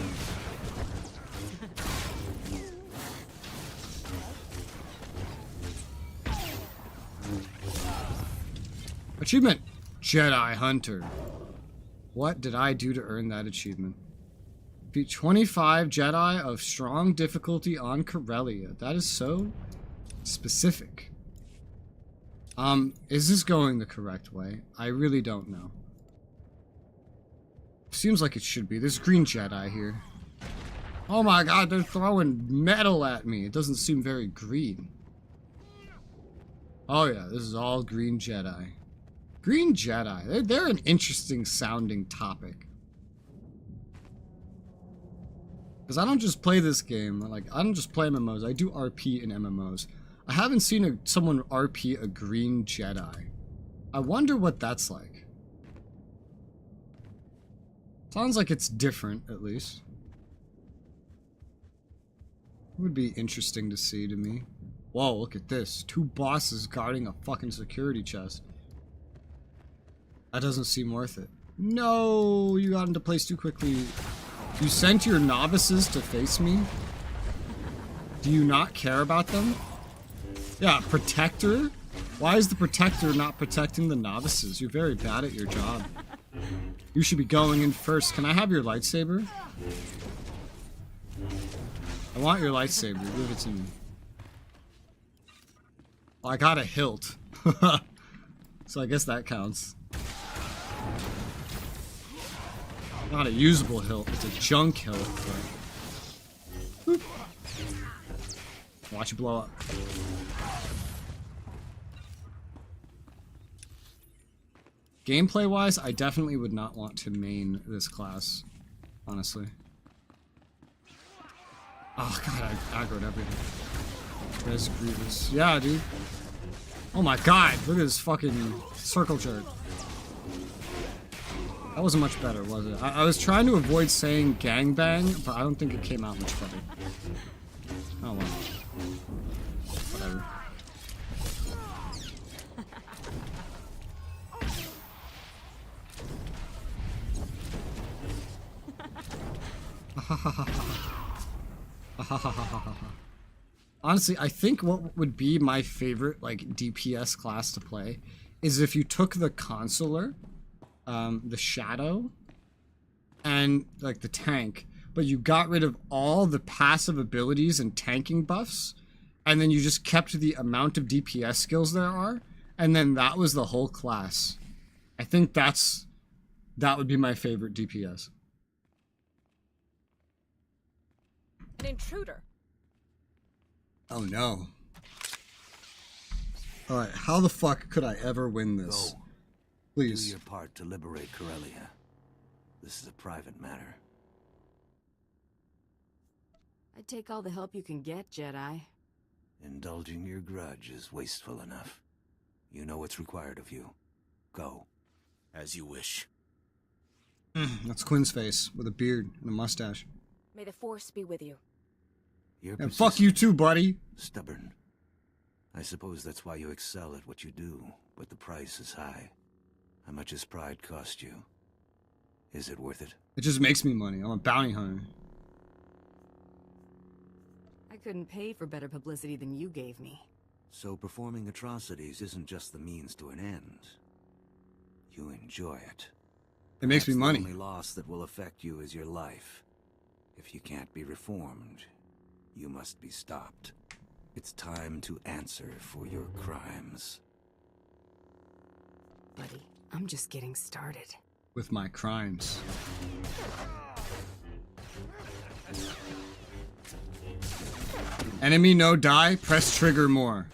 Achievement! Jedi Hunter. What did I do to earn that achievement? Beat 25 Jedi of strong difficulty on Corellia. That is so specific. Is this going the correct way? I really don't know. Seems like it should be. There's green Jedi here. Oh my god, they're throwing metal at me. It doesn't seem very green. Oh yeah, this is all green Jedi. Green Jedi. They're an interesting sounding topic. Because I don't just play this game. Like, I don't just play MMOs. I do RP in MMOs. I haven't seen someone RP a green Jedi. I wonder what that's like. Sounds like it's different, at least. It would be interesting to see to me. Whoa, look at this. 2 bosses guarding a fucking security chest. That doesn't seem worth it. No, you got into place too quickly. You sent your novices to face me? Do you not care about them? Yeah, Protector? Why is the Protector not protecting the novices? You're very bad at your job. You should be going in first. Can I have your lightsaber? I want your lightsaber. Give it to me. Well, I got a hilt. So I guess that counts. Not a usable hilt. It's a junk hilt. But... Watch it blow up. Gameplay-wise, I definitely would not want to main this class, honestly. Oh god, I aggroed everything. Res Grievous. Yeah, dude. Oh my god, look at this fucking circle jerk. That wasn't much better, was it? I was trying to avoid saying gangbang, but I don't think it came out much better. Oh well. Whatever. Honestly, I think what would be my favorite like DPS class to play is if you took the consular, the shadow, and like the tank, but you got rid of all the passive abilities and tanking buffs, and then you just kept the amount of DPS skills there are, and then that was the whole class. I think that would be my favorite DPS. An intruder. Oh no. Alright, how the fuck could I ever win this? Go. Please. Do your part to liberate Corellia. This is a private matter. I'd take all the help you can get, Jedi. Indulging your grudge is wasteful enough. You know what's required of you. Go. As you wish. That's Quinn's face, with a beard and a mustache. May the Force be with you. And fuck you too, buddy. Stubborn. I suppose that's why you excel at what you do, but the price is high. How much has pride cost you? Is it worth it? It just makes me money. I'm a bounty hunter. I couldn't pay for better publicity than you gave me. So performing atrocities isn't just the means to an end. You enjoy it. It makes me money. The only loss that will affect you is your life. If you can't be reformed, you must be stopped. It's time to answer for your crimes. Buddy, I'm just getting started. With my crimes. Enemy no die, press trigger more.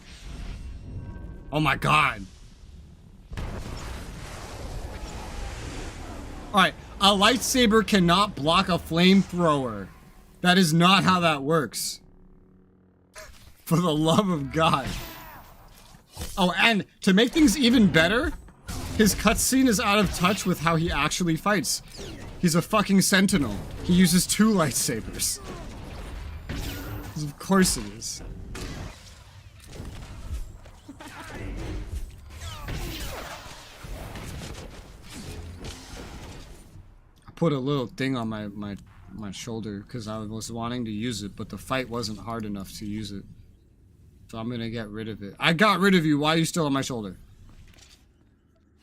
Oh my god. Alright, a lightsaber cannot block a flamethrower. That is not how that works. For the love of God. Oh, and to make things even better, his cutscene is out of touch with how he actually fights. He's a fucking sentinel. He uses 2 lightsabers. Of course it is. put a little thing on my shoulder because I was wanting to use it, but the fight wasn't hard enough to use it. So I'm gonna get rid of it. I got rid of you. Why are you still on my shoulder?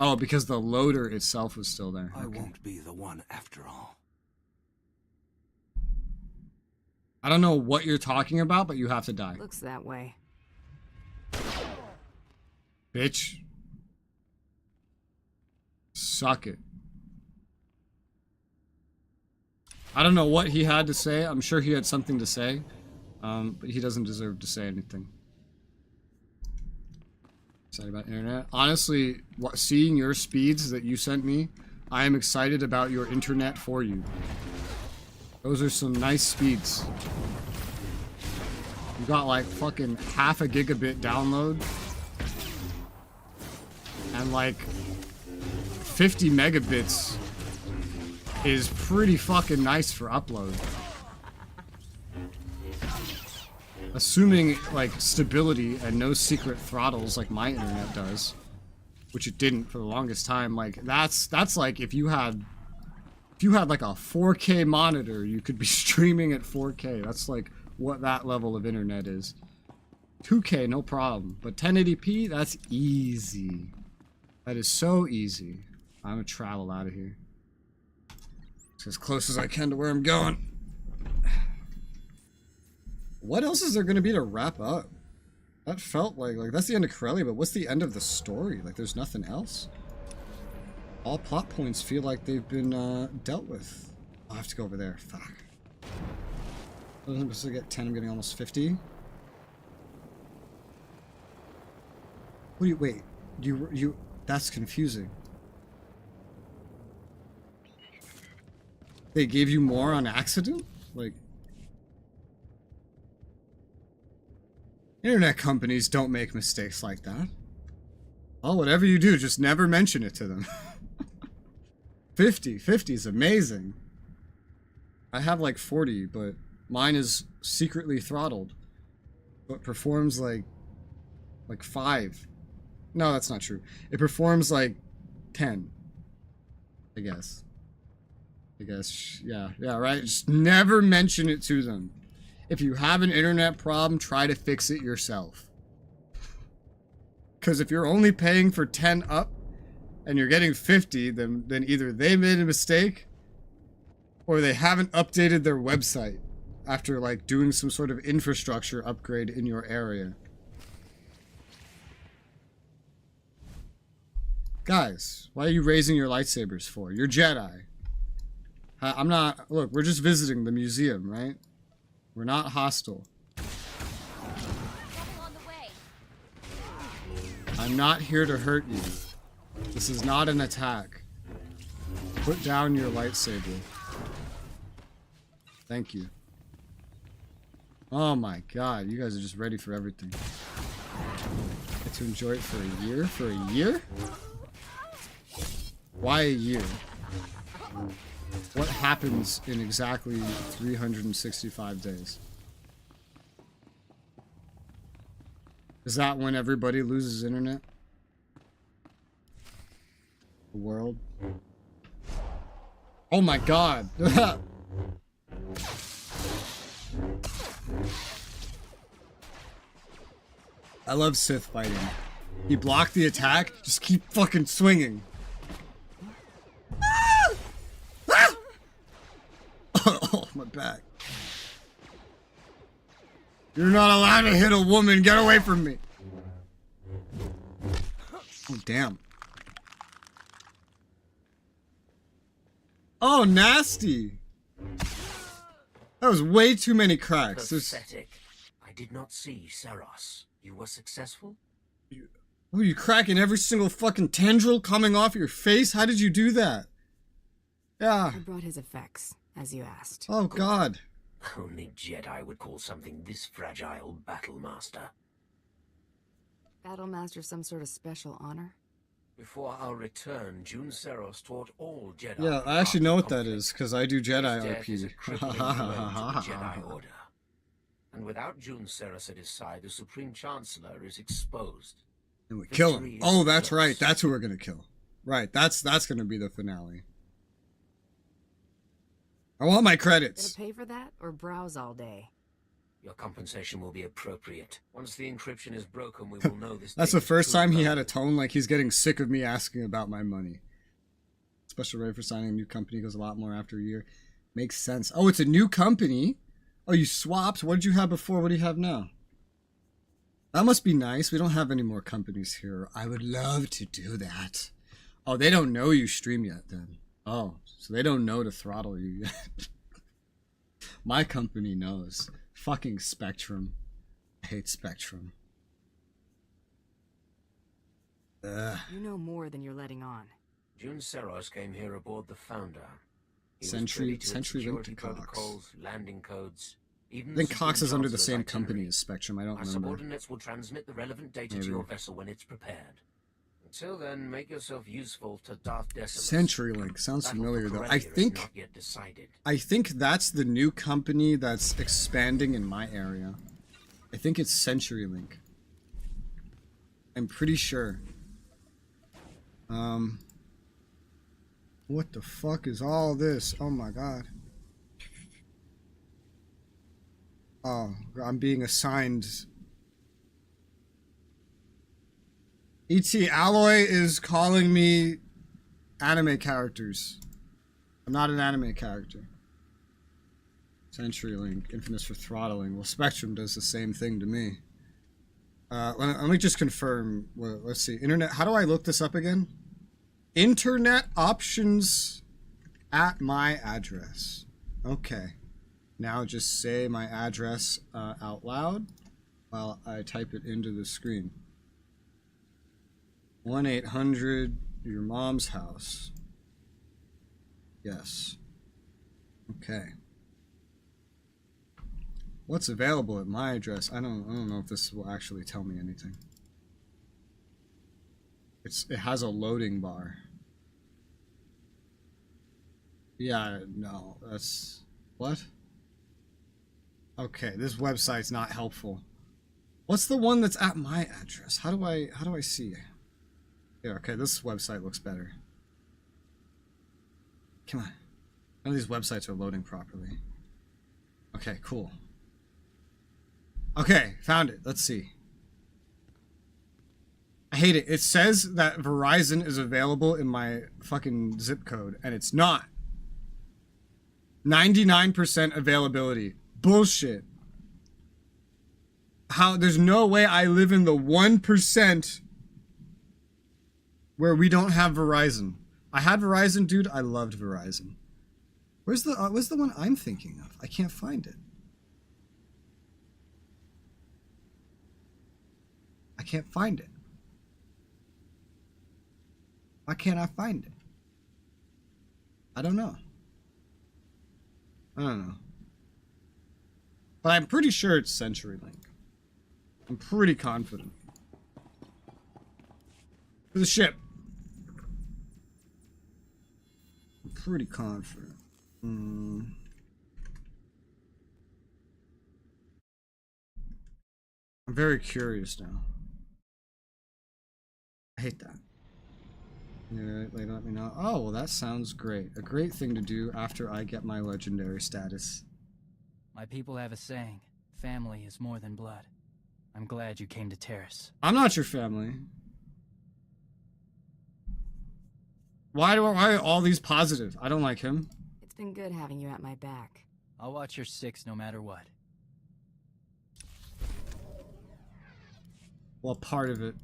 Oh, because the loader itself was still there. I won't be the one after all. I don't know what you're talking about, but you have to die. Looks that way. Bitch. Suck it. I don't know what he had to say. I'm sure he had something to say. But he doesn't deserve to say anything. Excited about internet. Honestly, seeing your speeds that you sent me, I am excited about your internet for you. Those are some nice speeds. You got like fucking half a gigabit download. And like 50 megabits is pretty fucking nice for upload. Assuming like stability and no secret throttles like my internet does, which it didn't for the longest time. Like that's like if you had like a 4K monitor, you could be streaming at 4K. That's like what that level of internet is. 2K, no problem. But 1080p, that's easy. That is so easy. I'm gonna travel out of here. It's as close as I can to where I'm going. What else is there gonna be to wrap up? That felt like that's the end of Corellia, but what's the end of the story? Like there's nothing else? All plot points feel like they've been dealt with. I'll have to go over there. Fuck. I'm supposed to get 10, I'm getting almost 50. What do you, wait, you, that's confusing. They gave you more on accident? Like, internet companies don't make mistakes like that. Well, whatever you do, just never mention it to them. 50 is amazing. I have like 40, but mine is secretly throttled. But performs like 5. No, that's not true. It performs like 10. I guess, yeah, right? Just never mention it to them. If you have an internet problem, try to fix it yourself. Because if you're only paying for 10 up and you're getting 50, then either they made a mistake or they haven't updated their website after like doing some sort of infrastructure upgrade in your area. Guys, why are you raising your lightsabers for? You're Jedi. I'm not... Look, we're just visiting the museum, right? We're not hostile. I'm not here to hurt you. This is not an attack. Put down your lightsaber. Thank you. Oh my god, you guys are just ready for everything. Get to enjoy it for a year? For a year? Why a year? What happens in exactly 365 days? Is that when everybody loses internet? The world? Oh my god! I love Sith fighting. He blocked the attack, just keep fucking swinging. Oh, my back. You're not allowed to hit a woman. Get away from me. Oh, damn. Oh, nasty. That was way too many cracks. Pathetic. I did not see Seros. You were successful? Were you cracking every single fucking tendril coming off your face? How did you do that? Yeah. I brought his effects, as you asked. Oh, God. Only Jedi would call something this fragile Battlemaster. Battlemaster some sort of special honor? Before our return, June Seros taught all Jedi. Yeah, I actually know what that is, because I do Jedi RP. RP. Order. And without June Seros at his side, the Supreme Chancellor is exposed. And we kill him. Oh, that's right. That's who we're gonna kill. Right. That's gonna be the finale. I want my credits. Gonna pay for that or browse all day? Your compensation will be appropriate. Once the encryption is broken, we will know this. That's the first time he had a tone like he's getting sick of me asking about my money. Special rate for signing a new company goes a lot more after a year. Makes sense. Oh, it's a new company? Oh, you swapped? What did you have before? What do you have now? That must be nice. We don't have any more companies here. I would love to do that. Oh, they don't know you stream yet then. Oh, so they don't know to throttle you yet. My company knows. Fucking Spectrum. I hate Spectrum. Ugh. You know more than you're letting on. June Seros came here aboard the Founder. Sentry linked to Cox. Protocols, landing codes. Even I think Cox is under the same company as Spectrum. I don't Our remember. subordinates will transmit the relevant data Maybe. to your vessel when it's prepared. Until then, make yourself useful to Darth Decimus. CenturyLink sounds familiar though. I think not yet decided. that's the new company that's expanding in my area. I think it's CenturyLink. I'm pretty sure. What the fuck is all this? Oh my god. Oh, I'm being assigned. E.T. Alloy is calling me anime characters. I'm not an anime character. CenturyLink, infamous for throttling. Well, Spectrum does the same thing to me. Let me just confirm. Well, let's see. Internet. How do I look this up again? Internet options at my address. Okay. Now just say my address out loud while I type it into the screen. 1-800 your mom's house. Yes. Okay. What's available at my address? I don't know if this will actually tell me anything. It has a loading bar. Yeah, no, that's what? Okay, this website's not helpful. What's the one that's at my address? How do I see it? Yeah, okay, this website looks better. Come on. None of these websites are loading properly. Okay, cool. Okay, found it. Let's see. I hate it. It says that Verizon is available in my fucking zip code, and it's not. 99% availability. Bullshit. How? There's no way I live in the 1% where we don't have Verizon. I had Verizon, dude. I loved Verizon. Where's the one I'm thinking of? I can't find it. I can't find it. Why can't I find it? I don't know. I don't know. But I'm pretty sure it's CenturyLink. I'm pretty confident. To the ship. I'm pretty confident. I'm very curious now. I hate that. Yeah, let me know. Oh, well, that sounds great. A great thing to do after I get my legendary status. My people have a saying, family is more than blood. I'm glad you came to Terrace. I'm not your family. Why are all these positive? I don't like him. It's been good having you at my back. I'll watch your six no matter what. Well, part of it.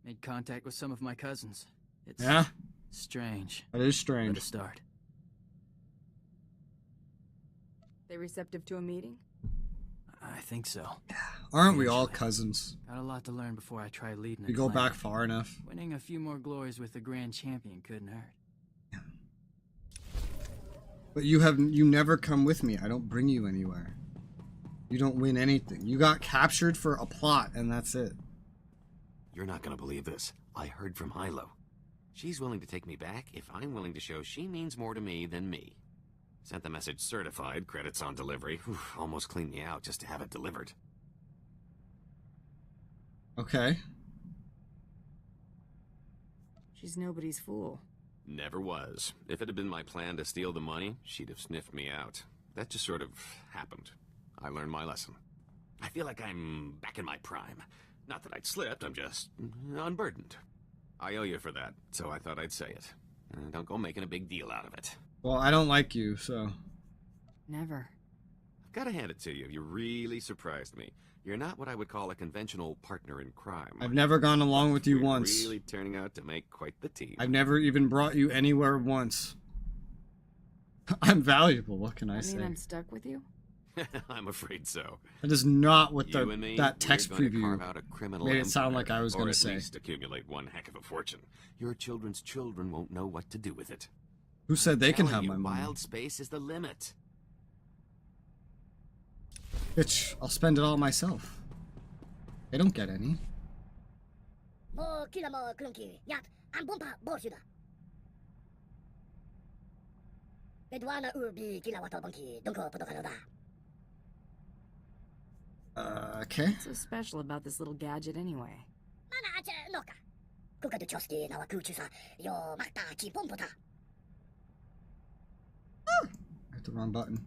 Made contact with some of my cousins. It's strange. That is strange. But a start. They receptive to a meeting? I think so. Aren't we all cousins? Got a lot to learn before I try leading a You go clan. back far enough. Winning a few more glories with the Grand Champion couldn't hurt. But you never come with me. I don't bring you anywhere. You don't win anything. You got captured for a plot, and that's it. You're not gonna believe this. I heard from Hilo. She's willing to take me back if I'm willing to show she means more to me than me. Sent the message certified, credits on delivery. Whew, almost cleaned me out just to have it delivered. Okay. She's nobody's fool. Never was. If it had been my plan to steal the money, she'd have sniffed me out. That just sort of happened. I learned my lesson. I feel like I'm back in my prime. Not that I'd slipped, I'm just unburdened. I owe you for that, so I thought I'd say it. Don't go making a big deal out of it. Well, I don't like you, so... Never. I've got to hand it to you. You really surprised me. You're not what I would call a conventional partner in crime. I've never gone along with you once. Really turning out to make quite the team. I've never even brought you anywhere once. I'm valuable, what can I say? I'm stuck with you? I'm afraid so. That is not what You and me, that text we're going to preview carve out a criminal made it sound empire, like I was going to say. Or at least accumulate one heck of a fortune. Your children's children won't know what to do with it. Who said they can have Telling my you, money? Wild space is the limit. Bitch, I'll spend it all myself. They don't get any. Okay. What's so special about this little gadget anyway? Hit the wrong button.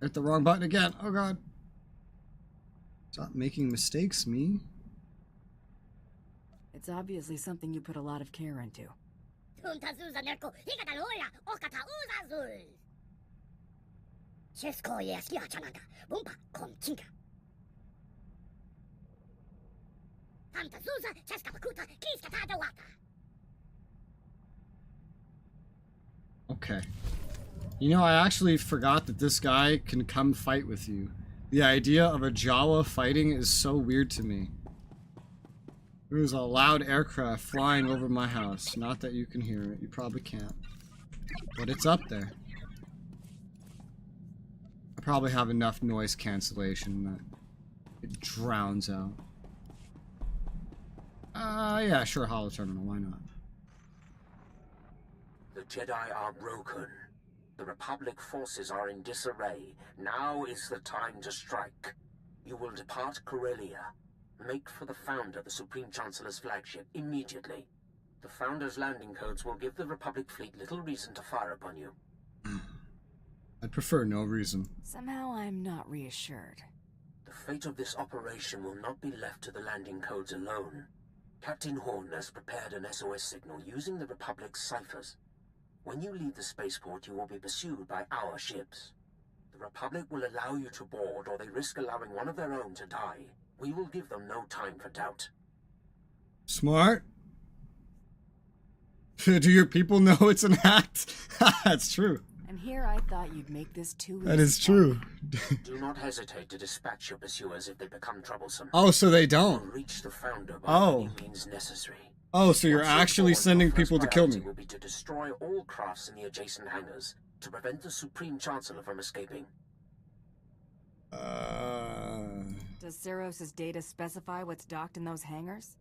Hit the wrong button again. Oh god. Stop making mistakes, me. It's obviously something you put a lot of care into. Okay. You know, I actually forgot that this guy can come fight with you. The idea of a Jawa fighting is so weird to me. There's a loud aircraft flying over my house. Not that you can hear it. You probably can't. But it's up there. I probably have enough noise cancellation that it drowns out. Yeah, sure, Holo Terminal. Why not? The Jedi are broken. The Republic forces are in disarray. Now is the time to strike. You will depart Corellia. Make for the Founder, the Supreme Chancellor's flagship, immediately. The Founder's landing codes will give the Republic fleet little reason to fire upon you. I'd prefer no reason. Somehow I'm not reassured. The fate of this operation will not be left to the landing codes alone. Captain Horn has prepared an SOS signal using the Republic's ciphers. When you leave the spaceport, you will be pursued by our ships. The Republic will allow you to board, or they risk allowing one of their own to die. We will give them no time for doubt. Smart. Do your people know it's an act? That's true. And here I thought you'd make this too easy. That is true. Do not hesitate to dispatch your pursuers if they become troublesome. Oh, so they don't. Reach the Founder by any means necessary. Oh, so you're actually sending people to kill me. Will be to destroy all crafts in the adjacent hangars to prevent the Supreme Chancellor from escaping. Does Ceros's data specify what's docked in those hangars?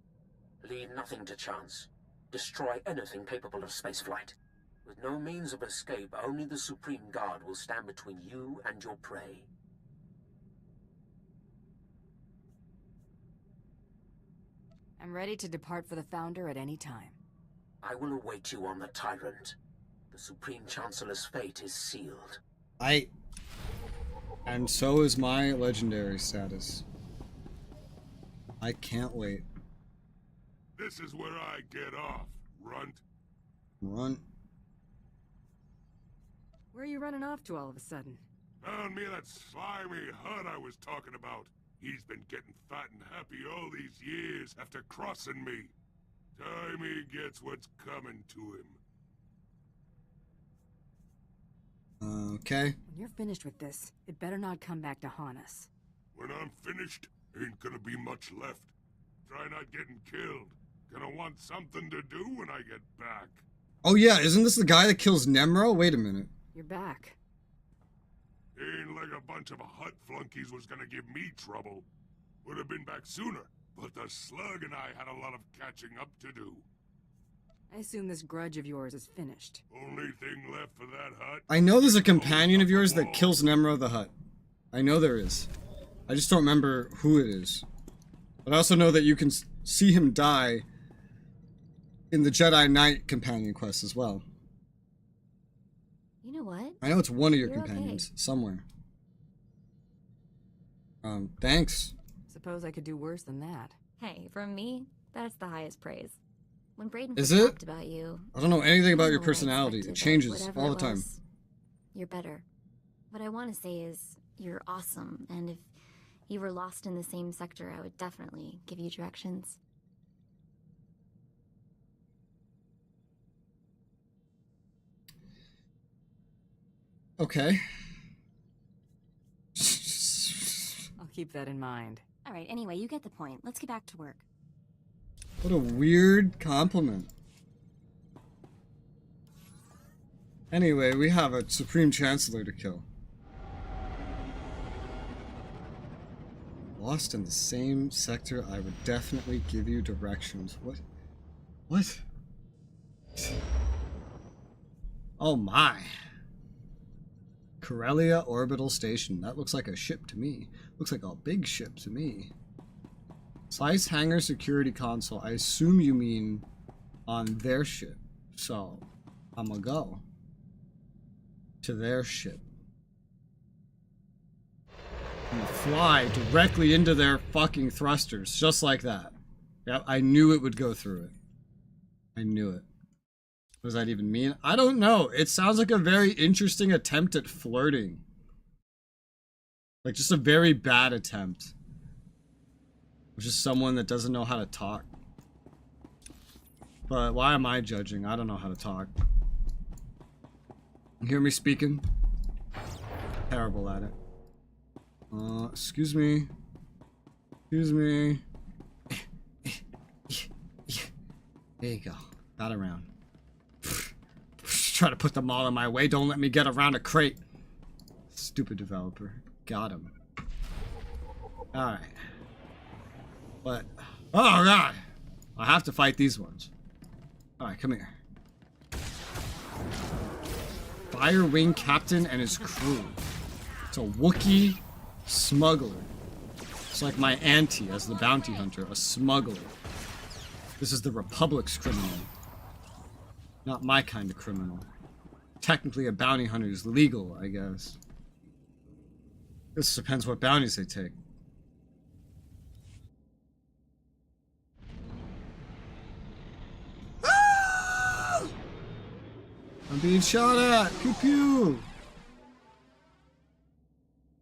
Leave nothing to chance. Destroy anything capable of spaceflight. With no means of escape, only the Supreme Guard will stand between you and your prey. I'm ready to depart for the Founder at any time. I will await you on the Tyrant. The Supreme Chancellor's fate is sealed. And so is my legendary status. I can't wait. This is where I get off, runt. Run. Where are you running off to all of a sudden? Found me that slimy hut I was talking about. He's been getting fat and happy all these years after crossing me. Time he gets what's coming to him. Okay. When you're finished with this, it better not come back to haunt us. When I'm finished, ain't gonna be much left. Try not getting killed. Gonna want something to do when I get back. Oh yeah, isn't this the guy that kills Nemro? Wait a minute. You're back. Ain't like a bunch of hut flunkies was gonna give me trouble. Would have been back sooner, but the slug and I had a lot of catching up to do. I assume this grudge of yours is finished. Only thing left for that hut. I know there's a companion of yours that kills Nemro the Hutt. I know there is. I just don't remember who it is. But I also know that you can see him die in the Jedi Knight companion quest as well. You know what? I know it's one of your You're companions somewhere. Thanks. Suppose I could do worse than that. Hey, from me, that's the highest praise. When Braden Is first it? talked about you, I don't know anything about I your don't know what I personality. It expected, but changes whatever all it the time. was, you're better. What I want to say is, you're awesome, and if you were lost in the same sector, I would definitely give you directions. Okay. I'll keep that in mind. All right, anyway, you get the point. Let's get back to work. What a weird compliment. Anyway, we have a Supreme Chancellor to kill. Lost in the same sector, I would definitely give you directions. What? What? Oh my. Corellia Orbital Station. That looks like a ship to me. Looks like a big ship to me. Slice Hangar Security Console. I assume you mean on their ship. So, I'm gonna go to their ship. I'm gonna fly directly into their fucking thrusters, just like that. Yep, I knew it would go through it. I knew it. What does that even mean? I don't know. It sounds like a very interesting attempt at flirting. Like, just a very bad attempt. Just someone that doesn't know how to talk. But why am I judging? I don't know how to talk. You hear me speaking? Terrible at it. Excuse me. Excuse me. There you go. Got around. Try to put them all in my way. Don't let me get around a crate. Stupid developer. Got him. Alright. But, oh god! I have to fight these ones. Alright, come here. Fire Wing Captain and his crew. It's a Wookiee smuggler. It's like my auntie as the bounty hunter, a smuggler. This is the Republic's criminal. Not my kind of criminal. Technically a bounty hunter is legal, I guess. This depends what bounties they take. I'm being shot at! Pew pew!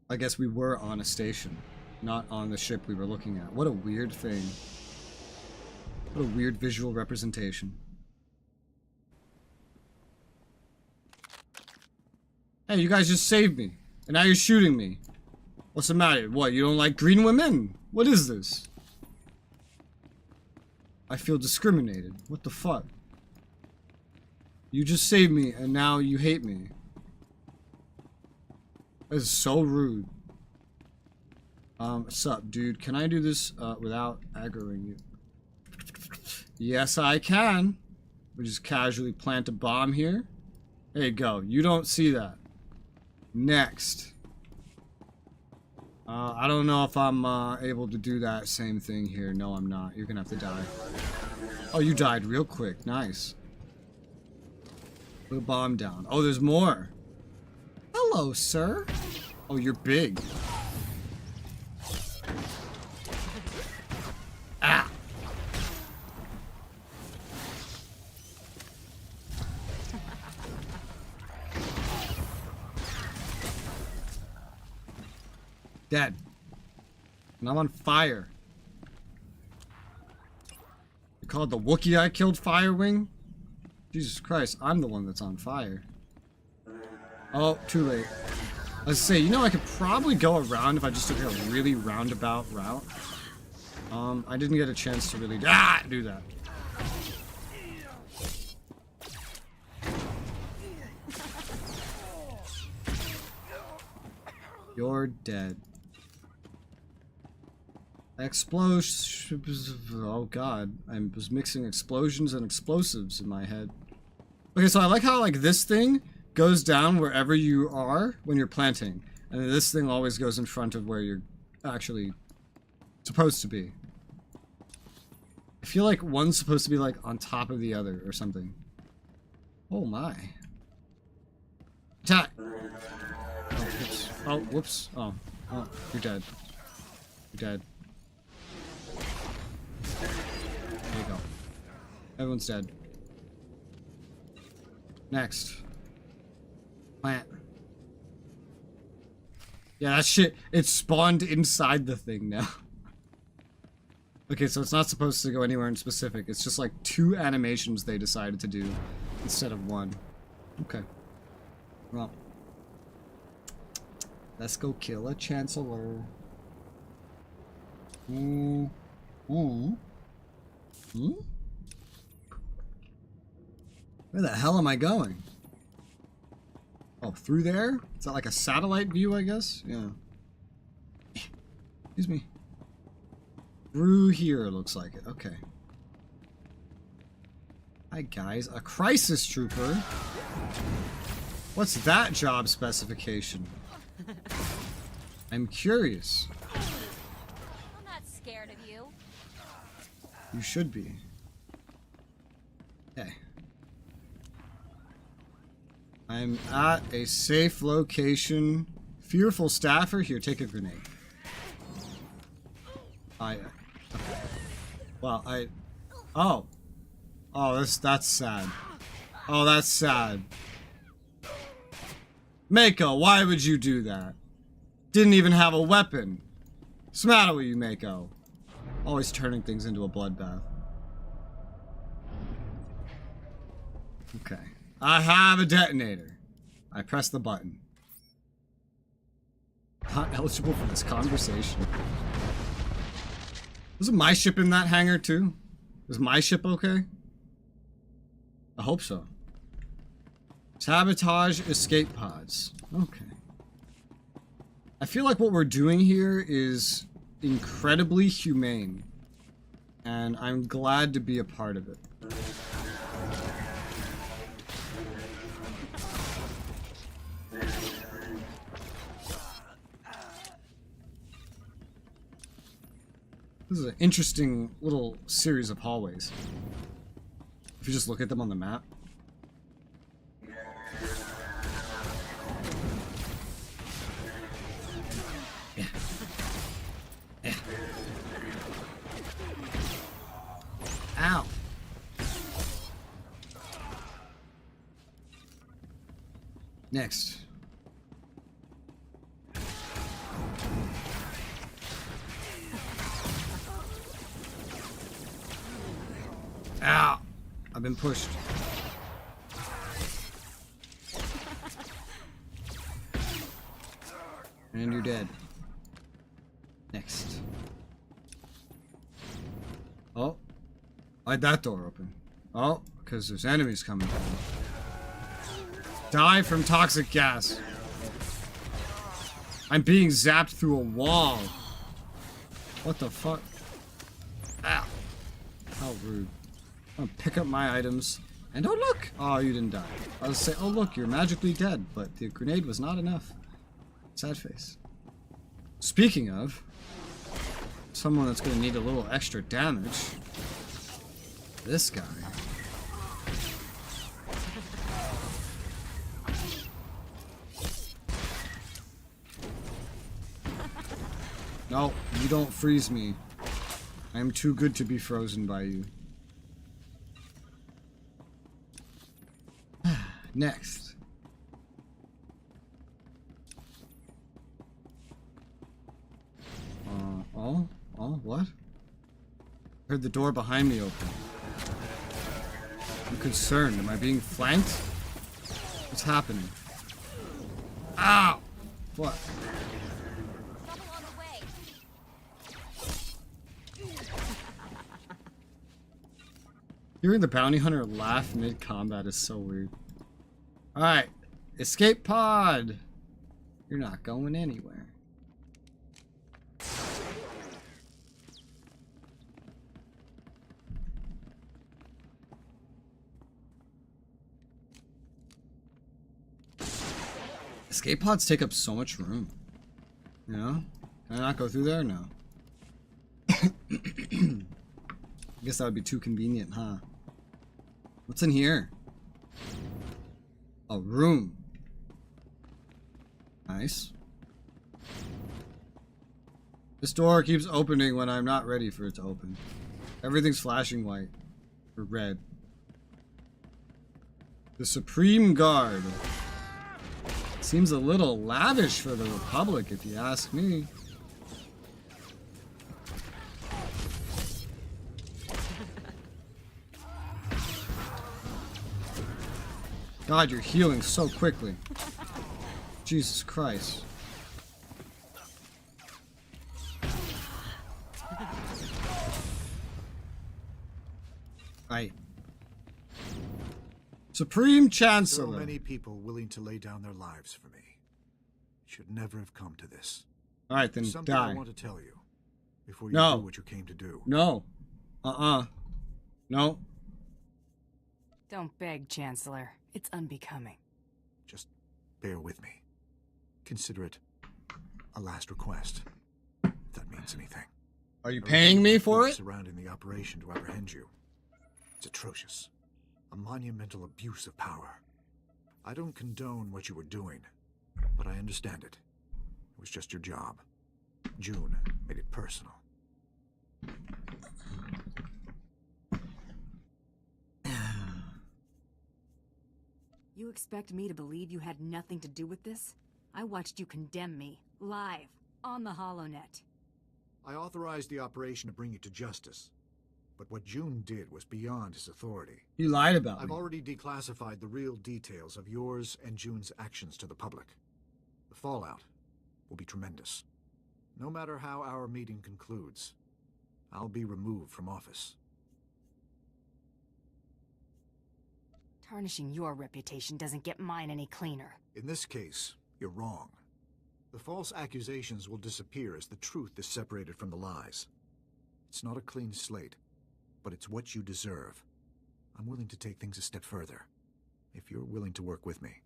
I guess we were on a station, not on the ship we were looking at. What a weird thing. What a weird visual representation. Hey, you guys just saved me, and now you're shooting me. What's the matter? What, you don't like green women? What is this? I feel discriminated. What the fuck? You just saved me, and now you hate me. That is so rude. Sup, dude? Can I do this without aggroing you? Yes, I can. We just casually plant a bomb here. There you go. You don't see that. Next. I don't know if I'm able to do that same thing here. No, I'm not. You're gonna have to die. Oh, you died real quick. Nice. Put a bomb down. Oh, there's more. Hello, sir. Oh, you're big. Ah. Dead. And I'm on fire. You call it the Wookiee I killed Firewing? Jesus Christ, I'm the one that's on fire. Oh, too late. Let's say, you know, I could probably go around if I just took a really roundabout route. I didn't get a chance to really do that. You're dead. Explosions. Oh god, I was mixing explosions and explosives in my head. Okay, so I like how like this thing goes down wherever you are when you're planting, and this thing always goes in front of where you're actually supposed to be. I feel like one's supposed to be like on top of the other or something. Oh my. Attack! Oh, whoops. Oh, whoops. Oh, you're dead. You're dead. There you go. Everyone's dead. Next. Plant. Yeah, that shit, it spawned inside the thing now. Okay, so it's not supposed to go anywhere in specific. It's just like 2 animations they decided to do instead of 1. Okay. Well. Let's go kill a Chancellor. Ooh. Ooh. Hmm? Where the hell am I going? Oh, through there? Is that like a satellite view, I guess? Yeah. Excuse me. Through here, it looks like it. Okay. Hi, guys. A crisis trooper? What's that job specification? I'm curious. I'm not scared of you. You should be. Okay. I'm at a safe location. Fearful staffer. Here, take a grenade. Well, oh. Oh, that's sad. Oh, that's sad. Mako, why would you do that? Didn't even have a weapon. What's the matter with you, Mako? Always turning things into a bloodbath. Okay. I have a detonator. I press the button. Not eligible for this conversation. Wasn't my ship in that hangar too? Was my ship okay? I hope so. Sabotage escape pods. Okay. I feel like what we're doing here is incredibly humane. And I'm glad to be a part of it. This is an interesting little series of hallways. If you just look at them on the map. Yeah. Yeah. Ow. Next. Ow! I've been pushed. And you're dead. Next. Oh. Why'd that door open? Oh, because there's enemies coming. Die from toxic gas. I'm being zapped through a wall. What the fuck? Ow. How rude. I'm gonna pick up my items. And oh look! Oh, you didn't die. I was saying, oh look, you're magically dead, but the grenade was not enough. Sad face. Speaking of, someone that's gonna need a little extra damage. This guy. No, you don't freeze me. I am too good to be frozen by you. Next. What? I heard the door behind me open. I'm concerned. Am I being flanked? What's happening? Ow! What? Hearing the bounty hunter laugh mid-combat is so weird. Alright. Escape pod! You're not going anywhere. Escape pods take up so much room. You know? Can I not go through there? No. I guess that would be too convenient, huh? What's in here? A room. Nice. This door keeps opening when I'm not ready for it to open. Everything's flashing white. Or red. The Supreme Guard. Seems a little lavish for the Republic, if you ask me. God, you're healing so quickly. Jesus Christ. Right. Supreme Chancellor. So many people willing to lay down their lives for me. Should never have come to this. All right, then something die. I want to tell you before you No. do what you came to do. No. No. Don't beg, Chancellor. It's unbecoming. Just bear with me. Consider it a last request, if that means anything. Are you paying me for it? Surrounding the operation to apprehend you. It's atrocious. A monumental abuse of power. I don't condone what you were doing, but I understand it. It was just your job. June made it personal. You expect me to believe you had nothing to do with this? I watched you condemn me, live, on the HoloNet. I authorized the operation to bring you to justice. But what June did was beyond his authority. You lied about me. I've already declassified the real details of yours and June's actions to the public. The fallout will be tremendous. No matter how our meeting concludes, I'll be removed from office. Tarnishing your reputation doesn't get mine any cleaner. In this case, you're wrong. The false accusations will disappear as the truth is separated from the lies. It's not a clean slate, but it's what you deserve. I'm willing to take things a step further, if you're willing to work with me.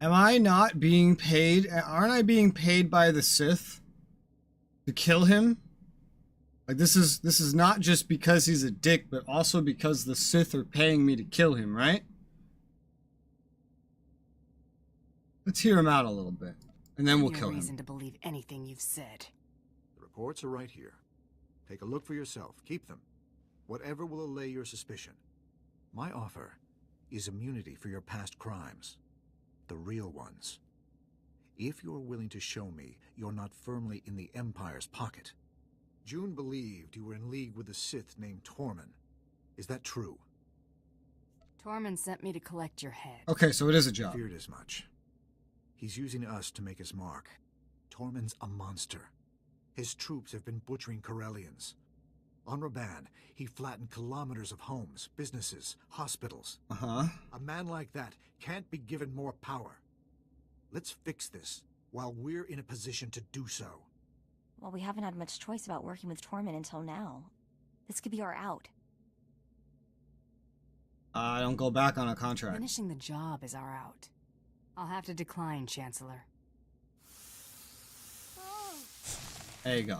Am I not being paid? Aren't I being paid by the Sith to kill him? Like this is not just because he's a dick, but also because the Sith are paying me to kill him, right? Let's hear him out a little bit, and then we'll kill him. No reason to believe anything you've said. The reports are right here. Take a look for yourself. Keep them. Whatever will allay your suspicion. My offer is immunity for your past crimes. The real ones. If you're willing to show me you're not firmly in the Empire's pocket. June believed you were in league with a Sith named Tormund. Is that true? Tormund sent me to collect your head. Okay, so it is a job. I feared as much. He's using us to make his mark. Tormund's a monster. His troops have been butchering Corellians. On Raban, he flattened kilometers of homes, businesses, hospitals. Uh-huh. A man like that can't be given more power. Let's fix this while we're in a position to do so. Well, we haven't had much choice about working with Tormund until now. This could be our out. I don't go back on a contract. Finishing the job is our out. I'll have to decline, Chancellor. There you go.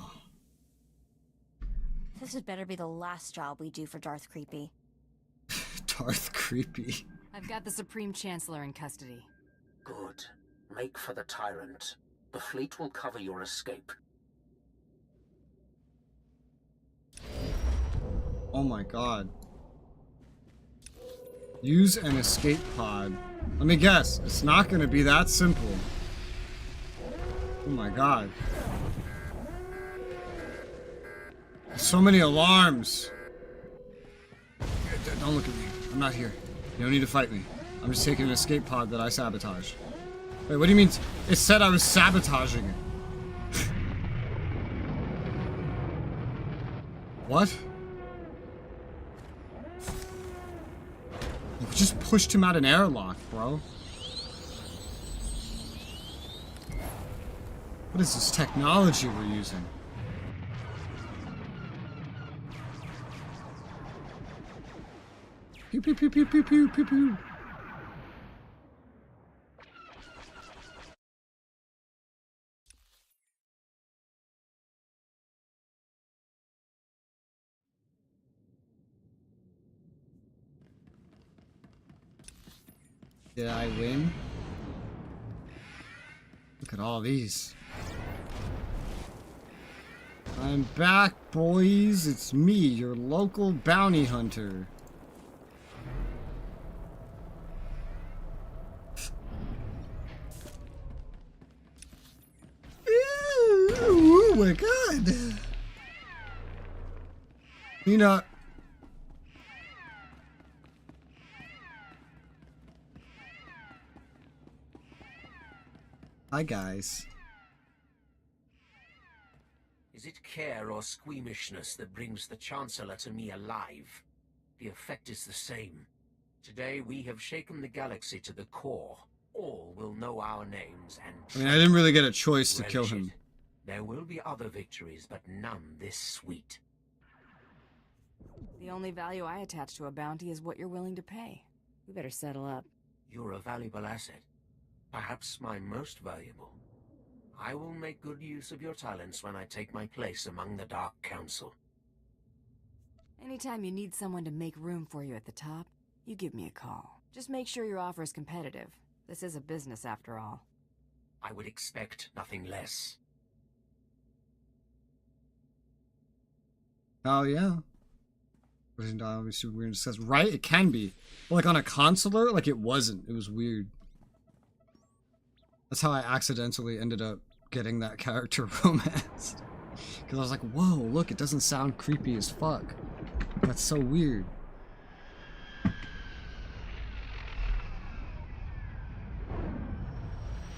This had better be the last job we do for Darth Creepy. Darth Creepy. I've got the Supreme Chancellor in custody. Good. Make for the tyrant. The fleet will cover your escape. Oh my god. Use an escape pod. Let me guess, it's not gonna be that simple. Oh my god. So many alarms. Don't look at me. I'm not here. You don't need to fight me. I'm just taking an escape pod that I sabotaged. Wait, what do you mean? It said I was sabotaging it. What? We just pushed him out an airlock, bro. What is this technology we're using? Pew pew pew pew pew pew pew pew. Did I win? Look at all these. I'm back, boys. It's me, your local bounty hunter. Oh my god. You know. Hi, guys. Is it care or squeamishness that brings the Chancellor to me alive? The effect is the same. Today we have shaken the galaxy to the core. All will know our names and... I mean, I didn't really get a choice to kill relish him. it. There will be other victories, but none this sweet. The only value I attach to a bounty is what you're willing to pay. We better settle up. You're a valuable asset. Perhaps my most valuable. I will make good use of your talents when I take my place among the Dark Council. Anytime you need someone to make room for you at the top, you give me a call. Just make sure your offer is competitive. This is a business after all. I would expect nothing less. Oh, yeah. Obviously, we're gonna discuss. Right? It can be. But like on a consular, like it wasn't. It was weird. That's how I accidentally ended up getting that character romanced. Because I was like, whoa, look, it doesn't sound creepy as fuck. That's so weird.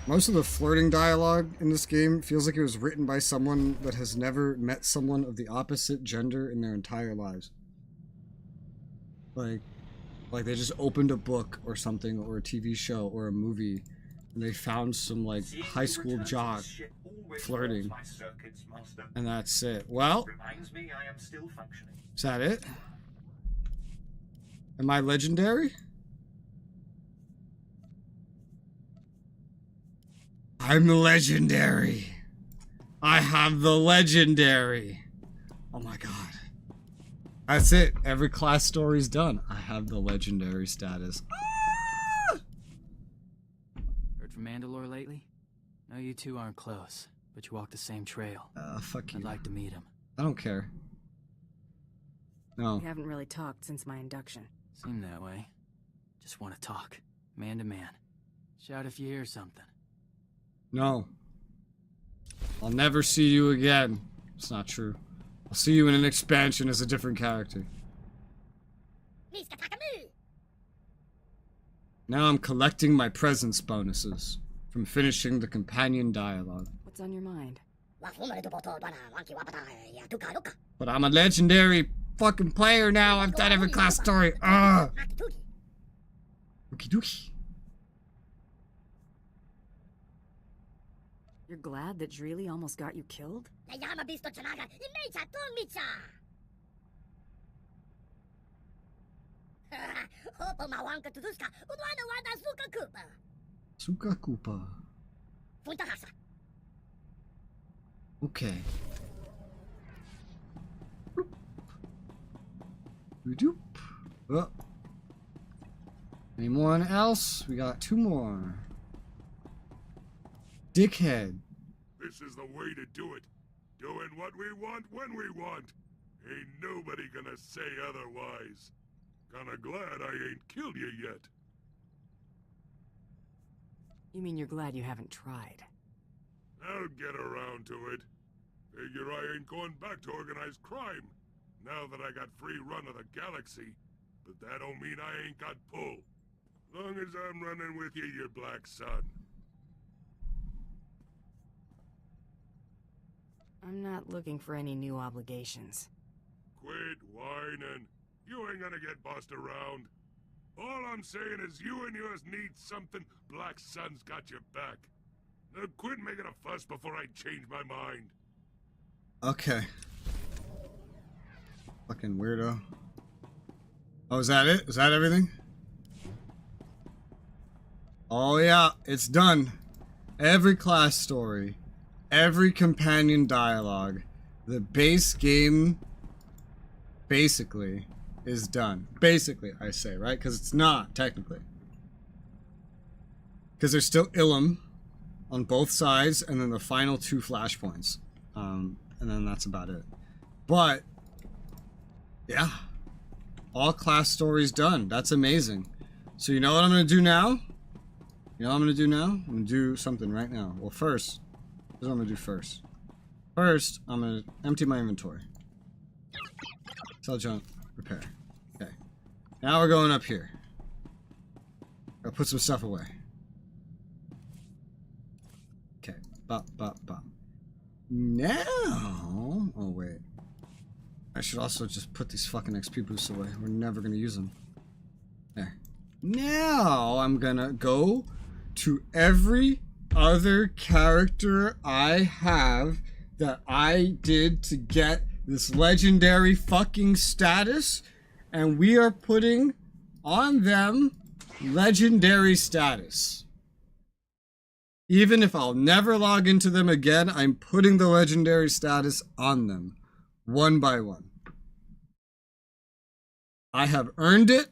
Most of the flirting dialogue in this game feels like it was written by someone that has never met someone of the opposite gender in their entire lives. Like they just opened a book or something, or a TV show or a movie, and they found some like high school jock flirting, and that's it. Well, is that it? Am I legendary? I'm legendary. I have the legendary. Oh my god. That's it. Every class story's done. I have the legendary status. Ah! Heard from Mandalore lately? No, you two aren't close, but you walk the same trail. Fuck you. I'd like to meet him. I don't care. No. We haven't really talked since my induction. Seem that way. Just want to talk, man to man. Shout if you hear something. No. I'll never see you again. It's not true. I'll see you in an expansion as a different character. Now I'm collecting my presence bonuses from finishing the companion dialogue. What's on your mind? But I'm a legendary fucking player now. I've done every class story. Ugh. Okie dokie. You're glad that Drili almost got you killed? Suka Koopa. Okay. Doop. Oh. Anyone else? We got two more. Dickhead. This is the way to do it. Doing what we want when we want. Ain't nobody gonna say otherwise. Kinda glad I ain't killed you yet. You mean you're glad you haven't tried? I'll get around to it. Figure I ain't going back to organized crime, now that I got free run of the galaxy. But that don't mean I ain't got pull. Long as I'm running with you, you black son. I'm not looking for any new obligations. Quit whining. You ain't gonna get bossed around. All I'm saying is you and yours need something. Black Sun's got your back. Now quit making a fuss before I change my mind. Okay. Fucking weirdo. Oh, is that it? Is that everything? Oh yeah, it's done. Every class story. Every companion dialogue. The base game basically is done. Basically, I say, right? Because it's not, technically. Because there's still Ilum on both sides, and then the final 2 flashpoints. And then that's about it. But, yeah. All class stories done. That's amazing. So you know what I'm going to do now? You know what I'm going to do now? I'm going to do something right now. Well, first, here's what I'm going to do first. First, I'm going to empty my inventory. Sell junk, repair. Okay. Now we're going up here. I'll put some stuff away. Okay. Bop, bop, bop. Now... Oh, wait. I should also just put these fucking XP boosts away. We're never going to use them. There. Now I'm going to go to every other character I have that I did to get this legendary fucking status, and we are putting on them legendary status. Even if I'll never log into them again, I'm putting the legendary status on them, one by one. I have earned it.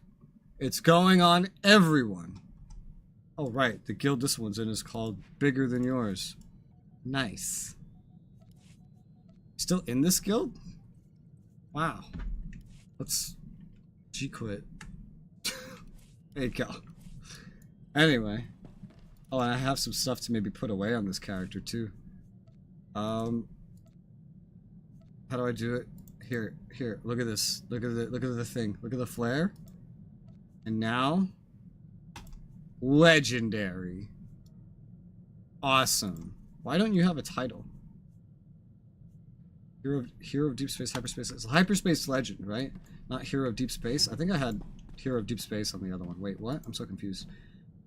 It's going on everyone. Oh, right. The guild this one's in is called Bigger Than Yours. Nice. Still in this guild? Wow. Let's G-quit. There you go. Anyway. Oh, and I have some stuff to maybe put away on this character, too. How do I do it? Here. Look at this. Look at the thing. Look at the flare. And now... legendary. Awesome. Why don't you have a title? Hero of Deep Space, Hyperspace. It's Hyperspace Legend, right? Not Hero of Deep Space. I think I had Hero of Deep Space on the other one. Wait, what? I'm so confused.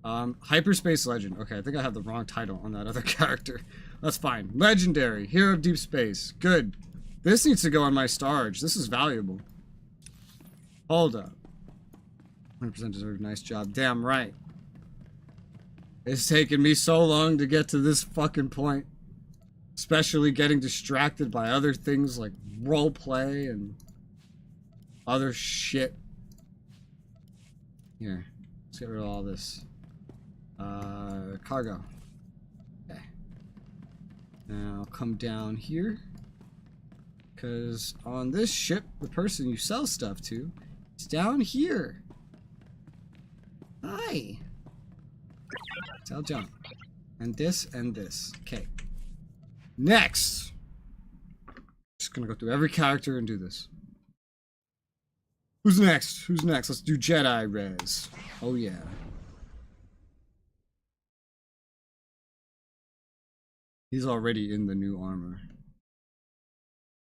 Hyperspace Legend. Okay, I think I have the wrong title on that other character. That's fine. Legendary. Hero of Deep Space. Good. This needs to go on my Starge. This is valuable. Hold up. 100% deserved. Nice job. Damn right. It's taken me so long to get to this fucking point. Especially getting distracted by other things like roleplay and other shit. Here. Let's get rid of all this. Cargo. Okay. Now come down here. Because on this ship, the person you sell stuff to is down here. Hi. Sell junk. And this and this. Okay. Next. Just gonna go through every character and do this. Who's next? Who's next? Let's do Jedi Res. Oh yeah. He's already in the new armor.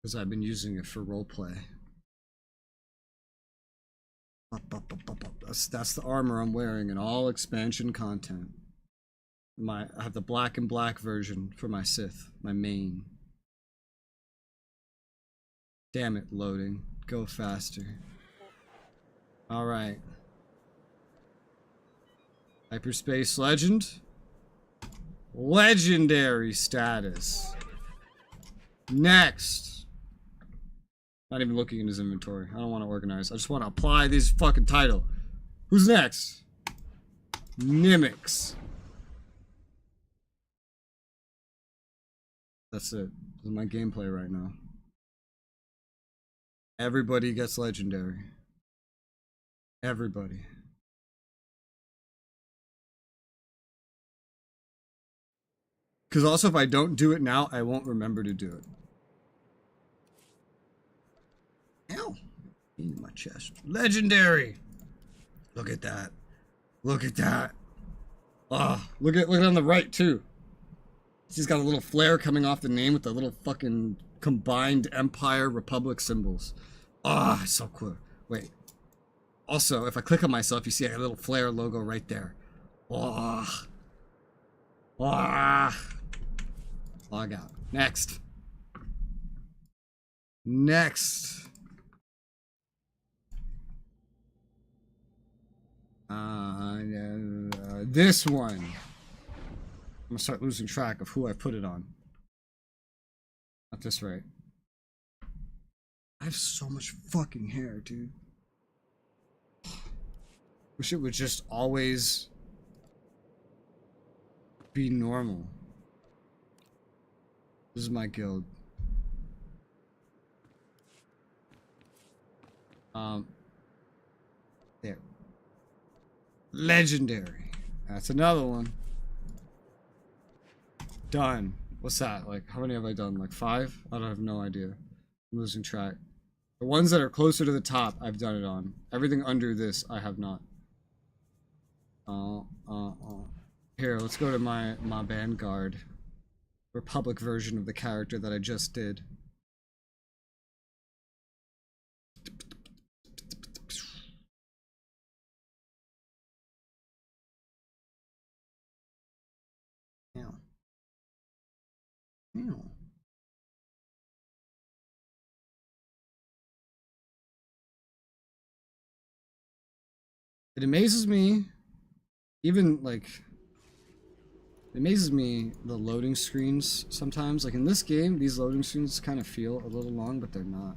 Because I've been using it for roleplay. That's the armor I'm wearing in all expansion content. I have the black and black version for my Sith, my main. Damn it, loading. Go faster. Alright. Hyperspace Legend. Legendary status. Next. Not even looking in his inventory. I don't want to organize. I just want to apply this fucking title. Who's next? Mimics. That's it. This is my gameplay right now. Everybody gets legendary. Everybody. Because also if I don't do it now, I won't remember to do it. Ow. In my chest. Legendary! Look at that. Look at that. Oh, look at on the right too. He's got a little flare coming off the name with the little fucking combined Empire Republic symbols. Ah, oh, so cool. Wait. Also, if I click on myself, you see a little flare logo right there. Oh. Ah. Log out. Next. Next. This one. I'm gonna start losing track of who I put it on. Not this right. I have so much fucking hair, dude. Wish it would just always be normal. This is my guild. There. Legendary. That's another one. Done. What's that? Like, how many have I done? Like 5? I don't have no idea. I'm losing track. The ones that are closer to the top, I've done it on. Everything under this, I have not. Here, let's go to my Vanguard. Republic version of the character that I just did. It amazes me, even like, it amazes me the loading screens sometimes. Like in this game, these loading screens kind of feel a little long, but they're not.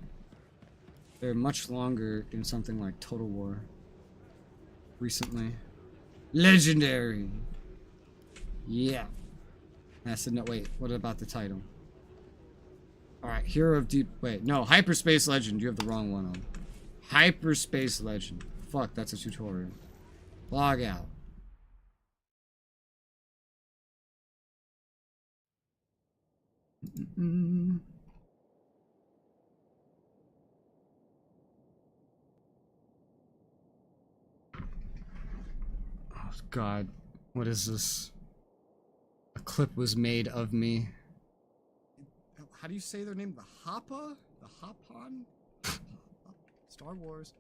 They're much longer in something like Total War recently. Legendary! Yeah. That's no, wait, what about the title? Alright, Hero of Deep, wait, no, Hyperspace Legend, you have the wrong one on. Hyperspace Legend. Fuck, that's a tutorial. Log out. Oh, God. What is this? A clip was made of me. How do you say their name? The Hoppa? The Hopon? Star Wars.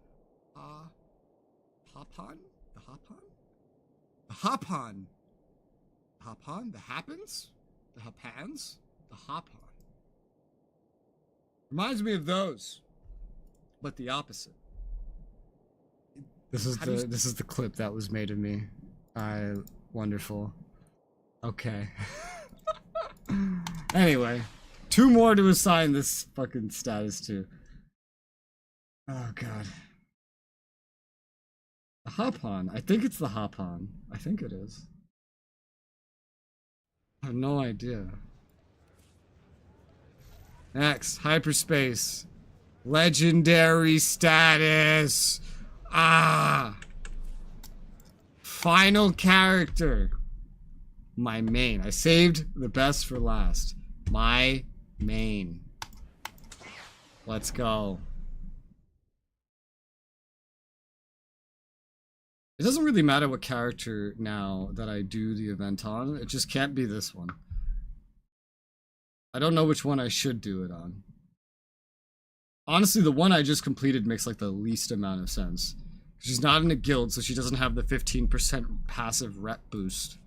Hopon? The Hopon? The Hopon! The Hopon? The Happens? The Hopans? The Hopon. Reminds me of those. But the opposite. This is the clip that was made of me. Wonderful. Okay. Anyway. 2 more to assign this fucking status to. Oh, God. The Hopon. I think it's the Hopon. I think it is. I have no idea. Next. Hyperspace. Legendary status. Ah. Final character. My main. I saved the best for last. My main. Let's go. It doesn't really matter what character now that I do the event on. It just can't be this one. I don't know which one I should do it on. Honestly, the one I just completed makes like the least amount of sense. She's not in a guild, so she doesn't have the 15% passive rep boost.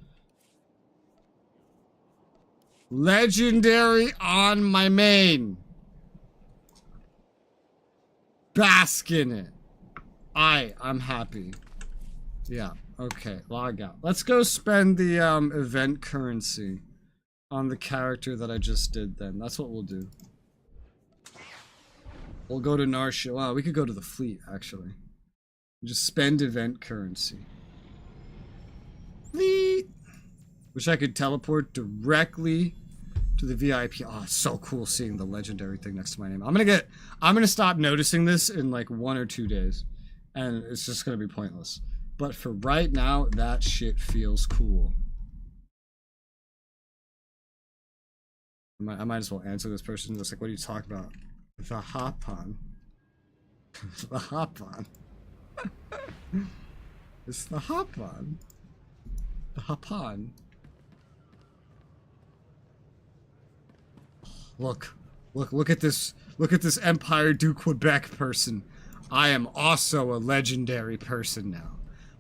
Legendary on my main. Bask in it. I'm happy. Yeah, okay, log out. Let's go spend the event currency on the character that I just did then. That's what we'll do. We'll go to Narsha. Wow, we could go to the fleet, actually. Just spend event currency. Fleet! Wish I could teleport directly to the VIP. Oh, it's so cool seeing the legendary thing next to my name. I'm gonna stop noticing this in like 1 or 2 days. And it's just gonna be pointless. But for right now, that shit feels cool. I might as well answer this person. Just like, what are you talking about? The Hopon. The Hopon. It's the Hopon. The Hopon. Look at this. Look at this Empire du Quebec person. I am also a legendary person now.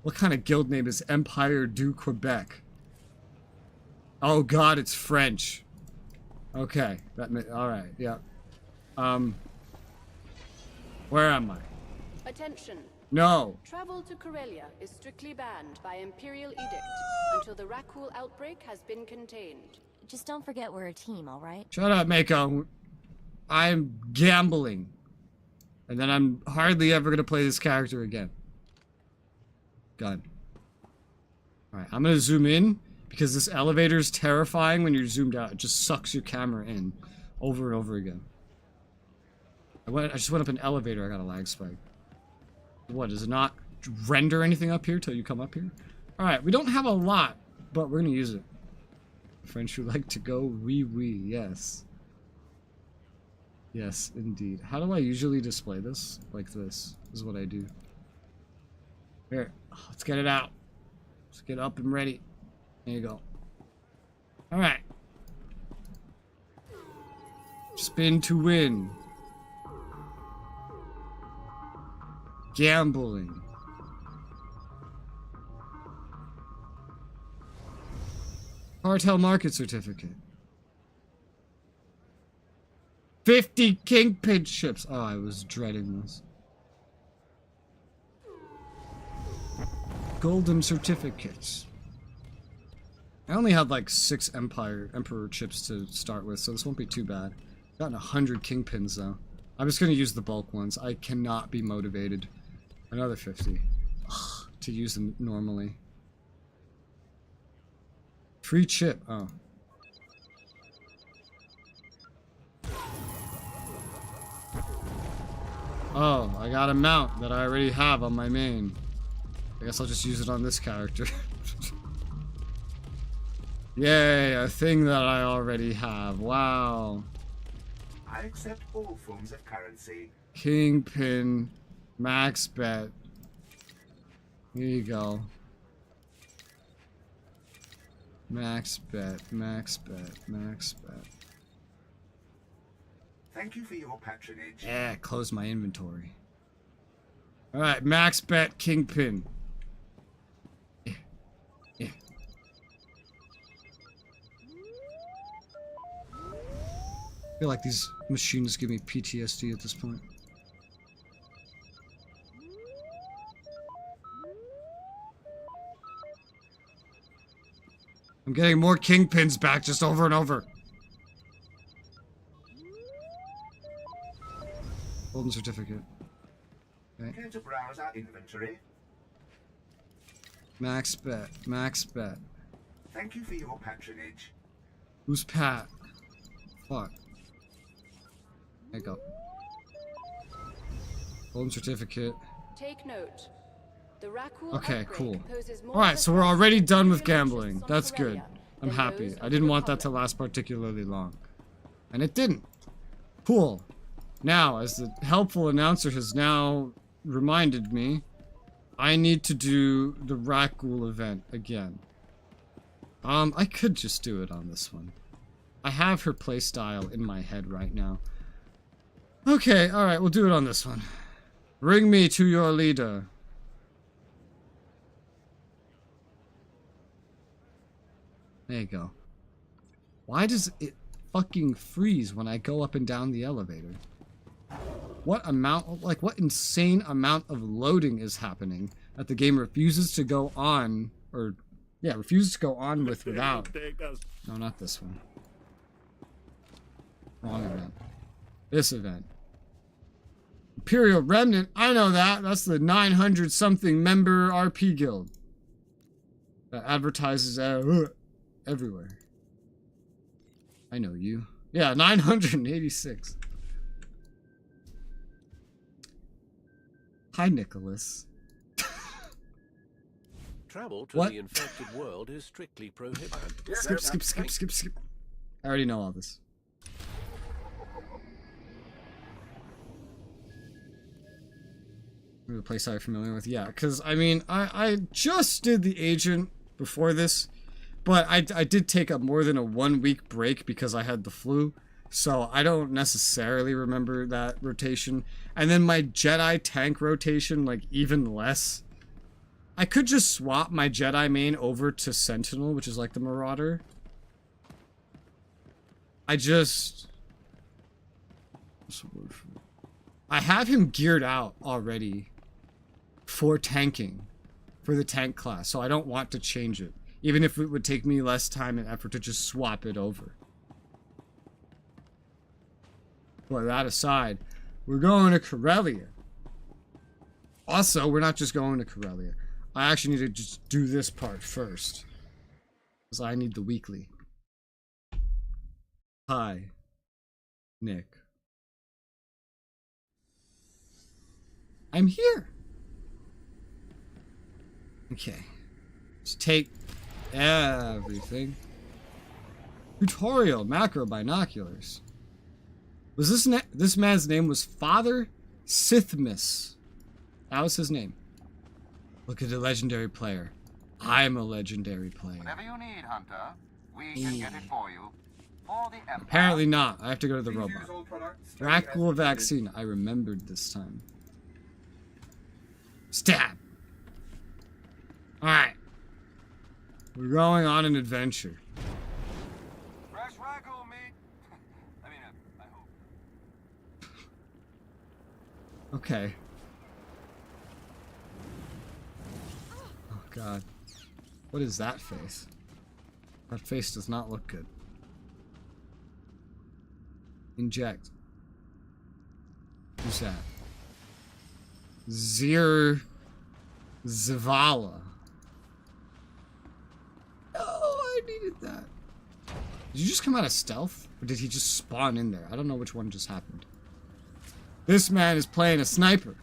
What kind of guild name is Empire du Quebec? Oh God, it's French. Okay, all right, yeah. Where am I? Attention. No. Travel to Corellia is strictly banned by Imperial Edict until the Rakul outbreak has been contained. Just don't forget we're a team, alright? Shut up, Mako. I'm gambling. And then I'm hardly ever gonna play this character again. Gun. Alright, I'm gonna zoom in Because this elevator is terrifying when you're zoomed out. It just sucks your camera in over and over again. I just went up an elevator. I got a lag spike. What, does it not render anything up here till you come up here? Alright, we don't have a lot, but we're going to use it. French who like to go wee, yes. Yes, indeed. How do I usually display this? Like this is what I do. Here, let's get it out. Let's get up and ready. There you go. Alright. Spin to win. Gambling. Cartel market certificate. 50 kingpin ships. Oh, I was dreading this. Golden certificates. I only had like 6 Emperor chips to start with, so this won't be too bad. Gotten 100 kingpins though. I'm just gonna use the bulk ones. I cannot be motivated. Another 50. Ugh, to use them normally. Free chip. Oh. Oh, I got a mount that I already have on my main. I guess I'll just use it on this character. Yay, a thing that I already have. Wow. I accept all forms of currency. Kingpin. Max bet. Here you go. Max bet, max bet, max bet. Thank you for your patronage. Yeah, close my inventory. Alright, max bet, kingpin. Yeah. I feel like these machines give me PTSD at this point. I'm getting more kingpins back just over and over. Golden certificate. Okay. Care to browse our inventory? Max bet. Max bet. Thank you for your patronage. Who's Pat? Fuck. There you go. Golden certificate. Take note. The Racool Okay, cool. poses more Alright, so we're already done with gambling. on That's good. Corellia I'm than happy. those I of didn't the want that to last particularly long. And it didn't. Cool. Now, as the helpful announcer has now reminded me, I need to do the Racool event again. I could just do it on this one. I have her playstyle in my head right now. Okay, alright, we'll do it on this one. Bring me to your leader. There you go. Why does it fucking freeze when I go up and down the elevator? What amount, like what insane amount of loading is happening that the game refuses to go on, or yeah, refuses to go on with without. No, not this one. Wrong event. This event. Imperial Remnant, I know that. That's the 900 something member RP guild that advertises everywhere. I know you. Yeah, 986. Hi, Nicholas. Travel to What? the infected world is strictly prohibited. Skip. I already know all this. The place I'm familiar with, yeah, because I mean, I just did the agent before this, but I did take up more than a 1 week break because I had the flu, so I don't necessarily remember that rotation. And then my Jedi tank rotation, like, even less. I could just swap my Jedi main over to Sentinel, which is like the Marauder. I have him geared out already for tanking, for the tank class, so I don't want to change it, even if it would take me less time and effort to just swap it over. But that aside, we're going to Corellia. Also, we're not just going to Corellia. I actually need to just do this part first. Because I need the weekly. Hi, Nick. I'm here. Okay. Let's take everything. Tutorial, macro binoculars. Was this man's name was Father Sithmus. That was his name. Look at the legendary player. I'm a legendary player. Whatever you need, Hunter, we can get it for you. For the Empire. Apparently not. I have to go to the robot. Dracula vaccine. I remembered this time. Stab. Alright. We're going on an adventure. Fresh ragu meat. I mean, I hope. Okay. Oh god. What is that face? That face does not look good. Inject. Who's that? Zavala. Oh, I needed that. Did you just come out of stealth? Or did he just spawn in there? I don't know which one just happened. This man is playing a sniper.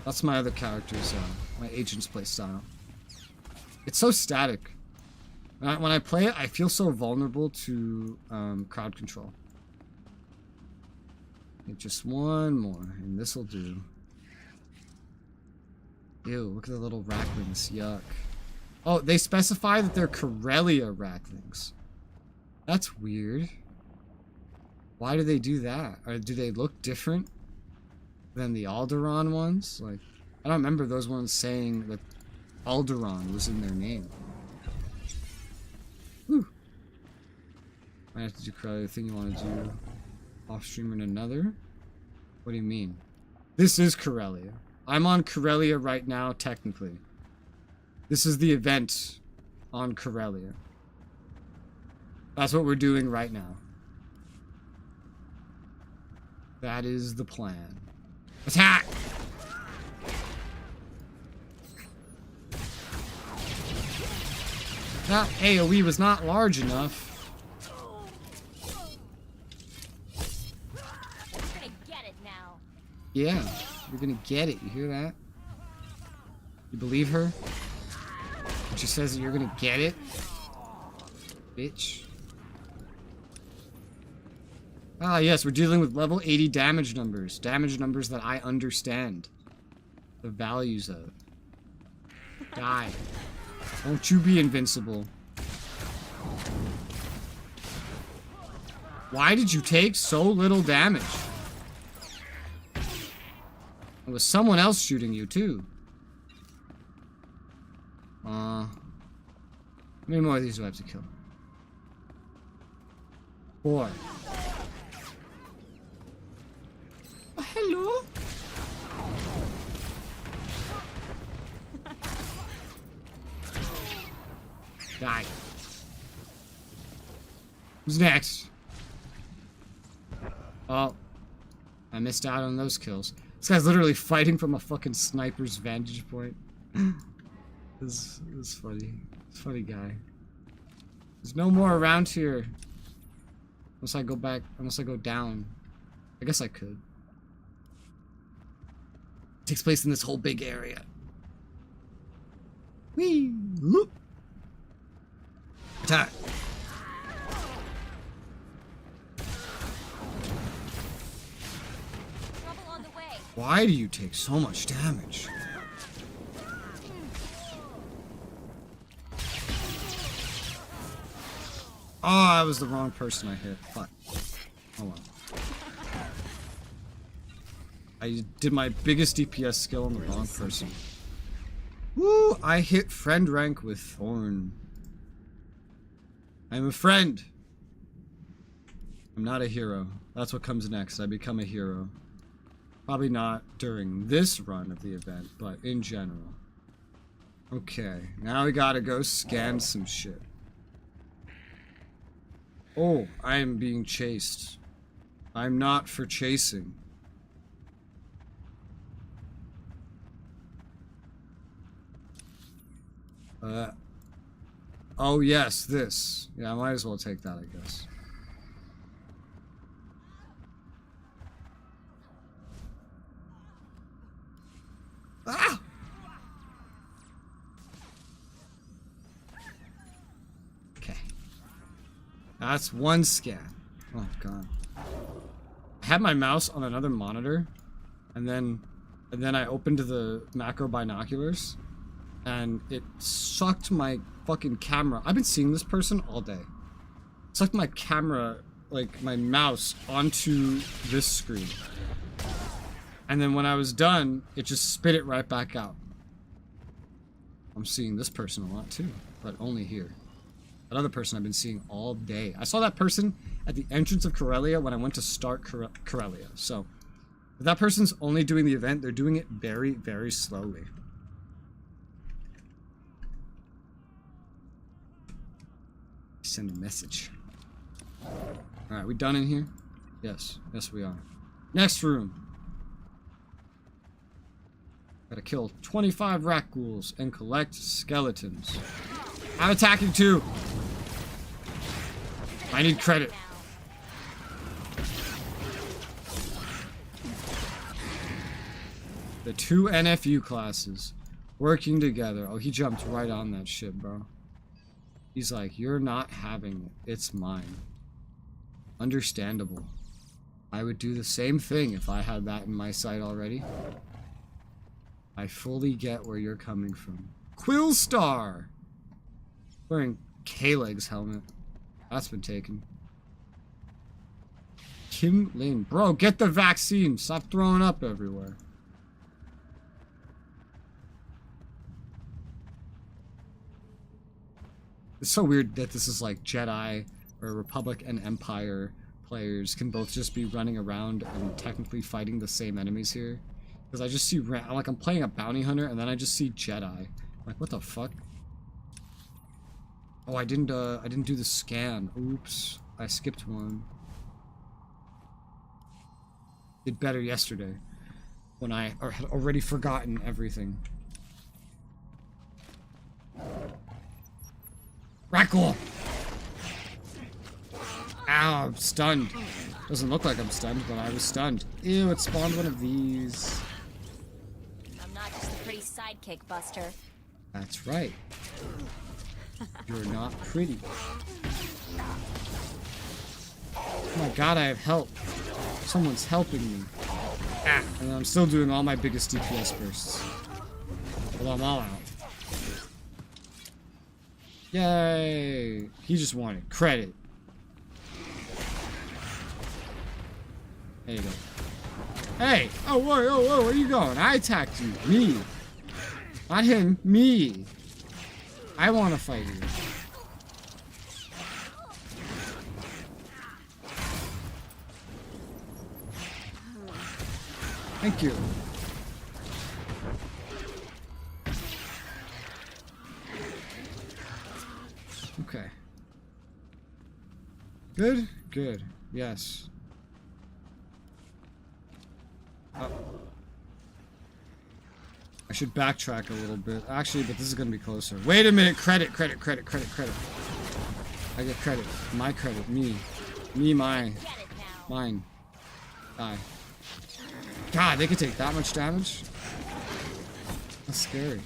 That's my other character's, my agent's play style. It's so static. When I play it, I feel so vulnerable to crowd control. Okay, just one more, and this'll do. Ew, look at the little racklings. Yuck. Oh, they specify that they're Corellia racklings. That's weird. Why do they do that? Or do they look different than the Alderaan ones? Like, I don't remember those ones saying that Alderaan was in their name. Whew. Might have to do Corellia, the thing you want to do off stream in another? What do you mean? This is Corellia. I'm on Corellia right now, technically. This is the event on Corellia. That's what we're doing right now. That is the plan. Attack! That AoE was not large enough. You're gonna get it now. Yeah, you're gonna get it. You hear that? You believe her? When she says that you're gonna get it? Bitch. Ah, yes, we're dealing with level 80 damage numbers. Damage numbers that I understand the values of. Die. Won't you be invincible? Why did you take so little damage? It was someone else shooting you, too. How many more of these do I have to kill? 4. Oh, hello? Die. Who's next? Oh. I missed out on those kills. This guy's literally fighting from a fucking sniper's vantage point. This is funny. It's a funny guy. There's no more around here. Unless I go back, unless I go down. I guess I could. It takes place in this whole big area. Whee! Whoop! Attack! Trouble on the way. Why do you take so much damage? Oh, I was the wrong person I hit. Fuck. Oh well. I did my biggest DPS skill on the wrong person. Woo! I hit friend rank with Thorn. I'm a friend. I'm not a hero. That's what comes next. I become a hero. Probably not during this run of the event, but in general. Okay, now we gotta go scan some shit. Oh, I am being chased. I'm not for chasing. Oh, yes, this. Yeah, I might as well take that, I guess. Ah! Okay. That's one scan. Oh, God. I had my mouse on another monitor, and then I opened the macro binoculars, and it sucked my fucking camera. I've been seeing this person all day. It sucked my camera, like my mouse, onto this screen. And then when I was done, it just spit it right back out. I'm seeing this person a lot too, but only here. That other person I've been seeing all day. I saw that person at the entrance of Corellia when I went to start Corellia. So, if that person's only doing the event, they're doing it very, very slowly. Send a message. Alright, we done in here? Yes. Yes, we are. Next room. Gotta kill 25 rat ghouls and collect skeletons. I'm attacking too! I need credit. The two NFU classes working together. Oh, he jumped right on that shit, bro. He's like, you're not having it. It's mine. Understandable. I would do the same thing if I had that in my sight already. I fully get where you're coming from. Quillstar! Wearing K-Leg's helmet. That's been taken. Kim Lin. Bro, get the vaccine. Stop throwing up everywhere. It's so weird that this is like Jedi or Republic and Empire players can both just be running around and technically fighting the same enemies here. Because I just see, I'm playing a bounty hunter and then I just see Jedi. Like, what the fuck? Oh, I didn't do the scan. Oops. I skipped one. Did better yesterday. When I had already forgotten everything. Rackle! Ow, I'm stunned. Doesn't look like I'm stunned, but I was stunned. Ew, it spawned one of these. I'm not just a pretty sidekick, Buster. That's right. You're not pretty. Oh my god, I have help. Someone's helping me. Ah, and I'm still doing all my biggest DPS bursts. Well, I'm all out. Yay! He just wanted credit. There you go. Hey! Oh, whoa, whoa, whoa, where are you going? I attacked you. Me. Not him. Me. I want to fight you. Thank you. Okay. Good? Good. Yes. Oh. I should backtrack a little bit. Actually, but this is gonna be closer. Wait a minute! Credit, credit, credit, credit, credit. I get credit. My credit. Me. Me, mine. Mine. Die. God, they could take that much damage? That's scary.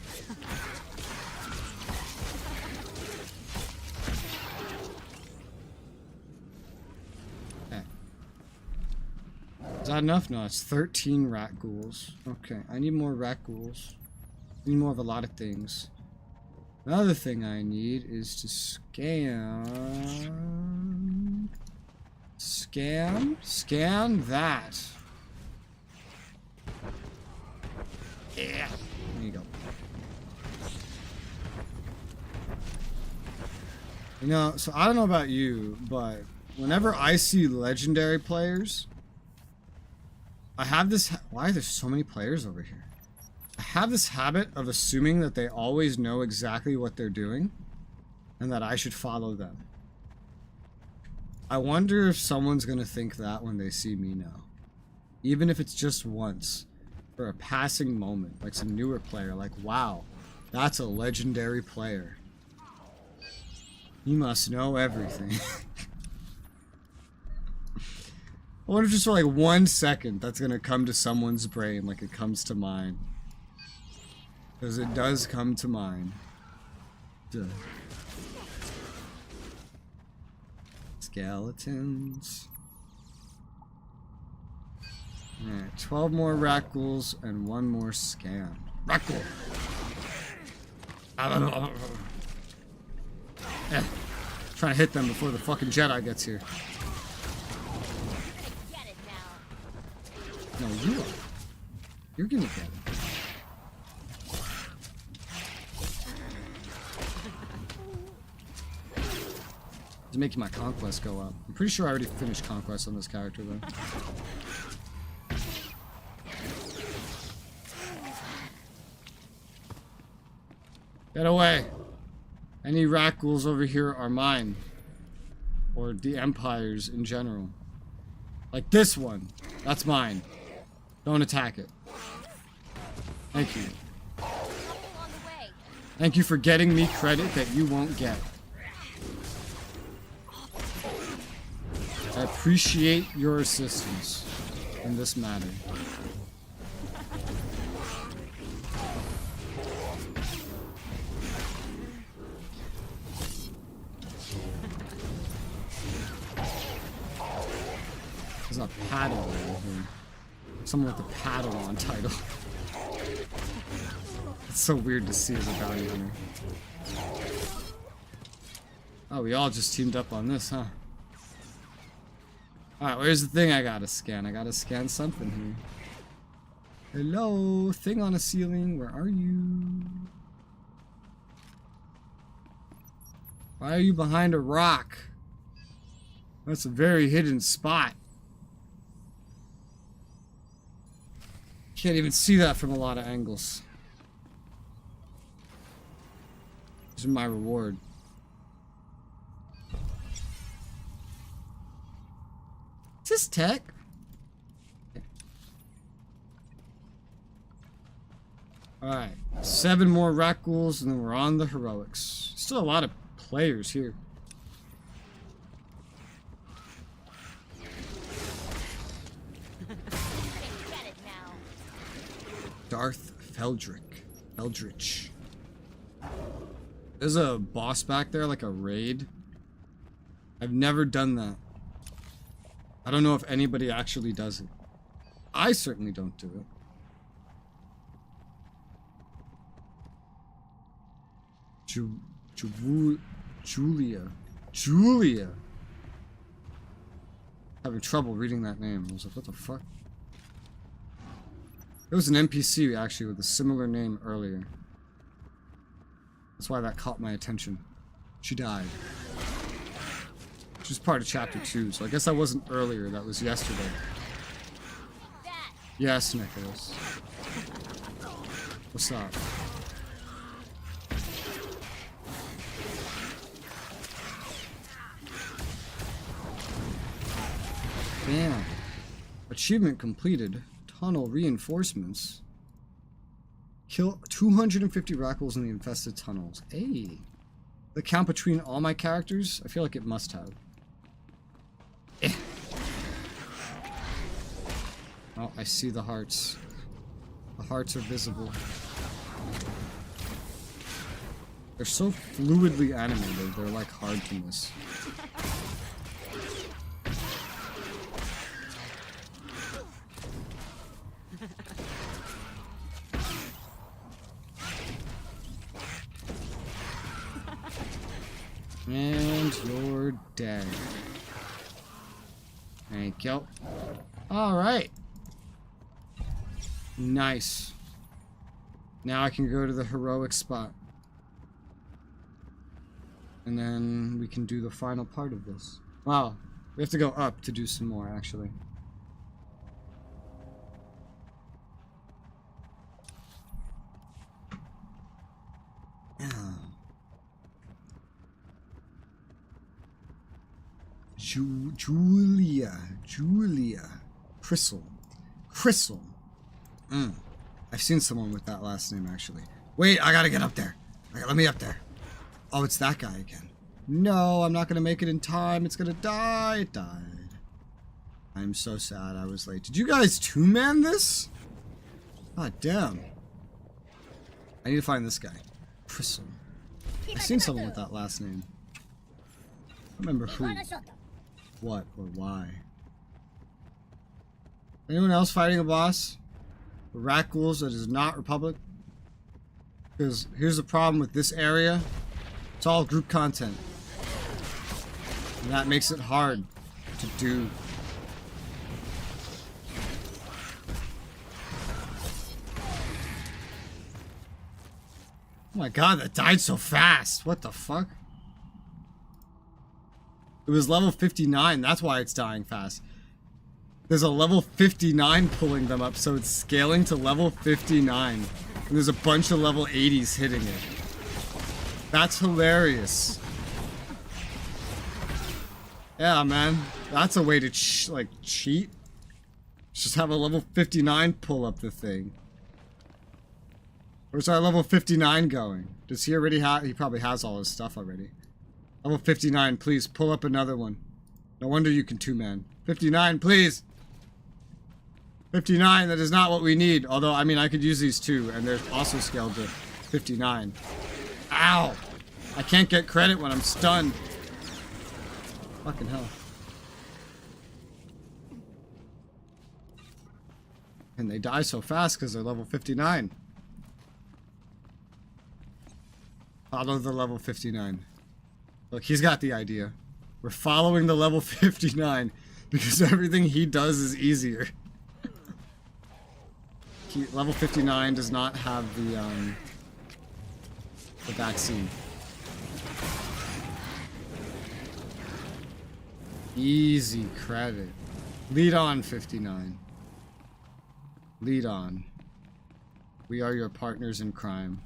Okay. Is that enough? No, it's 13 rat ghouls. Okay, I need more rat ghouls. I need more of a lot of things. Another thing I need is to scan that. Yeah, there you go. You know, so I don't know about you, but whenever I see legendary players, I have this... Why are there so many players over here? I have this habit of assuming that they always know exactly what they're doing and that I should follow them. I wonder if someone's gonna think that when they see me now. Even if it's just once. For a passing moment. Like some newer player. Like, wow. That's a legendary player. You must know everything. I wonder if just for like 1 second that's gonna come to someone's brain like it comes to mine. Because it does come to mine. Duh. Skeletons. Alright, 12 more rat ghouls and 1 more scan. Rat ghoul! Trying to hit them before the fucking Jedi gets here. No, you are. You're gonna get it. It's making my conquest go up. I'm pretty sure I already finished conquest on this character though. Get away! Any rat ghouls over here are mine. Or the Empire's in general. Like this one. That's mine. Don't attack it. Thank you. Thank you for getting me credit that you won't get. I appreciate your assistance in this matter. There's a paddle over here. Someone with a paddle on title. It's so weird to see as a bounty hunter. Oh, we all just teamed up on this, huh? Alright, where's the thing I gotta scan? I gotta scan something here. Hello, thing on a ceiling, where are you? Why are you behind a rock? That's a very hidden spot. Can't even see that from a lot of angles. This is my reward. Is this tech? Alright. 7 more rat ghouls and then we're on the heroics. Still a lot of players here. Darth Feldrich. There's a boss back there, like a raid. I've never done that. I don't know if anybody actually does it. I certainly don't do it. Julia. Having trouble reading that name. I was like, what the fuck? There was an NPC actually with a similar name earlier. That's why that caught my attention. She died. She was part of chapter 2, so I guess that wasn't earlier, that was yesterday. Yes, Nicholas. What's up? Damn. Achievement completed. Tunnel reinforcements. Kill 250 rat ghouls in the infested tunnels. Hey. The count between all my characters? I feel like it must have. Oh, I see the hearts. The hearts are visible. They're so fluidly animated, they're like hard to miss. And you're dead. Thank you. Alright. Nice. Now I can go to the heroic spot. And then we can do the final part of this. Wow. We have to go up to do some more, actually. Julia. Crystal. I've seen someone with that last name, actually. Wait, I gotta get up there. Okay, let me up there. Oh, it's that guy again. No, I'm not gonna make it in time. It's gonna die. It died. I'm so sad I was late. Did you guys two-man this? God damn. I need to find this guy. Crystal. I've seen someone with that last name. I don't remember who, what, or why. Anyone else fighting a boss? The rat ghouls that is not Republic? Because here's the problem with this area. It's all group content. And that makes it hard to do. Oh my god, that died so fast. What the fuck? It was level 59, that's why it's dying fast. There's a level 59 pulling them up, so it's scaling to level 59. And there's a bunch of level 80s hitting it. That's hilarious. Yeah, man. That's a way to, cheat. Just have a level 59 pull up the thing. Where's our level 59 going? Does he already have... He probably has all his stuff already. Level 59, please, pull up another one. No wonder you can two-man. 59, please! 59, that is not what we need. Although, I mean, I could use these too, and they're also scaled to 59. Ow! I can't get credit when I'm stunned. Fucking hell. And they die so fast because they're level 59. Follow the level 59. Look, he's got the idea. We're following the level 59 because everything he does is easier. Level 59 does not have the vaccine. Easy credit. Lead on, 59. Lead on. We are your partners in crime.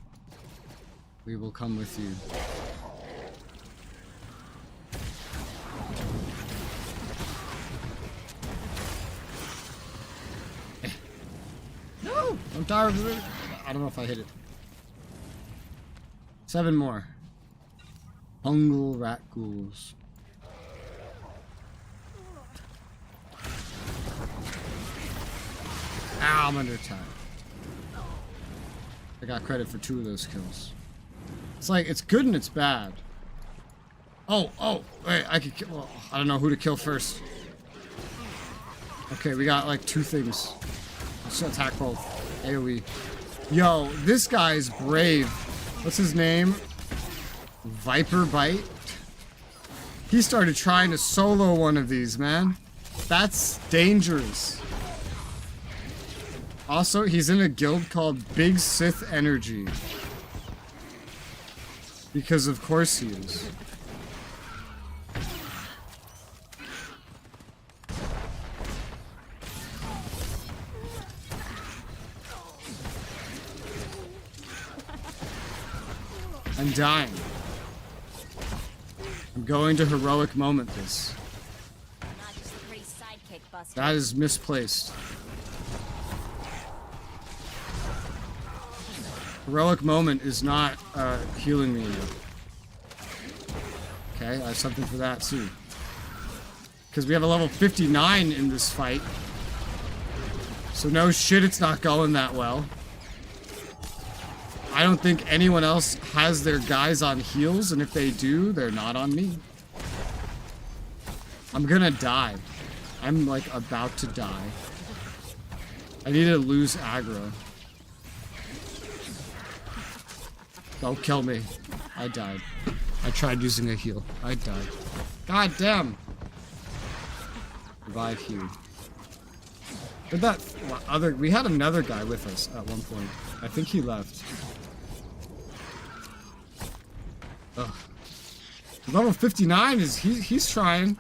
We will come with you. No! I'm tired of it. I don't know if I hit it. 7 more. Konglomerat ghouls. Ow, I'm under attack. I got credit for 2 of those kills. It's like, it's good and it's bad. Oh, wait, I could kill, well, I don't know who to kill first. Okay, we got like 2 things. Let's attack both. AoE. Yo, this guy's brave. What's his name? Viper Bite? He started trying to solo one of these, man. That's dangerous. Also, he's in a guild called Big Sith Energy. Because of course he is. I'm dying. I'm going to heroic moment this. That is misplaced. Heroic moment is not healing me enough. Okay, I have something for that too. Because we have a level 59 in this fight. So no shit, it's not going that well. I don't think anyone else has their guys on heals, and if they do, they're not on me. I'm gonna die. I'm like about to die. I need to lose aggro. Don't kill me. I died. I tried using a heal. I died. God damn. Revive Hugh. But that other, we had another guy with us at one point. I think he left. Ugh. Level 59 is he's trying.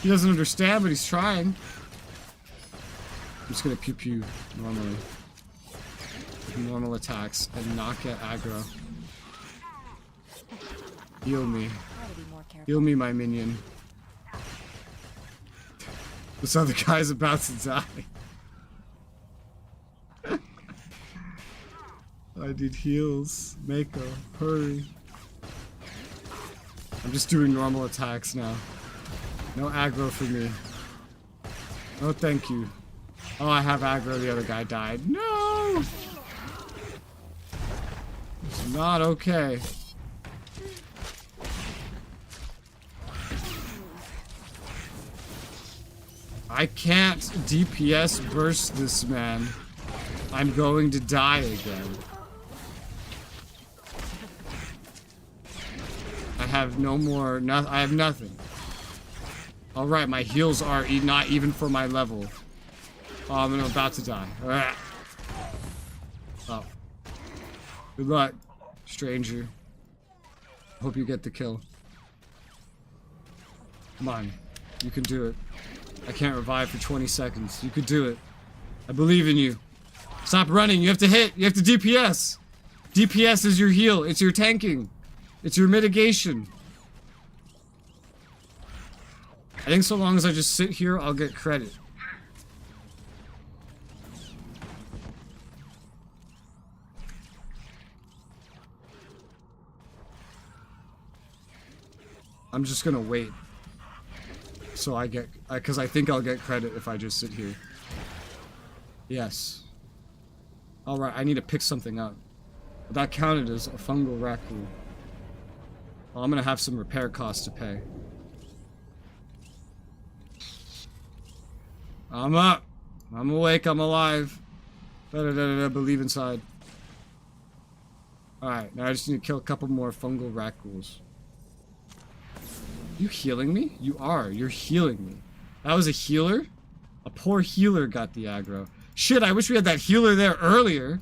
He doesn't understand, but he's trying. I'm just gonna pew pew normally. Normal attacks and not get aggro. Heal me. Heal me, my minion. This other guy's about to die. I need heals. Mako, hurry. I'm just doing normal attacks now. No aggro for me. No thank you. Oh, I have aggro. The other guy died. No! It's not okay. I can't DPS burst this man. I'm going to die again. I have no more, I have nothing. Alright, my heals are not even for my level. Oh, I'm about to die. Oh. Good luck, stranger. Hope you get the kill. Come on. You can do it. I can't revive for 20 seconds. You could do it. I believe in you. Stop running. You have to hit. You have to DPS. DPS is your heal. It's your tanking. It's your mitigation. I think so long as I just sit here, I'll get credit. I'm just gonna wait. So I get, because I think I'll get credit if I just sit here. Yes. Alright, I need to pick something up. That counted as a fungal raccoon. Well, I'm gonna have some repair costs to pay. I'm up. I'm awake. I'm alive. Believe inside. Alright, now I just need to kill a couple more fungal raccoons. You healing me? You are. You're healing me. That was a healer? A poor healer got the aggro. Shit, I wish we had that healer there earlier.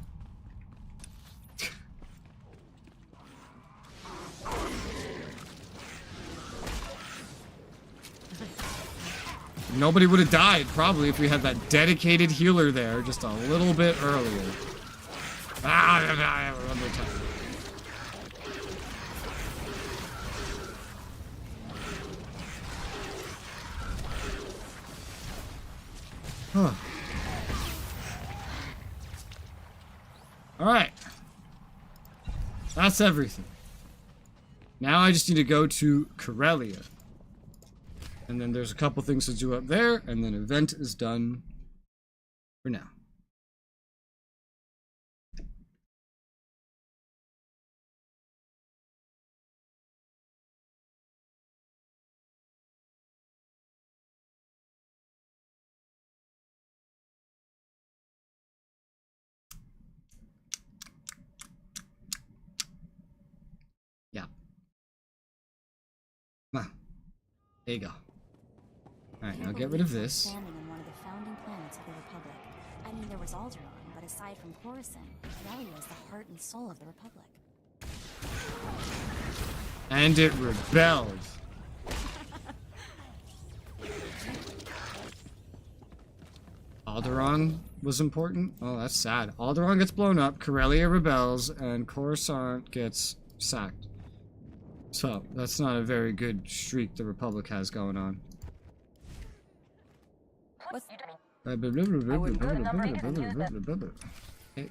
Nobody would have died, probably, if we had that dedicated healer there just a little bit earlier. One more time. Huh. Alright. That's everything. Now I just need to go to Corellia. And then there's a couple things to do up there, and then event is done for now. Yeah. Come on. There you go. Alright, now get rid of this. Standing on one of the founding planets of the Republic. I mean, there was Alderaan, but aside from Coruscant, Corellia is the heart and soul of the Republic. And it rebelled. Alderaan was important? Oh, that's sad. Alderaan gets blown up, Corellia rebels, and Coruscant gets sacked. So, that's not a very good streak the Republic has going on. Okay.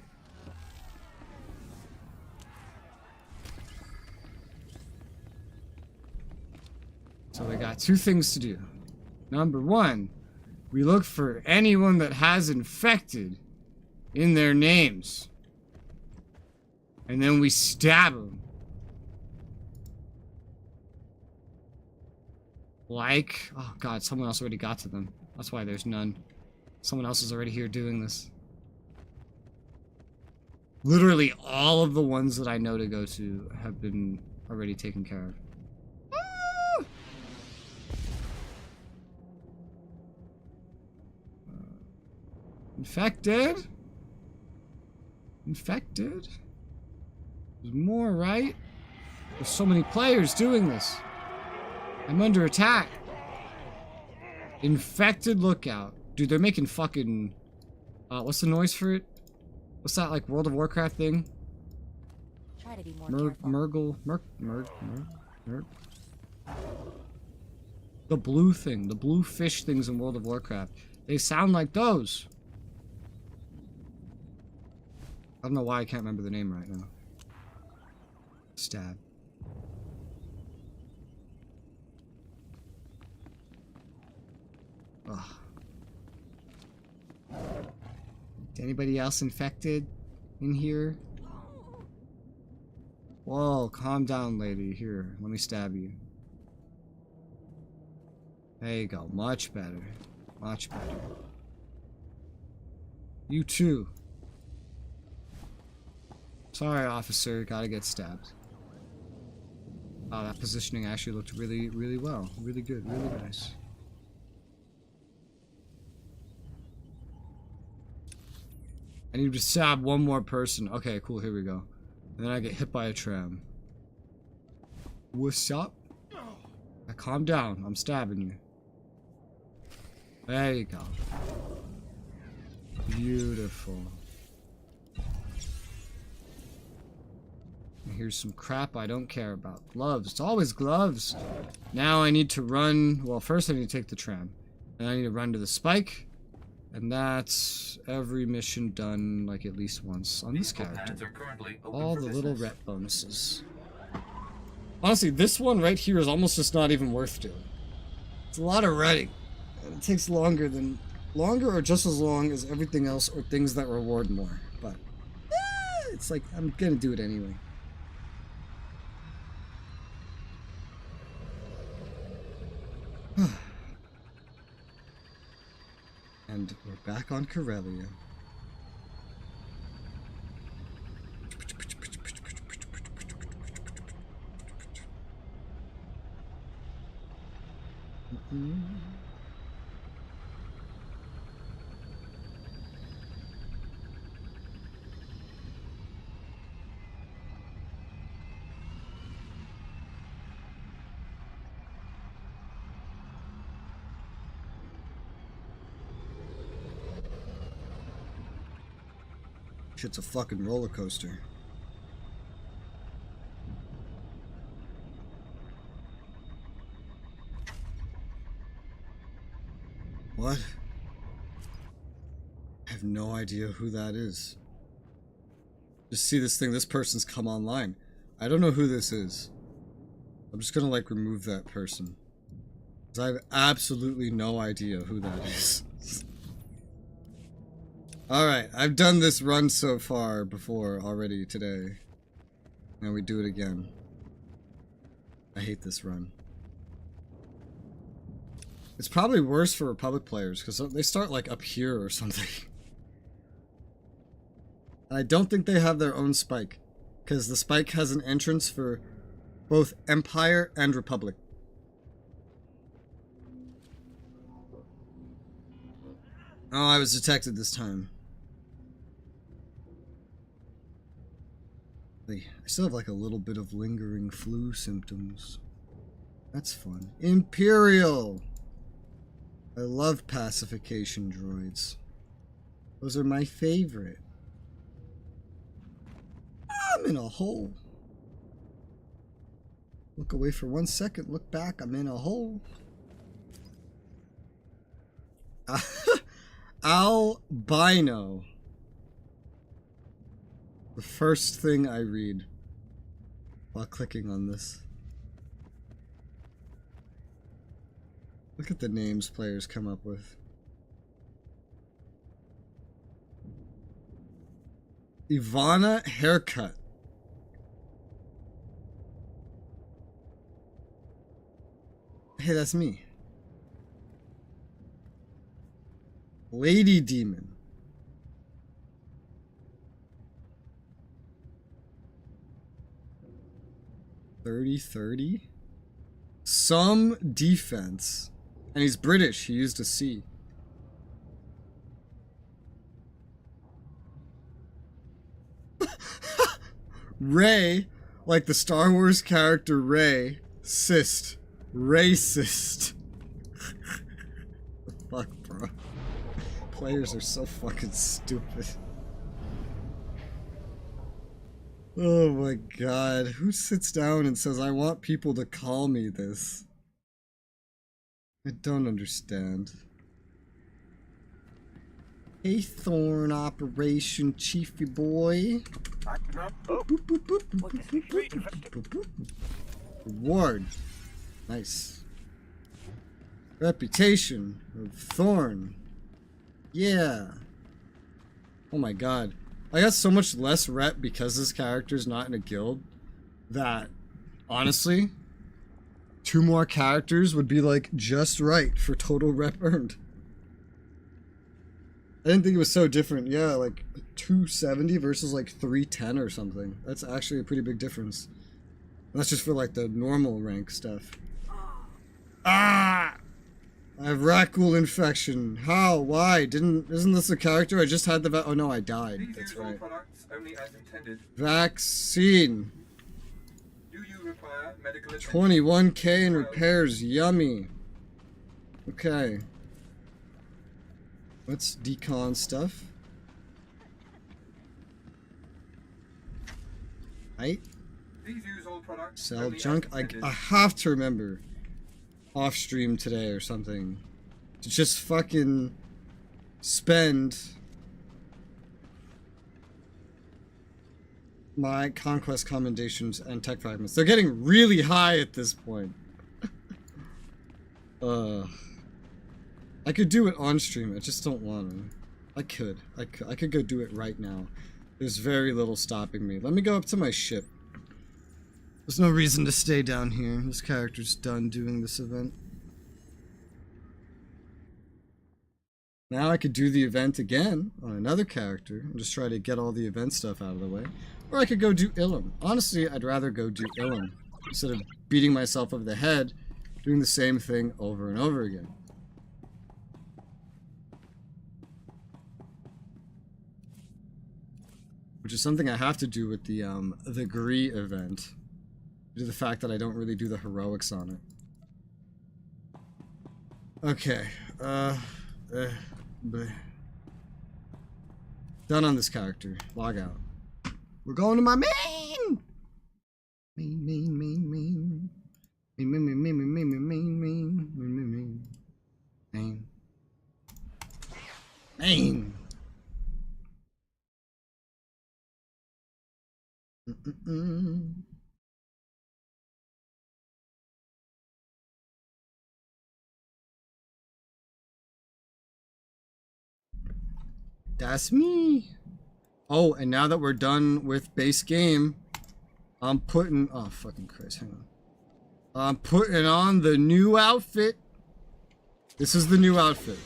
So we got two things to do. Number one, we look for anyone that has infected in their names. And then we stab them. Like, oh god, someone else already got to them. That's why there's none. Someone else is already here doing this. Literally all of the ones that I know to go to have been already taken care of. Ah! Infected? Infected? There's more, right? There's so many players doing this. I'm under attack. Infected lookout. Dude, they're making fucking... what's the noise for it? What's that, like, World of Warcraft thing? Try to be more careful. Merg. The blue thing. The blue fish things in World of Warcraft. They sound like those. I don't know why I can't remember the name right now. Stab. Is anybody else infected in here? Whoa, calm down, lady. Here, let me stab you. There you go. Much better. Much better. You too. Sorry, officer. Gotta get stabbed. Oh, that positioning actually looked really, really well. Really good. Really nice. I need to stab one more person. Okay, cool. Here we go. And then I get hit by a tram. What's up? Now, calm down. I'm stabbing you. There you go. Beautiful. And here's some crap I don't care about. Gloves. It's always gloves. Now I need to run. Well, first I need to take the tram. And I need to run to the spike. And that's every mission done like at least once on this character. All the little rep bonuses. Honestly, this one right here is almost just not even worth doing. It's a lot of reading. And it takes longer or just as long as everything else or things that reward more. But it's like I'm gonna do it anyway. And we're back on Corellia. Shit's a fucking roller coaster. What? I have no idea who that is. Just see this thing, this person's come online. I don't know who this is. I'm just gonna like remove that person. Because I have absolutely no idea who that is. Alright, I've done this run so far before already today. Now we do it again. I hate this run. It's probably worse for Republic players, because they start like up here or something. I don't think they have their own spike, because the spike has an entrance for both Empire and Republic. Oh, I was detected this time. I still have like a little bit of lingering flu symptoms. That's fun. Imperial! I love pacification droids. Those are my favorite. I'm in a hole. Look away for 1 second, look back, I'm in a hole. Albino. The first thing I read while clicking on this. Look at the names players come up with. Ivana Haircut. Hey, that's me. Lady Demon. .30 Some defense. And he's British. He used a C. Ray, like the Star Wars character Ray, cyst. Racist. Fuck, bro. Players are so fucking stupid. Oh my god. Who sits down and says, I want people to call me this? I don't understand. Hey, Thorn Operation Chiefy boy. Reward. Nice. Reputation of Thorn. Yeah. Oh my god. I got so much less rep because this character's not in a guild that, honestly, 2 more characters would be like just right for total rep earned. I didn't think it was so different. Yeah, like 270 versus like 310 or something. That's actually a pretty big difference. And that's just for like the normal rank stuff. Ah! I have Rakul infection. How? Why? Isn't this a character? I just had the oh no, I died. That's right. Only as intended. Vaccine. Do you require medical attention? 21k in repairs. Yummy. Okay. Let's decon stuff. Right? Please use all products. Sell junk. I have to remember off stream today or something to just fucking spend my conquest commendations and tech fragments. They're getting really high at this point. I could do it on stream. I just don't want to. I could go do it right now. There's very little stopping me. Let me go up to my ship. There's no reason to stay down here. This character's done doing this event. Now I could do the event again on another character and just try to get all the event stuff out of the way. Or I could go do Ilum. Honestly, I'd rather go do Ilum instead of beating myself over the head doing the same thing over and over again. Which is something I have to do with the Gree event. Due to the fact that I don't really do the heroics on it. Okay. Done on this character. Log out. We're going to my main! Main. That's me. Oh, and now that we're done with base game, I'm putting... Oh, fucking Christ, hang on. I'm putting on the new outfit. This is the new outfit.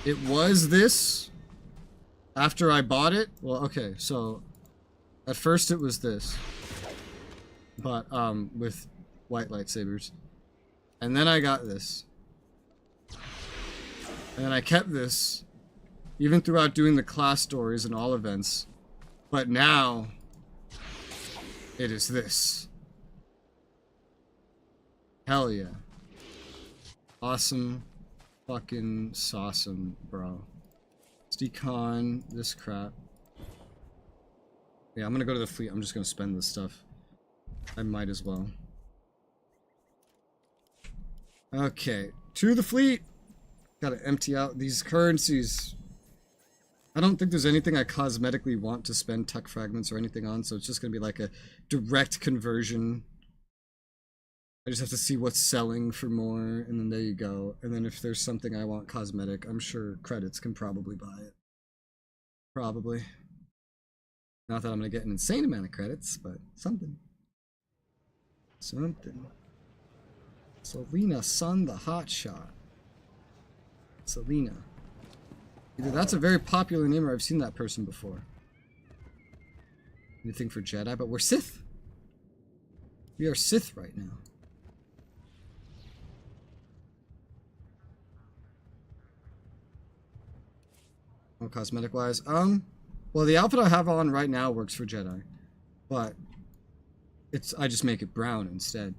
It was this after I bought it. Well, okay, so at first it was this, but with white lightsabers, and then I got this, and then I kept this even throughout doing the class stories and all events, but now it is this. Hell yeah. Awesome. Fucking sawsome, bro. Let's decon this crap. Yeah, I'm gonna go to the fleet. I'm just gonna spend this stuff. I might as well. Okay, to the fleet. Gotta empty out these currencies. I don't think there's anything I cosmetically want to spend tech fragments or anything on, so it's just gonna be like a direct conversion. I just have to see what's selling for more, and then there you go. And then if there's something I want cosmetic, I'm sure credits can probably buy it. Probably. Not that I'm gonna get an insane amount of credits, but something. Something. Selena Sun the Hot Shot. Selena. Either that's a very popular name or I've seen that person before. Anything for Jedi, but we're Sith. We are Sith right now. Oh, cosmetic wise. Well, the outfit I have on right now works for Jedi, but I just make it brown instead.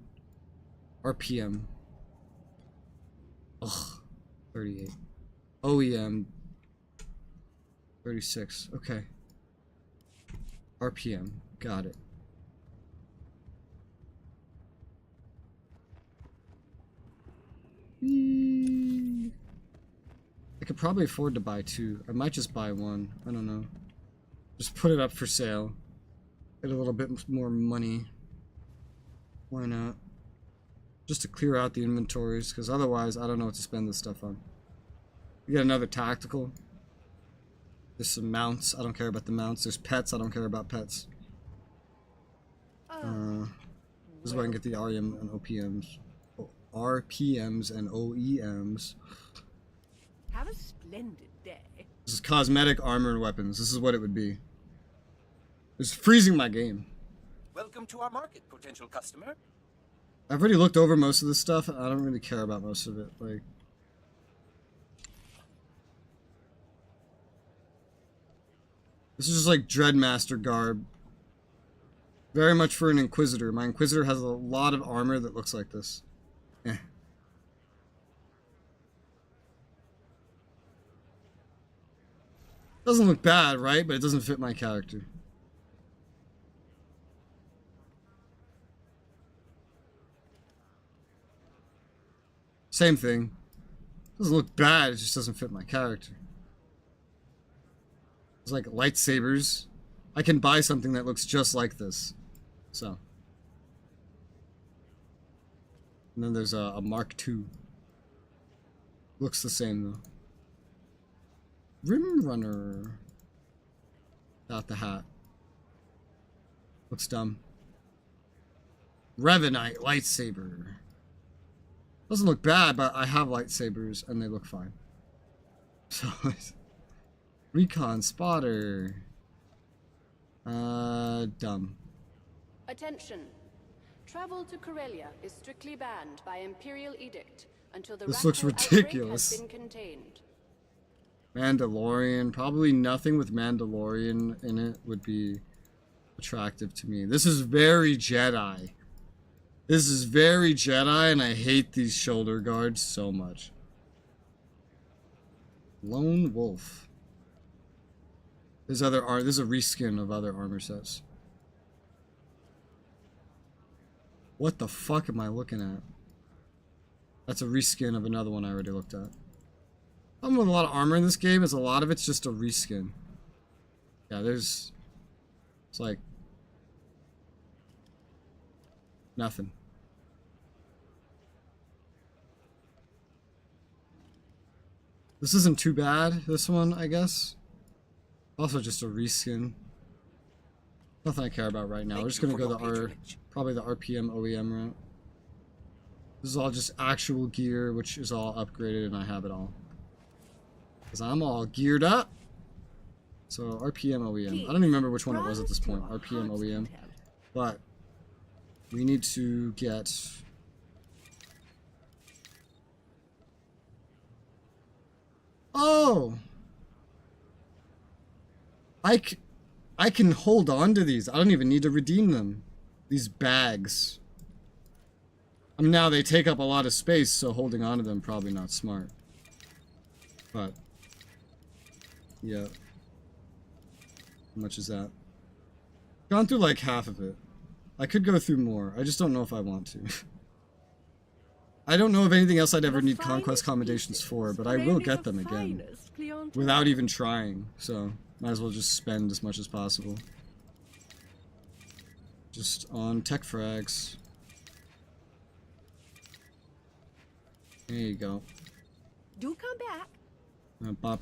RPM. Ugh. 38. OEM. 36. Okay. RPM. Got it. I could probably afford to buy 2. I might just buy 1. I don't know. Just put it up for sale. Get a little bit more money. Why not? Just to clear out the inventories, because otherwise I don't know what to spend this stuff on. We got another tactical. There's some mounts. I don't care about the mounts. There's pets. I don't care about pets. This is where I can get the REM and OPMs. RPMs and OEMs. Have a splendid day. This is cosmetic armor and weapons. This is what it would be. It's freezing my game. Welcome to our market, potential customer. I've already looked over most of this stuff. I don't really care about most of it. Like, this is just like Dreadmaster garb. Very much for an Inquisitor. My Inquisitor has a lot of armor that looks like this. Eh. Doesn't look bad, right? But it doesn't fit my character. Same thing. Doesn't look bad, it just doesn't fit my character. It's like lightsabers. I can buy something that looks just like this. So. And then there's a Mark II. Looks the same though. Rim Runner. Without the hat. Looks dumb. Revenite lightsaber. Doesn't look bad, but I have lightsabers and they look fine. So, Recon Spotter. Dumb. Attention. Travel to Corellia is strictly banned by Imperial Edict until the This looks Rackle outbreak ridiculous. has been contained. Mandalorian. Probably nothing with Mandalorian in it would be attractive to me. This is very Jedi. This is very Jedi, and I hate these shoulder guards so much. Lone Wolf. There's other art. This is a reskin of other armor sets. What the fuck am I looking at? That's a reskin of another one I already looked at. Problem with a lot of armor in this game is a lot of it's just a reskin. Yeah, there's... It's like... nothing. This isn't too bad, this one, I guess. Also just a reskin. Nothing I care about right now. We're just gonna go the probably the RPM OEM route. This is all just actual gear, which is all upgraded, and I have it all. Because I'm all geared up. So RPM OEM. I don't even remember which one it was at this point. RPM OEM. But we need to get... Oh! I can hold on to these. I don't even need to redeem them. These bags. I mean, now they take up a lot of space, so holding on to them probably not smart. But... yeah. How much is that? Gone through like half of it. I could go through more. I just don't know if I want to. I don't know of anything else I'd ever need Conquest Commendations for, but I will get them again. Without even trying, so might as well just spend as much as possible. Just on tech frags. There you go. Do come back. Bop.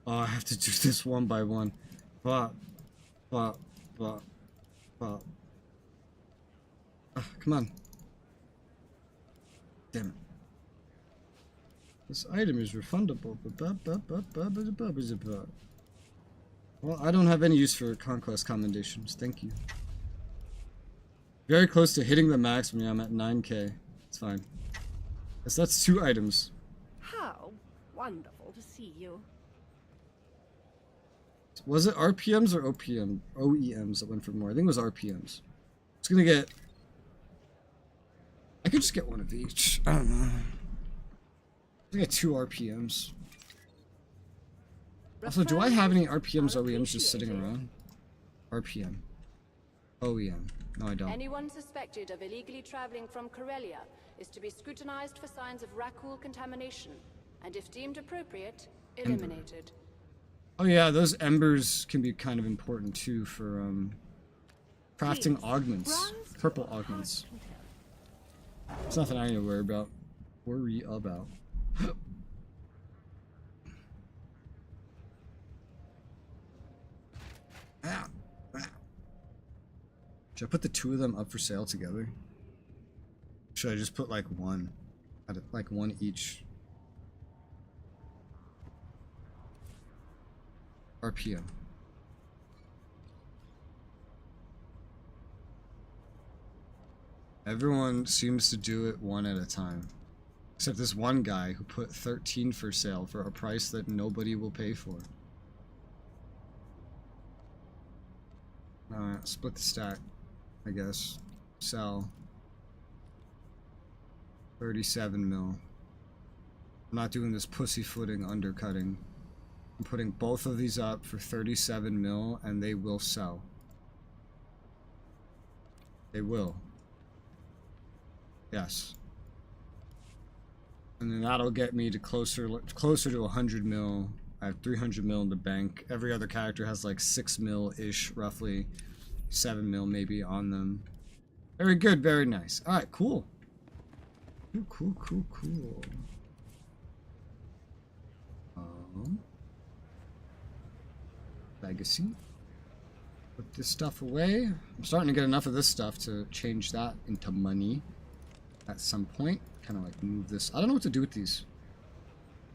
Oh, I have to do this one by one. Bop. Bop. Bop. Bop. Come on. Damn it. This item is refundable. Well, I don't have any use for Conquest Commendations. Thank you. Very close to hitting the maximum. Yeah, I'm at 9k. It's fine. Yes, that's 2 items. How wonderful to see you. Was it RPMs or OEMs that went for more? I think it was RPMs. It's gonna get... I could just get one of each. I don't know. I get 2 RPMs. Also, do I have any RPMs, OEMs just sitting around? RPM. OEM. No, I don't. Anyone suspected of illegally traveling from Corellia is to be scrutinized for signs of Rackul contamination, and if deemed appropriate, eliminated. Oh yeah, those embers can be kind of important too for crafting augments. Purple augments. It's nothing I need to worry about. Should I put the two of them up for sale together? Should I just put like one? Like one each? RPM. Everyone seems to do it one at a time. Except this one guy who put 13 for sale for a price that nobody will pay for. Alright, split the stack, I guess. Sell. 37 mil. I'm not doing this pussyfooting undercutting. I'm putting both of these up for 37 mil and they will sell. They will. Yes. And then that'll get me to closer to 100 mil. I have 300 mil in the bank. Every other character has like 6 mil-ish, roughly. 7 mil maybe on them. Very good, very nice. Alright, cool. Cool. Legacy. Put this stuff away. I'm starting to get enough of this stuff to change that into money at some point. Kind of like move this. I don't know what to do with these.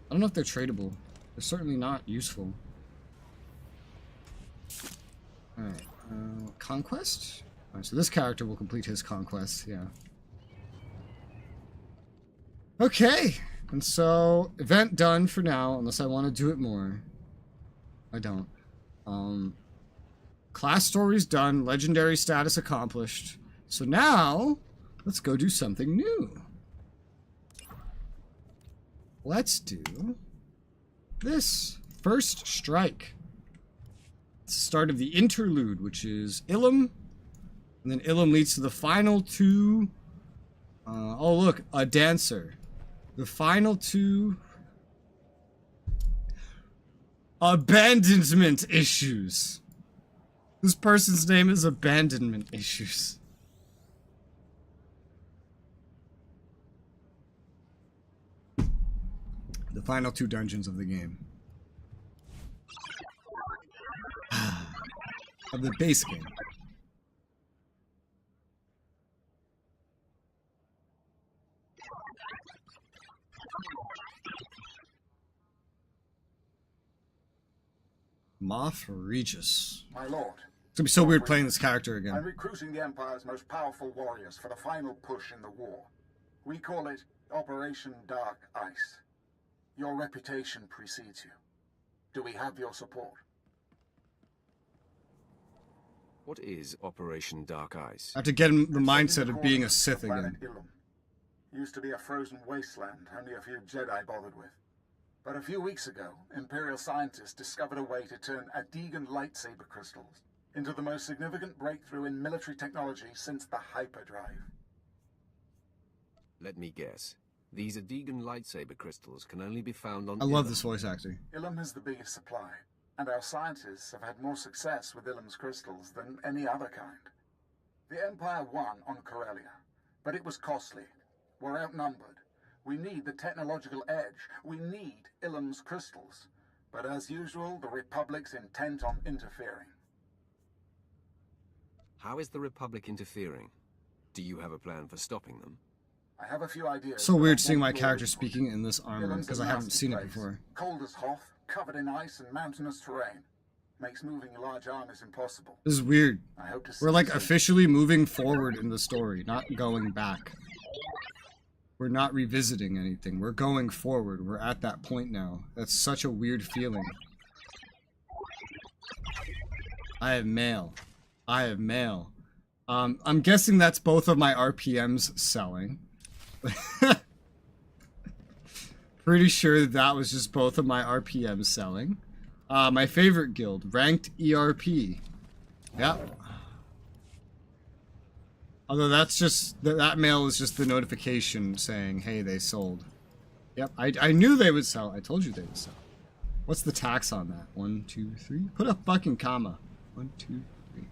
I don't know if they're tradable. They're certainly not useful. Alright. Conquest? Alright, so this character will complete his conquest. Yeah. Okay. And so, event done for now, unless I want to do it more. I don't. Class story's done. Legendary status accomplished. So now, let's go do something new. Let's do this. First Strike. It's the start of the interlude, which is Ilum. And then Ilum leads to the final two. Oh, look, a dancer. The final two. Abandonment issues. This person's name is Abandonment Issues. The final two dungeons of the game. Of the base game. Moth Regis. My lord. It's gonna be so weird playing this character again. I'm recruiting the Empire's most powerful warriors for the final push in the war. We call it Operation Dark Ice. Your reputation precedes you. Do we have your support? What is Operation Dark Ice? I have to get in the mindset of being a Sith again. Used to be a frozen wasteland only a few Jedi bothered with. But a few weeks ago, Imperial scientists discovered a way to turn Adegan lightsaber crystals into the most significant breakthrough in military technology since the hyperdrive. Let me guess. These Adegan lightsaber crystals can only be found on I love this voice acting. Ilum is the biggest supply, and our scientists have had more success with Ilum's crystals than any other kind. The Empire won on Corellia, but it was costly. We're outnumbered. We need the technological edge. We need Ilum's crystals. But as usual, the Republic's intent on interfering. How is the Republic interfering? Do you have a plan for stopping them? I have a few ideas. So weird seeing my character speaking in this armor, because I haven't seen it before. Cold as Hoth, covered in ice and mountainous terrain. Makes moving large armies impossible. This is weird. I hope to see We're like officially moving forward in the story, not going back. We're not revisiting anything. We're going forward. We're at that point now. That's such a weird feeling. I have mail. I have mail. I'm guessing that's both of my RPMs selling. Pretty sure that was just both of my RPMs selling. My favorite guild, ranked ERP. Yep. Although that's just, that mail is just the notification saying, hey, they sold. Yep, I knew they would sell. I told you they would sell. What's the tax on that? 1, 2, 3? Put a fucking comma. 1, 2, 3.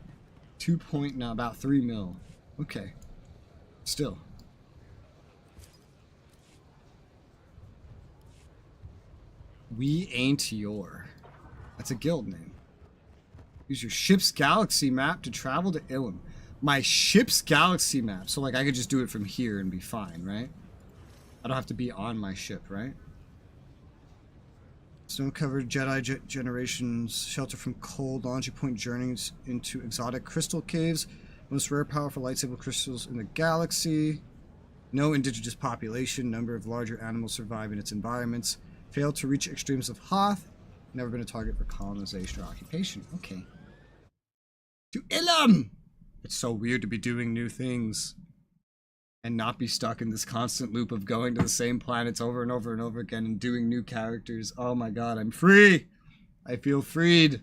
2 point, now about 3 mil. Okay. Still. We ain't your. That's a guild name. Use your ship's galaxy map to travel to Ilum. My ship's galaxy map. So, like, I could just do it from here and be fine, right? I don't have to be on my ship, right? Snow-covered Jedi generations shelter from cold launching point journeys into exotic crystal caves. Most rare, powerful lightsaber crystals in the galaxy. No indigenous population. Number of larger animals survive in its environments. Failed to reach extremes of Hoth. Never been a target for colonization or occupation. Okay. To Ilum! It's so weird to be doing new things and not be stuck in this constant loop of going to the same planets over and over and over again and doing new characters. Oh my god, I'm free! I feel freed.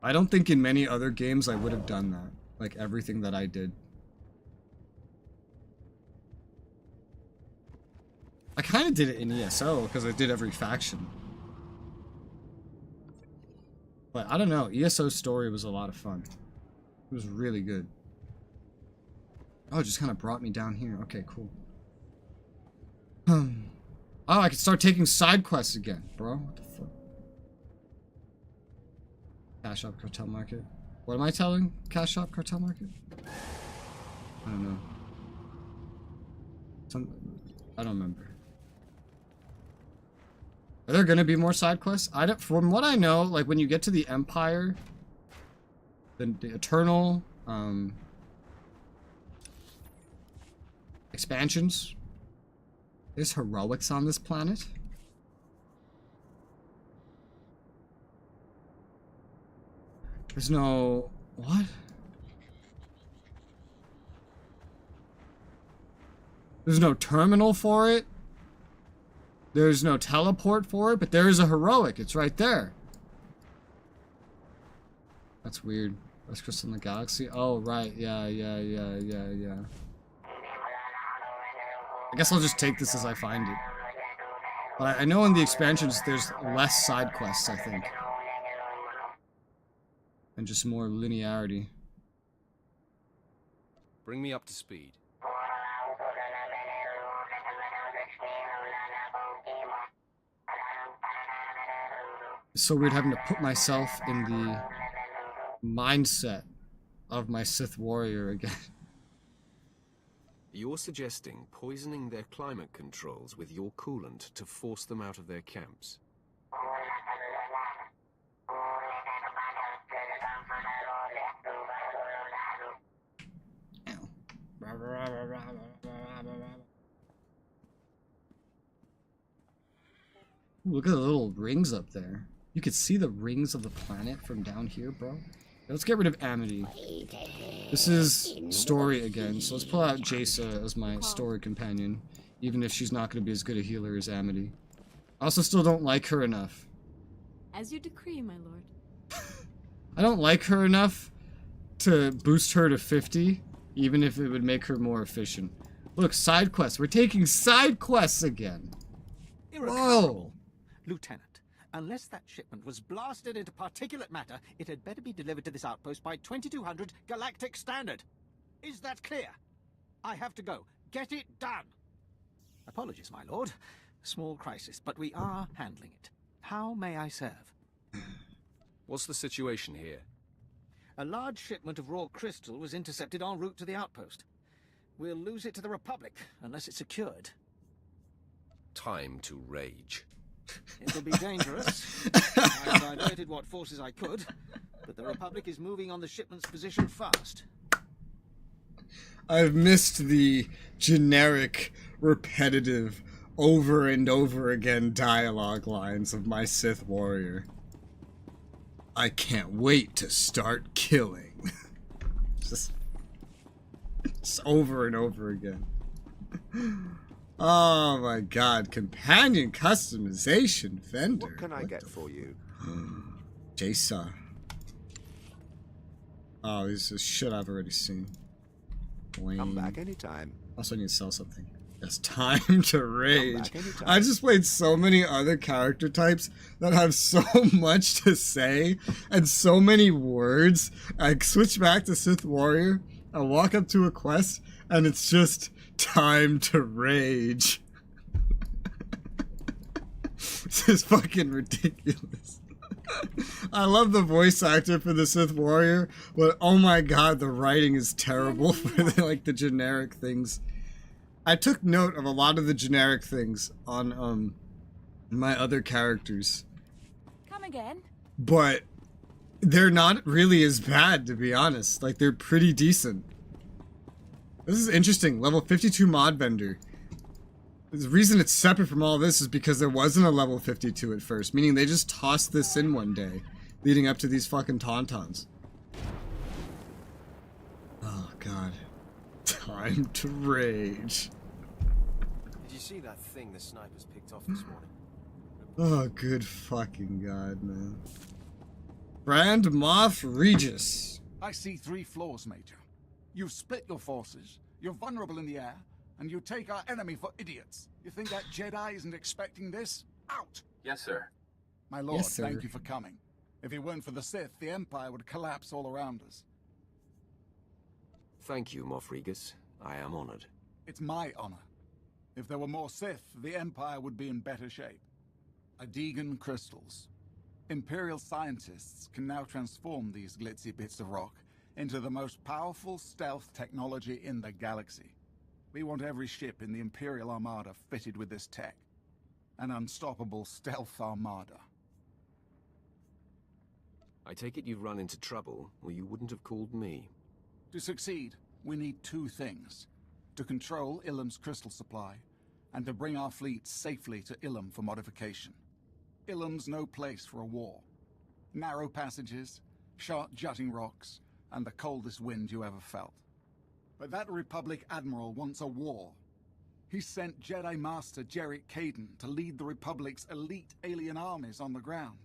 I don't think in many other games I would have done that. Like everything that I did. I kind of did it in ESO because I did every faction. But I don't know, ESO's story was a lot of fun. It was really good. Oh, it just kind of brought me down here. Okay, cool. Oh, I can start taking side quests again, bro. What the fuck? Cash Shop Cartel Market. What am I telling? Cash Shop Cartel Market? I don't know. I don't remember. Are there gonna be more side quests? From what I know, like when you get to the Empire, the Eternal expansions, there's heroics on this planet. There's no... what? There's no terminal for it. There's no teleport for it, but there is a heroic. It's right there. That's weird. That's Crystal in the Galaxy. Oh, right. Yeah. I guess I'll just take this as I find it. But I know in the expansions there's less side quests, I think. And just more linearity. Bring me up to speed. It's so weird having to put myself in the mindset of my Sith warrior again. You're suggesting poisoning their climate controls with your coolant to force them out of their camps. Look at the little rings up there. You could see the rings of the planet from down here, bro. Let's get rid of Amity. This is story again, so let's pull out Jaisa as my story companion, even if she's not going to be as good a healer as Amity. I also still don't like her enough. As you decree, my lord. I don't like her enough to boost her to 50, even if it would make her more efficient. Look, side quests. We're taking side quests again. Whoa! Lieutenant, unless that shipment was blasted into particulate matter, it had better be delivered to this outpost by 2200 Galactic Standard. Is that clear? I have to go. Get it done. Apologies, my lord. Small crisis, but we are handling it. How may I serve? What's the situation here? A large shipment of raw crystal was intercepted en route to the outpost. We'll lose it to the Republic, unless it's secured. Time to rage. It'll be dangerous. I diverted what forces I could, but the Republic is moving on the shipment's position fast. I've missed the generic, repetitive, over and over again dialogue lines of my Sith warrior. I can't wait to start killing. just over and over again. Oh my god, companion customization vendor. What can I get for you? Jaisa. Oh, this is shit I've already seen. Lame. Come back anytime. Also, I need to sell something. It's time to rage. I just played so many other character types that have so much to say and so many words. I switch back to Sith Warrior. I walk up to a quest and it's just time to rage. This is fucking ridiculous. I love the voice actor for the Sith Warrior, but oh my god, the writing is terrible for the generic things. I took note of a lot of the generic things on my other characters. Come again? But they're not really as bad, to be honest. Like, they're pretty decent. This is interesting. Level 52 mod vendor. The reason it's separate from all this is because there wasn't a level 52 at first, meaning they just tossed this in one day, leading up to these fucking tauntauns. Oh, God. Time to rage. Did you see that thing the snipers picked off this morning? Oh, good fucking God, man. Grand Moff Regis. I see 3 flaws, Major. You've split your forces, you're vulnerable in the air, and you take our enemy for idiots. You think that Jedi isn't expecting this? Out! Yes, sir. My lord, Yes, sir. thank you for coming. If it weren't for the Sith, the Empire would collapse all around us. Thank you, Moff Regis. I am honored. It's my honor. If there were more Sith, the Empire would be in better shape. Adegan crystals. Imperial scientists can now transform these glitzy bits of rock into the most powerful stealth technology in the galaxy. We want every ship in the Imperial Armada fitted with this tech. An unstoppable stealth armada. I take it you've run into trouble, or you wouldn't have called me. To succeed, we need 2 things. To control Ilum's crystal supply, and to bring our fleet safely to Ilum for modification. Ilum's no place for a war. Narrow passages, sharp jutting rocks, and the coldest wind you ever felt. But that Republic Admiral wants a war. He sent Jedi Master Jarek Kaden to lead the Republic's elite alien armies on the ground.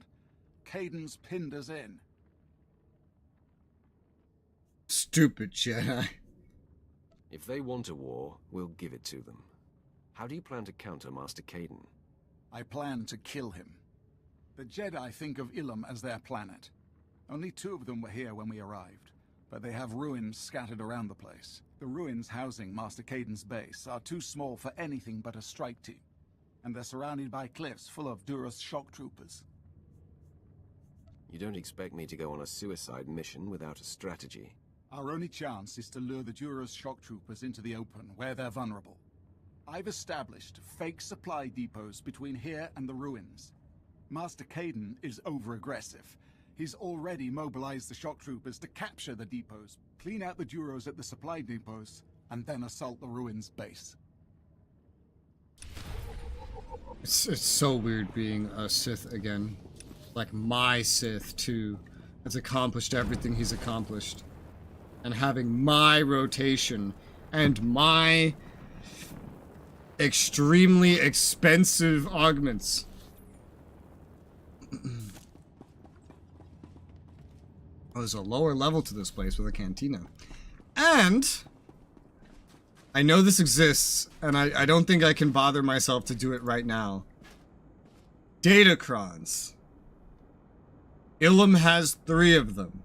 Kaden's pinned us in. Stupid Jedi. If they want a war, we'll give it to them. How do you plan to counter Master Kaden? I plan to kill him. The Jedi think of Ilum as their planet. Only 2 of them were here when we arrived, but they have ruins scattered around the place. The ruins housing Master Kaden's base are too small for anything but a strike team, and they're surrounded by cliffs full of Duras shock troopers. You don't expect me to go on a suicide mission without a strategy. Our only chance is to lure the Duras shock troopers into the open, where they're vulnerable. I've established fake supply depots between here and the ruins. Master Kaden is over-aggressive. He's already mobilized the shock troopers to capture the depots, clean out the Duros at the supply depots, and then assault the ruins base. It's so weird being a Sith again. Like my Sith, too. Has accomplished everything he's accomplished. And having my rotation and my extremely expensive augments. Oh, there's a lower level to this place with a cantina. And I know this exists, and I don't think I can bother myself to do it right now. Datacrons. Ilum has 3 of them.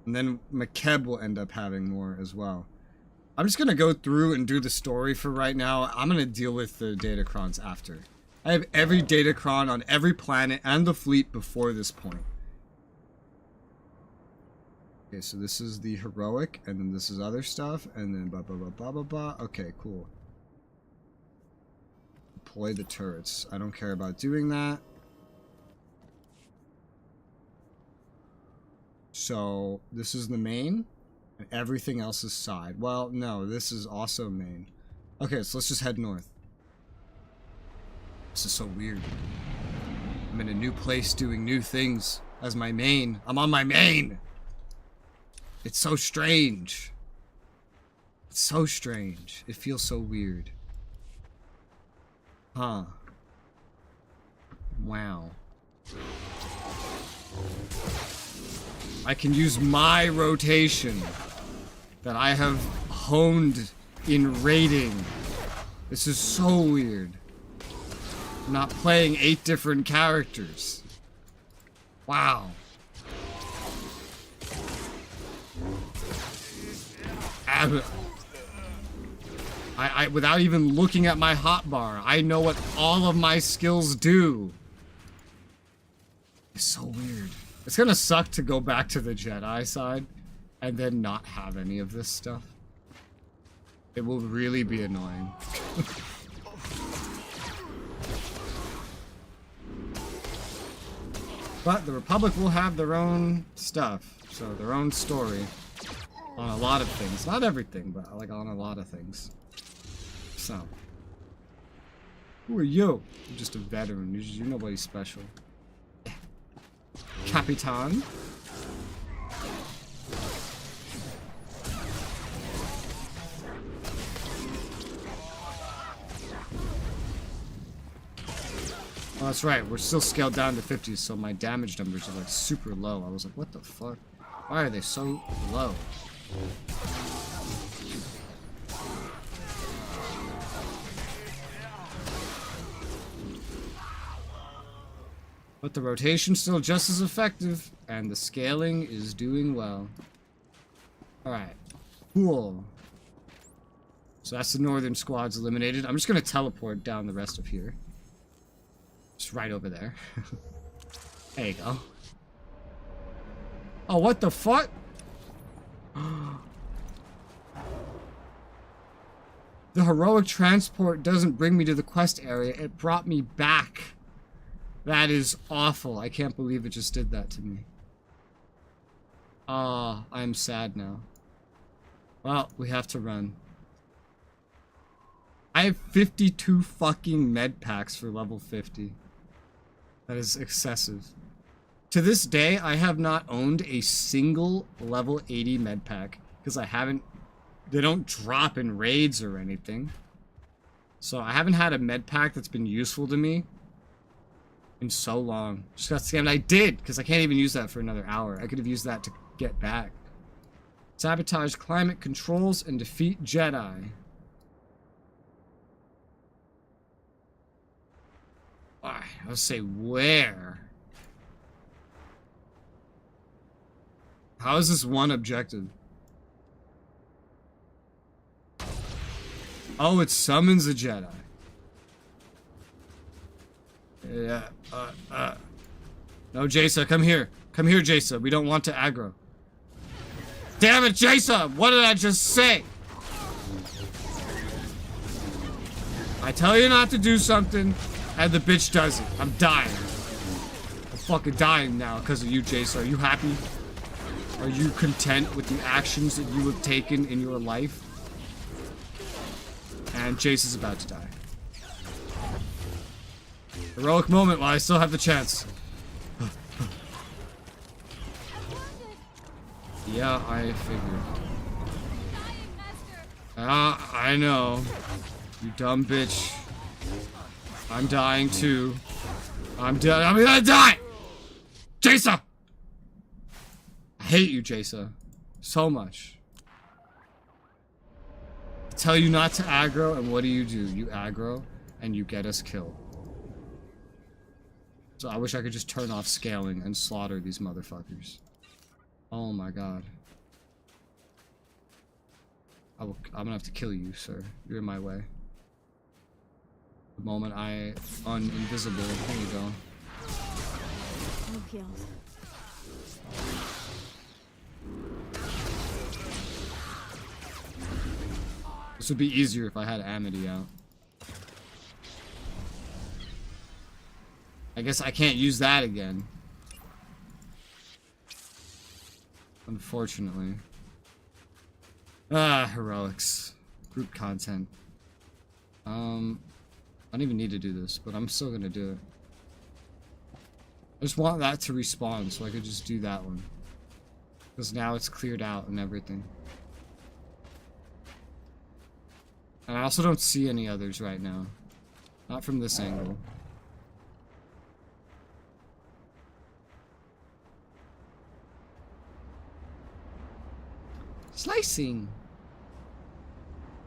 And then McKeb will end up having more as well. I'm just going to go through and do the story for right now. I'm going to deal with the Datacrons after. I have every Datacron on every planet and the fleet before this point. Okay, so this is the heroic, and then this is other stuff, and then blah, blah, blah, blah, blah, blah. Okay, cool. Deploy the turrets. I don't care about doing that. So, this is the main, and everything else is side. Well, no, this is also main. Okay, so let's just head north. This is so weird. I'm in a new place doing new things as my main. I'm on my main! It's so strange. It's so strange. It feels so weird. Huh. Wow. I can use my rotation that I have honed in raiding. This is so weird. I'm not playing 8 different characters. Wow. I without even looking at my hotbar, I know what all of my skills do. It's so weird. It's gonna suck to go back to the Jedi side and then not have any of this stuff. It will really be annoying. But the Republic will have their own stuff, so their own story on a lot of things. Not everything, but like on a lot of things. So, who are you? You're just a veteran. You're nobody special. Capitan. Oh, that's right. We're still scaled down to 50, so my damage numbers are like super low. I was like, what the fuck? Why are they so low? But the rotation's still just as effective, and the scaling is doing well. Alright. Cool. So that's the northern squads eliminated. I'm just gonna teleport down the rest of here. Just right over there. There you go. Oh, what the fuck? The heroic transport doesn't bring me to the quest area. It brought me back. That is awful. I can't believe it just did that to me. Ah, I'm sad now. Well, we have to run. I have 52 fucking med packs for level 50. That is excessive. To this day, I have not owned a single level 80 med pack because I haven't. They don't drop in raids or anything. So I haven't had a med pack that's been useful to me in so long. Just got scammed. I did, because I can't even use that for another hour. I could have used that to get back. Sabotage climate controls and defeat Jedi. Alright, let's say where? How is this one objective? Oh, it summons a Jedi. Yeah, No, Jason, come here. Come here, Jason. We don't want to aggro. Damn it, Jason! What did I just say? I tell you not to do something, and the bitch does it. I'm dying. I'm fucking dying now because of you, Jason. Are you happy? Are you content with the actions that you have taken in your life? And Jace is about to die. Heroic moment while I still have the chance. Yeah, I figured. Ah, I know. You dumb bitch. I'm dying too. I'm gonna die! Jason! I hate you, Jason. So much. I tell you not to aggro, and what do? You aggro, and you get us killed. So I wish I could just turn off scaling and slaughter these motherfuckers. Oh my god. I'm gonna have to kill you, sir. You're in my way. The moment I invisible, there you go. No kills. This would be easier if I had Amity out. I guess I can't use that again. Unfortunately. Ah, heroics. Group content. I don't even need to do this, but I'm still gonna do it. I just want that to respawn so I could just do that one. Because now it's cleared out and everything. And I also don't see any others right now. Not from this angle. Slicing!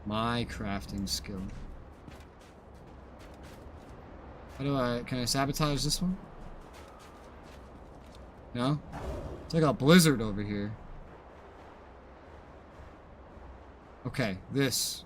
My crafting skill. How do I... Can I sabotage this one? No? It's like a blizzard over here. Okay, this.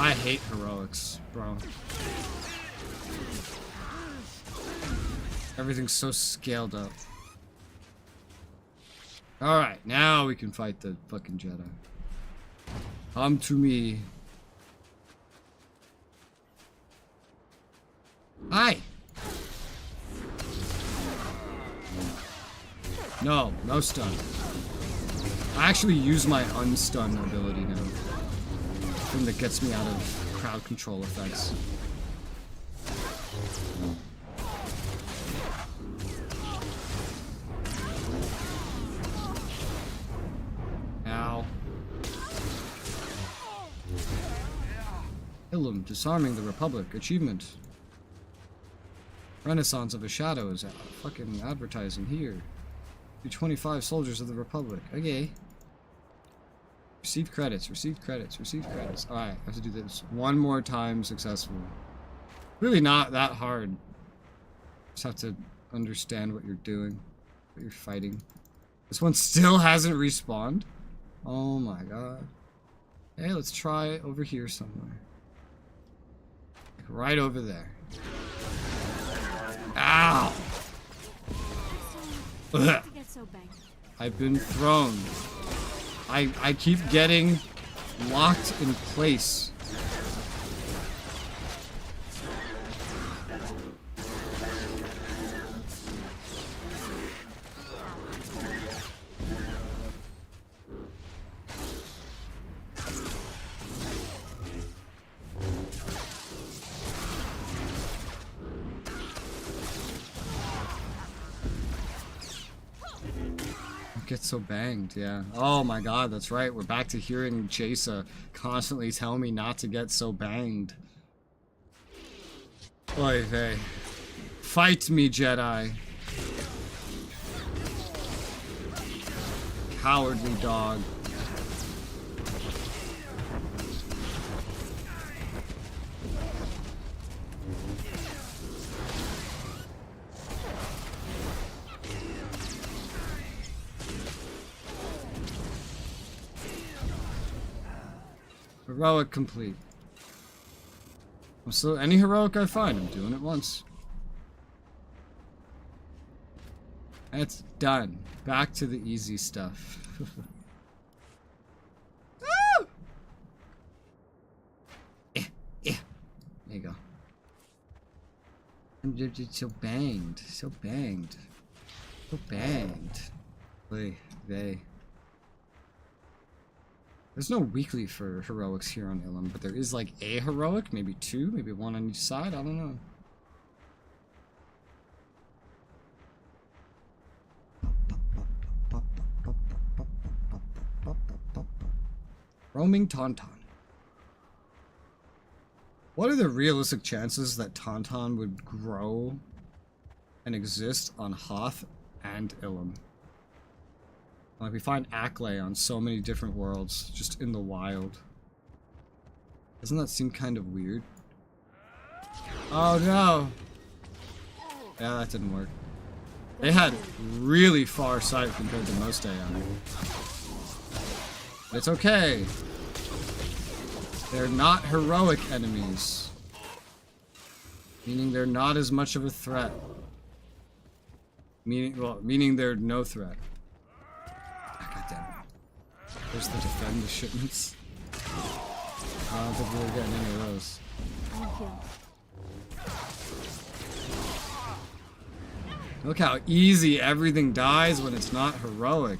I hate heroics, bro. Everything's so scaled up. Alright, now we can fight the fucking Jedi. Come to me. Hi! No, no stun. I actually use my unstun ability now. Thing that gets me out of crowd control effects. Ow. Ilum, disarming the Republic. Achievement. Renaissance of a Shadow is fucking advertising here. Do 25 soldiers of the Republic. Okay. Receive credits, receive credits, receive credits. Alright, I have to do this one more time successfully. Really not that hard. Just have to understand what you're doing, what you're fighting. This one still hasn't respawned? Oh my god. Hey, let's try over here somewhere. Like right over there. Ow! Ugh. I've been thrown. I keep getting locked in place. Get so banged, yeah. Oh my god, that's right. We're back to hearing Jaisa constantly tell me not to get so banged. Oy vey. Fight me, Jedi. Cowardly dog. Heroic complete. So any heroic I find, I'm doing it once. It's done. Back to the easy stuff. Ah! There you go. I'm just so banged. So banged. So banged. Oy vey. There's no weekly for heroics here on Ilum, but there is like a heroic, maybe two, maybe one on each side, I don't know. Roaming Tauntaun. What are the realistic chances that Tauntaun would grow and exist on Hoth and Ilum? Like, we find Acklay on so many different worlds, just in the wild. Doesn't that seem kind of weird? Oh no! Yeah, that didn't work. They had really far sight compared to most AI. But it's okay. They're not heroic enemies. Meaning they're not as much of a threat. Meaning they're no threat. God damn it. There's the defend the shipments. I don't think we're getting any of those. Look how easy everything dies when it's not heroic.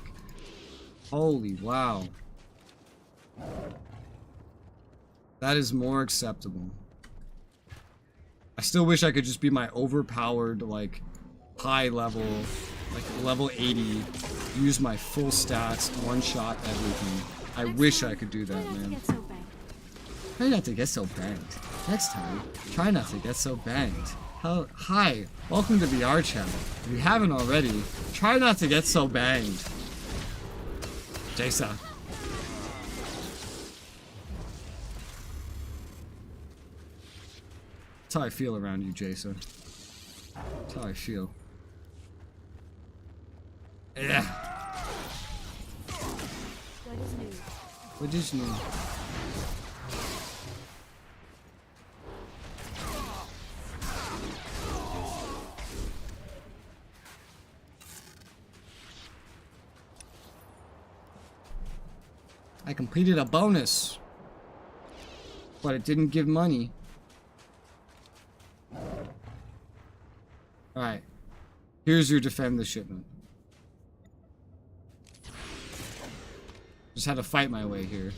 Holy wow. That is more acceptable. I still wish I could just be my overpowered, like, high level, like level 80, use my full stats, one-shot everything. I wish I could do that, man. Try not to get so banged. Next time, try not to get so banged. Hi, welcome to the R channel. If you haven't already, try not to get so banged. Jaisa. That's how I feel around you, Jaisa. That's how I feel. Yeah. What is new? What is new? completed a bonus. But it didn't give money. Alright. Here's your defend the shipment. Just had to fight my way here.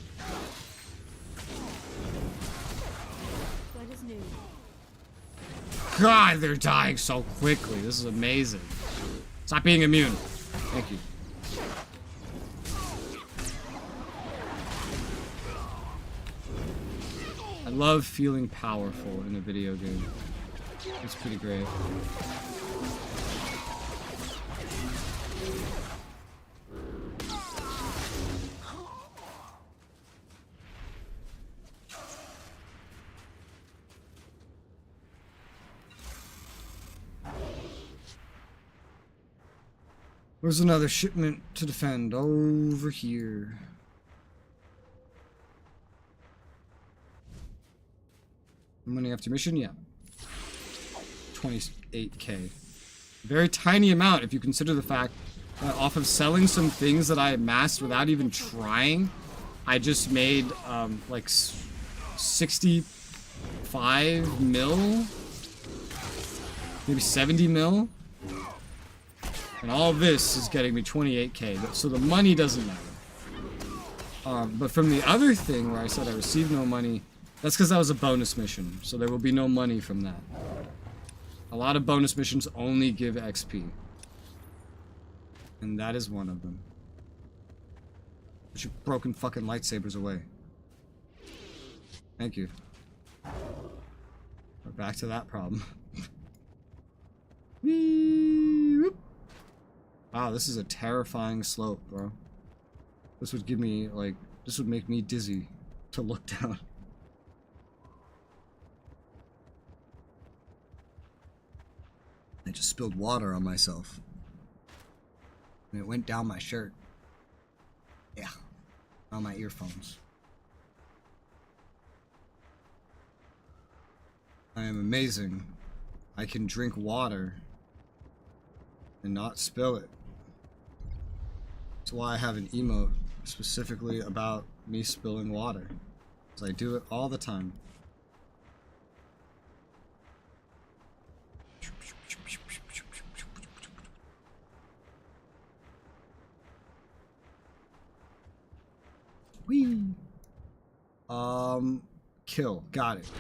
What is new? God, they're dying so quickly. This is amazing. Stop being immune. Thank you. I love feeling powerful in a video game. It's pretty great. Where's another shipment to defend? Over here. Money after mission? Yeah. 28k. Very tiny amount if you consider the fact that off of selling some things that I amassed without even trying, I just made like 65 mil? Maybe 70 mil? And all this is getting me 28k, so the money doesn't matter. But from the other thing where I said I received no money, that's because that was a bonus mission, so there will be no money from that. A lot of bonus missions only give XP. And that is one of them. Put your broken fucking lightsabers away. Thank you. We're back to that problem. Whee, whoop. Wow, this is a terrifying slope, bro. This would give me, like, this would make me dizzy to look down. I just spilled water on myself. And it went down my shirt. Yeah. On my earphones. I am amazing. I can drink water and not spill it. That's why I have an emote specifically about me spilling water. Because I do it all the time. Whee! Kill. Got it.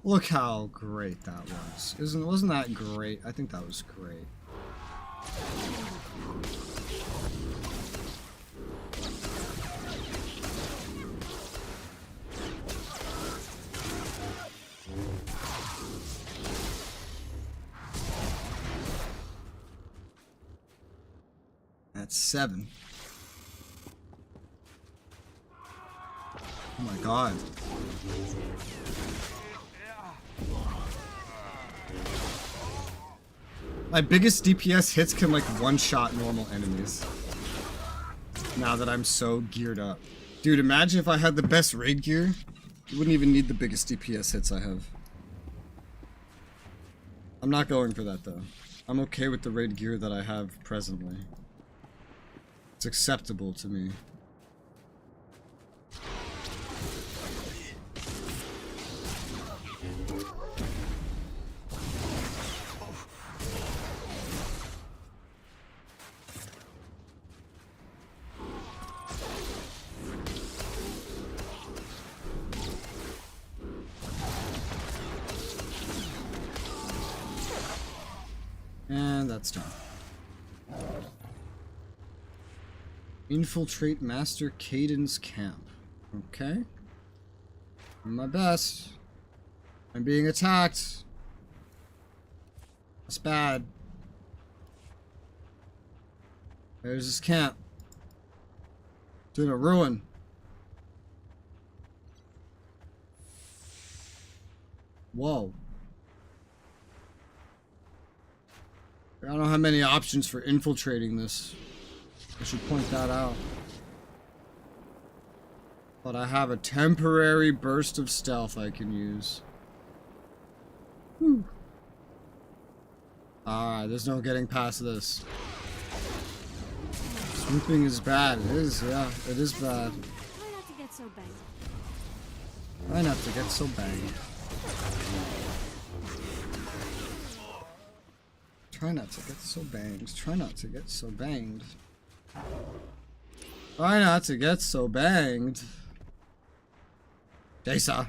Look how great that was. Wasn't that great? I think that was great. That's 7. Oh my god. My biggest DPS hits can like one-shot normal enemies. Now that I'm so geared up. Dude, imagine if I had the best raid gear. You wouldn't even need the biggest DPS hits I have. I'm not going for that though. I'm okay with the raid gear that I have presently. It's acceptable to me. And that's done. Infiltrate Master Caden's camp. Okay. I'm my best. I'm being attacked. That's bad. There's his camp. It's in a ruin. Whoa. I don't have many options for infiltrating this. I should point that out. But I have a temporary burst of stealth I can use. Whew. Alright, there's no getting past this. Swooping is bad. It is, yeah. It is bad. Try not to get so banged. Try not to get so banged. Try not to get so banged. Try not to get so banged. Try not to get so banged. Jason.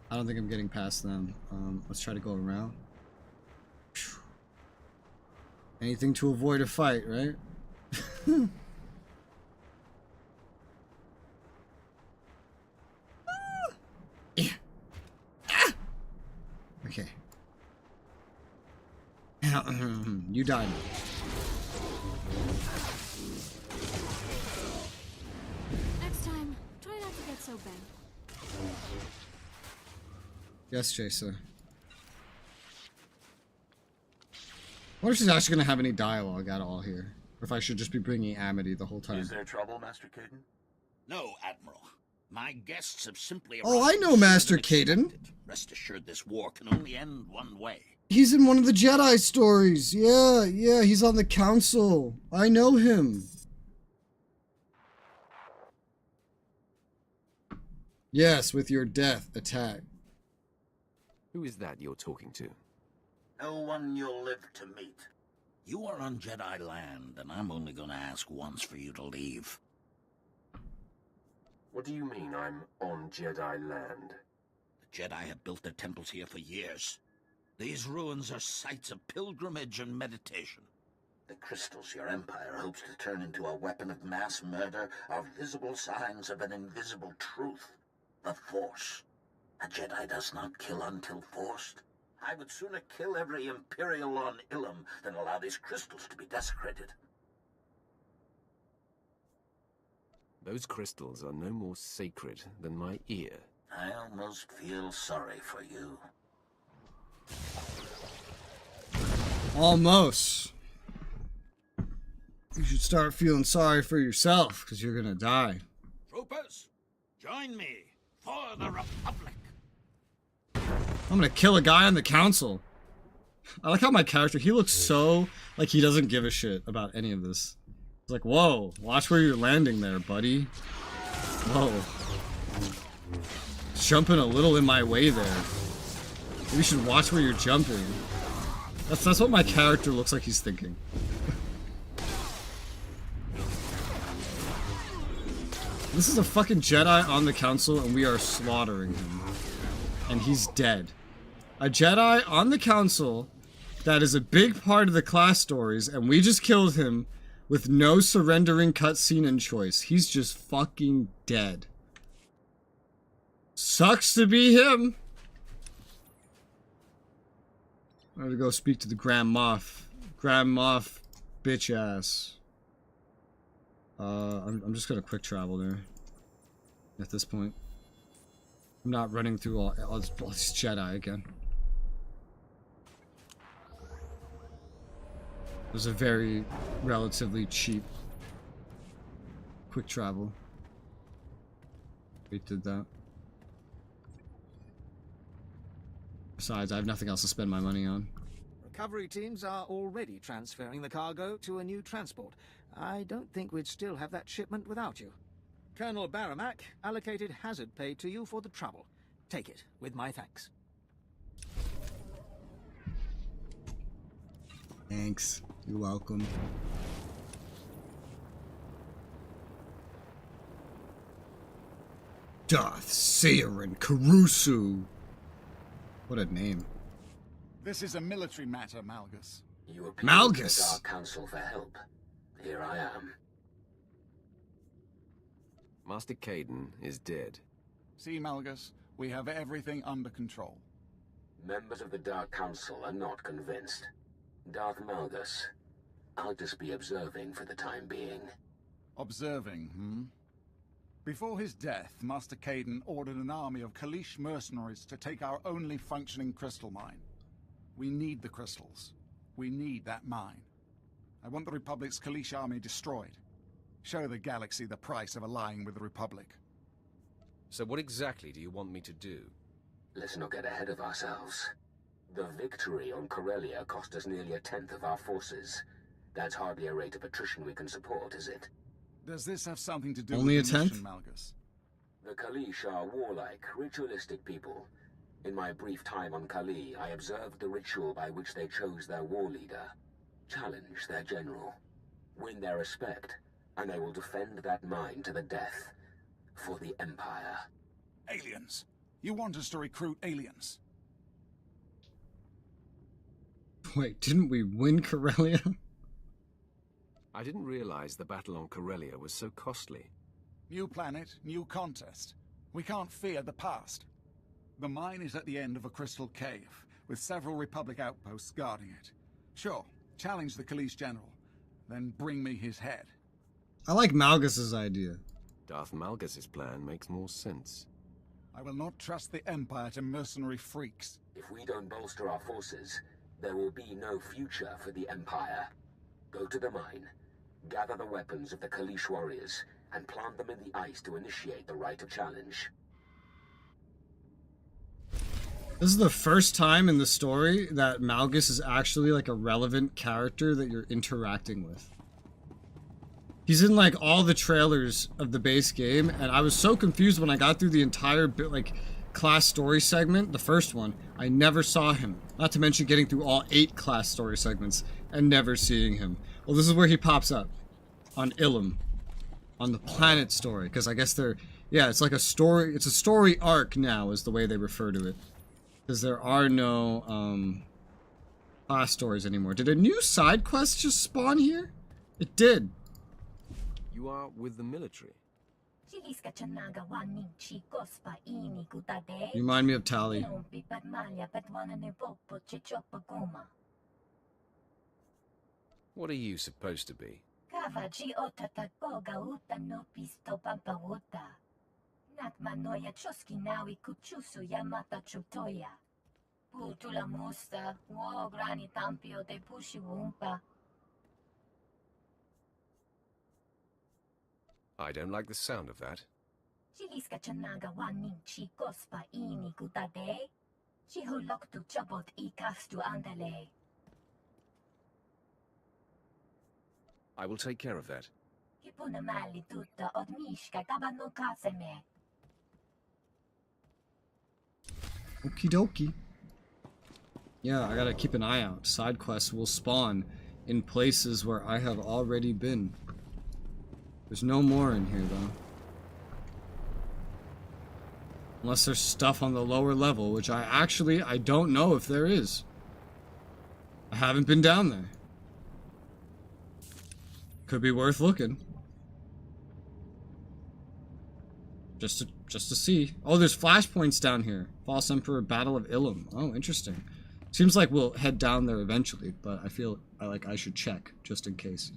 I don't think I'm getting past them. Let's try to go around. Anything to avoid a fight, right? Okay. You died. Next time, try not to get so banged. Yes, Jason. I wonder if she's actually going to have any dialogue at all here. Or if I should just be bringing Amity the whole time. Is there trouble, Master Caden? No, Admiral. My guests have simply Oh, I arrived know sooner Master than Caden. expected. Rest assured this war can only end one way. He's in one of the Jedi stories. Yeah, he's on the council. I know him. Yes, with your death attack. Who is that you're talking to? No one you'll live to meet. You are on Jedi land, and I'm only going to ask once for you to leave. What do you mean I'm on Jedi land? The Jedi have built their temples here for years. These ruins are sites of pilgrimage and meditation. The crystals your empire hopes to turn into a weapon of mass murder are visible signs of an invisible truth. The Force. A Jedi does not kill until forced. I would sooner kill every Imperial on Ilum than allow these crystals to be desecrated. Those crystals are no more sacred than my ear. I almost feel sorry for you. Almost. You should start feeling sorry for yourself, because you're gonna die. Troopers, join me for the Republic. I'm gonna kill a guy on the council. I like how my character, he looks so like he doesn't give a shit about any of this. It's like, whoa, watch where you're landing there, buddy. Whoa. Jumping a little in my way there. Maybe you should watch where you're jumping. That's what my character looks like he's thinking. This is a fucking Jedi on the council and we are slaughtering him. And he's dead. A Jedi on the council that is a big part of the class stories and we just killed him with no surrendering cutscene and choice. He's just fucking dead. Sucks to be him. I'm gonna go speak to the Grand Moff. Grand Moff, bitch ass. I'm just gonna quick travel there. At this point, I'm not running through all these Jedi again. It was a very relatively cheap quick travel. We did that. Besides, I have nothing else to spend my money on. Recovery teams are already transferring the cargo to a new transport. I don't think we'd still have that shipment without you. Colonel Baramak allocated hazard pay to you for the trouble. Take it, with my thanks. Thanks. You're welcome. Darth Saren Caruso. What a name. This is a military matter, Malgus. You appealed Malgus. to the Dark Council for help. Here I am. Master Caden is dead. See, Malgus, we have everything under control. Members of the Dark Council are not convinced. Darth Malgus, I'll just be observing for the time being. Observing, hmm? Before his death, Master Caden ordered an army of Kalish mercenaries to take our only functioning crystal mine. We need the crystals. We need that mine. I want the Republic's Kalish army destroyed. Show the galaxy the price of allying with the Republic. So what exactly do you want me to do? Let's not get ahead of ourselves. The victory on Corellia cost us nearly 1/10 of our forces. That's hardly a rate of attrition we can support, is it? Does this have something to do Only with the a mission, 10th? Malgus? The Kalish are warlike, ritualistic people. In my brief time on Kali, I observed the ritual by which they chose their war leader. Challenge their general. Win their respect, and they will defend that mine to the death. For the Empire. Aliens. You want us to recruit aliens? Wait, didn't we win Corellia? I didn't realize the battle on Corellia was so costly. New planet, new contest. We can't fear the past. The mine is at the end of a crystal cave, with several Republic outposts guarding it. Sure, challenge the Kalish general, then bring me his head. I like Malgus's idea. Darth Malgus's plan makes more sense. I will not trust the Empire to mercenary freaks. If we don't bolster our forces, there will be no future for the Empire. Go to the mine, gather the weapons of the Kalish warriors, and plant them in the ice to initiate the rite of challenge. This is the first time in the story that Malgus is actually like a relevant character that you're interacting with. He's in like all the trailers of the base game, and I was so confused when I got through the entire class story segment, the first one. I never saw him. Not to mention getting through all 8 class story segments and never seeing him. Well, this is where he pops up on Ilum, on the planet story, because I guess yeah, it's like a story. It's a story arc now, is the way they refer to it, because there are no class stories anymore. Did a new side quest just spawn here? It did. You are with the military. You remind me of Tali. What are you supposed to be? I don't like the sound of that. I will take care of that. Okie dokie. Yeah, I gotta keep an eye out. Side quests will spawn in places where I have already been. There's no more in here, though. Unless there's stuff on the lower level, which I don't know if there is. I haven't been down there. Could be worth looking. Just to see. Oh, there's flashpoints down here. False Emperor, Battle of Ilum. Oh, interesting. Seems like we'll head down there eventually, but I feel I should check just in case.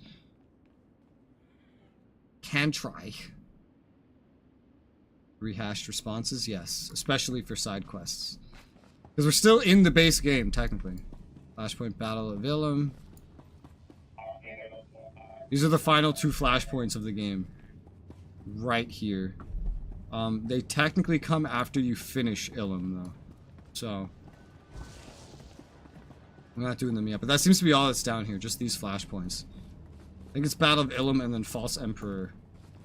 Can try. Rehashed responses, yes, especially for side quests, because we're still in the base game technically. Flashpoint, Battle of Ilum. These are the final 2 flashpoints of the game. Right here. They technically come after you finish Ilum, though. So I'm not doing them yet, but that seems to be all that's down here, just these flashpoints. I think it's Battle of Ilum and then False Emperor.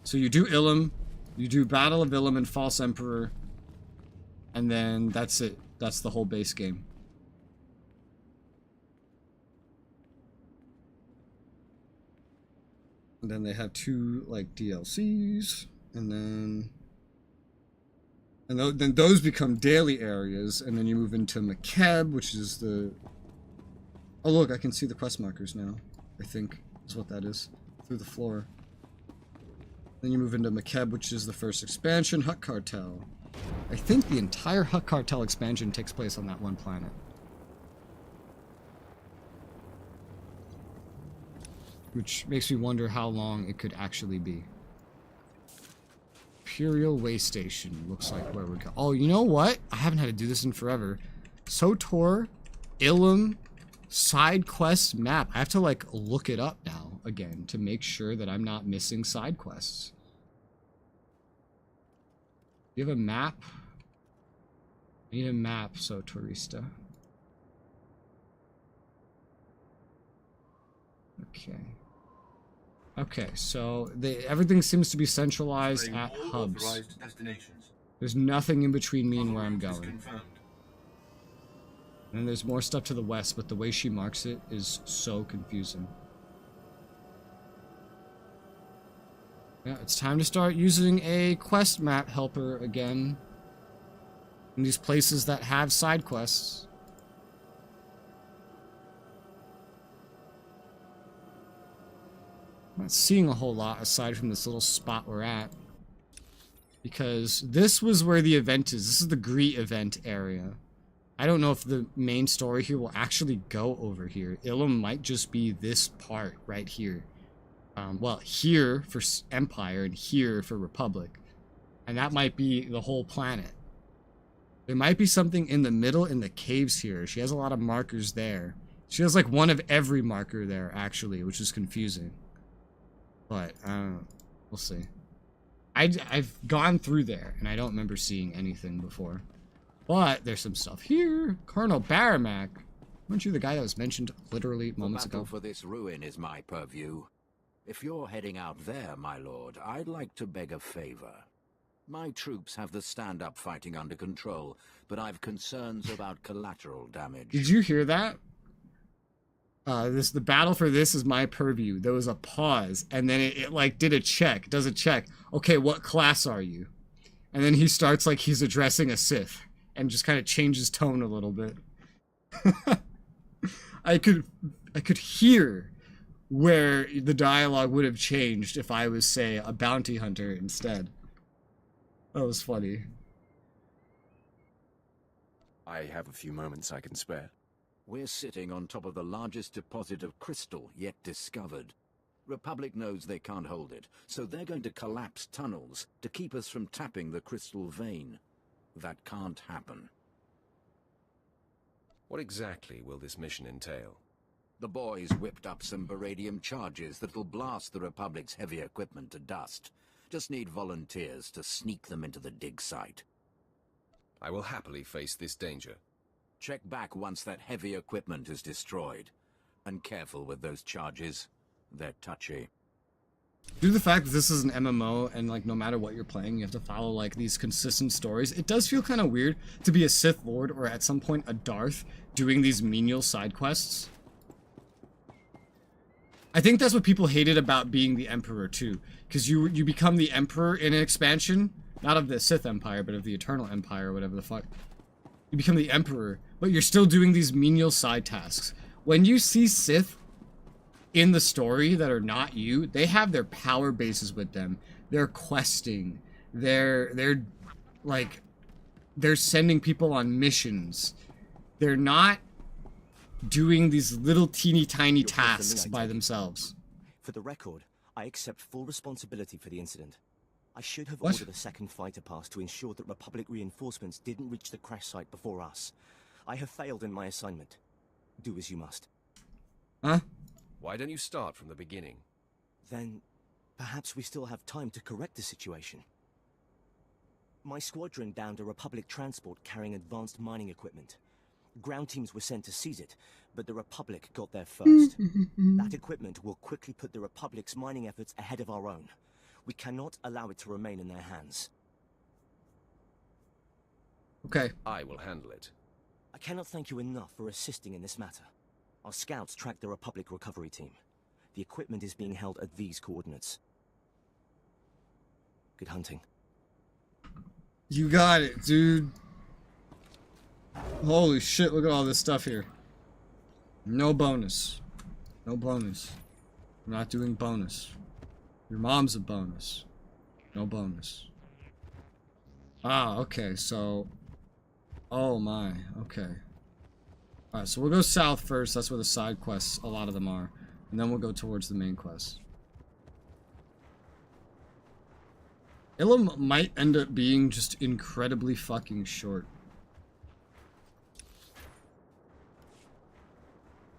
So you do Ilum, you do Battle of Ilum and False Emperor, and then that's it. That's the whole base game. And then they have 2 like DLCs, and then those become daily areas, and then you move into Makeb, which is the... Oh look, I can see the quest markers now. I think is what that is through the floor. Then you move into Makeb, which is the first expansion, Hutt Cartel. I think the entire Hutt Cartel expansion takes place on that one planet. Which makes me wonder how long it could actually be. Imperial Way Station looks like where we're going. Oh, you know what? I haven't had to do this in forever. SOTOR, Ilum, side quest map. I have to like look it up now again to make sure that I'm not missing side quests. Do you have a map? I need a map, so Tourista. Okay. Okay, so everything seems to be centralized at hubs. There's nothing in between me and where I'm going. And there's more stuff to the west, but the way she marks it is so confusing. Yeah, it's time to start using a quest map helper again. In these places that have side quests. I'm not seeing a whole lot aside from this little spot we're at. Because this was where the event is. This is the Greet event area. I don't know if the main story here will actually go over here. Ilum might just be this part right here. Well, here for Empire and here for Republic. And that might be the whole planet. There might be something in the middle in the caves here. She has a lot of markers there. She has like one of every marker there, actually, which is confusing. But, we'll see. I've gone through there, and I don't remember seeing anything before. But there's some stuff here. Colonel Baramack. Weren't you the guy that was mentioned literally moments ago? The battle for this ruin is my purview. If you're heading out there, my lord, I'd like to beg a favor. My troops have the stand-up fighting under control, but I've concerns about collateral damage. Did you hear that? The battle for this is my purview. There was a pause, and then it like did a check. Does a check. Okay, what class are you? And then he starts like he's addressing a Sith, and just kind of changes tone a little bit. I could hear where the dialogue would have changed if I was, say, a bounty hunter instead. That was funny. I have a few moments I can spare. We're sitting on top of the largest deposit of crystal yet discovered. Republic knows they can't hold it, so they're going to collapse tunnels to keep us from tapping the crystal vein. That can't happen. What exactly will this mission entail? The boys whipped up some beradium charges that'll blast the Republic's heavy equipment to dust. Just need volunteers to sneak them into the dig site. I will happily face this danger. Check back once that heavy equipment is destroyed. And careful with those charges. They're touchy. Due to the fact that this is an MMO and like no matter what you're playing, you have to follow like these consistent stories, it does feel kind of weird to be a Sith Lord or at some point a Darth doing these menial side quests. I think that's what people hated about being the Emperor too, because you become the Emperor in an expansion, not of the Sith Empire, but of the Eternal Empire or whatever the fuck. You become the Emperor, but you're still doing these menial side tasks. When you see Sith in the story that are not you, they have their power bases with them. They're questing. They're sending people on missions. They're not doing these little teeny tiny tasks by themselves. For the record, I accept full responsibility for the incident. I should have ordered a second fighter pass to ensure that Republic reinforcements didn't reach the crash site before us. I have failed in my assignment. Do as you must. Huh? Why don't you start from the beginning? Then, perhaps we still have time to correct the situation. My squadron downed a Republic transport carrying advanced mining equipment. Ground teams were sent to seize it, but the Republic got there first. That equipment will quickly put the Republic's mining efforts ahead of our own. We cannot allow it to remain in their hands. Okay. I will handle it. I cannot thank you enough for assisting in this matter. Our scouts tracked the Republic recovery team. The equipment is being held at these coordinates. Good hunting. You got it, dude. Holy shit, look at all this stuff here. No bonus. No bonus. I'm not doing bonus. Your mom's a bonus. No bonus. Ah, okay, so... Oh my, okay. Alright, so we'll go south first. That's where the side quests, a lot of them are. And then we'll go towards the main quest. Ilum might end up being just incredibly fucking short.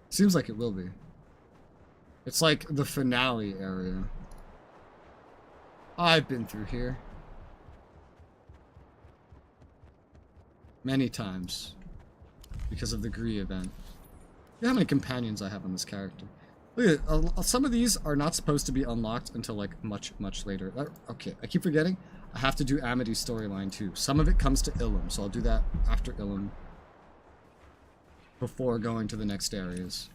Seems like it will be. It's like the finale area. I've been through here. Many times. Because of the Gree event. Look at how many companions I have on this character. Look at some of these are not supposed to be unlocked until like much later. Okay, I keep forgetting. I have to do Amity's storyline too. Some of it comes to Ilum, so I'll do that after Ilum. Before going to the next areas.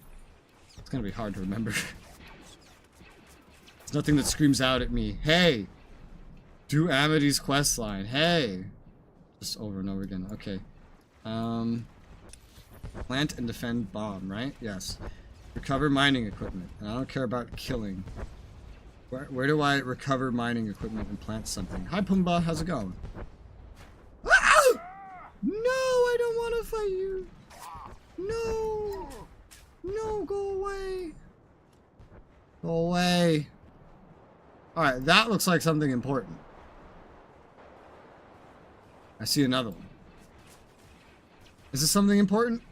It's gonna be hard to remember. There's nothing that screams out at me, hey! Do Amity's questline, hey! Just over and over again, okay. Plant and defend bomb, right? Yes. Recover mining equipment. And I don't care about killing. Where do I recover mining equipment and plant something? Hi Pumbaa, how's it going? Ah! No, I don't want to fight you. No. No, go away. Go away. Alright, that looks like something important. I see another one. Is this something important?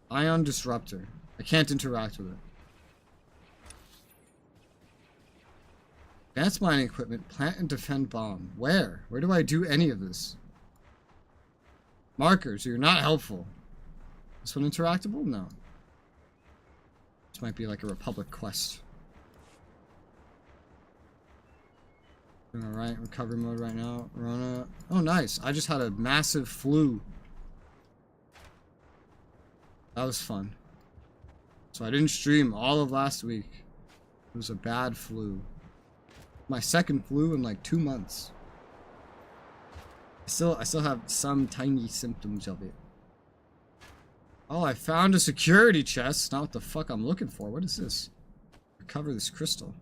Ion disruptor. I can't interact with it. Advanced mining equipment, plant and defend bomb. Where? Where do I do any of this? Markers, you're not helpful. This one interactable? No. This might be like a Republic quest. Alright, recovery mode right now. Rona. Oh, nice. I just had a massive flu. That was fun. So I didn't stream all of last week. It was a bad flu. My second flu in like 2 months. I still have some tiny symptoms of it. Oh, I found a security chest. Not what the fuck I'm looking for. What is this? Recover this crystal.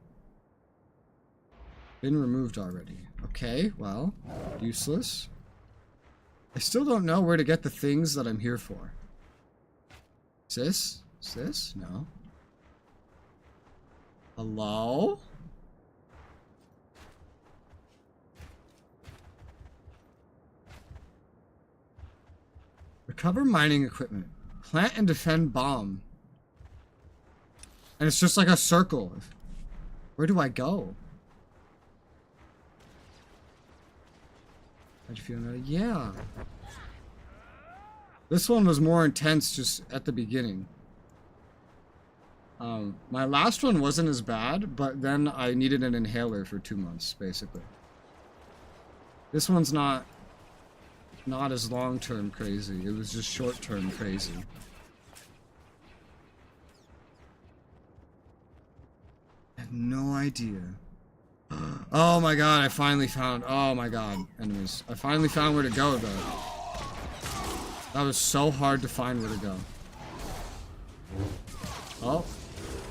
Been removed already. Okay, well, useless. I still don't know where to get the things that I'm here for. Is this? Is this? No. Hello? Recover mining equipment. Plant and defend bomb. And it's just like a circle. Where do I go? How'd you feel now? Yeah. This one was more intense just at the beginning. My last one wasn't as bad, but then I needed an inhaler for 2 months, basically. This one's not as long-term crazy. It was just short-term crazy. I have no idea. Oh my god, I finally found... Oh my god, enemies. I finally found where to go, though. That was so hard to find where to go. Oh.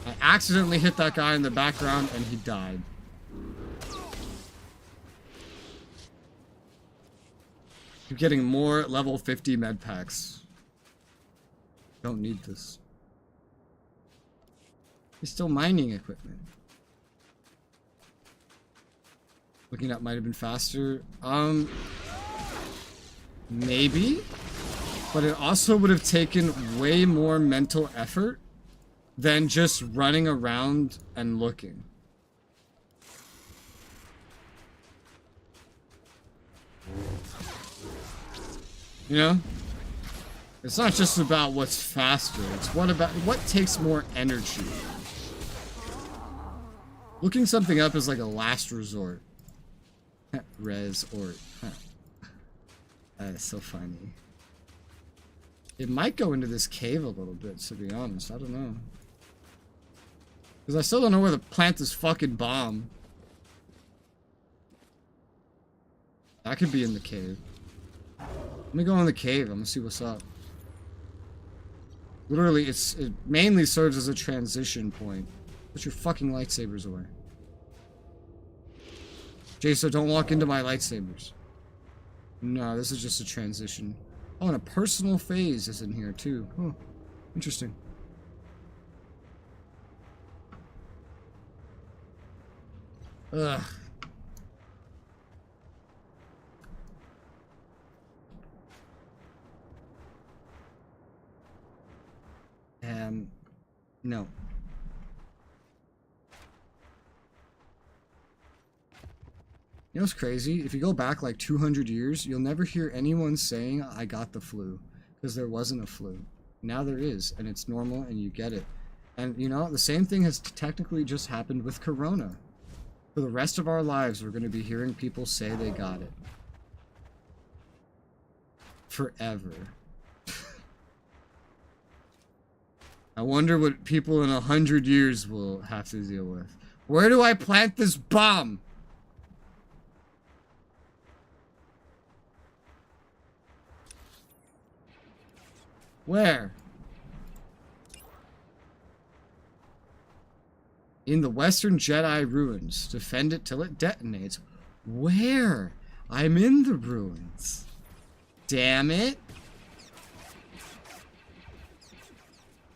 I accidentally hit that guy in the background and he died. Keep getting more level 50 med packs. Don't need this. He's still mining equipment. Looking up might have been faster. Maybe? But it also would have taken way more mental effort than just running around and looking. You know? It's not just about what's faster, it's what takes more energy. Looking something up is like a last resort. Resort. That is so funny. It might go into this cave a little bit, to be honest. I don't know. Because I still don't know where to plant this fucking bomb. That could be in the cave. Let me go in the cave. I'm gonna see what's up. Literally, it mainly serves as a transition point. Put your fucking lightsabers away. Jaso, don't walk into my lightsabers. No, this is just a transition. Oh, and a personal phase is in here too. Oh, interesting. Ugh. No. You know what's crazy? If you go back like 200 years, you'll never hear anyone saying, I got the flu. Because there wasn't a flu. Now there is, and it's normal, and you get it. And, you know, the same thing has technically just happened with Corona. For the rest of our lives, we're going to be hearing people say they got it. Forever. I wonder what people in 100 years will have to deal with. Where do I plant this bomb? Where? In the Western Jedi ruins. Defend it till it detonates. Where? I'm in the ruins. Damn it.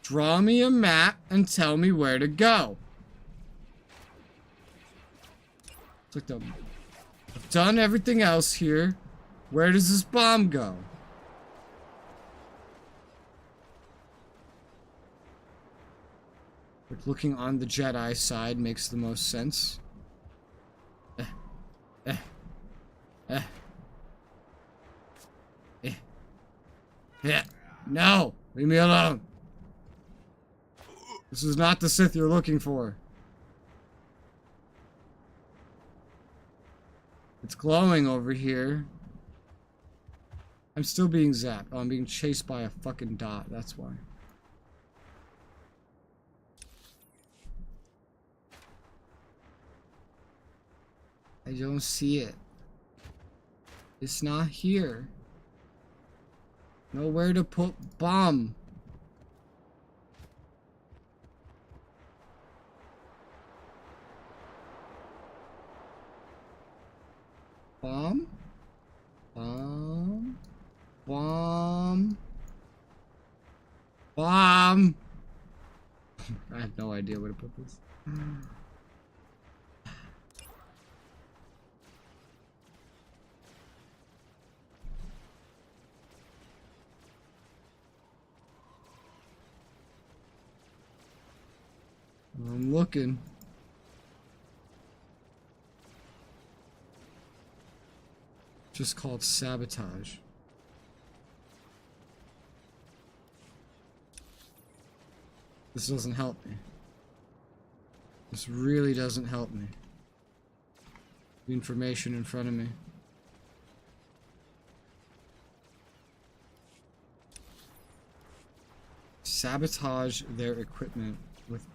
Draw me a map and tell me where to go. It's like I've done everything else here. Where does this bomb go? Like looking on the Jedi side makes the most sense. Yeah. No! Leave me alone! This is not the Sith you're looking for. It's glowing over here. I'm still being zapped. Oh, I'm being chased by a fucking dot. That's why. I don't see it. It's not here. Nowhere to put bomb. Bomb? Bomb? Bomb? Bomb! I have no idea where to put this. I'm looking. Just called sabotage. This doesn't help me. This really doesn't help me. The information in front of me. Sabotage their equipment with...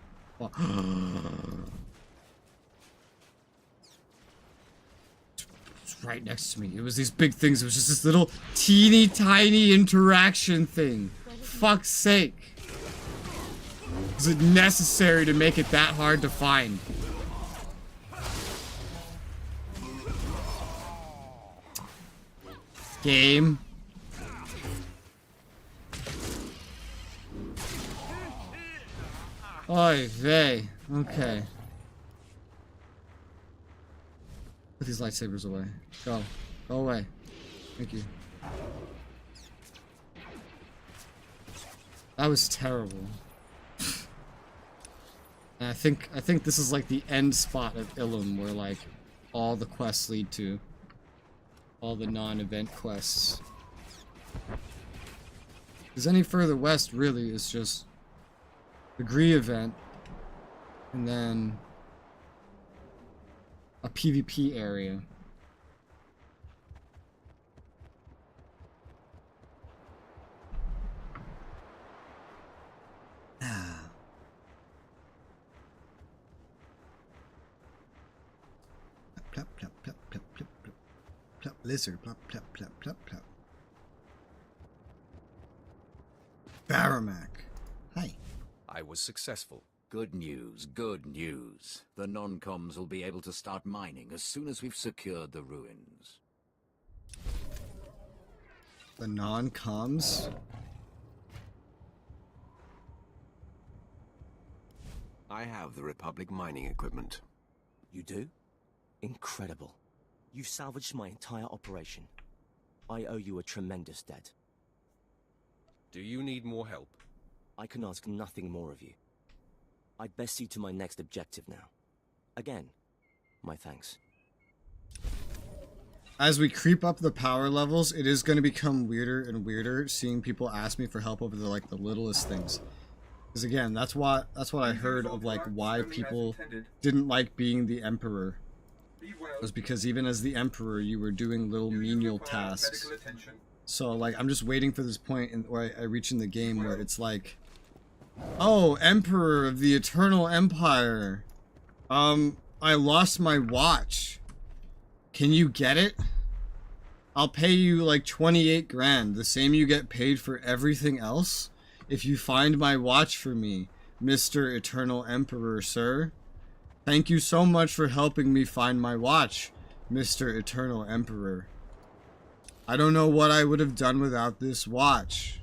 It's right next to me. It was these big things. It was just this little teeny tiny interaction thing. Fuck's sake. Is it necessary to make it that hard to find? Game. Oy vey. Okay. Put these lightsabers away. Go. Go away. Thank you. That was terrible. And I think this is like the end spot of Ilum where like all the quests lead to. All the non-event quests. Because any further west really is just the Gree event and then a PvP area. Plop, plop, plop, plop, plop, plop, plop, lizard, plop, plop, plop, plop, plop. Baramak. Hi. I was successful. Good news, good news. The non-coms will be able to start mining as soon as we've secured the ruins. The non-coms? I have the Republic mining equipment. You do? Incredible. You've salvaged my entire operation. I owe you a tremendous debt. Do you need more help? I can ask nothing more of you. I'd best see to my next objective now. Again, my thanks. as we creep up the power levels, it is going to become weirder and weirder seeing people ask me for help over the like the littlest things. Because again, that's what I heard of like why people didn't like being the Emperor. It was because even as the Emperor, you were doing little menial tasks. So like I'm just waiting for this point where I reach in the game where it's like, oh, Emperor of the Eternal Empire. I lost my watch. Can you get it? I'll pay you like 28 grand, the same you get paid for everything else, if you find my watch for me, Mr. Eternal Emperor, sir. Thank you so much for helping me find my watch, Mr. Eternal Emperor. I don't know what I would have done without this watch.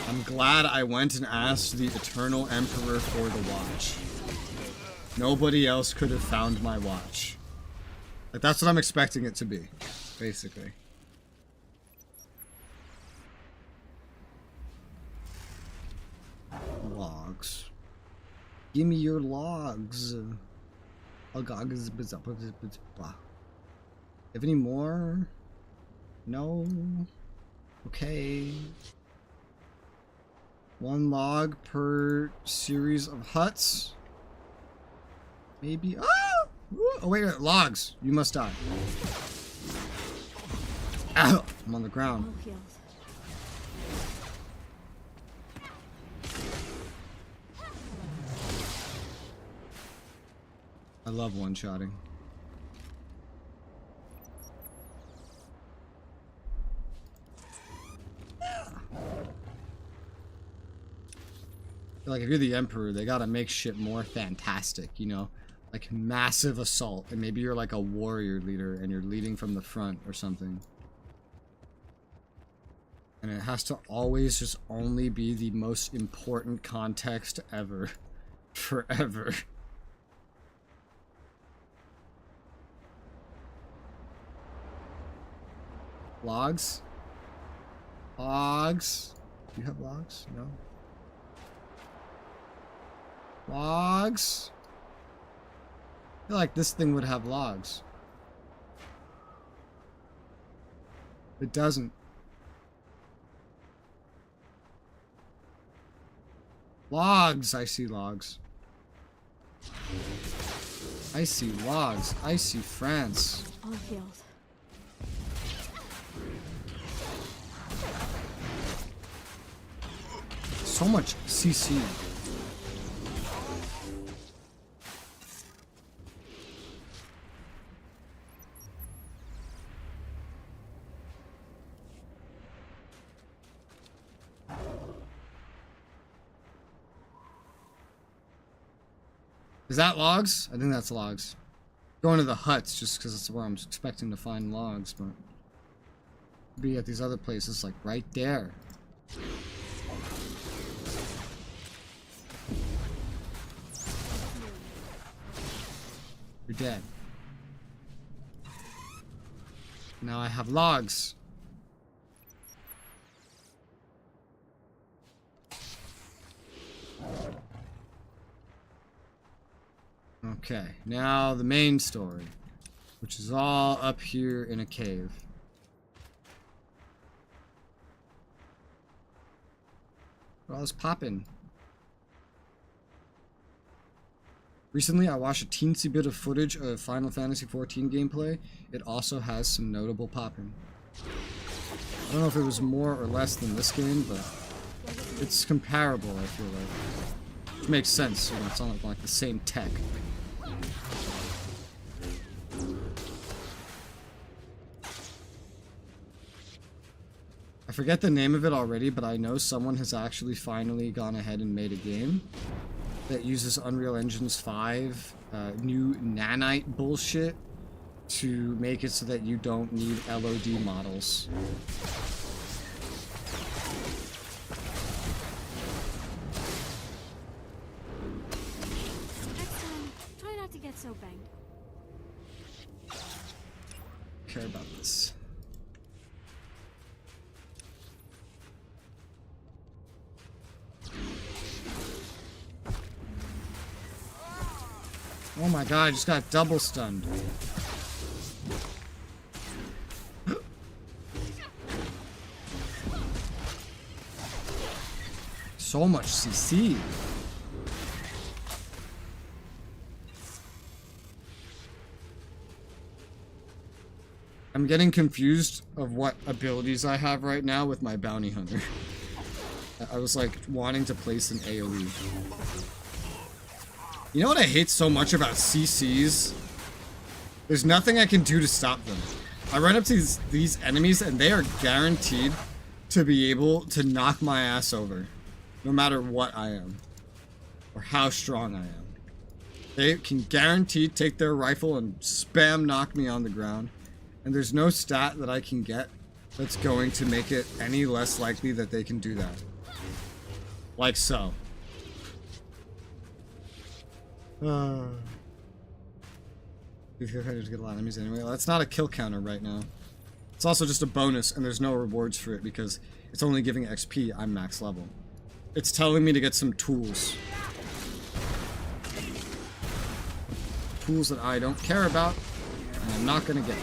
I'm glad I went and asked the Eternal Emperor for the watch. Nobody else could have found my watch. Like, that's what I'm expecting it to be, basically. Logs. Give me your logs. Have any more? No? Okay. 1 log per series of huts. Maybe. Oh! Oh, wait, logs. You must die. Ow! I'm on the ground. I love one-shotting. Like, if you're the Emperor, they gotta make shit more fantastic, you know? Like, massive assault, and maybe you're like a warrior leader, and you're leading from the front or something. And it has to always just only be the most important context ever. Forever. Logs? Logs? Do you have logs? No? Logs? I feel like this thing would have logs. It doesn't. Logs! I see logs. I see logs. I see France. All healed. So much CC. Is that logs? I think that's logs. Going to the huts just because that's where I'm expecting to find logs, but be at these other places like right there. You're dead. Now I have logs. Okay, now the main story, which is all up here in a cave. What is poppin'? Recently, I watched a teensy bit of footage of Final Fantasy XIV gameplay. It also has some notable popping. I don't know if it was more or less than this game, but it's comparable, I feel like. Which makes sense, you know, it's on like the same tech. I forget the name of it already, but I know someone has actually finally gone ahead and made a game that uses Unreal Engine's 5 new nanite bullshit to make it so that you don't need LOD models. Next time, try not to get so banged up. Care about this. Oh my god, I just got double stunned. So much CC. I'm getting confused of what abilities I have right now with my bounty hunter. I was like wanting to place an AoE. You know what I hate so much about CCs? There's nothing I can do to stop them. I run up to these enemies and they are guaranteed to be able to knock my ass over. No matter what I am. Or how strong I am. They can guaranteed take their rifle and spam knock me on the ground. And there's no stat that I can get that's going to make it any less likely that they can do that. Like so. You feel like I just get a lot of enemies anyway. Well, that's not a kill counter right now. It's also just a bonus, and there's no rewards for it because it's only giving XP. I'm max level. It's telling me to get some tools. Tools that I don't care about, and I'm not gonna get.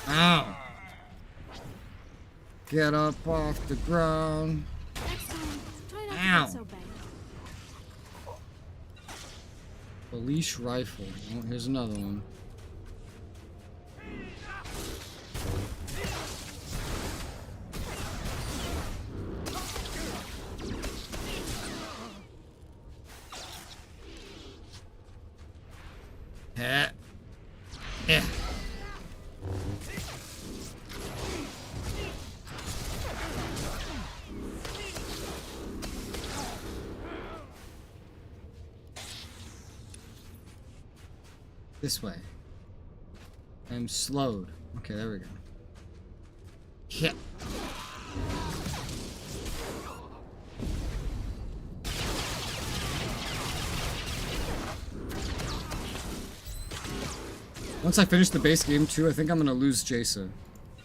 Ow! Get up off the ground. Ow! A leash rifle. Oh, here's another one. Yeah. Yeah. This way. I'm slowed. Okay, there we go. Yeah. Once I finish the base game too, I think I'm gonna lose Jason.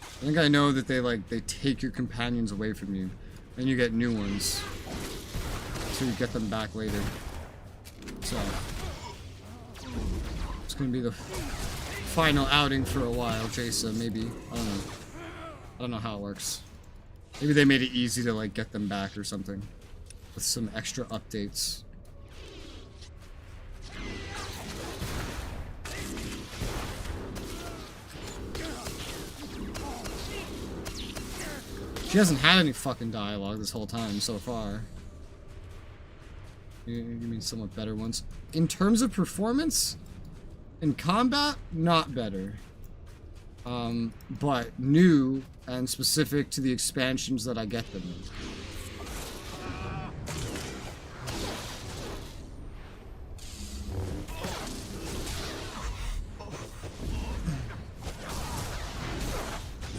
I think I know that they take your companions away from you, and you get new ones, so you get them back later. So it's gonna be the final outing for a while, Jason. Maybe I don't know. I don't know how it works. Maybe they made it easy to like get them back or something, with some extra updates. She hasn't had any fucking dialogue this whole time so far. You mean somewhat better ones? In terms of performance, in combat, not better. But new and specific to the expansions that I get them in.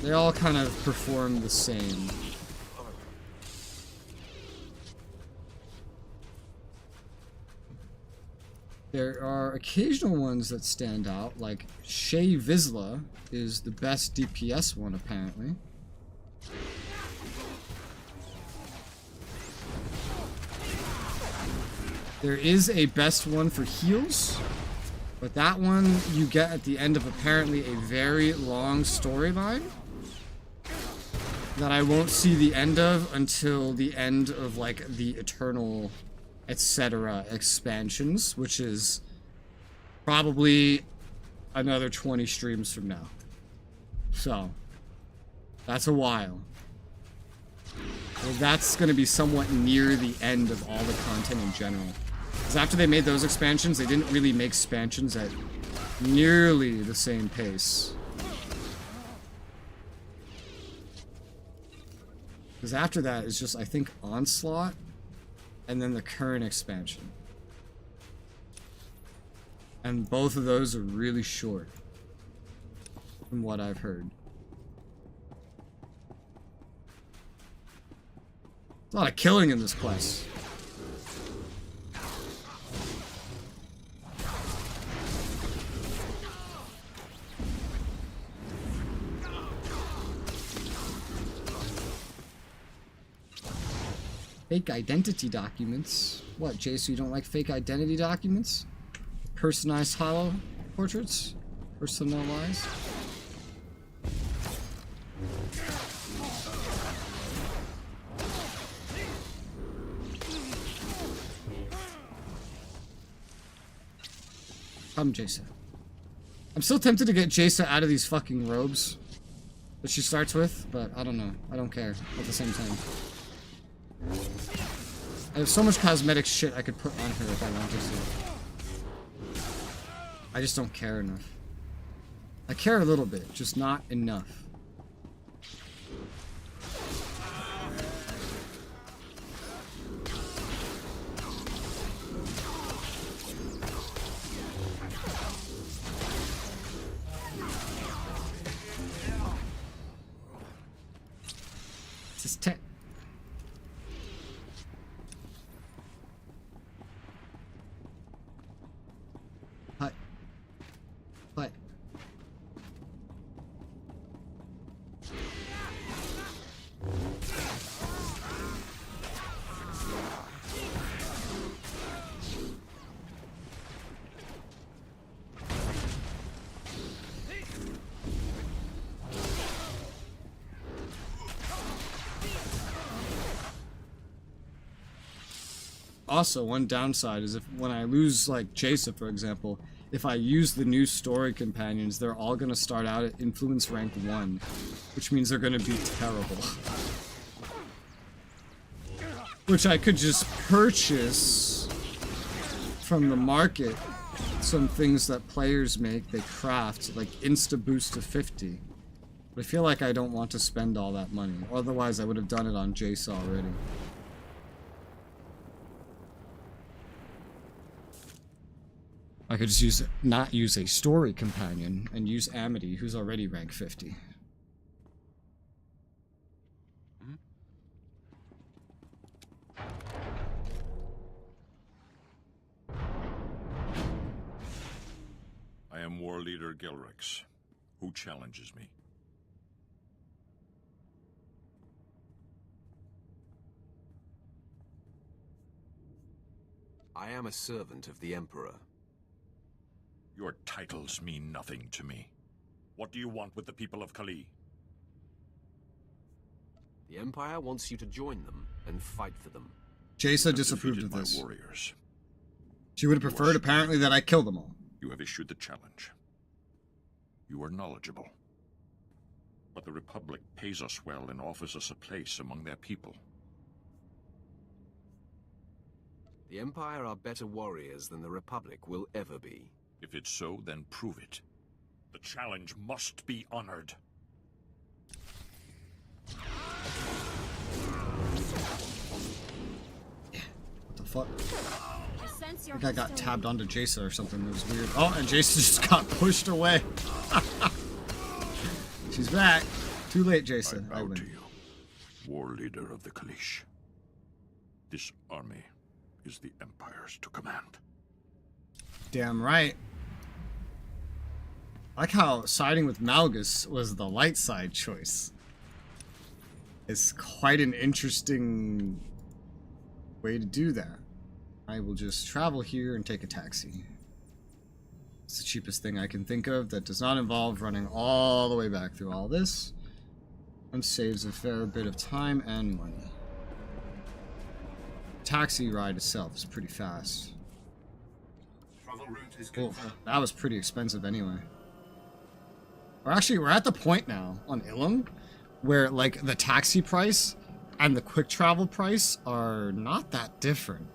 They all kind of perform the same. There are occasional ones that stand out, like Resoula is the best DPS one apparently. There is a best one for heals, but that one you get at the end of apparently a very long storyline that I won't see the end of until the end of like the Eternal etc. expansions, which is probably another 20 streams from now. So that's a while. Well, that's going to be somewhat near the end of all the content in general. Because after they made those expansions, they didn't really make expansions at nearly the same pace. Because after that is just, I think, Onslaught, and then the current expansion. And both of those are really short, from what I've heard. A lot of killing in this quest. Fake identity documents. What, Jay, so you don't like fake identity documents? Personalized hollow portraits? Personalized? Come, Jason. I'm still tempted to get Jason out of these fucking robes that she starts with, but I don't know. I don't care at the same time. I have so much cosmetic shit I could put on her if I wanted to. I just don't care enough. I care a little bit, just not enough. This is tech. What? Also, one downside is if when I lose, like, Jason, for example, if I use the new story companions, they're all gonna start out at influence rank 1, which means they're gonna be terrible. Which I could just purchase from the market some things that players make, they craft, like insta boost to 50. But I feel like I don't want to spend all that money, otherwise I would have done it on Jace already. I could just not use a story companion and use Amity, who's already rank 50. I am War Leader Gilrix. Who challenges me? I am a servant of the Emperor. Your titles mean nothing to me. What do you want with the people of Kali? The Empire wants you to join them and fight for them. Jason disapproved of this. Warriors. She would have preferred, apparently, that I kill them all. You have issued the challenge. You are knowledgeable. But the Republic pays us well and offers us a place among their people. The Empire are better warriors than the Republic will ever be. If it's so, then prove it. The challenge must be honored. What the fuck? I think I got tabbed onto Jason or something. It was weird. Oh, and Jason just got pushed away. She's back. Too late, Jason. I bow to you, War Leader of the Kalish. This army is the Empire's to command. Damn right. I like how siding with Malgus was the light side choice. It's quite an interesting way to do that. I will just travel here and take a taxi. It's the cheapest thing I can think of that does not involve running all the way back through all this and saves a fair bit of time and money. Taxi ride itself is pretty fast. Oh, that was pretty expensive anyway. We're at the point now on Ilum where, like, the taxi price and the quick travel price are not that different.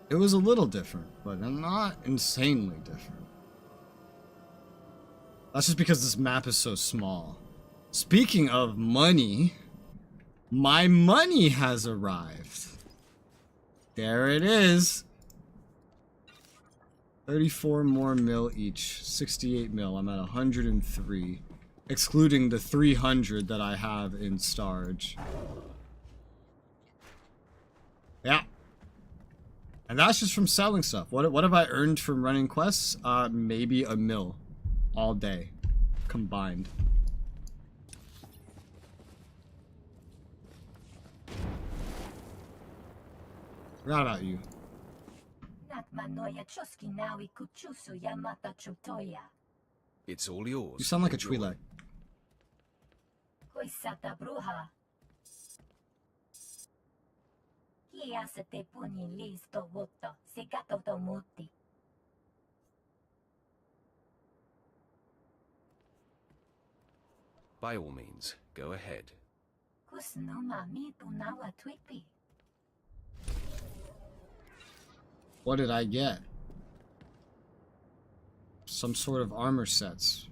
It was a little different, but not insanely different. That's just because this map is so small. Speaking of money, my money has arrived. There it is. 34 more mil each. 68 mil. I'm at 103. excluding the 300 that I have in storage. Yeah. And that's just from selling stuff. What have I earned from running quests? Maybe $1 mil all day combined. Forgot about you. It's all yours. You sound like a Twi'lek. By all means, go ahead. What did I get? Some sort of armor sets.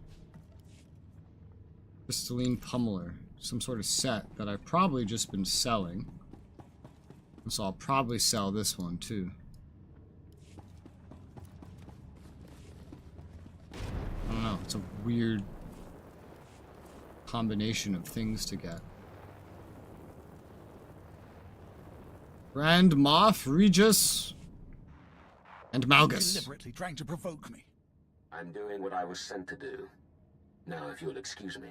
Crystalline pummeler. Some sort of set that I've probably just been selling. So I'll probably sell this one too. I don't know. It's a weird combination of things to get. Grand Moff, Regis, and Malgus. Deliberately trying to provoke me. I'm doing what I was sent to do. Now, if you'll excuse me,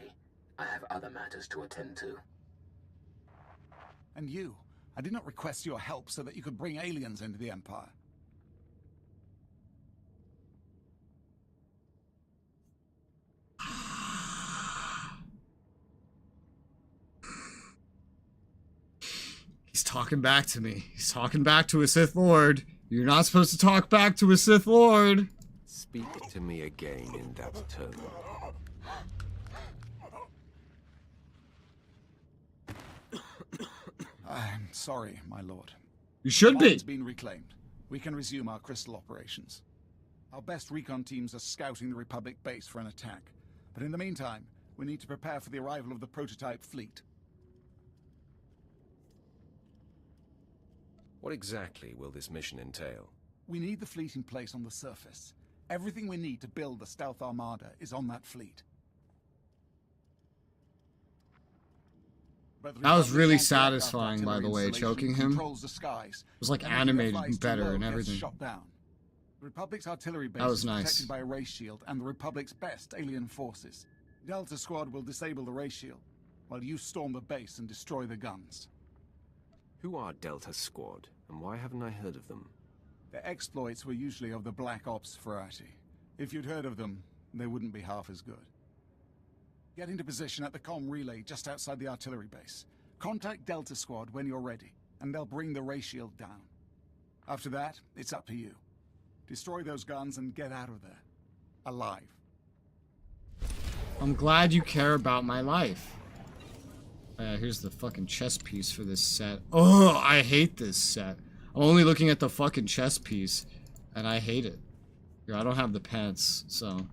I have other matters to attend to. And you? I did not request your help so that you could bring aliens into the Empire. He's talking back to me. He's talking back to a Sith Lord. You're not supposed to talk back to a Sith Lord. Speak to me again in that tone. I'm sorry, my lord. You should be. It's been reclaimed. We can resume our crystal operations. Our best recon teams are scouting the Republic base for an attack. But in the meantime, we need to prepare for the arrival of the prototype fleet. What exactly will this mission entail? We need the fleet in place on the surface. Everything we need to build the stealth armada is on that fleet. That was really satisfying, by the way, choking him. It was like animated better and everything. The Republic's artillery base That was is nice. protected by a ray shield and the Republic's best alien forces. Delta Squad will disable the ray shield, while you storm the base and destroy the guns. Who are Delta Squad, and why haven't I heard of them? Their exploits were usually of the Black Ops variety. If you'd heard of them, they wouldn't be half as good. Get into position at the comm relay just outside the artillery base. Contact Delta Squad when you're ready, and they'll bring the ray shield down. After that, it's up to you. Destroy those guns and get out of there. Alive. I'm glad you care about my life. Here's the fucking chess piece for this set. Oh, I hate this set. I'm only looking at the fucking chess piece, and I hate it. Here, I don't have the pants, so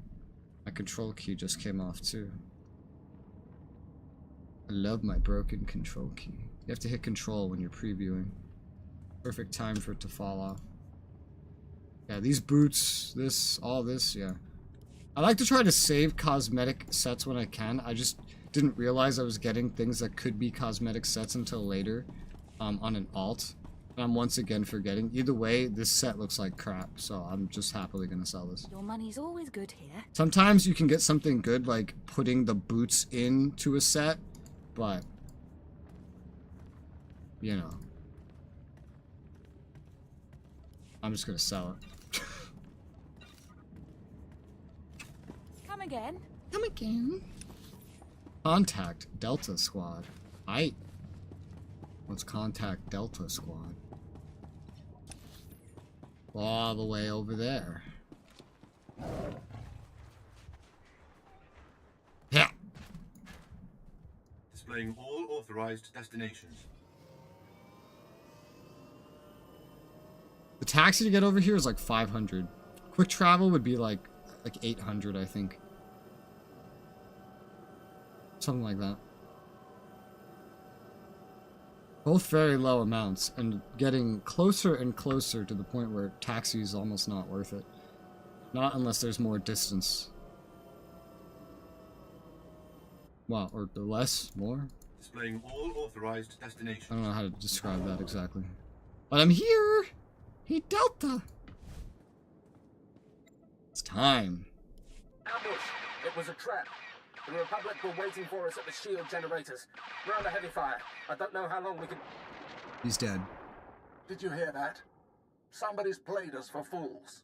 my control key just came off too. I love my broken control key. You have to hit control when you're previewing. Perfect time for it to fall off. Yeah, these boots, this, all this, yeah. I like to try to save cosmetic sets when I can. I just didn't realize I was getting things that could be cosmetic sets until later on an alt. And I'm once again forgetting. Either way, this set looks like crap, so I'm just happily gonna sell this. Your money's always good here. Sometimes you can get something good, like putting the boots into a set, but you know, I'm just gonna sell it. Come again. Come again. Contact Delta Squad. Let's contact Delta Squad. All the way over there. Yeah. Displaying all authorized destinations. The taxi to get over here is like 500. Quick travel would be like 800, I think. Something like that. Both very low amounts, and getting closer and closer to the point where taxi is almost not worth it. Not unless there's more distance. Well, or less, more. Displaying all authorized destinations. I don't know how to describe that exactly. But I'm here! Hey, Delta! It's time. Ambush! It was a trap. The Republic were waiting for us at the shield generators. We're under heavy fire. I don't know how long we can... He's dead. Did you hear that? Somebody's played us for fools.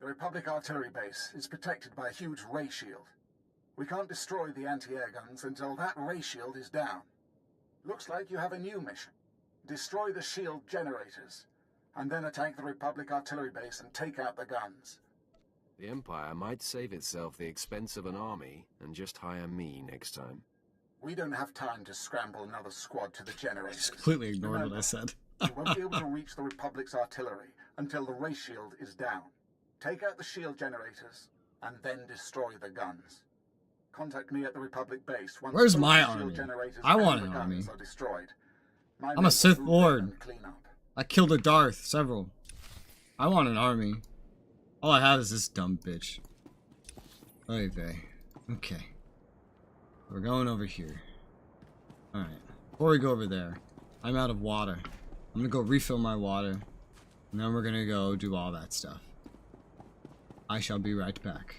The Republic artillery base is protected by a huge ray shield. We can't destroy the anti-air guns until that ray shield is down. Looks like you have a new mission. Destroy the shield generators, and then attack the Republic artillery base and take out the guns. The Empire might save itself the expense of an army and just hire me next time. We don't have time to scramble another squad to the generators. Just completely ignored what I said. You won't be able to reach the Republic's artillery until the ray shield is down. Take out the shield generators, and then destroy the guns. Contact me at the Republic base once Where's both my the shield army? generators I want and an the army. guns are destroyed. My I'm men a will Sith move in Lord. and clean up. I killed a Darth, several. I want an army. All I have is this dumb bitch. Oy vey. Okay. We're going over here. Alright. Before we go over there, I'm out of water. I'm gonna go refill my water. And then we're gonna go do all that stuff. I shall be right back.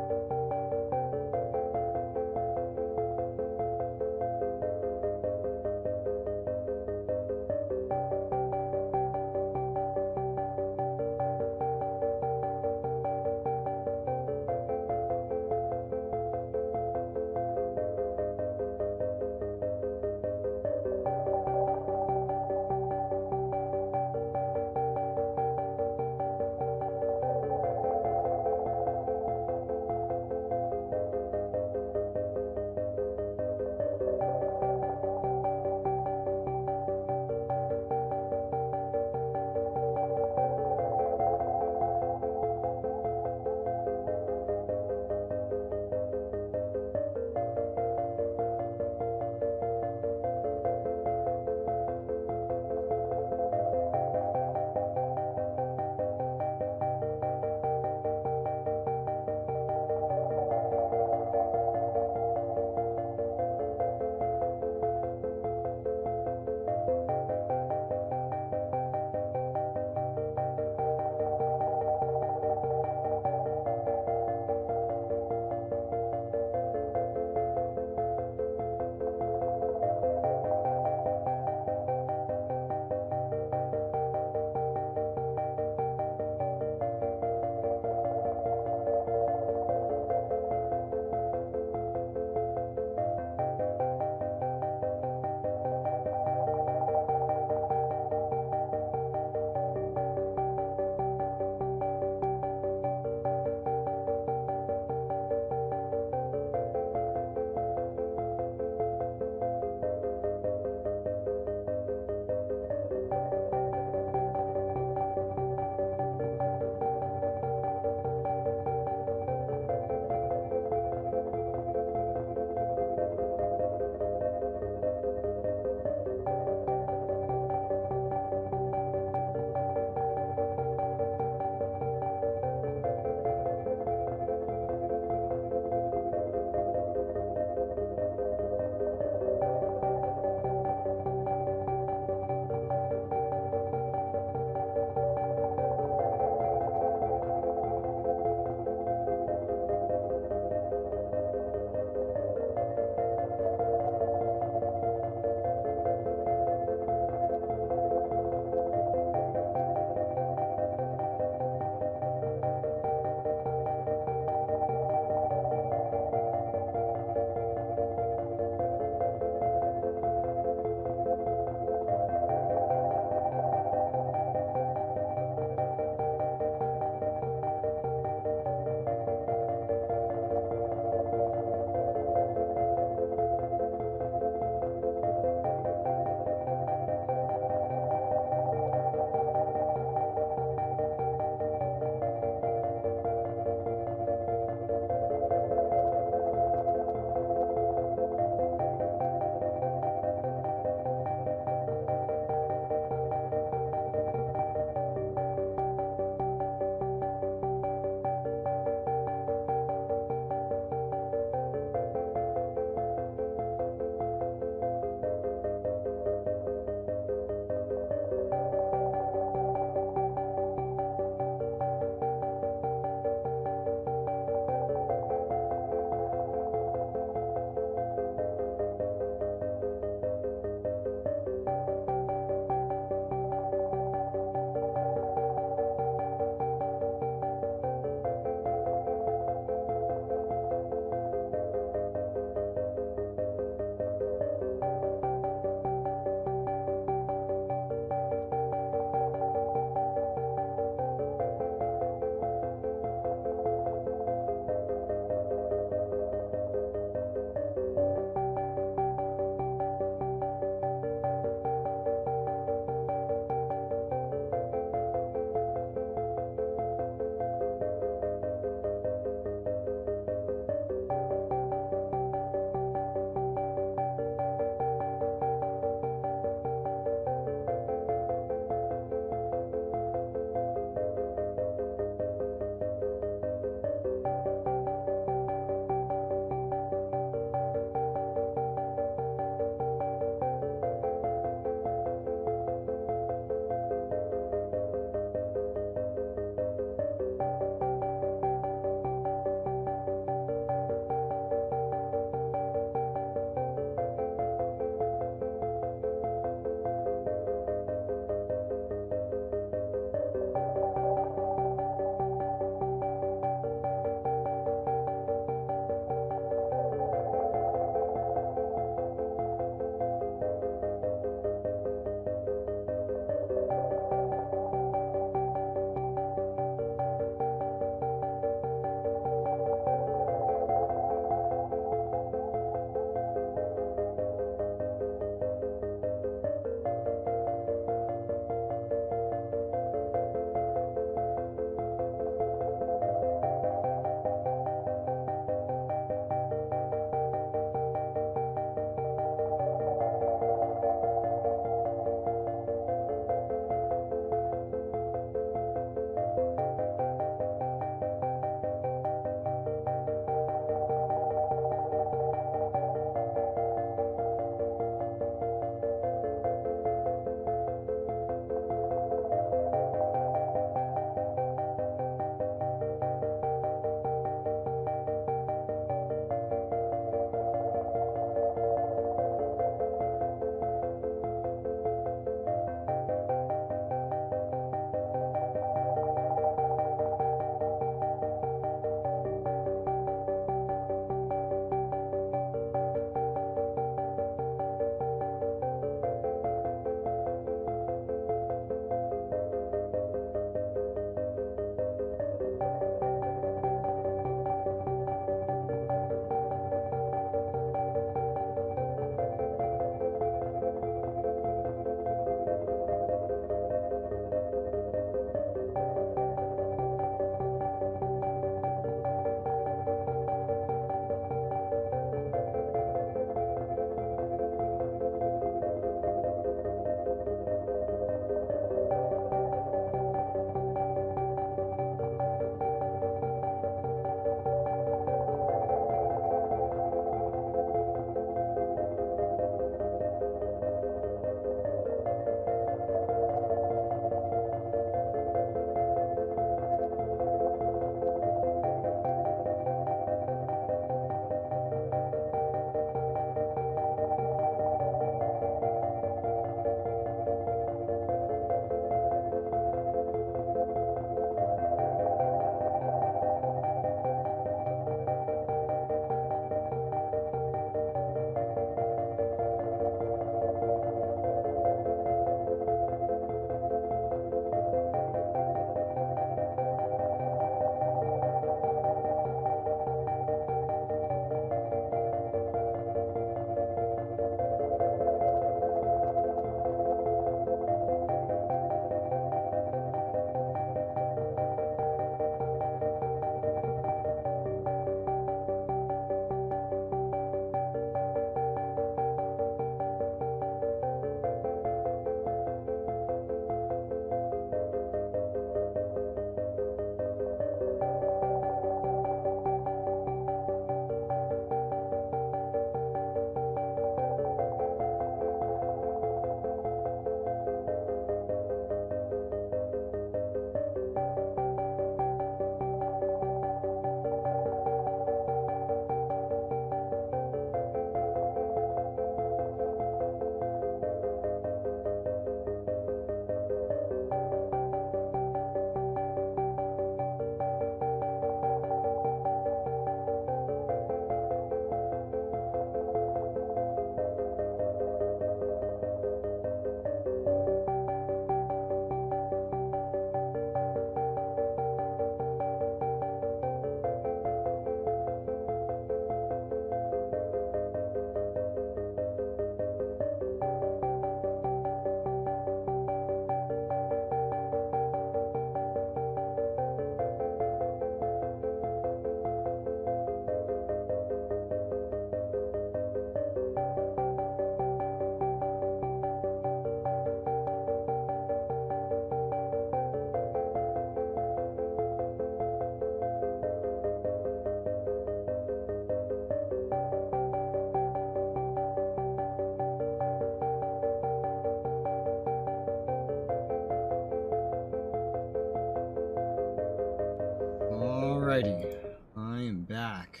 Alrighty. I am back.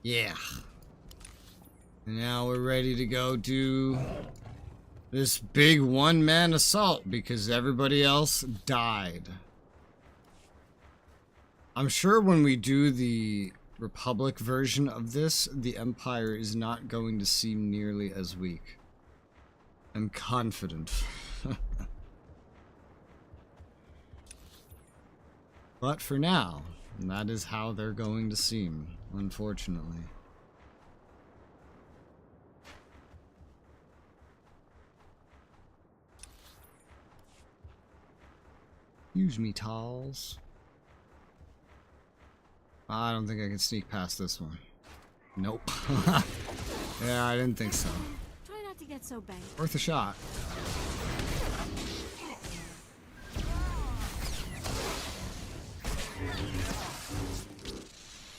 Yeah. And now we're ready to go do this big one-man assault because everybody else died. I'm sure when we do the Republic version of this, the Empire is not going to seem nearly as weak. I'm confident. But for now, that is how they're going to seem, unfortunately. Excuse me, Talls. I don't think I can sneak past this one. Nope. Yeah, I didn't think so. Try not to get so banged. Worth a shot.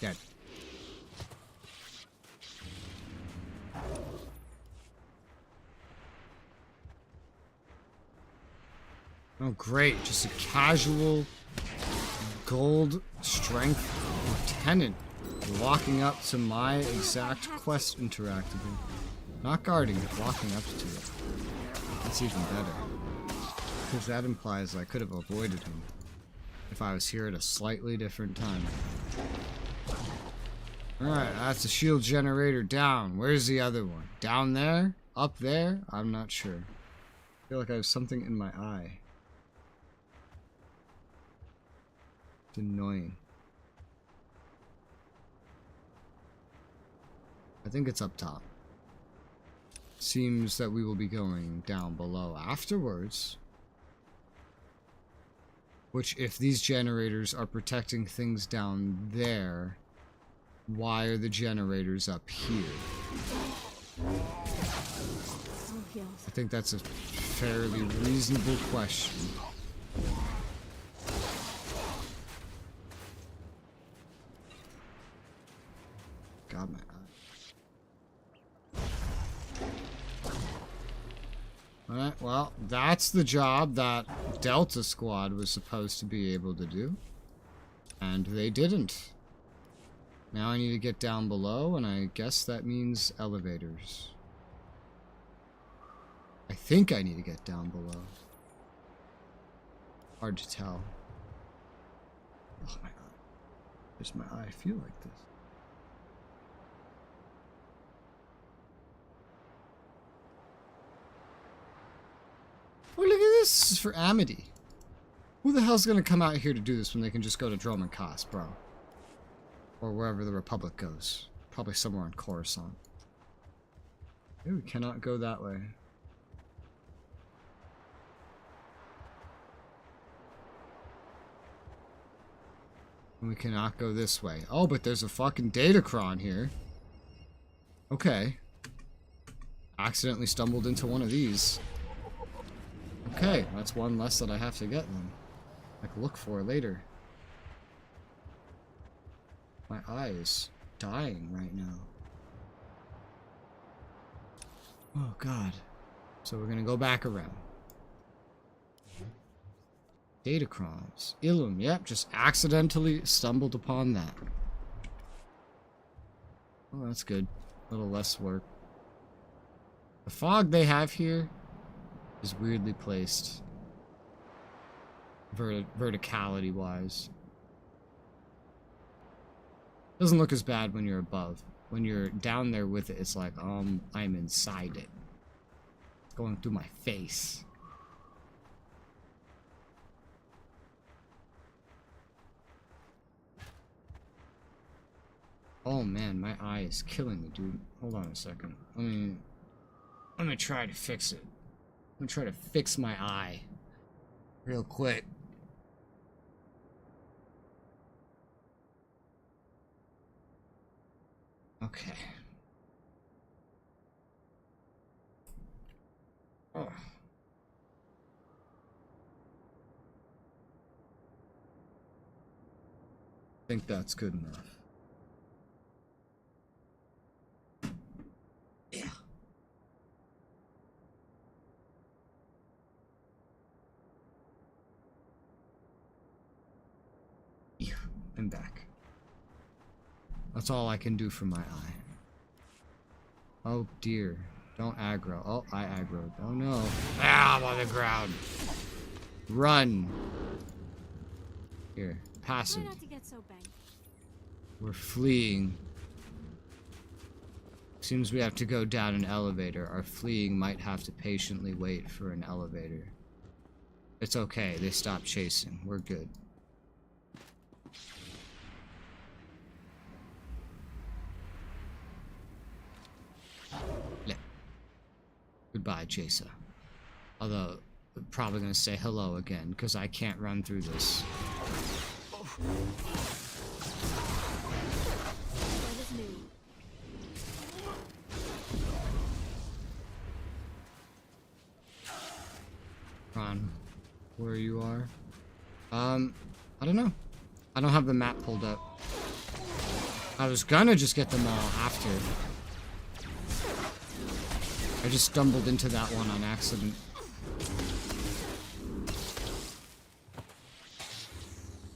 Dead. Oh, great. Just a casual gold strength lieutenant walking up to my exact quest interactable. Not guarding it, walking up to it. That's even better. Because that implies I could have avoided him if I was here at a slightly different time. Alright, that's a shield generator down. Where's the other one? Down there? Up there? I'm not sure. I feel like I have something in my eye. It's annoying. I think it's up top. Seems that we will be going down below afterwards. Which, if these generators are protecting things down there, why are the generators up here? I think that's a fairly reasonable question. God, my eye. Alright, well, that's the job that Delta Squad was supposed to be able to do. And they didn't. Now I need to get down below, and I guess that means elevators. I think I need to get down below. Hard to tell. Oh my god. Does my eye feel like this? Oh, look at this! This is for Amity. Who the hell's gonna come out here to do this when they can just go to Droman Kos, bro? Or wherever the Republic goes. Probably somewhere on Coruscant. Maybe we cannot go that way. And we cannot go this way. Oh, but there's a fucking Datacron here. Okay. Accidentally stumbled into one of these. Okay, that's one less that I have to get then. Like, look for later. My eye is dying right now. Oh god. So we're gonna go back around. Datacrons. Ilum, yep, just accidentally stumbled upon that. Oh, that's good. A little less work. The fog they have here is weirdly placed. Verticality wise. Doesn't look as bad when you're above. When you're down there with it, it's like, I'm inside it. It's going through my face. Oh man, my eye is killing me, dude. Hold on a second. Let me try to fix it. I'm gonna try to fix my eye. Real quick. Okay. Oh. I think that's good enough. Yeah. Yeah. and back. That's all I can do for my eye. Oh dear. Don't aggro. Oh, I aggroed. Oh no. Ah, I'm on the ground. Run. Here. Passive. Try not to get so banged. We're fleeing. Seems we have to go down an elevator. Our fleeing might have to patiently wait for an elevator. It's okay. They stopped chasing. We're good. Goodbye, Jason. Although, I'm probably gonna say hello again, because I can't run through this. On where you are. I don't know. I don't have the map pulled up. I was gonna just get them all after. I just stumbled into that one on accident.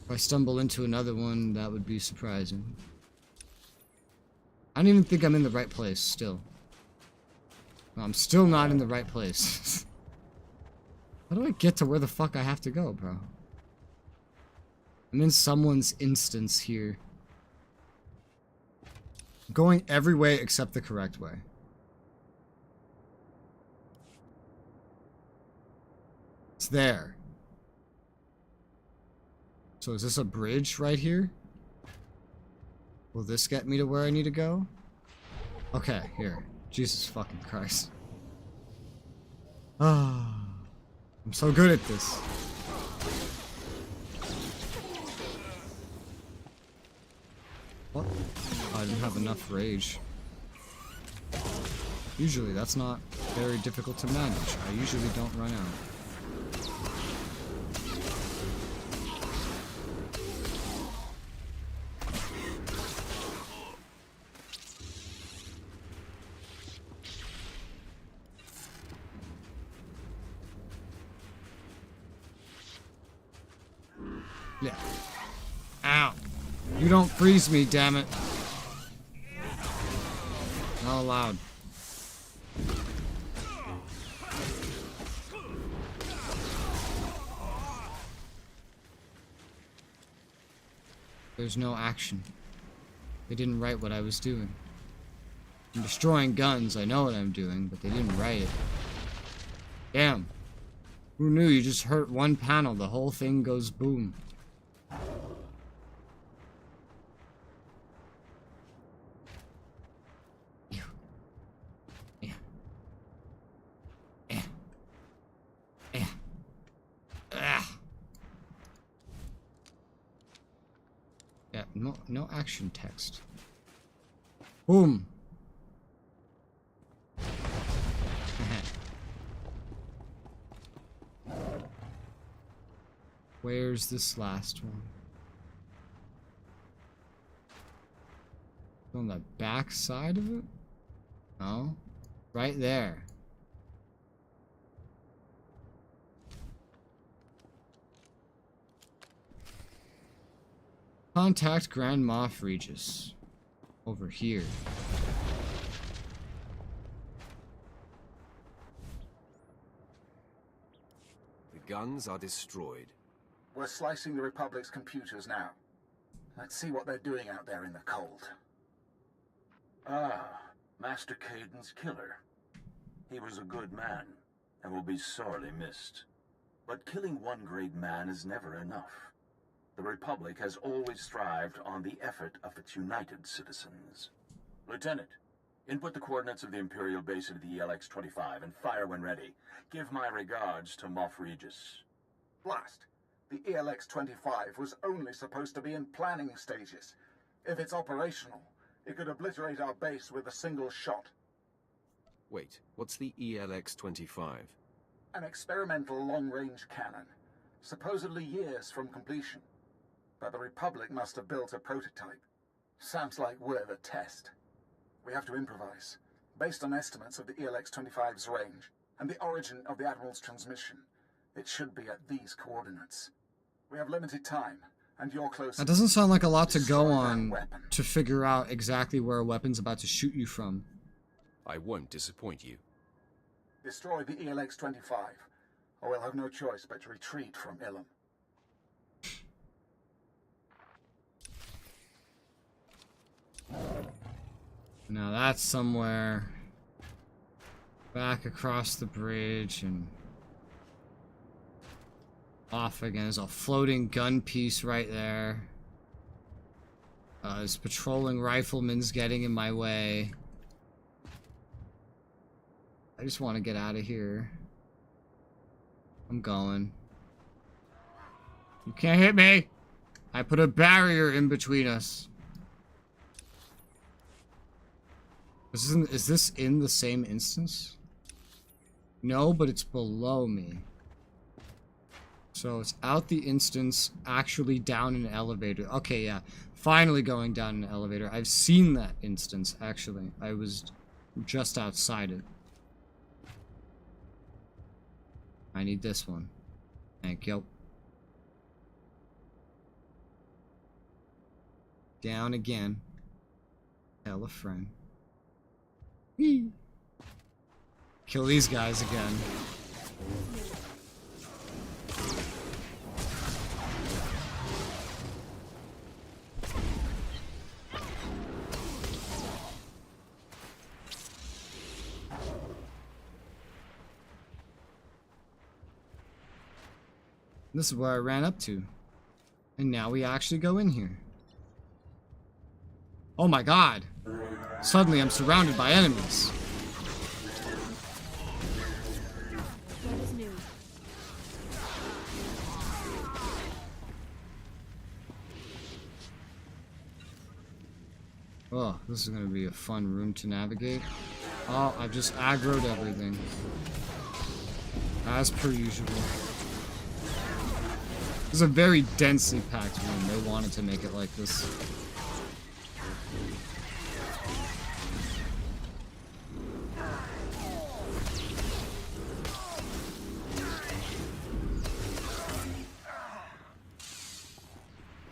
If I stumble into another one, that would be surprising. I don't even think I'm in the right place, still. No, I'm still not in the right place. How do I get to where the fuck I have to go, bro? I'm in someone's instance here. I'm going every way except the correct way. It's there. So is this a bridge right here? Will this get me to where I need to go? Okay, here. Jesus fucking Christ. Ah, I'm so good at this. What? Oh, I didn't have enough rage. Usually that's not very difficult to manage. I usually don't run out. Yeah. Ow. You don't freeze me, damn it. Not allowed. There's no action. They didn't write what I was doing. I'm destroying guns, I know what I'm doing, but they didn't write it. Damn. Who knew you just hurt one panel, the whole thing goes boom. Yeah, no action text. Boom. Where's this last one? On the back side of it? No. Right there. Contact Grand Moff Regis. Over here. The guns are destroyed. We're slicing the Republic's computers now. Let's see what they're doing out there in the cold. Ah, Master Caden's killer. He was a good man, and will be sorely missed. But killing one great man is never enough. The Republic has always thrived on the effort of its united citizens. Lieutenant, input the coordinates of the Imperial base into the ELX-25 and fire when ready. Give my regards to Moff Regis. Blast! The ELX-25 was only supposed to be in planning stages. If it's operational, it could obliterate our base with a single shot. Wait, what's the ELX-25? An experimental long-range cannon, supposedly years from completion. But the Republic must have built a prototype. Sounds like we're the test. We have to improvise, based on estimates of the ELX-25's range and the origin of the Admiral's transmission. It should be at these coordinates. We have limited time, and you're close. That doesn't sound like a lot to go on to figure out exactly where a weapon's about to shoot you from. I won't disappoint you. Destroy the ELX-25, or we'll have no choice but to retreat from Ilum. Now that's somewhere back across the bridge and off again. There's a floating gun piece right there. This patrolling rifleman's getting in my way. I just want to get out of here. I'm going. You can't hit me! I put a barrier in between us. Is this in the same instance? No, but it's below me. So it's out the instance, actually down an elevator. Okay, yeah. Finally going down an elevator. I've seen that instance, actually. I was just outside it. I need this one. Thank you. Down again. Tell a friend. Whee! Kill these guys again. This is where I ran up to. And now we actually go in here. Oh my god! Suddenly I'm surrounded by enemies. Oh, this is gonna be a fun room to navigate. Oh, I've just aggroed everything. As per usual. This is a very densely packed room. They wanted to make it like this.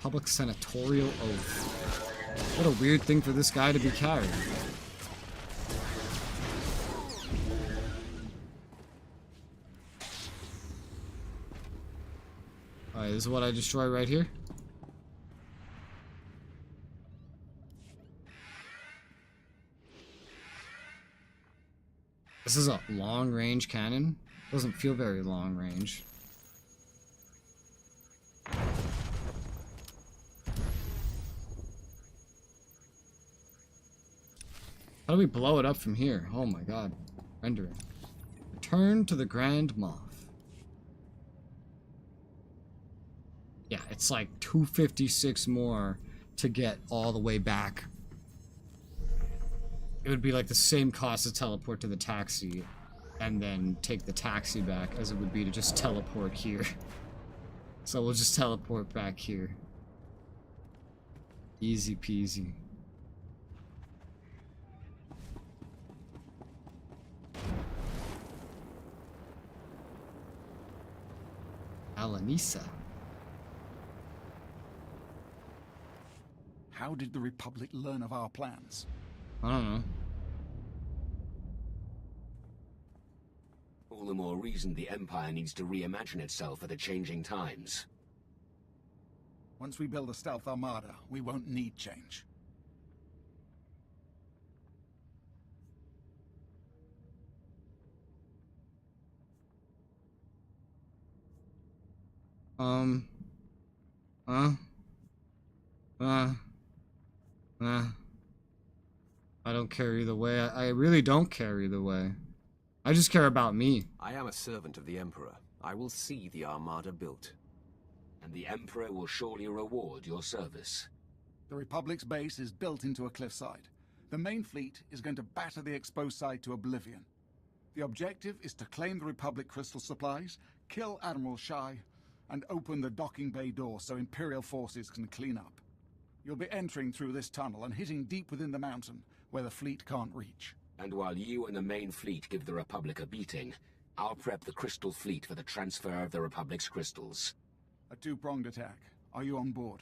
Public senatorial oath. What a weird thing for this guy to be carrying. Alright, this is what I destroy right here. This is a long-range cannon. Doesn't feel very long-range. How do we blow it up from here? Oh my god. Rendering. Return to the Grand Moff. Yeah, it's like 256 more to get all the way back. It would be like the same cost to teleport to the taxi and then take the taxi back as it would be to just teleport here. So we'll just teleport back here. Easy peasy. Alanisa. How did the Republic learn of our plans? I don't know. All the more reason the Empire needs to reimagine itself for the changing times. Once we build a stealth armada, we won't need change. I don't care either way. I really don't care either way. I just care about me. I am a servant of the Emperor. I will see the Armada built. And the Emperor will surely reward your service. The Republic's base is built into a cliffside. The main fleet is going to batter the exposed side to oblivion. The objective is to claim the Republic crystal supplies, kill Admiral Shai, and open the docking bay door so Imperial forces can clean up. You'll be entering through this tunnel and hitting deep within the mountain, where the fleet can't reach. And while you and the main fleet give the Republic a beating, I'll prep the Crystal Fleet for the transfer of the Republic's crystals. A two-pronged attack. Are you on board?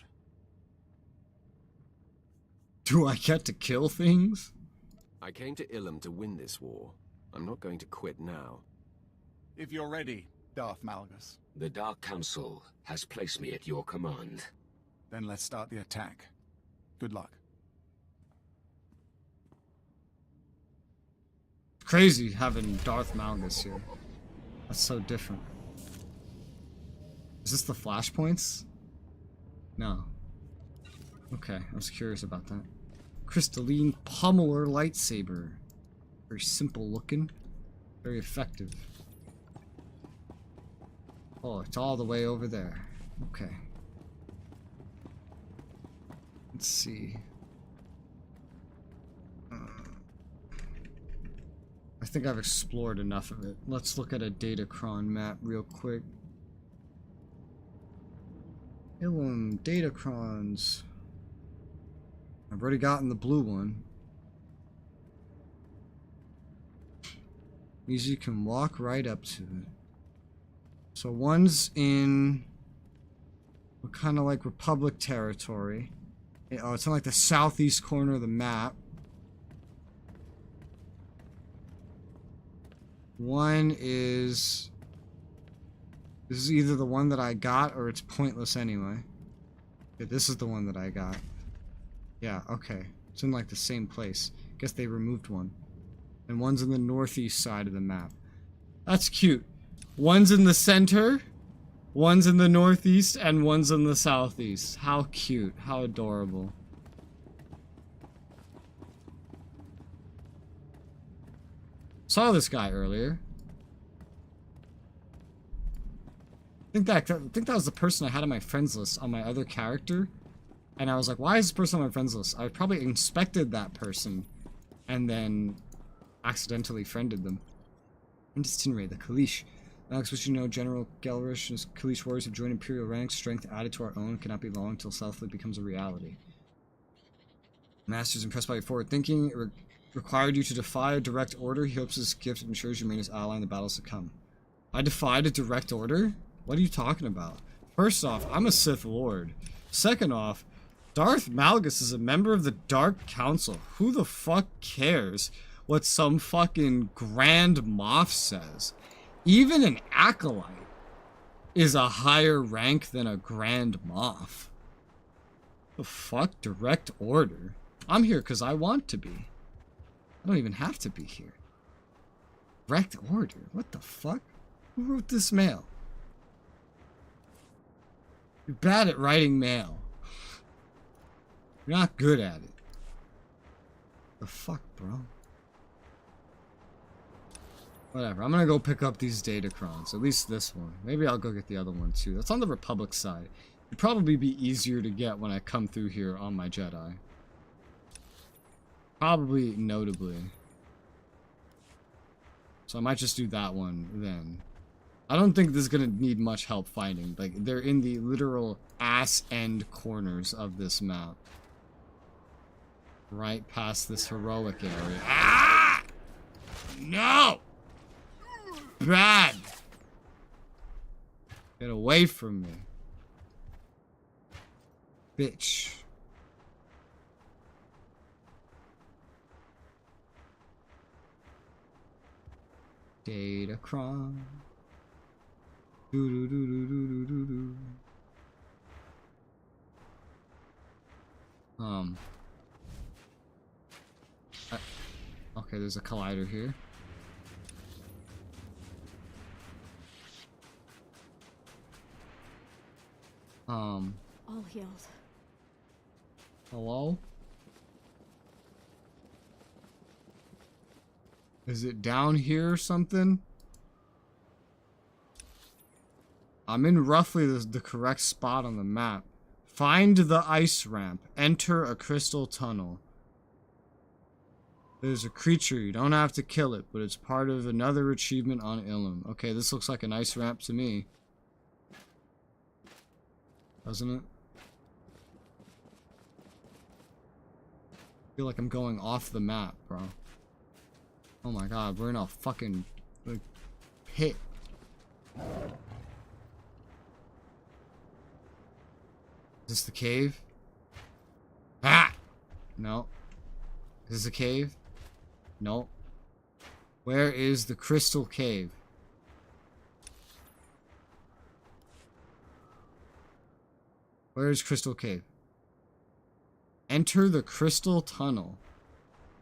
Do I get to kill things? I came to Ilum to win this war. I'm not going to quit now. If you're ready, Darth Malgus. The Dark Council has placed me at your command. Then let's start the attack. Good luck. Crazy having Darth Malgus here. That's so different. Is this the flashpoints? No. Okay, I was curious about that. Crystalline pummeler lightsaber. Very simple looking. Very effective. Oh, it's all the way over there. Okay. Let's see. I think I've explored enough of it. Let's look at a Datacron map real quick. Ilum, Datacrons. I've already gotten the blue one. Easy, can walk right up to it. So one's in kind of like Republic territory. Oh, it's in like the southeast corner of the map. One is... This is either the one that I got or it's pointless anyway. Yeah, this is the one that I got. Yeah, okay. It's in like the same place. Guess they removed one. And one's in the northeast side of the map. That's cute. One's in the center, one's in the northeast, and one's in the southeast. How cute. How adorable. Saw this guy earlier. I think that was the person I had on my friends list on my other character. And I was like, why is this person on my friends list? I probably inspected that person and then accidentally friended them. Indistinray, the Kalish. Alex, which you know, General Gelrish and his Kalish warriors have joined Imperial ranks. Strength added to our own. Cannot be long until Southfleet becomes a reality. Master's impressed by your forward thinking. It required you to defy a direct order. He hopes this gift ensures you remain his ally in the battles to come. I defied a direct order? What are you talking about? First off, I'm a Sith Lord. Second off, Darth Malgus is a member of the Dark Council. Who the fuck cares what some fucking Grand Moff says? Even an Acolyte is a higher rank than a Grand Moff. The fuck? Direct order? I'm here because I want to be. I don't even have to be here. Direct order? What the fuck? Who wrote this mail? You're bad at writing mail. You're not good at it. The fuck, bro? Whatever, I'm gonna go pick up these Datacrons. At least this one. Maybe I'll go get the other one too. That's on the Republic side. It'd probably be easier to get when I come through here on my Jedi. Probably, notably. So I might just do that one then. I don't think this is gonna need much help finding. Like, they're in the literal ass end corners of this map. Right past this heroic area. Ah! No! Bad! Get away from me. Bitch. Datacron. Do-do-do-do-do-do-do. Okay, there's a collider here. All healed. Hello? Is it down here or something? I'm in roughly the correct spot on the map. Find the ice ramp. Enter a crystal tunnel. There's a creature. You don't have to kill it, but it's part of another achievement on Ilum. Okay, this looks like an ice ramp to me. Doesn't it? I feel like I'm going off the map, bro. Oh my god, we're in a fucking like, pit. Is this the cave? Ah! No. Is this a cave? No. Where is the crystal cave? Where is crystal cave? Enter the crystal tunnel.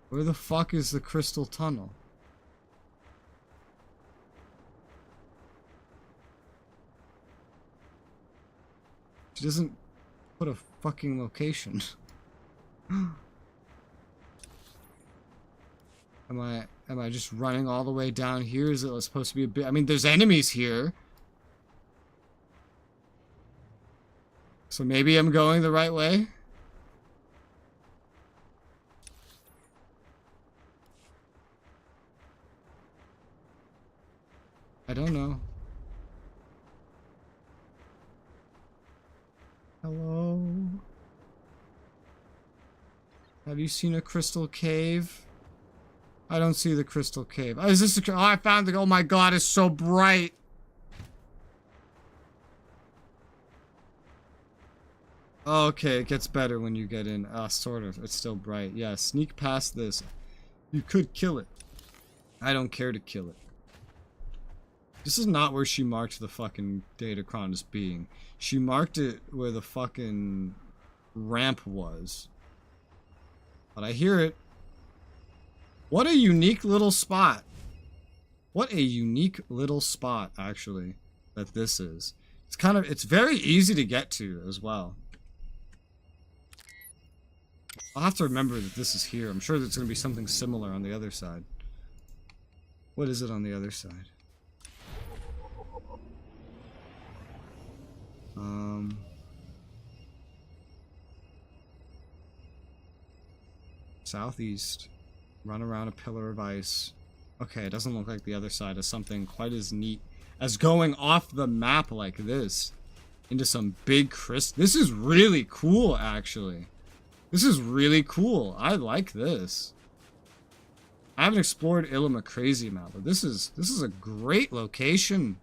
Where the fuck is the crystal tunnel? She doesn't put a fucking location. Am I just running all the way down here? Is it supposed to be a bit? I mean, there's enemies here. So maybe I'm going the right way? I don't know. Hello? Have you seen a crystal cave? I don't see the crystal cave. Oh, is this a... Oh, I found the... Oh my god, it's so bright. Okay, it gets better when you get in. Sort of. It's still bright. Yeah, sneak past this. You could kill it. I don't care to kill it. This is not where she marked the fucking Datacron as being. She marked it where the fucking ramp was. But I hear it. What a unique little spot. What a unique little spot, actually, that this is. It's very easy to get to as well. I'll have to remember that this is here. I'm sure there's going to be something similar on the other side. What is it on the other side? Southeast. Run around a pillar of ice. Okay, it doesn't look like the other side is something quite as neat as going off the map like this into some big crystal. This is really cool, actually. This is really cool. I like this. I haven't explored Ilum a crazy amount, but this is a great location.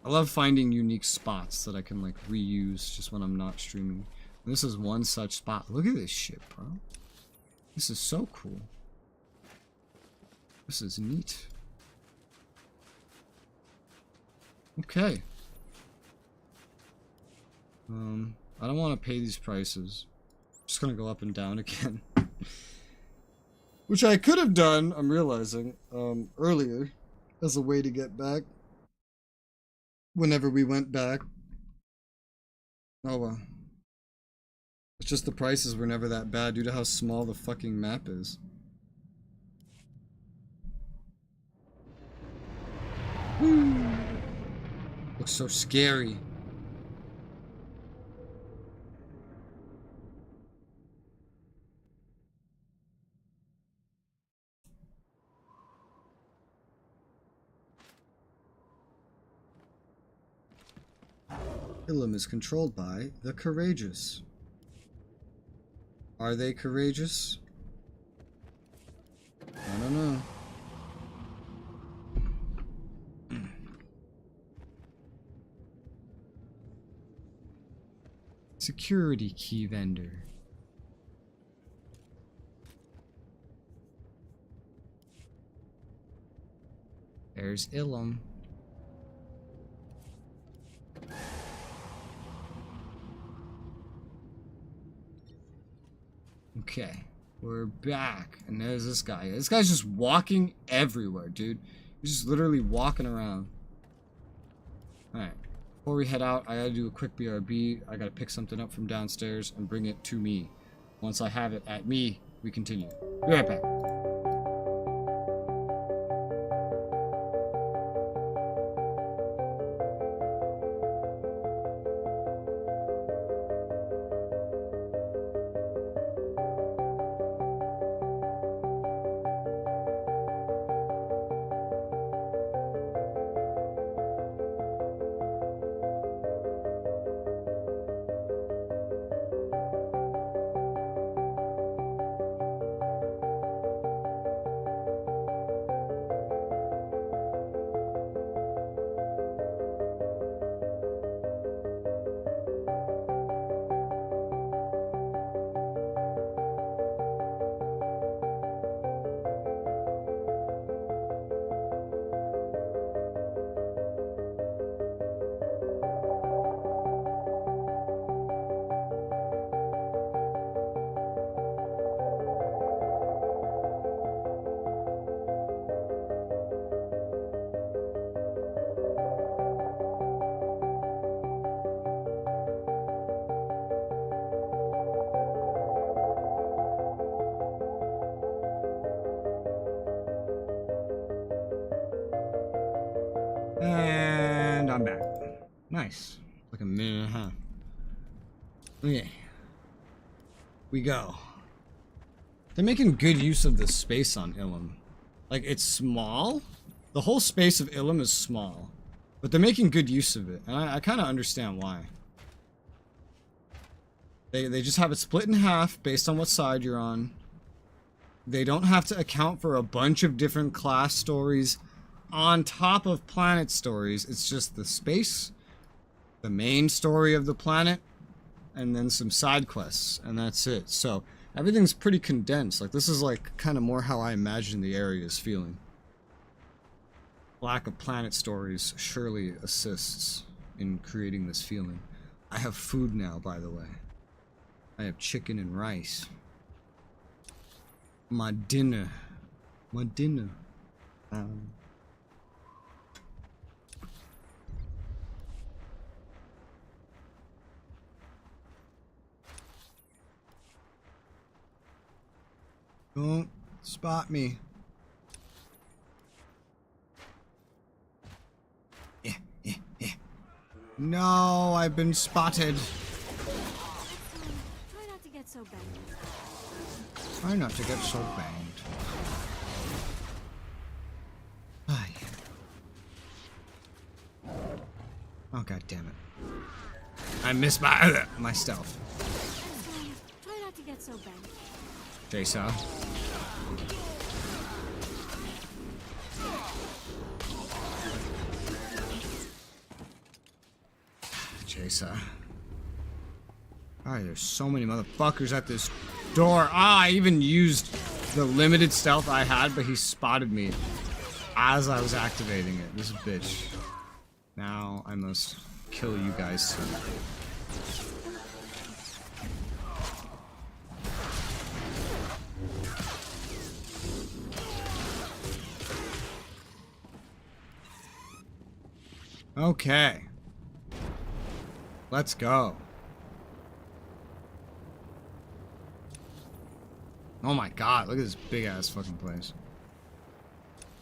I love finding unique spots that I can like reuse just when I'm not streaming. And this is one such spot. Look at this shit, bro. This is so cool. This is neat. Okay. I don't want to pay these prices. I'm just gonna go up and down again. Which I could have done, I'm realizing, earlier as a way to get back. Whenever we went back. Oh well. It's just the prices were never that bad due to how small the fucking map is. Woo. Looks so scary. Ilum is controlled by the courageous. Are they courageous? I don't know. Security key vendor. There's Ilum. Okay, we're back, and there's this guy. This guy's just walking everywhere, dude. He's just literally walking around. Alright, before we head out, I gotta do a quick BRB. I gotta pick something up from downstairs and bring it to me. Once I have it at me, we continue. Be right back. And I'm back. Nice. Like a minute and a half. Okay. We go. They're making good use of the space on Ilum. Like, it's small. The whole space of Ilum is small. But they're making good use of it. And I kind of understand why. They just have it split in half based on what side you're on. They don't have to account for a bunch of different class stories on top of planet stories. It's just the space, the main story of the planet, and then some side quests, and that's it. So everything's pretty condensed. Like, this is like kind of more how I imagine the area is feeling. Lack of planet stories surely assists in creating this feeling. I have food now, by the way. I have chicken and rice. My dinner. My dinner. Don't spot me. No, I've been spotted. Try not to get so banged. Try not to get so banged. Ay. Oh, god damn it. I missed my stealth. Try not to get so banged. Jason. Jason. Alright, there's so many motherfuckers at this door. Ah, I even used the limited stealth I had, but he spotted me as I was activating it. This bitch. Now I must kill you guys too. Okay. Let's go. Oh my god, look at this big ass fucking place.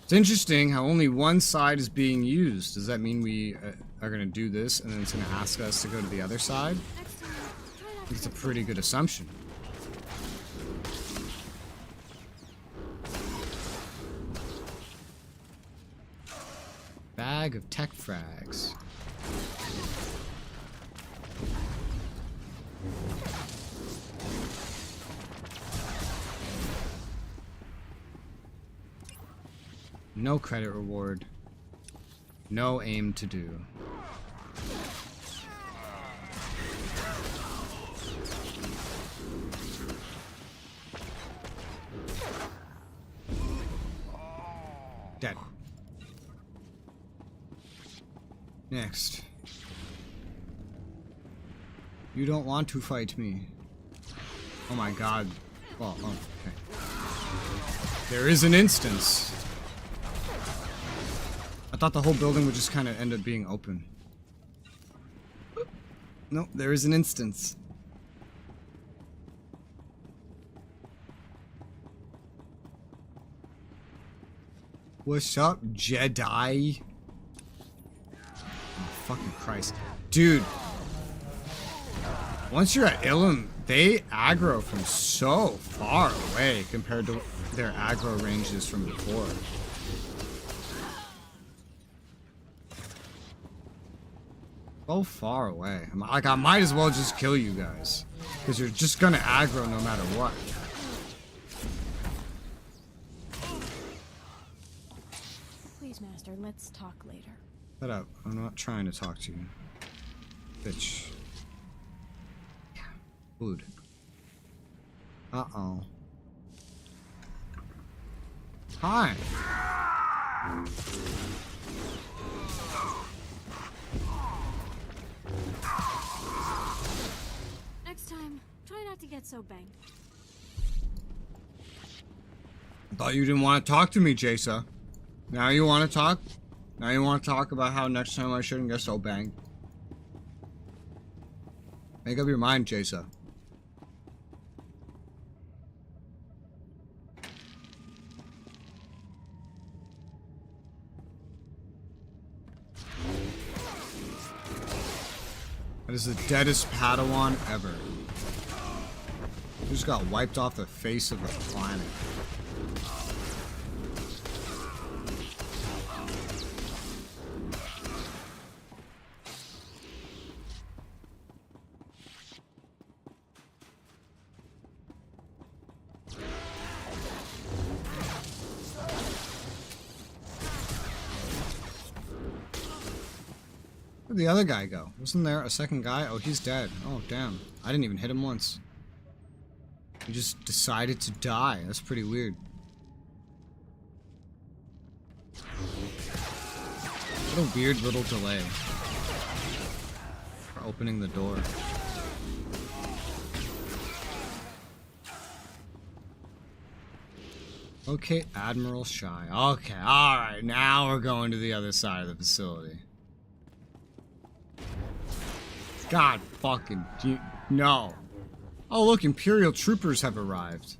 It's interesting how only one side is being used. Does that mean we are gonna do this and then it's gonna ask us to go to the other side? I think it's a pretty good assumption. Bag of tech frags. No credit reward. No aim to do. Dead. Next. You don't want to fight me. Oh my god. Oh, okay. There is an instance. I thought the whole building would just kind of end up being open. Nope, there is an instance. What's up, Jedi? Oh, fucking Christ. Dude. Once you're at Ilum, they aggro from so far away compared to their aggro ranges from before. So far away. Like, I might as well just kill you guys. Because you're just gonna aggro no matter what. Please, Master, let's talk later. Shut up. I'm not trying to talk to you. Bitch. Yeah. Food. Uh-oh. Hi. Next time, try not to get so banged. I thought you didn't want to talk to me, Jasa. Now you want to talk? Now you want to talk about how next time I shouldn't get so banged? Make up your mind, Jasa. That is the deadest Padawan ever. He just got wiped off the face of the planet. Where'd the other guy go? Wasn't there a second guy? Oh, he's dead. Oh, damn. I didn't even hit him once. He just decided to die. That's pretty weird. What a weird little delay for opening the door. Okay, Admiral Shy. Okay, alright, now we're going to the other side of the facility. God fucking no. Oh look, Imperial troopers have arrived.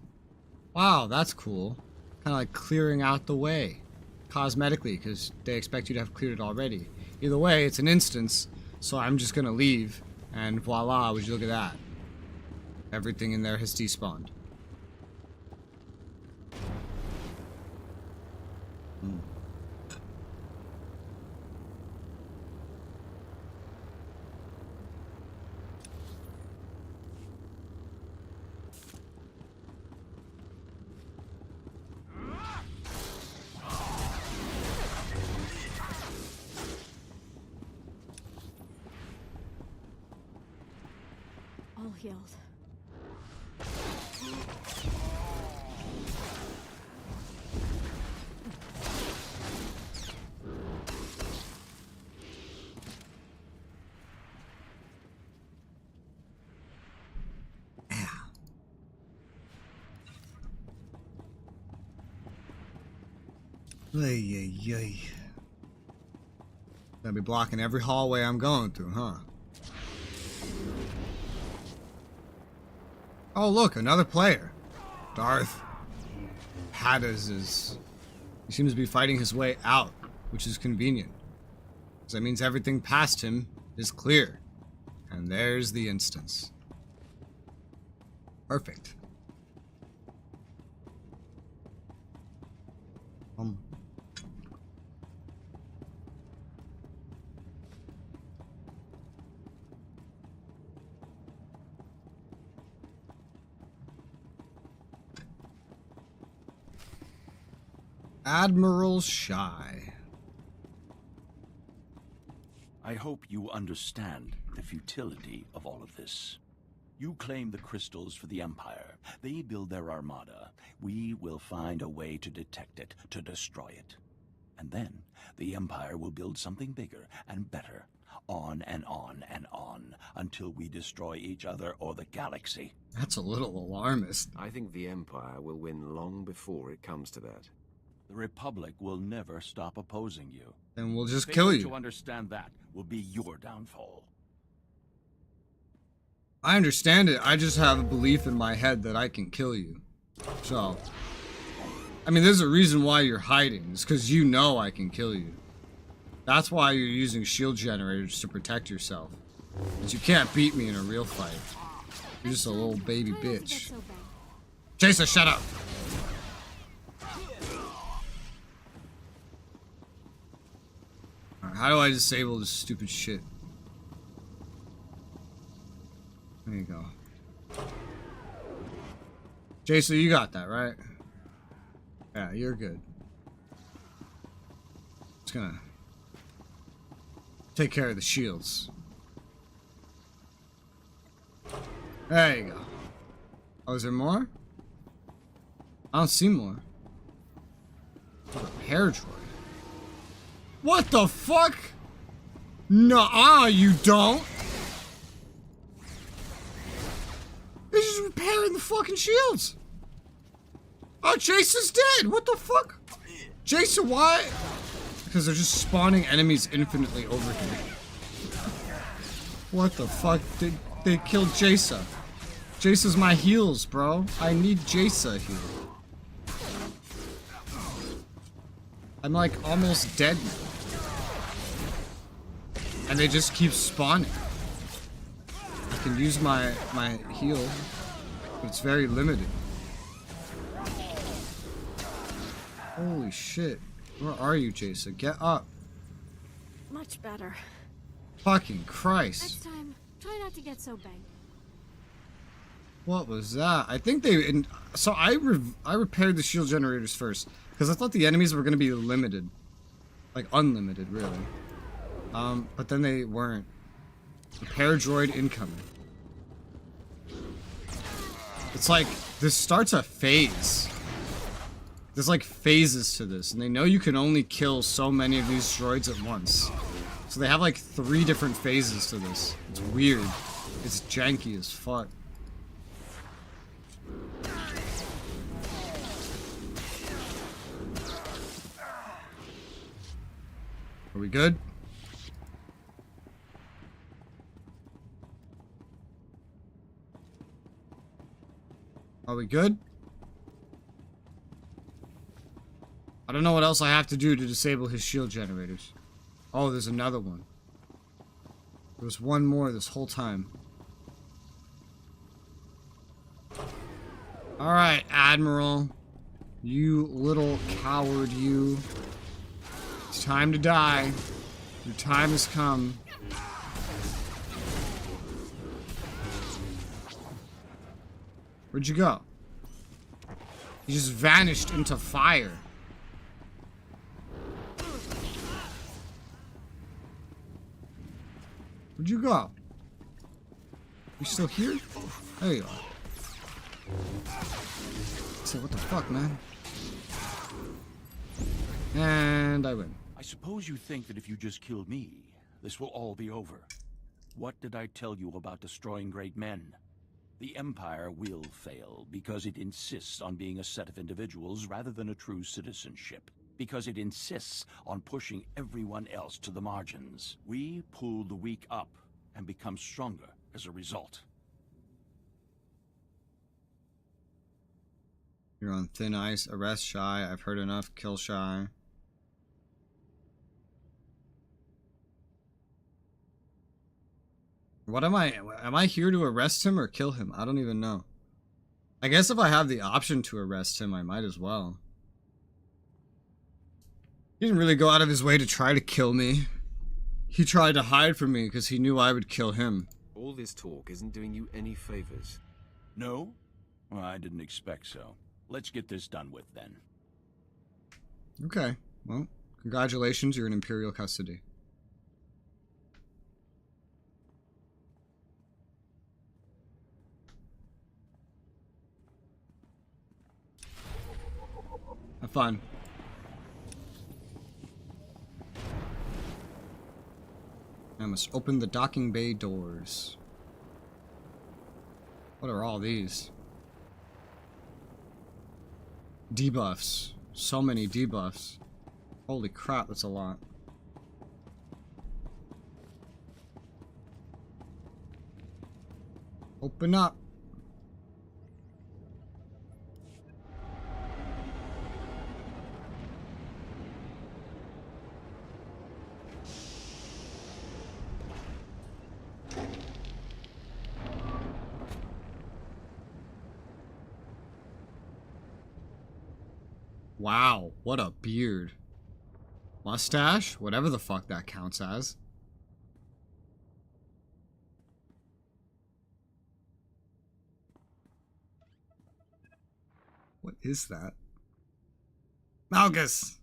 Wow, that's cool. Kind of like clearing out the way. Cosmetically, because they expect you to have cleared it already. Either way, it's an instance, so I'm just gonna leave, and voila, would you look at that. Everything in there has despawned. All healed. Ay. Gonna be blocking every hallway I'm going through, huh? Oh look, another player. Darth Haddas. He seems to be fighting his way out, which is convenient. Because that means everything past him is clear. And there's the instance. Perfect. Admiral Shy. I hope you understand the futility of all of this. You claim the crystals for the Empire. They build their armada. We will find a way to detect it, to destroy it. And then the Empire will build something bigger and better. On and on and on, until we destroy each other or the galaxy. That's a little alarmist. I think the Empire will win long before it comes to that. The Republic will never stop opposing you. Then we'll just kill you. To understand that will be your downfall. I understand it. I just have a belief in my head that I can kill you. So, I mean, there's a reason why you're hiding. It's because you know I can kill you. That's why you're using shield generators to protect yourself. Because you can't beat me in a real fight. You're just a little baby bitch. Chaser, shut up! How do I disable this stupid shit? There you go. Jason, you got that, right? Yeah, you're good. Just gonna take care of the shields. There you go. Oh, is there more? I don't see more. Repair droid. What the fuck? Nuh-uh, you don't. They're just repairing the fucking shields. Oh, Jason's dead. What the fuck? Jason, why? Because they're just spawning enemies infinitely over here. What the fuck? They killed Jasa. Jasa's my heals, bro. I need Jasa here. I'm like almost dead now. And they just keep spawning. can use my heal, but it's very limited. Holy shit. Where are you, Jason? Get up. Much better. Fucking Christ. Next time, try not to get so banged. What was that? I think they... So I repaired the shield generators first, because I thought the enemies were going to be limited. Like, unlimited, really. But then they weren't. Repair droid incoming. It's like, this starts a phase. There's like phases to this, and they know you can only kill so many of these droids at once. So they have like 3 different phases to this. It's weird. It's janky as fuck. Are we good? Are we good? I don't know what else I have to do to disable his shield generators. Oh, there's another one. There was one more this whole time. Alright, Admiral. You little coward, you. It's time to die. Your time has come. Where'd you go? You just vanished into fire. Where'd you go? You still here? There you are. Say, what the fuck, man? And I win. I suppose you think that if you just killed me, this will all be over. What did I tell you about destroying great men? The Empire will fail because it insists on being a set of individuals rather than a true citizenship. Because it insists on pushing everyone else to the margins. We pull the weak up and become stronger as a result. You're on thin ice. Arrest Shy. I've heard enough. Kill Shy. What am I? Am I here to arrest him or kill him? I don't even know. I guess if I have the option to arrest him, I might as well. He didn't really go out of his way to try to kill me. He tried to hide from me because he knew I would kill him. All this talk isn't doing you any favors. No? Well, I didn't expect so. Let's get this done with, then. Okay. Well, congratulations, you're in Imperial custody. Have fun. I must open the docking bay doors. What are all these? Debuffs. So many debuffs. Holy crap, that's a lot. Open up. Wow, what a beard. Mustache? Whatever the fuck that counts as. What is that? Malgus!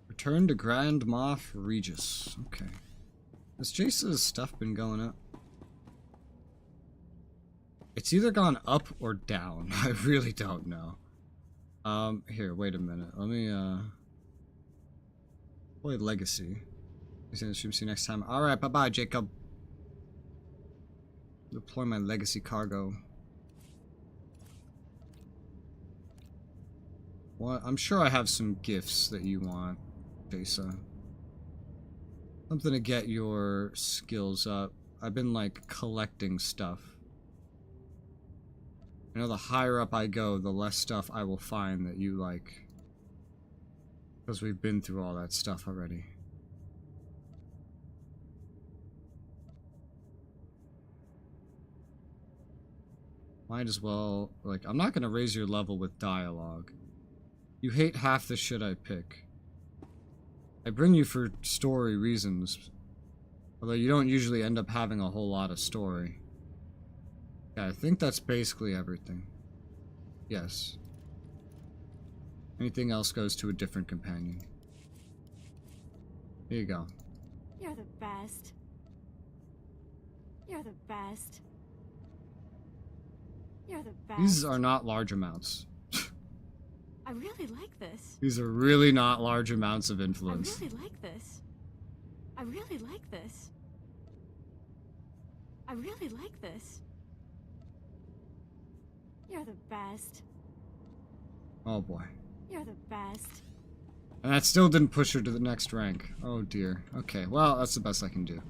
Return to Grand Moff Regis. Okay. Has Jace's stuff been going up? It's either gone up or down. I really don't know. Here, wait a minute. Let me, play Legacy. See you next time. Alright, bye-bye, Jacob. Deploy my Legacy cargo. What? I'm sure I have some gifts that you want, Jason. Something to get your skills up. I've been, like, collecting stuff. You know, the higher up I go, the less stuff I will find that you like. Because we've been through all that stuff already. Might as well, like, I'm not gonna raise your level with dialogue. You hate half the shit I pick. I bring you for story reasons. Although you don't usually end up having a whole lot of story. Yeah, I think that's basically everything. Yes. Anything else goes to a different companion. Here you go. You're the best. You're the best. You're the best. These are not large amounts. I really like this. These are really not large amounts of influence. I really like this. I really like this. I really like this. You're the best. Oh boy. You're the best. And that still didn't push her to the next rank. Oh dear. Okay, well, that's the best I can do.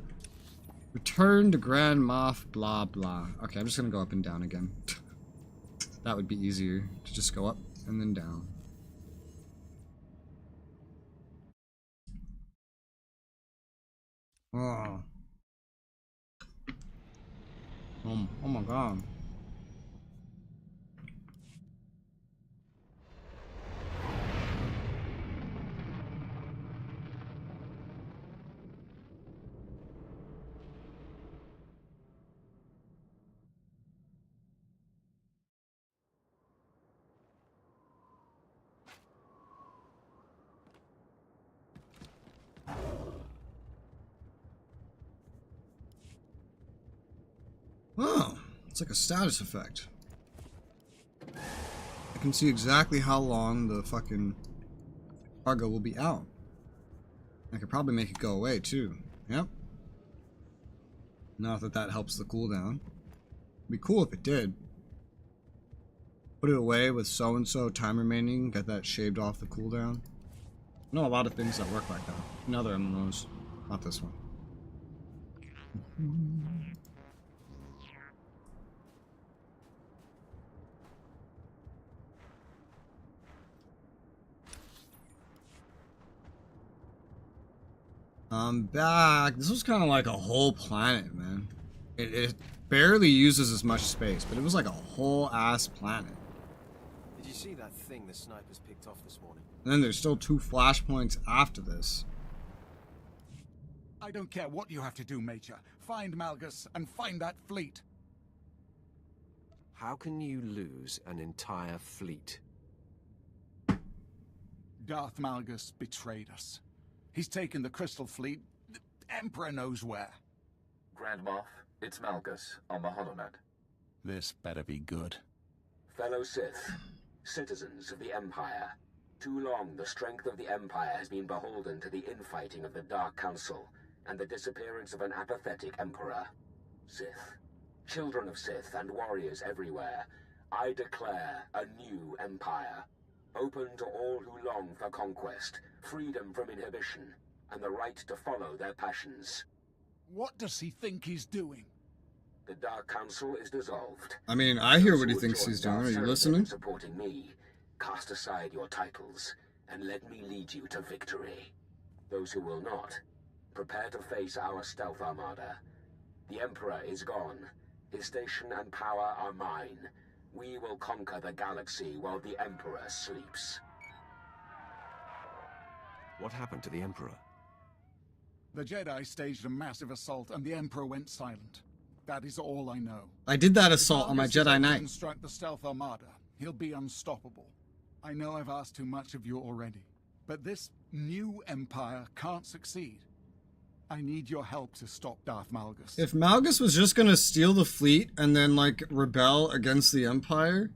Return to Grand Moff, blah blah. Okay, I'm just gonna go up and down again. That would be easier to just go up and then down. Oh. Oh my god. Oh, it's like a status effect. I can see exactly how long the fucking cargo will be out. I could probably make it go away too. Yep. Not that that helps the cooldown. It'd be cool if it did. Put it away with so-and-so time remaining, get that shaved off the cooldown. I know a lot of things that work like that. In other MMOs. Not this one. I'm back. This was kind of like a whole planet, man. It barely uses as much space, but it was like a whole ass planet. Did you see that thing the snipers picked off this morning? And then there's still 2 flashpoints after this. I don't care what you have to do, Major. Find Malgus and find that fleet. How can you lose an entire fleet? Darth Malgus betrayed us. He's taken the Crystal Fleet. The Emperor knows where. Grand Moff, it's Malgus on the HoloNet. This better be good. Fellow Sith, citizens of the Empire, too long the strength of the Empire has been beholden to the infighting of the Dark Council and the disappearance of an apathetic Emperor. Sith, children of Sith and warriors everywhere, I declare a new Empire. Open to all who long for conquest, freedom from inhibition, and the right to follow their passions. What does he think he's doing? The Dark Council is dissolved. I mean, I hear what he thinks he's doing. Are you listening? Supporting me, cast aside your titles, and let me lead you to victory. Those who will not, prepare to face our stealth armada. The Emperor is gone. His station and power are mine. We will conquer the galaxy while the Emperor sleeps. What happened to the Emperor? The Jedi staged a massive assault and the Emperor went silent. That is all I know. I did that assault on my Jedi Knight. Construct the stealth armada. He'll be unstoppable. I know I've asked too much of you already, but this new Empire can't succeed. I need your help to stop Darth Malgus. If Malgus was just gonna steal the fleet and then, like, rebel against the Empire...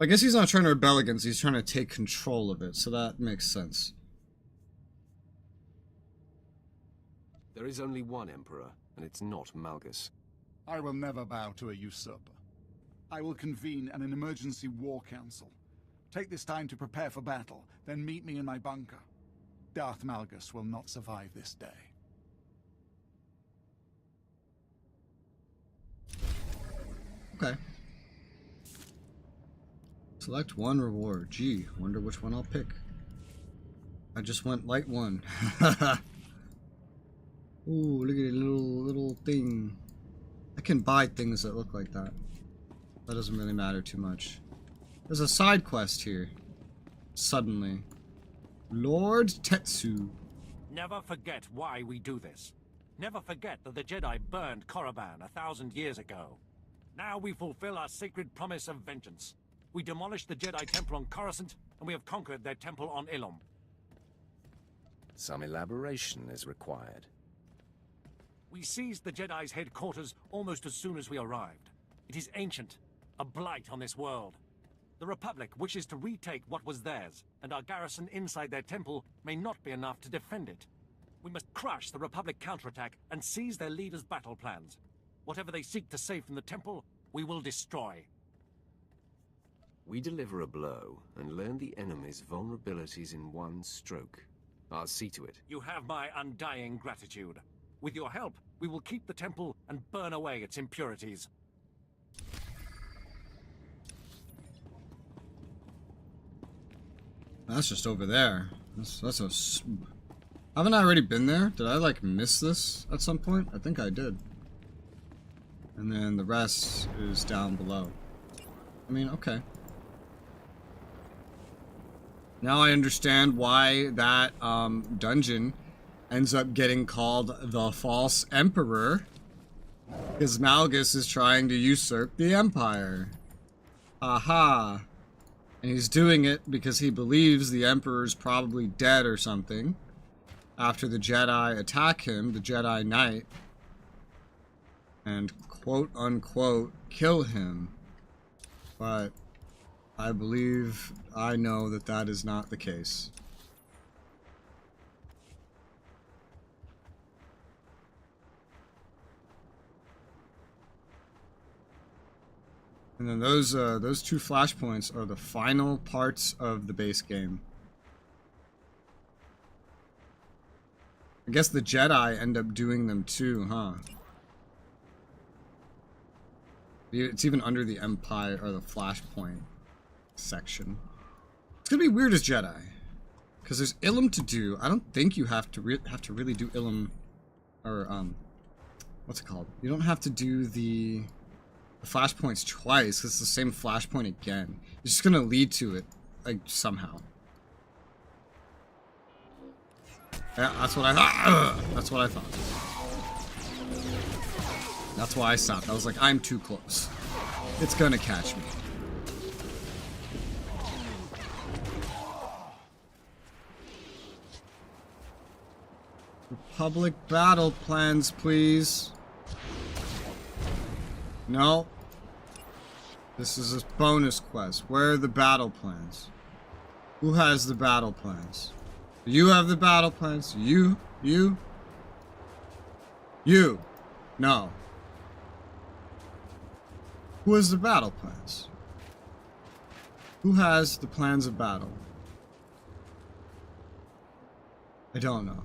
I guess he's not trying to rebel against it, he's trying to take control of it, so that makes sense. There is only one Emperor, and it's not Malgus. I will never bow to a usurper. I will convene an emergency war council. Take this time to prepare for battle, then meet me in my bunker. Darth Malgus will not survive this day. Okay. Select one reward. Gee, wonder which one I'll pick. I just went light one. Ooh, look at the little thing. I can buy things that look like that. That doesn't really matter too much. There's a side quest here. Suddenly. Lord Tetsu. Never forget why we do this. Never forget that the Jedi burned Korriban 1,000 years ago. Now we fulfill our sacred promise of vengeance. We demolished the Jedi Temple on Coruscant, and we have conquered their temple on Ilum. Some elaboration is required. We seized the Jedi's headquarters almost as soon as we arrived. It is ancient, a blight on this world. The Republic wishes to retake what was theirs, and our garrison inside their temple may not be enough to defend it. We must crush the Republic counterattack and seize their leaders' battle plans. Whatever they seek to save from the temple, we will destroy. We deliver a blow and learn the enemy's vulnerabilities in one stroke. I'll see to it. You have my undying gratitude. With your help, we will keep the temple and burn away its impurities. That's just over there. That's a... Haven't I already been there? Did I, like, miss this at some point? I think I did. And then the rest is down below. I mean, okay. Now I understand why that dungeon ends up getting called the False Emperor. Because Malgus is trying to usurp the Empire. Aha. And he's doing it because he believes the Emperor's probably dead or something. After the Jedi attack him, the Jedi Knight, and quote-unquote kill him. But I believe, I know that that is not the case. And then those two flashpoints are the final parts of the base game. I guess the Jedi end up doing them too, huh? It's even under the Empire or the Flashpoint section. It's gonna be weird as Jedi, because there's Ilum to do. I don't think you have to really do Ilum, or what's it called? You don't have to do the Flashpoints twice. It's the same Flashpoint again. It's just gonna lead to it, like somehow. Yeah, that's what I thought. That's what I thought. That's why I stopped. I was like, I'm too close. It's gonna catch me. Republic battle plans, please. No. This is a bonus quest. Where are the battle plans? Who has the battle plans? You have the battle plans. You. No. Who has the battle plans? Who has the plans of battle? I don't know.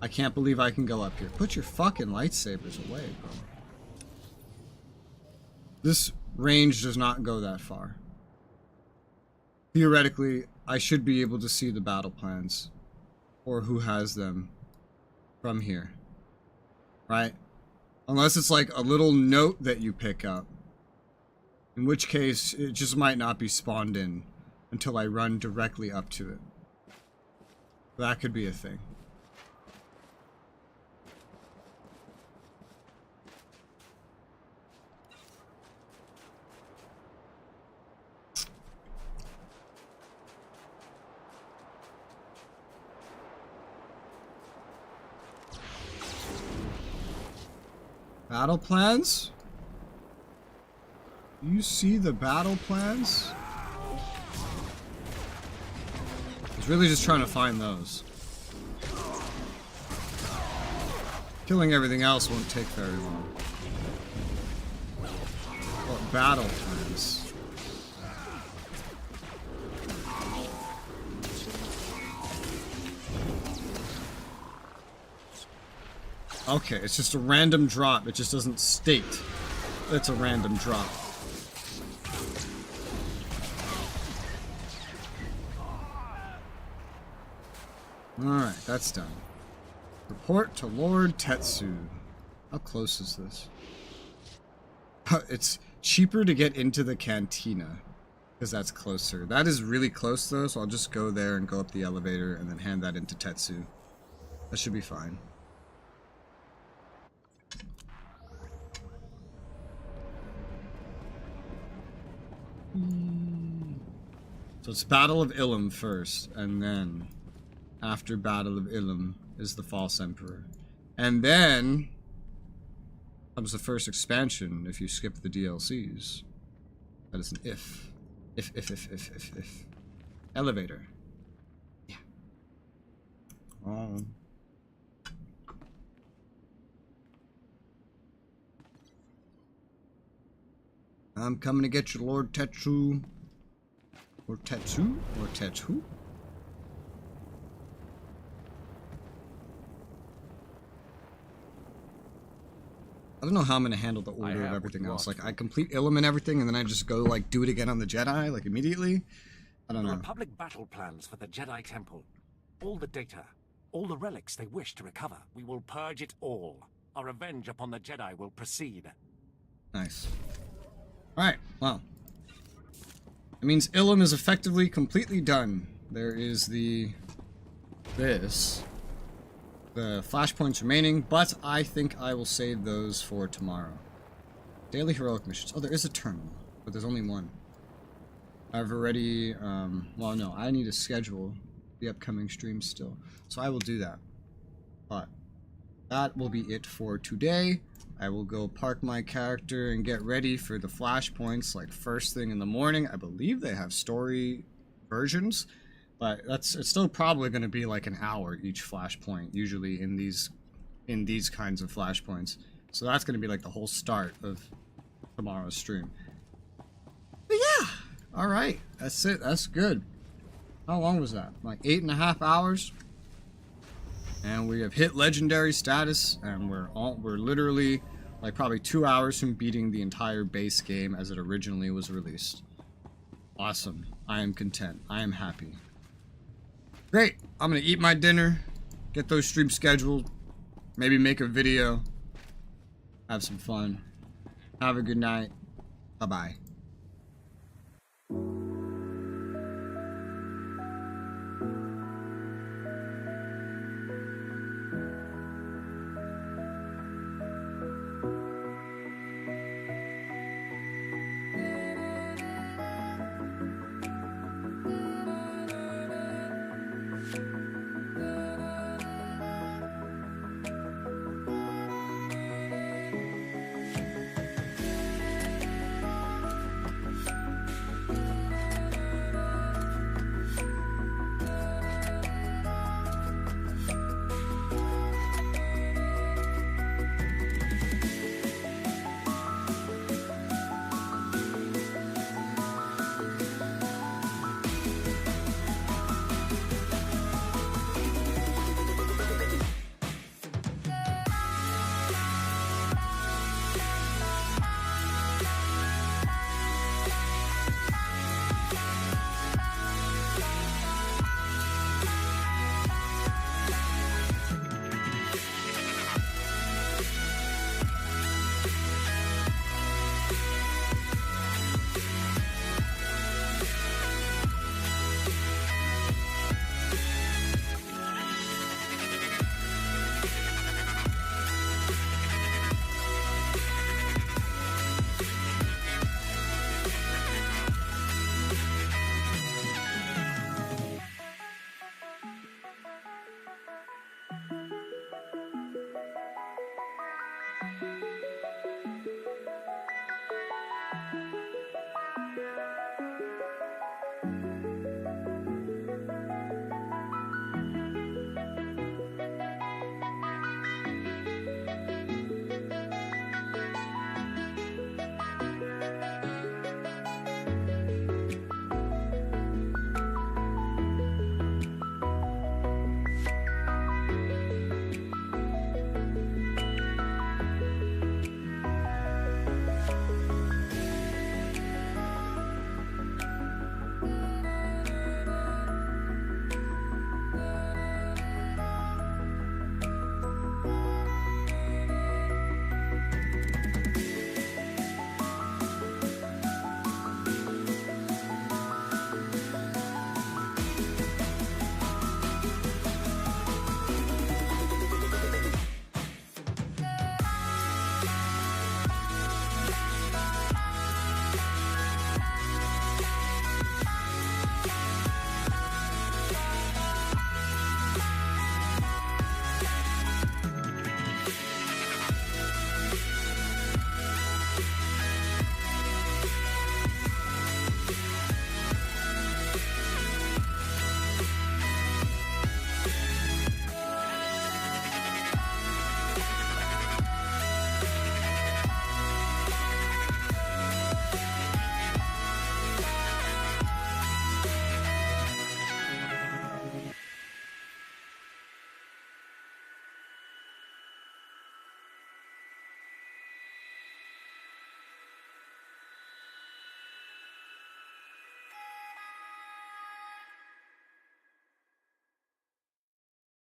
I can't believe I can go up here. Put your fucking lightsabers away, bro. This range does not go that far. Theoretically, I should be able to see the battle plans, or who has them, from here, right? Unless it's like a little note that you pick up, in which case it just might not be spawned in until I run directly up to it. That could be a thing. Battle plans? You see the battle plans? I was really just trying to find those. Killing everything else won't take very long. What battle plans? Okay, it's just a random drop. It just doesn't state it's a random drop. Alright, that's done. Report to Lord Tetsu. How close is this? It's cheaper to get into the cantina because that's closer. That is really close though, so I'll just go there and go up the elevator and then hand that into Tetsu. That should be fine. So it's Battle of Ilum first, and then after Battle of Ilum is the False Emperor. And then comes the first expansion if you skip the DLCs. That is an if. If. Elevator. Yeah. I'm coming to get you, Lord Tetsu. Or Tetsu? Or Tetsu? I don't know how I'm gonna handle the order of everything else. Like, I complete Ilum and everything, and then I just go, like, do it again on the Jedi, like, immediately? I don't know. The Republic battle plans for the Jedi Temple. All the data, all the relics they wish to recover. We will purge it all. Our revenge upon the Jedi will proceed. Nice. Alright, well. It means Ilum is effectively completely done. There is the flashpoints remaining, but I think I will save those for tomorrow. Daily heroic missions. Oh, there is a terminal, but there's only one. I've already, well, no, I need to schedule the upcoming streams still, so I will do that. But that will be it for today. I will go park my character and get ready for the flashpoints, like first thing in the morning. I believe they have story versions, but it's still probably going to be like an hour each flashpoint, usually in these kinds of flashpoints. So that's going to be like the whole start of tomorrow's stream. But yeah, all right, that's it. That's good. How long was that? Like 8.5 hours. And we have hit legendary status, and we're literally like probably 2 hours from beating the entire base game as it originally was released. Awesome. I am content. I am happy. Great. I'm gonna eat my dinner, get those streams scheduled, maybe make a video, have some fun. Have a good night. Bye-bye.